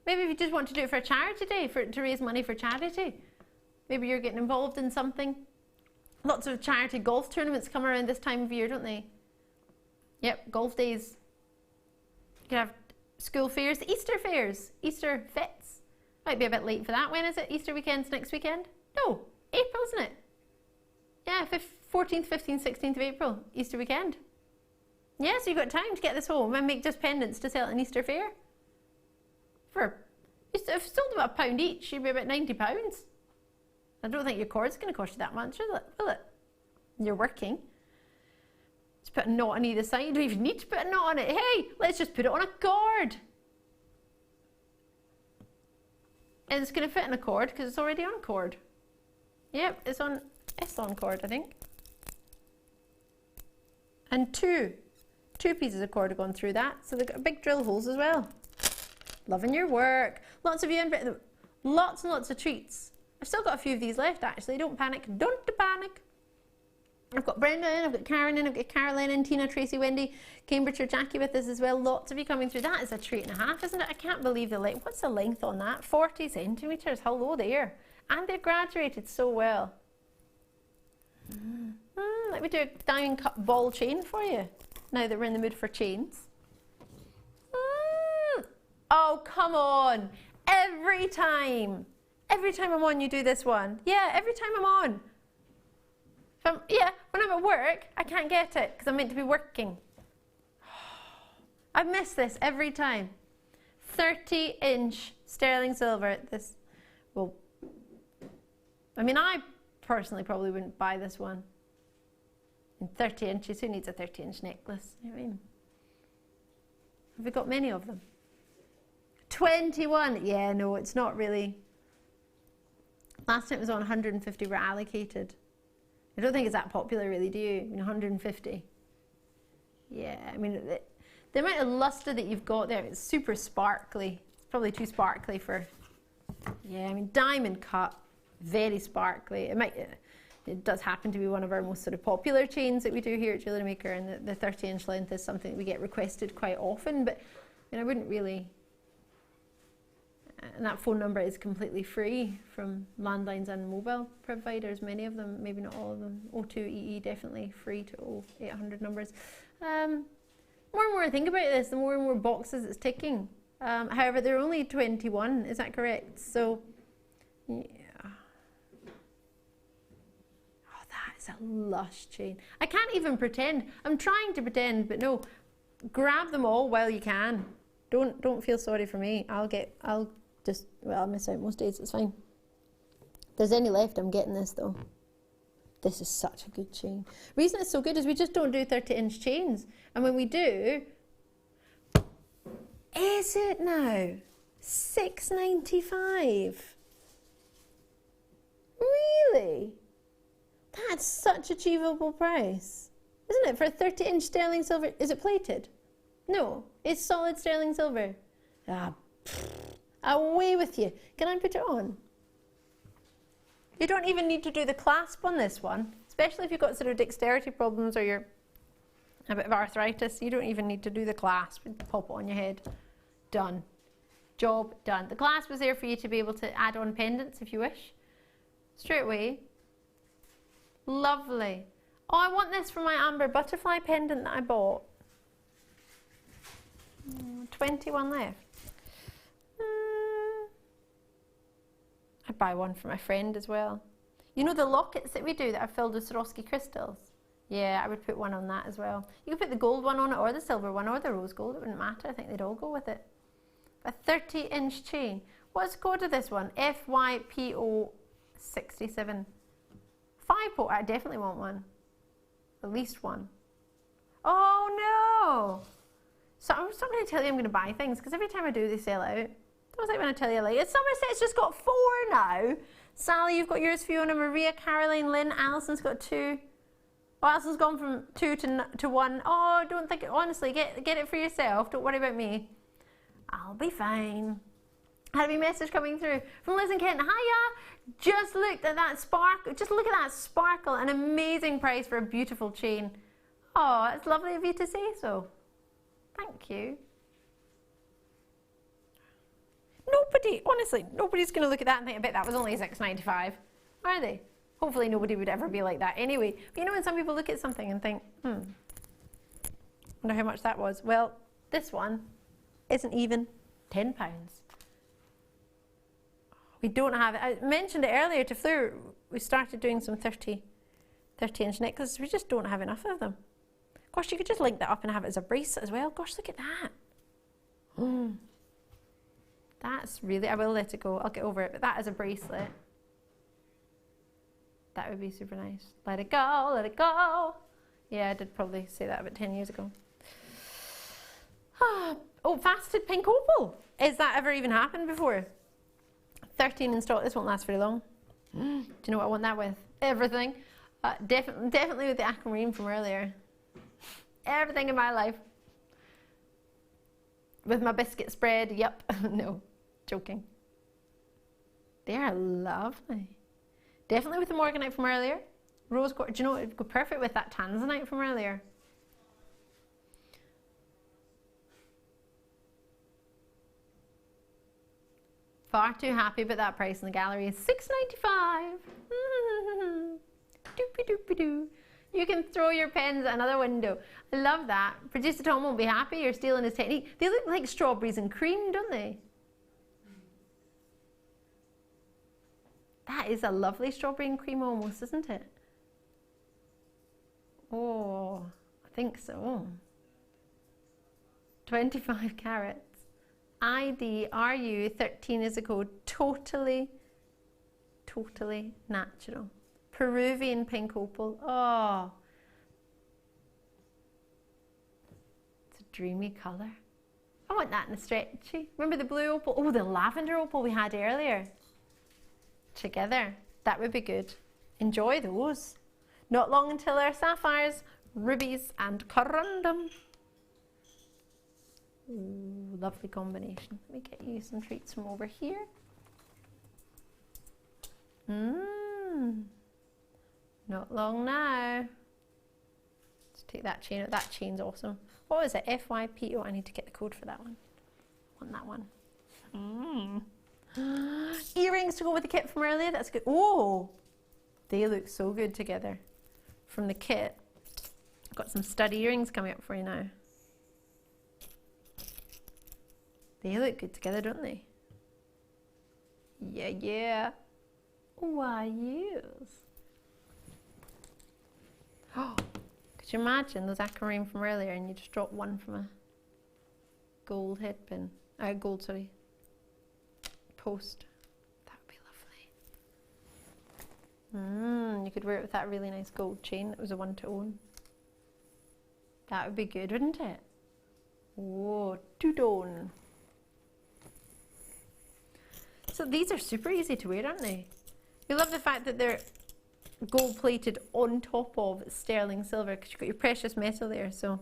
Maybe if you just want to do it for a charity day, to raise money for charity. Maybe you're getting involved in something. Lots of charity golf tournaments come around this time of year, don't they? Yep, golf days. You can have school fairs, Easter fairs, Easter fits. Might be a bit late for that. When is it? Easter weekend's next weekend? No, April, isn't it? Yeah, 14th, 15th, 16th of April, Easter weekend. Yeah, so you've got time to get this home and make just pendants to sell at an Easter fair. If you sold them at £1 each, you'd be about £90. I don't think your cord's going to cost you that much, will it? You're working. Just put a knot on either side. You don't even need to put a knot on it. Hey, let's just put it on a cord. And it's going to fit in a cord because it's already on cord. Yep, it's on cord, I think. And two pieces of cord have gone through that, so they've got big drill holes as well. Loving your work. Lots of you in lots and lots of treats. I've still got a few of these left actually. Don't panic. Don't panic. I've got Brenda in, I've got Karen in, I've got Caroline in, Tina, Tracy, Wendy, Cambridgeshire, Jackie with us as well. Lots of you coming through. That is a treat and a half, isn't it? I can't believe the length. What's the length on that? 40 centimetres. Hello there. And they've graduated so well. Let me do a diamond cut ball chain for you. Now that we're in the mood for chains. Oh, come on. Every time I'm on, you do this one. Yeah, every time I'm on. When I'm at work, I can't get it because I'm meant to be working. I miss this every time. 30-inch sterling silver. I personally probably wouldn't buy this one. In 30 inches, who needs a 30-inch necklace? You know what I mean? Have we got many of them? 21. Yeah, no, it's not really. Last time it was on 150 were allocated. I don't think it's that popular really, do you? 150. Yeah, I mean, the amount of luster that you've got there, it's super sparkly. It's probably too sparkly for, yeah, I mean, diamond cut, very sparkly. It does happen to be one of our most sort of popular chains that we do here at JewelleryMaker, and the 30-inch length is something that we get requested quite often, but I mean, I wouldn't really. And that phone number is completely free from landlines and mobile providers, many of them, maybe not all of them. 02EE definitely free to 0800 numbers. More and more I think about this, the more and more boxes it's ticking. However, there are only 21, is that correct? So, yeah. Oh, that is a lush chain. I can't even pretend. I'm trying to pretend, but no. Grab them all while you can. Don't feel sorry for me. I'll miss out most days, it's fine. If there's any left, I'm getting this though. This is such a good chain. The reason it's so good is we just don't do 30-inch chains. And when we do, is it now? $6.95. Really? That's such an achievable price. Isn't it? For a 30-inch sterling silver, is it plated? No, it's solid sterling silver. Away with you. Can I put it on? You don't even need to do the clasp on this one, especially if you've got sort of dexterity problems or you're a bit of arthritis. You don't even need to do the clasp. Pop it on your head. Done. Job done. The clasp was there for you to be able to add on pendants if you wish. Straight away. Lovely. Oh, I want this for my amber butterfly pendant that I bought. 21 left. I'd buy one for my friend as well. You know the lockets that we do that are filled with Swarovski crystals? Yeah, I would put one on that as well. You could put the gold one on it or the silver one or the rose gold. It wouldn't matter. I think they'd all go with it. A 30-inch chain. What's the code of this one? FYPO67. 5-pot. I definitely want one. At least one. Oh no! So I'm not going to tell you I'm going to buy things because every time I do they sell out. That was like when I tell you like, Somerset's just got 4 now. Sally, you've got yours, Fiona, Maria, Caroline, Lynn, Alison's got 2. Oh, Alison's gone from 2 to 1. Oh, don't think it, honestly, get it for yourself. Don't worry about me. I'll be fine. I had a wee message coming through from Liz and Kent. Hiya! Just looked at that sparkle. Just look at that sparkle. An amazing price for a beautiful chain. Oh, it's lovely of you to say so. Thank you. Nobody, honestly, nobody's going to look at that and think, I bet that was only $6.95, are they? Hopefully nobody would ever be like that anyway. But you know when some people look at something and think, wonder how much that was. Well, this one isn't even £10. We don't have it. I mentioned it earlier to Fleur. We started doing some 30-inch necklaces. We just don't have enough of them. Gosh, you could just link that up and have it as a bracelet as well. Gosh, look at that. That's really, I will let it go. I'll get over it. But that is a bracelet. That would be super nice. Let it go, let it go. Yeah, I did probably say that about 10 years ago. Oh, faceted pink opal. Has that ever even happened before? 13 in stock. This won't last very long. Do you know what I want that with? Everything. Definitely with the aquamarine from earlier. Everything in my life. With my biscuit spread, yep. No, joking. They are lovely. Definitely with the Morganite from earlier. Rose quartz, do you know, it would go perfect with that Tanzanite from earlier. Far too happy about that price in the gallery. Is $6.95. Doopy doopy doo. You can throw your pens at another window. I love that. Producer Tom won't be happy. You're stealing his technique. They look like strawberries and cream, don't they? That is a lovely strawberry and cream almost, isn't it? Oh, I think so. 25 carats. ID RU 13 is a code. Totally natural. Peruvian pink opal. Oh, it's a dreamy colour. I want that in a stretchy. Remember the blue opal? Oh, the lavender opal we had earlier. Together. That would be good. Enjoy those. Not long until our sapphires, rubies and corundum. Ooh, lovely combination. Let me get you some treats from over here. Not long now. Let's take that chain out. That chain's awesome. What is it? FYP. Oh, I need to get the code for that one. I want that one. Earrings to go with the kit from earlier. That's good. Oh, they look so good together. From the kit. I've got some stud earrings coming up for you now. They look good together, don't they? Yeah. Why, yes. Oh, could you imagine those aquamarine from earlier and you just drop one from a gold headpin? Post. That would be lovely. You could wear it with that really nice gold chain that was a one to own. That would be good, wouldn't it? Oh, two-tone. So these are super easy to wear, aren't they? You love the fact that they're gold plated on top of sterling silver because you've got your precious metal there. So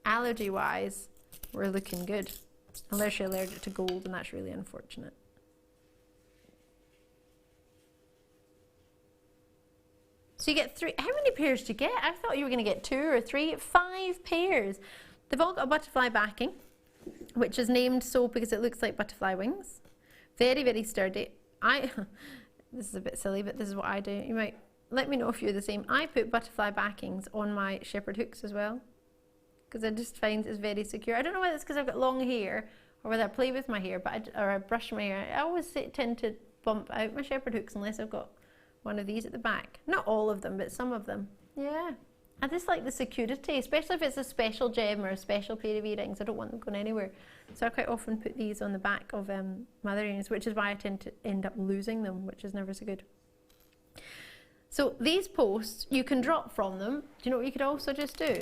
allergy wise, we're looking good. Unless you're allergic to gold, and that's really unfortunate. So you get 3. How many pairs do you get? I thought you were going to get 2 or 3. 5 pairs. They've all got a butterfly backing, which is named so because it looks like butterfly wings. Very, very sturdy. This is a bit silly, but this is what I do. You might let me know if you're the same. I put butterfly backings on my shepherd hooks as well, because I just find it's very secure. I don't know whether it's because I've got long hair or whether I play with my hair, but I brush my hair. I always tend to bump out my shepherd hooks unless I've got one of these at the back. Not all of them, but some of them. Yeah. I just like the security, especially if it's a special gem or a special pair of earrings. I don't want them going anywhere. So I quite often put these on the back of my other earrings, which is why I tend to end up losing them, which is never so good. So these posts, you can drop from them. Do you know what you could also just do?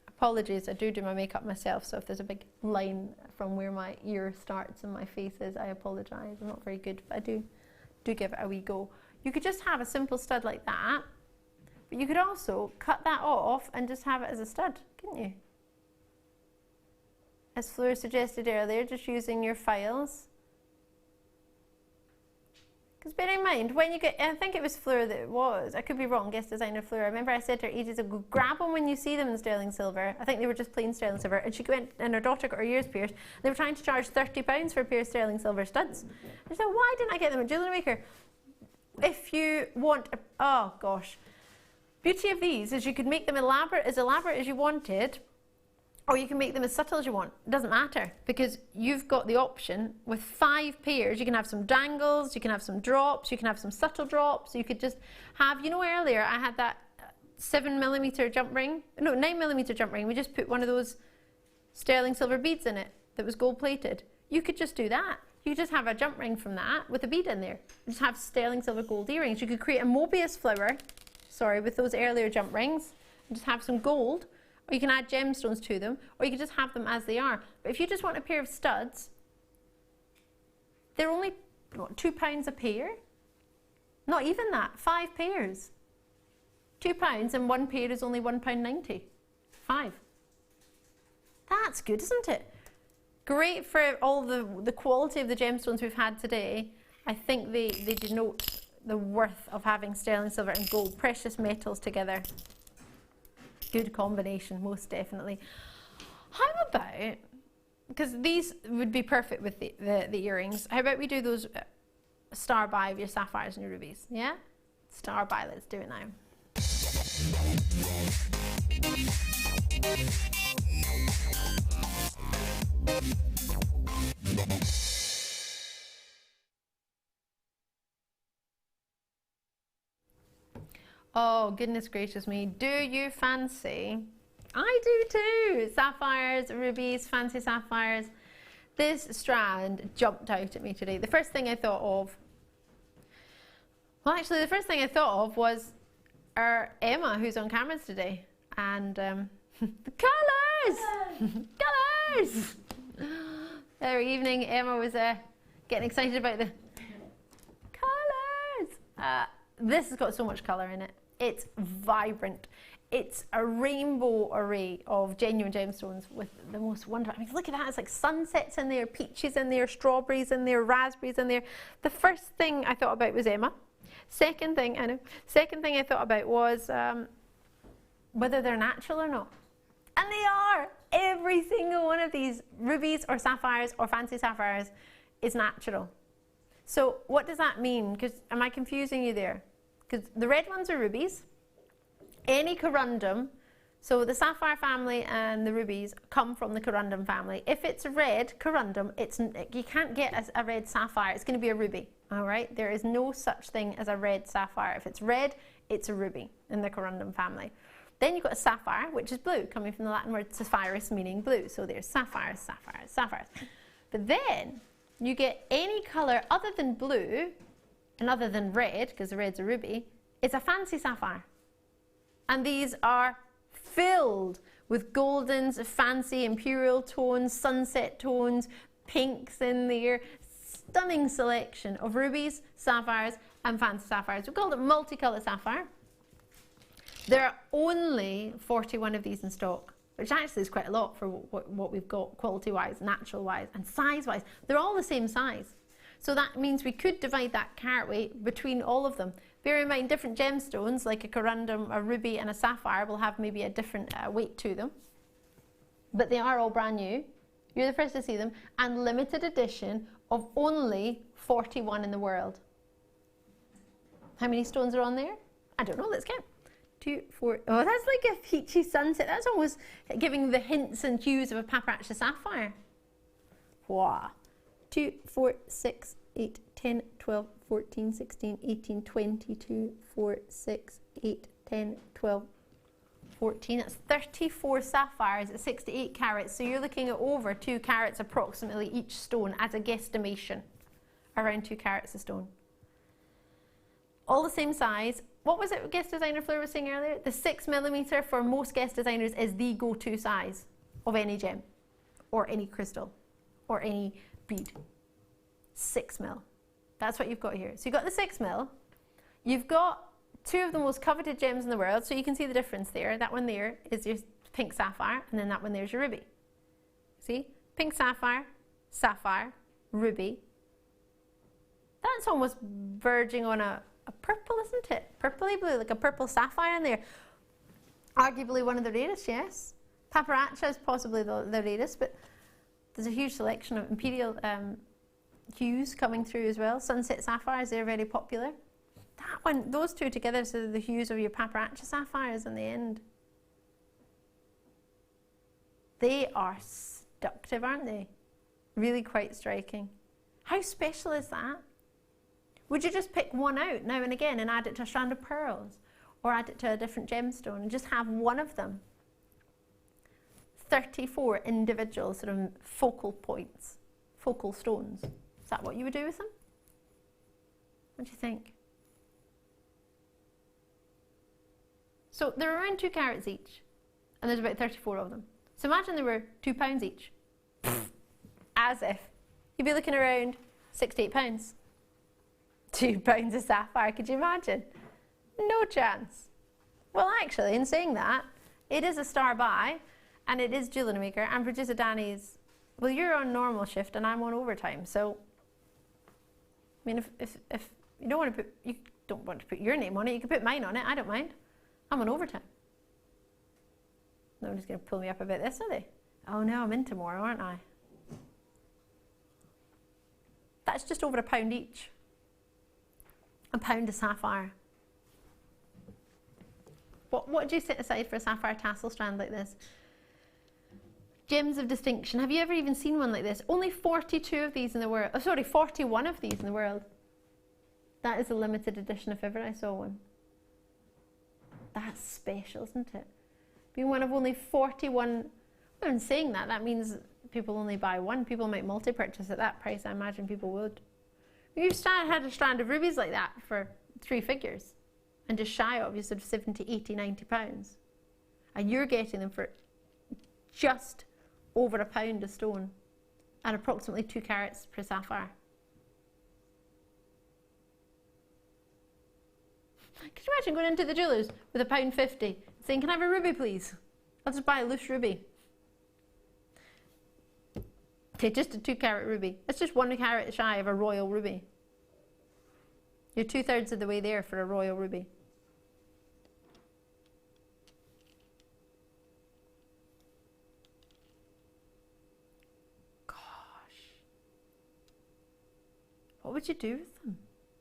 Apologies, I do my makeup myself, so if there's a big line from where my ear starts and my face is, I apologise. I'm not very good, but I do give it a wee go. You could just have a simple stud like that, but you could also cut that off and just have it as a stud, couldn't you? As Fleur suggested earlier, just using your files. Because bear in mind, when you get, I think it was Fleur that it was, I could be wrong, guest designer Fleur. I remember I said to her ages ago, grab them when you see them in sterling silver. I think they were just plain sterling silver. And she went, and her daughter got her ears pierced. They were trying to charge £30 for a pair of sterling silver studs. I said, why didn't I get them at JewelleryMaker? If you want, oh gosh. Beauty of these is you could make them elaborate as you wanted, or you can make them as subtle as you want. It doesn't matter, because you've got the option with 5 pairs. You can have some dangles, you can have some drops, you can have some subtle drops. You could just have, you know, earlier I had that 7mm jump ring, no, 9mm jump ring. We just put one of those sterling silver beads in it that was gold plated. You could just do that. You could just have a jump ring from that with a bead in there. Just have sterling silver gold earrings. You could create a Mobius flower, sorry, with those earlier jump rings, and just have some gold. Or you can add gemstones to them, or you can just have them as they are. But if you just want a pair of studs, they're only, what, £2 a pair? Not even that, 5 pairs. £2 and 1 pair is only £1.90. 5. That's good, isn't it? Great for all the quality of the gemstones we've had today. I think they denote the worth of having sterling silver and gold, precious metals together. Good combination, most definitely. How about, because these would be perfect with the earrings, how about we do those star by of your sapphires and your rubies, yeah? Star by, let's do it now. Oh, goodness gracious me. Do you fancy? I do too. Sapphires, rubies, fancy sapphires. This strand jumped out at me today. The first thing I thought of, well, actually, the first thing I thought of was our Emma, who's on cameras today. And the colours! Colours! The other evening, Emma was getting excited about the colours. This has got so much colour in it. It's vibrant. It's a rainbow array of genuine gemstones with the most wonderful. I mean, look at that. It's like sunsets in there, peaches in there, strawberries in there, raspberries in there. The first thing I thought about was Emma. Second thing I thought about was whether they're natural or not. And they are. Every single one of these rubies or sapphires or fancy sapphires is natural. So what does that mean? Because am I confusing you there? Because the red ones are rubies. Any corundum, so the sapphire family and the rubies come from the corundum family. If it's a red corundum, you can't get a red sapphire. It's going to be a ruby. All right. There is no such thing as a red sapphire. If it's red, it's a ruby in the corundum family. Then you've got a sapphire, which is blue, coming from the Latin word sapphirus, meaning blue. So there's sapphires, sapphires, sapphires. But then you get any color other than blue and other than red, because the red's a ruby, it's a fancy sapphire. And these are filled with goldens, fancy imperial tones, sunset tones, pinks in there. Stunning selection of rubies, sapphires, and fancy sapphires. We call it multicolour sapphire. There are only 41 of these in stock, which actually is quite a lot for what we've got quality-wise, natural-wise, and size-wise. They're all the same size. So that means we could divide that carat weight between all of them. Bear in mind, different gemstones, like a corundum, a ruby, and a sapphire, will have maybe a different weight to them. But they are all brand new. You're the first to see them. And limited edition of only 41 in the world. How many stones are on there? I don't know, let's count. 2, 4, oh, that's like a peachy sunset. That's almost giving the hints and hues of a paparazzi sapphire. Wow. 2, 4, 6, 8, 10, 12, 14, 16, 18, 22, 4, 6, 8, 10, 12, 14. That's 34 sapphires at 6 to 8 carats. So you're looking at over 2 carats approximately each stone as a guesstimation. Around 2 carats a stone. All the same size. What was it guest designer Fleur was saying earlier? The 6mm for most guest designers is the go-to size of any gem or any crystal or any bead. 6mm. That's what you've got here. So you've got the 6mm. You've got 2 of the most coveted gems in the world, so you can see the difference there. That one there is your pink sapphire, and then that one there's your ruby. See? Pink sapphire, sapphire, ruby, That's almost verging on a purple, isn't it? Purpley blue, like a purple sapphire in there. Arguably one of the rarest, yes. Paparacha is possibly the rarest, but there's a huge selection of imperial hues coming through as well. Sunset sapphires, they're very popular. That one, those two together, so the hues of your paparacha sapphires in the end. They are seductive, aren't they? Really quite striking. How special is that? Would you just pick one out now and again and add it to a strand of pearls? Or add it to a different gemstone and just have one of them? 34 individual sort of focal points, focal stones. Is that what you would do with them? What do you think? So they're around 2 carats each, and there's about 34 of them. So imagine they were £2 each. As if. You'd be looking around £6 to £8. £2 of sapphire, could you imagine? No chance. Well, actually, in saying that, it is a star buy, and it is JewelleryMaker, and producer Danny's, well, you're on normal shift and I'm on overtime, so, I mean, if you don't want to put your name on it, you can put mine on it, I don't mind. I'm on overtime. Nobody's going to pull me up about this, are they? Oh no, I'm in tomorrow, aren't I? That's just over £1 each. £1 of sapphire. What do you set aside for a sapphire tassel strand like this? Gems of distinction. Have you ever even seen one like this? Only 42 of these in the world. Oh, sorry, 41 of these in the world. That is a limited edition if ever I saw one. That's special, isn't it? Being one of only 41. Well, in saying that, that means people only buy one. People might multi-purchase at that price. I imagine people would. You've had a strand of rubies like that for 3 figures and just shy of you, sort of 70, 80, 90 pounds. And you're getting them for just over £1 a stone and approximately 2 carats per sapphire. Could you imagine going into the jewellers with £1.50 saying, can I have a ruby please? I'll just buy a loose ruby. Okay, just a 2 carat ruby. It's just 1 carat shy of a royal ruby. You're 2/3 of the way there for a royal ruby. Gosh. What would you do with them?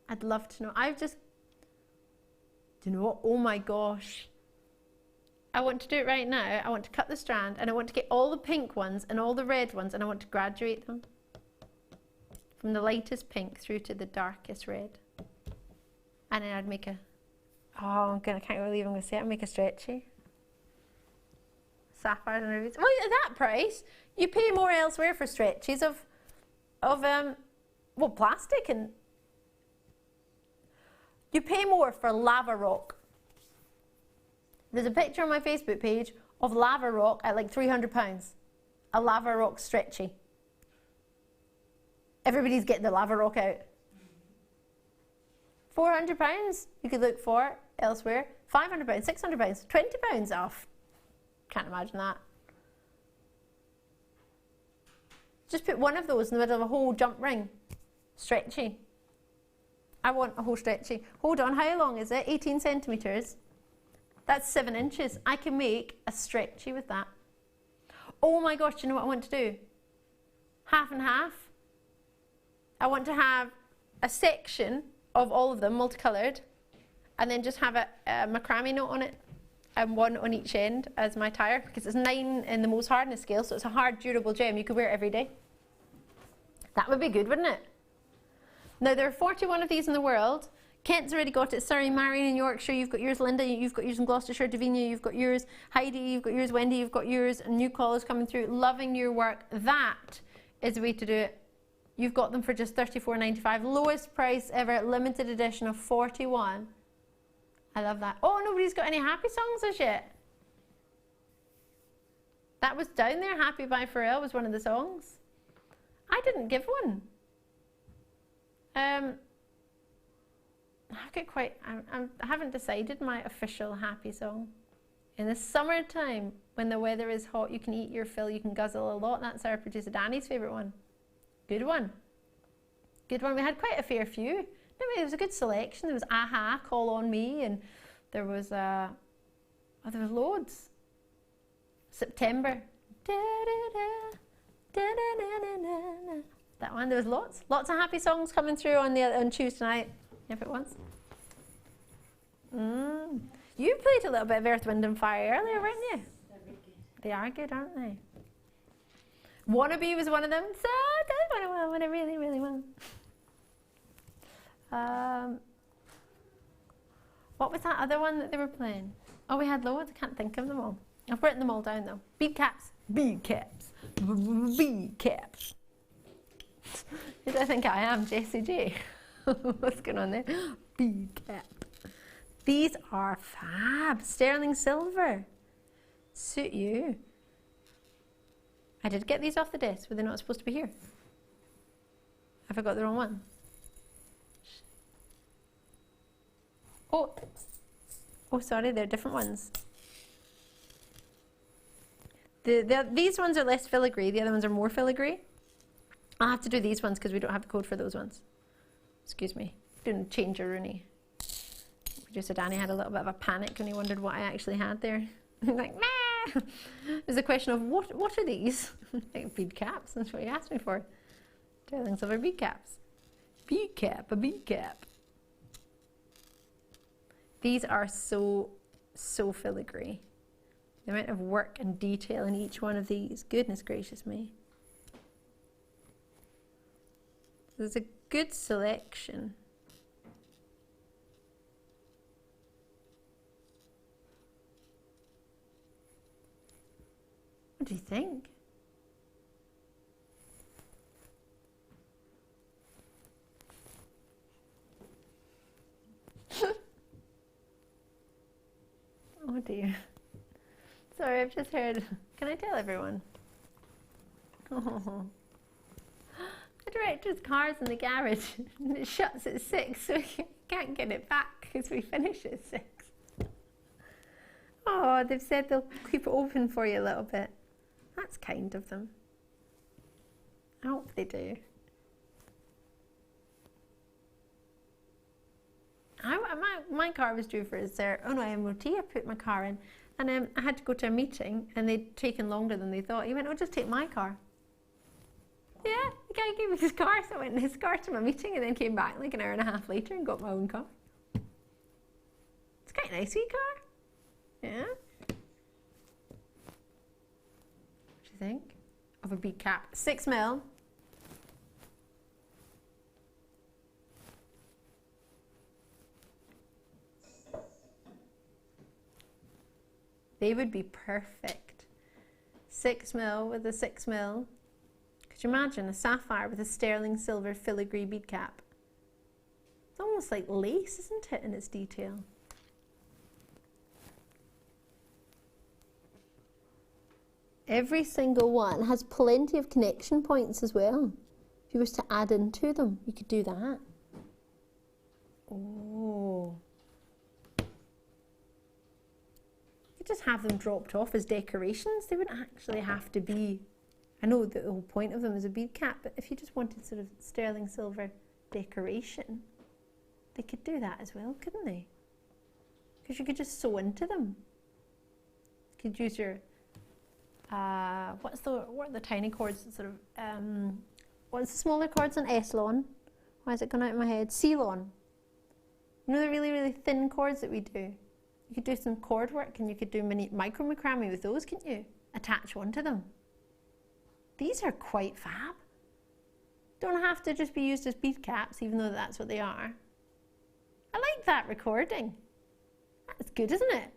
I'd love to know. Do you know what? Oh my gosh. I want to do it right now. I want to cut the strand and I want to get all the pink ones and all the red ones and I want to graduate them from the lightest pink through to the darkest red. And then I'd make I can't believe I'm going to say it, I'd make a stretchy. Sapphires and rubies. Well, at that price, you pay more elsewhere for stretchies of plastic, and you pay more for lava rock. There's a picture on my Facebook page of lava rock at like £300. A lava rock stretchy. Everybody's getting the lava rock out. £400 you could look for elsewhere. £500, £600, £20 off. Can't imagine that. Just put one of those in the middle of a whole jump ring. Stretchy. I want a whole stretchy. Hold on, how long is it? 18 centimetres. That's 7 inches. I can make a stretchy with that. Oh my gosh, do you know what I want to do? Half and half. I want to have a section of all of them multicoloured and then just have a macrame note on it and one on each end as my tire, because it's 9 in the most hardness scale, so it's a hard, durable gem. You could wear it every day. That would be good, wouldn't it? Now, there are 41 of these in the world. Kent's already got it. Surrey, Marion in Yorkshire, you've got yours. Linda, you've got yours in Gloucestershire. Davina, you've got yours. Heidi, you've got yours. Wendy, you've got yours. And new callers coming through. Loving your work. That is the way to do it. You've got them for just $34.95. Lowest price ever. Limited edition of 41. I love that. Oh, nobody's got any happy songs as yet. That was down there. Happy by Pharrell was one of the songs. I didn't give one. I haven't decided my official happy song. In the summertime, when the weather is hot, you can eat your fill, you can guzzle a lot. That's our producer Danny's favourite one. Good one. Good one. We had quite a fair few. No, it was a good selection. There was Aha, Call on Me, and there was there was loads. September. That one. There was lots of happy songs coming through on Tuesday night. If it was. You played a little bit of Earth, Wind and Fire earlier, weren't you? They are good, aren't they? Wannabe was one of them. So good, what I really, really want. What was that other one that they were playing? Oh, we had loads. I can't think of them all. I've written them all down though. Bead caps. Bead caps. Bead caps. Who do I think I am? Jessie J. What's going on there? Bead cap. These are fab. Sterling silver. Suit you. I did get these off the desk. Were they not supposed to be here? Have I got the wrong one? Oh, sorry, they're different ones. These ones are less filigree. The other ones are more filigree. I'll have to do these ones because we don't have the code for those ones. Excuse me. Didn't change your Rooney. Producer Danny had a little bit of a panic when he wondered what I actually had there. He's like, nah! It was a question of, what are these? Like bead caps, that's what he asked me for. Sterling silver bead caps. Bead cap, a bead cap. These are so filigree. The amount of work and detail in each one of these. Goodness gracious me. There's a good selection. What do you think? Oh dear. Sorry, I've just heard. Can I tell everyone? Oh. The director's car's in the garage and it shuts at 6, so we can't get it back because we finish at 6. Oh, they've said they'll keep it open for you a little bit. That's kind of them. I hope they do. My car was due for its MOT. I put my car in and I had to go to a meeting and they'd taken longer than they thought. He went, oh, just take my car. Yeah, the guy gave me his car, so I went in his car to my meeting and then came back like an hour and a half later and got my own car. It's quite a nice wee car. Yeah. What do you think of a bead cap? 6mm. They would be perfect. 6mm with a 6mm. Could you imagine a sapphire with a sterling silver filigree bead cap? It's almost like lace, isn't it, in its detail? Every single one has plenty of connection points as well. If you wish to add into them, you could do that. Oh. You could just have them dropped off as decorations. They wouldn't actually have to be, I know that the whole point of them is a bead cap, but if you just wanted sort of sterling silver decoration, they could do that as well, couldn't they? Because you could just sew into them. You could use your what are the tiny cords that sort of what's the smaller cords on S-lawn? Why has it gone out of my head? C-lawn. You know the really, really thin cords that we do? You could do some cord work and you could do micro macrame with those, couldn't you? Attach one to them. These are quite fab. Don't have to just be used as bead caps, even though that's what they are. I like that recording. That's good, isn't it?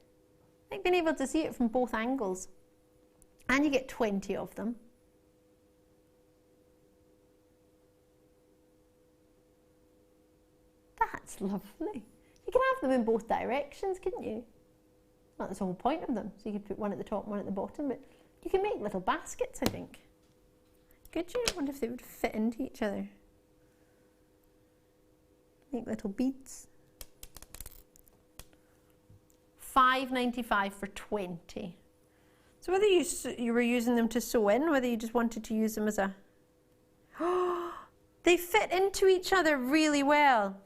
I like being able to see it from both angles. And you get 20 of them. That's lovely. You can have them in both directions, couldn't you? Well, that's the whole point of them. So you could put one at the top and one at the bottom, but you can make little baskets, I think. Could you? I wonder if they would fit into each other. Make little beads. $5.95 for 20. So whether you were using them to sew in, whether you just wanted to use them as a... They fit into each other really well.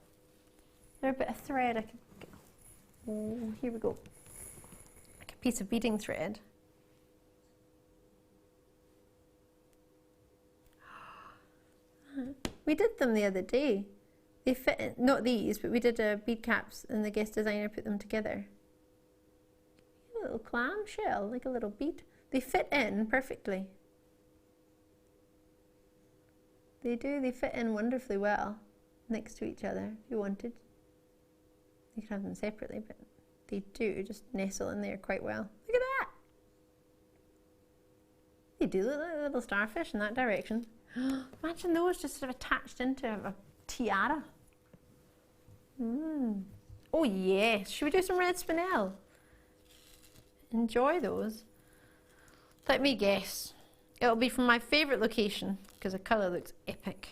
They're a bit of thread. I can get, oh, here we go. Like a piece of beading thread. We did them the other day. They fit in, not these, but we did bead caps and the guest designer put them together. A little clamshell, like a little bead. They fit in perfectly. They do, they fit in wonderfully well next to each other if you wanted. You can have them separately, but they do just nestle in there quite well. Look at that! They do look like a little starfish in that direction. Imagine those just sort of attached into a tiara. Oh yes, should we do some red spinel? Enjoy those. Let me guess. It'll be from my favourite location because the colour looks epic.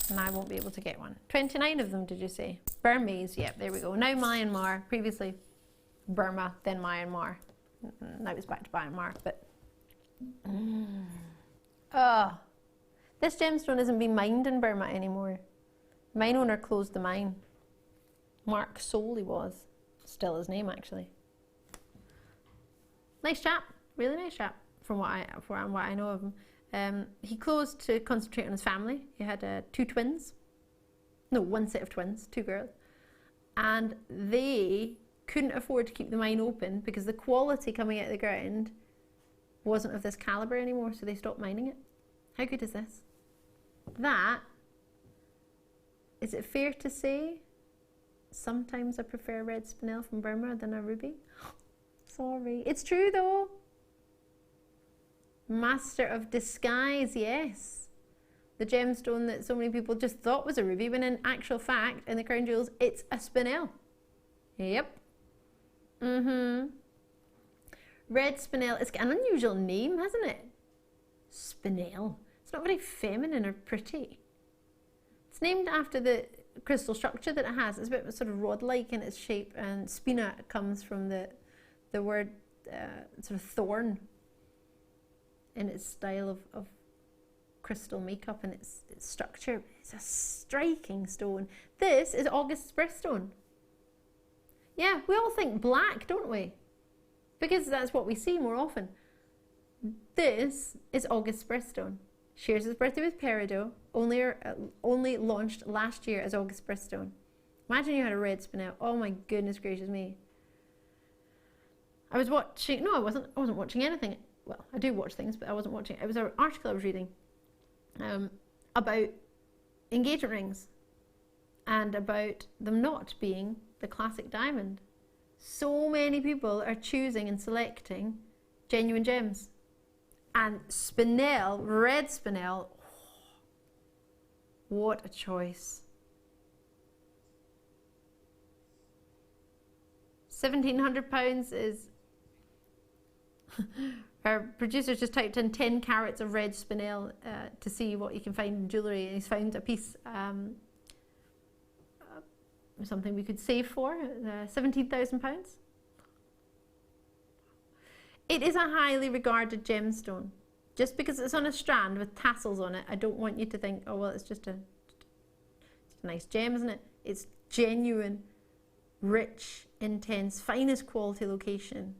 And I won't be able to get one. 29 of them, did you say? Burmese, yep, there we go. Now Myanmar, previously Burma, then Myanmar. Now it's back to Myanmar, but... Oh, this gemstone isn't being mined in Burma anymore. Mine owner closed the mine. Mark Soley was. Still his name, actually. Nice chap, really nice chap, from what I know of him. He closed to concentrate on his family. He had 2 twins. No, 1 set of twins, 2 girls. And they couldn't afford to keep the mine open because the quality coming out of the ground wasn't of this calibre anymore, so they stopped mining it. How good is this? That, is it fair to say, sometimes I prefer a red spinel from Burma than a ruby? Sorry. It's true though. Master of disguise, yes. The gemstone that so many people just thought was a ruby, when in actual fact, in the crown jewels, it's a spinel. Yep. Red spinel, it's got an unusual name, hasn't it? Spinel. It's not very feminine or pretty. It's named after the crystal structure that it has. It's a bit sort of rod-like in its shape, and spina comes from the word sort of thorn in its style of crystal makeup and its structure. It's a striking stone. This is August's birthstone. Yeah, we all think black, don't we? Because that's what we see more often. This is August's birthstone. Shares his birthday with Peridot, only launched last year as August's birthstone. Imagine you had a red spinel. Oh my goodness gracious me. I was watching, no I wasn't watching anything. Well, I do watch things, but I wasn't watching. It was an article I was reading about engagement rings and about them not being the classic diamond. So many people are choosing and selecting genuine gems. And spinel, red spinel, oh, what a choice. £1,700 is... Our producer's just typed in 10 carats of red spinel to see what you can find in jewellery, and he's found a piece, something we could save for, £17,000. It is a highly regarded gemstone. Just because it's on a strand with tassels on it, I don't want you to think, oh well, it's just a nice gem, isn't it? It's genuine, rich, intense, finest quality location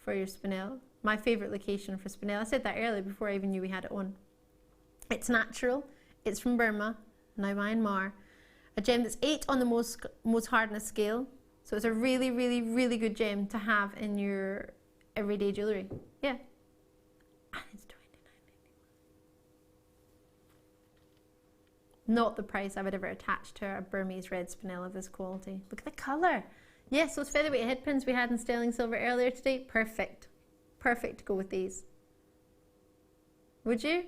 for your spinel. My favourite location for spinel. I said that earlier before I even knew we had it on. It's natural. It's from Burma, now Myanmar. A gem that's 8 on the most hardness scale. So it's a really, really, really good gem to have in your everyday jewellery. Yeah. And it's $29.91. Not the price I would ever attach to a Burmese red spinel of this quality. Look at the colour. Yes, those featherweight head pins we had in sterling silver earlier today, perfect. Perfect to go with these. Would you?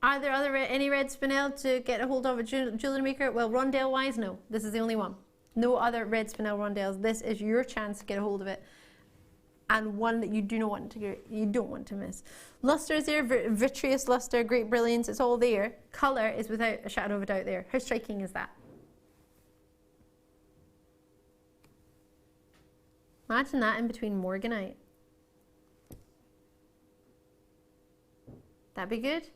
Are there any red spinel to get a hold of a jewellery maker? Well, rondelle wise, no. This is the only one. No other red spinel rondelles. This is your chance to get a hold of it, and one that you don't want to miss. Luster is there, vitreous luster, great brilliance. It's all there. Colour is without a shadow of a doubt there. How striking is that? Imagine that in between Morganite. That'd be good.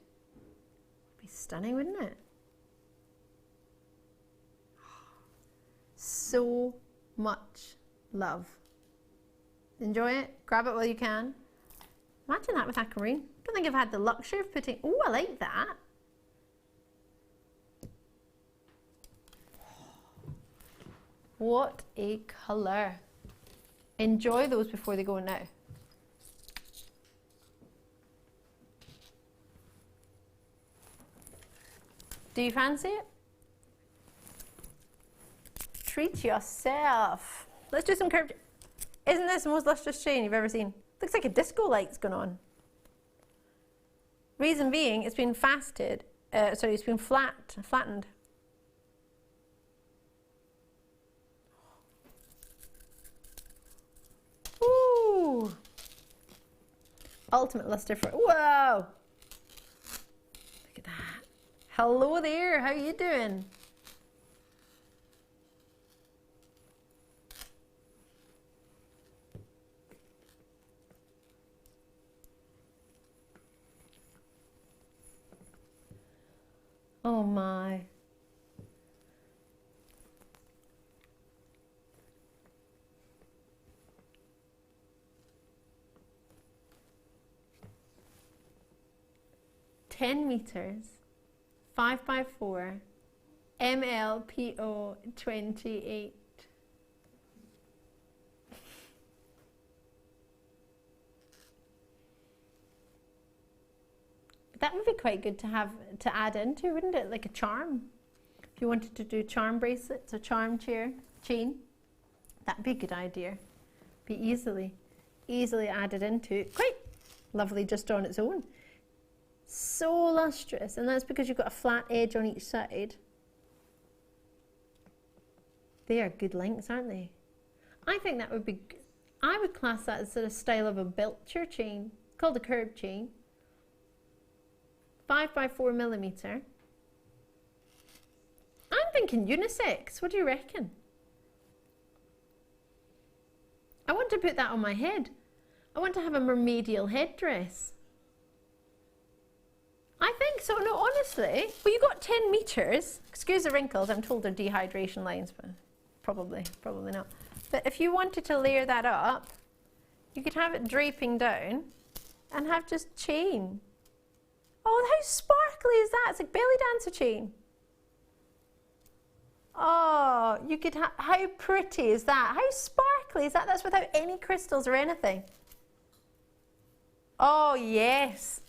Stunning, wouldn't it? So much love. Enjoy it. Grab it while you can. Imagine that with Aquamarine. I don't think I've had the luxury of putting... Oh, I like that. What a colour. Enjoy those before they go now. Do you fancy it? Treat yourself. Let's do some curved. Isn't this the most lustrous chain you've ever seen? Looks like a disco light's going on. Reason being, it's been faceted. It's been flattened. Ooh. Ultimate luster for. Whoa! Look at that. Hello there. How you doing? Oh my. $10 5x4 MLPO 28. That would be quite good to have to add into, wouldn't it? Like a charm. If you wanted to do charm bracelets or charm chain, that'd be a good idea. Be easily added into. Quite lovely just on its own. So lustrous, and that's because you've got a flat edge on each side. They are good lengths, aren't they? I think that would be, I would class that as sort of style of a belcher chain, called a curb chain. 5x4mm. I'm thinking unisex. What do you reckon? I want to put that on my head. I want to have a mermaidial headdress. I think so. No, honestly. Well, you got 10 meters. Excuse the wrinkles. I'm told they're dehydration lines, but probably not. But if you wanted to layer that up, you could have it draping down and have just chain. Oh, how sparkly is that? It's like belly dancer chain. Oh, you could have, how pretty is that? How sparkly is that? That's without any crystals or anything. Oh, yes.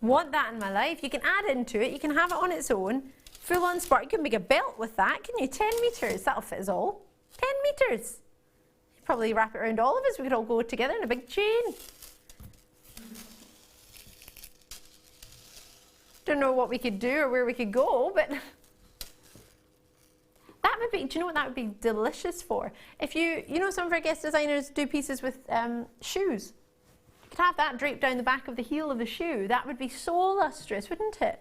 Want that in my life. You can add into it. You can have it on its own. Full on spark. You can make a belt with that, can you? 10 meters. That'll fit us all. 10 meters. You'd probably wrap it around all of us. We could all go together in a big chain. Don't know what we could do or where we could go, but that would be, do you know what that would be delicious for? If you know, some of our guest designers do pieces with shoes. You could have that draped down the back of the heel of the shoe. That would be so lustrous, wouldn't it?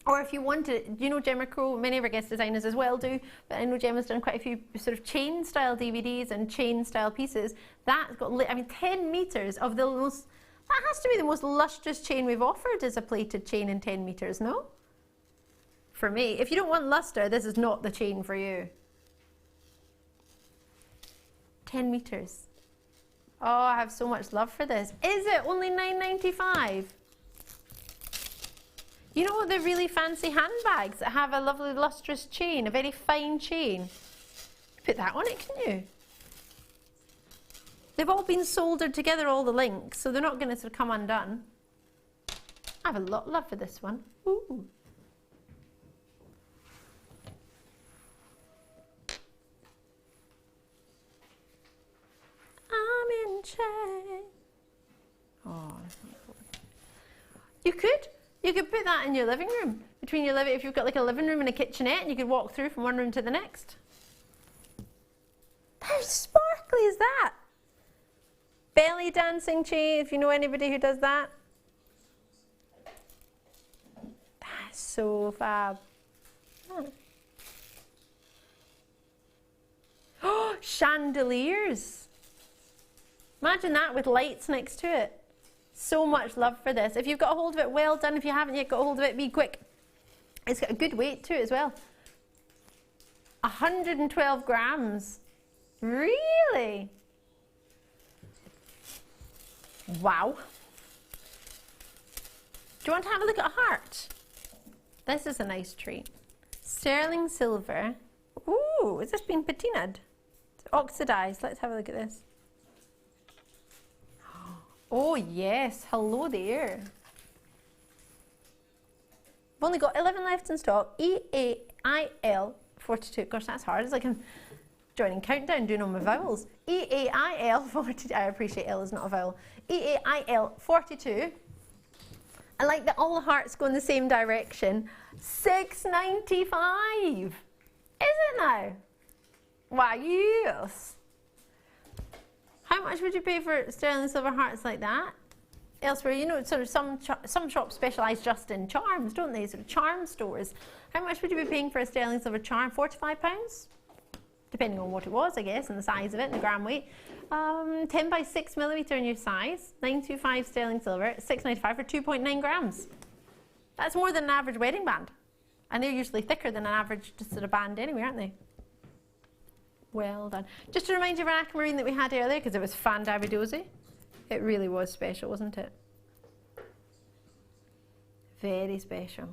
Or if you wanted, you know, Gemma Crow, many of our guest designers as well do, but I know Gemma's done quite a few sort of chain style DVDs and chain style pieces. That's got, I mean, 10 meters of the most, that has to be the most lustrous chain we've offered as a plated chain in 10 meters, no? For me, if you don't want luster, this is not the chain for you. 10 meters. Oh, I have so much love for this. Is it only $9.95? You know the really fancy handbags that have a lovely lustrous chain, a very fine chain? Put that on it, can you? They've all been soldered together, all the links, so they're not going to sort of come undone. I have a lot of love for this one. Ooh. I'm in chains. Oh, that's not cool. You could put that in your living room. Between your living, if you've got like a living room and a kitchenette, and you could walk through from one room to the next. How sparkly is that? Belly dancing chain, if you know anybody who does that. That's so fab. Oh, chandeliers. Imagine that with lights next to it. So much love for this. If you've got a hold of it, well done. If you haven't yet got a hold of it, be quick. It's got a good weight to it as well. 112 grams. Really? Wow. Do you want to have a look at a heart? This is a nice treat. Sterling silver. Ooh, has this been patinaed? It's oxidized. Let's have a look at this. Oh yes, hello there. I've only got 11 left in stock. EAIL 42. Gosh, that's hard. It's like I'm joining countdown, doing all my vowels. EAIL 42. I appreciate L is not a vowel. EAIL 42. I like that all the hearts go in the same direction. $6.95. Is it now? Wow, yes. How much would you pay for sterling silver hearts like that? Elsewhere, you know, sort of some shops specialise just in charms, don't they? Sort of charm stores. How much would you be paying for a sterling silver charm? £45? Depending on what it was, I guess, and the size of it and the gram weight. 10 by 6 millimetre in your size. 925 sterling silver. $6.95 for 2.9 grams. That's more than an average wedding band. And they're usually thicker than an average just sort of band anyway, aren't they? Well done. Just to remind you of our aquamarine that we had earlier, because it was fan-dabby-dozy. It really was special, wasn't it? Very special.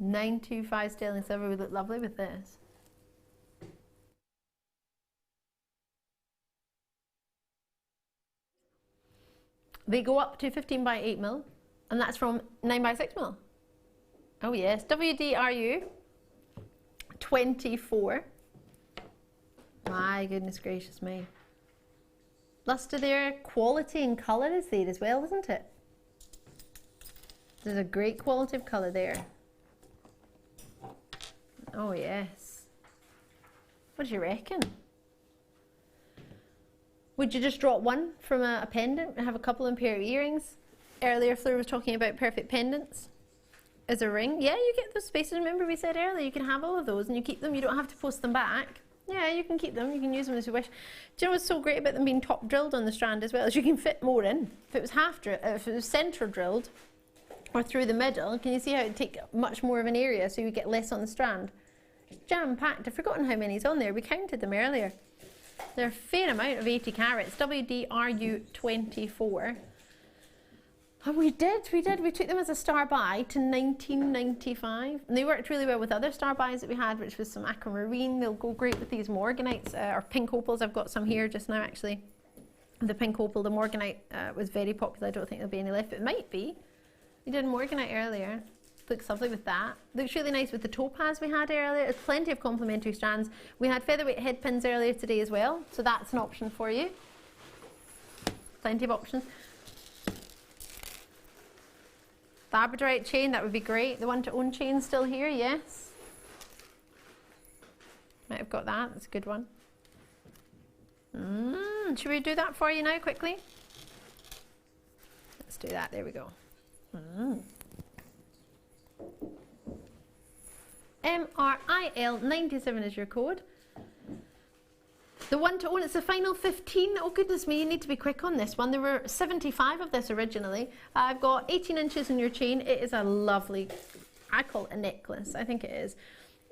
$925 sterling silver would look lovely with this. They go up to 15 by 8 mil, and that's from 9 by 6 mil. Oh yes, WDRU 24. My goodness gracious me. Luster there, quality and colour is there as well, isn't it? There's a great quality of colour there. Oh yes. What do you reckon? Would you just drop one from a pendant and have a couple of pair of earrings? Earlier Fleur was talking about perfect pendants as a ring. Yeah, you get those spaces. Remember we said earlier you can have all of those and you keep them. You don't have to post them back. Yeah, you can keep them. You can use them as you wish. Do you know what's so great about them being top drilled on the strand as well? Is you can fit more in. If it was if it was centre drilled or through the middle, can you see how it would take much more of an area so you get less on the strand? Jam packed. I've forgotten how many's on there. We counted them earlier. They're a fair amount of 80 carats. WDRU 24. Oh, we did. We took them as a star buy to $19.95. And they worked really well with other star buys that we had, which was some aquamarine. They'll go great with these Morganites, or pink opals. I've got some here just now, actually. The pink opal, the Morganite was very popular. I don't think there'll be any left, but it might be. We did Morganite earlier. Looks lovely with that. Looks really nice with the topaz we had earlier. There's plenty of complementary strands. We had featherweight head pins earlier today as well, so that's an option for you. Plenty of options. Labradorite chain, that would be great. The one to own chain still here, yes. Might have got that, that's a good one. Should we do that for you now quickly? Let's do that, there we go. MRIL 97 is your code. The one to own, it's the final 15. Oh goodness me, you need to be quick on this one. There were 75 of this originally. I've got 18 inches in your chain. It is a lovely, I call it a necklace. I think it is.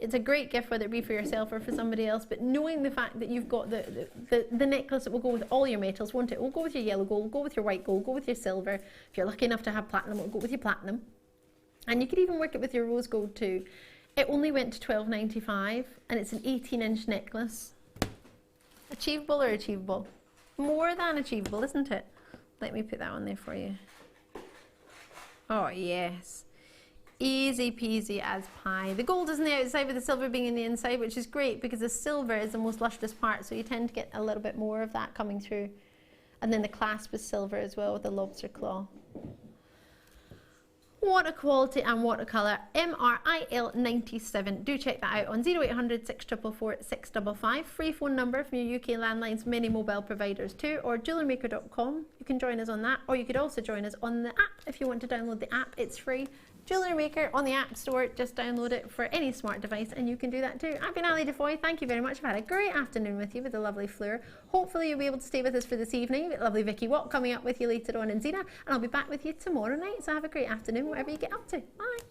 It's a great gift, whether it be for yourself or for somebody else, but knowing the fact that you've got the necklace that will go with all your metals, won't it? It will go with your yellow gold, go with your white gold, go with your silver. If you're lucky enough to have platinum, it will go with your platinum. And you could even work it with your rose gold too. It only went to $12.95 and it's an 18-inch necklace. Achievable or achievable? More than achievable, isn't it? Let me put that on there for you. Oh yes. Easy peasy as pie. The gold is on the outside with the silver being in the inside, which is great because the silver is the most lustrous part, so you tend to get a little bit more of that coming through. And then the clasp is silver as well with the lobster claw. What a quality and what a colour. MRIL 97. Do check that out on 0800 644 655. Free phone number from your UK landlines, many mobile providers too, or JewelleryMaker.com. You can join us on that, or you could also join us on the app if you want to download the app. It's free. Jewellery Maker on the App Store. Just download it for any smart device and you can do that too. I've been Ali DeFoy. Thank you very much. I've had a great afternoon with you with the lovely Fleur. Hopefully you'll be able to stay with us for this evening. We've got lovely Vicky Watt coming up with you later on in Zena, and I'll be back with you tomorrow night. So have a great afternoon whatever you get up to. Bye.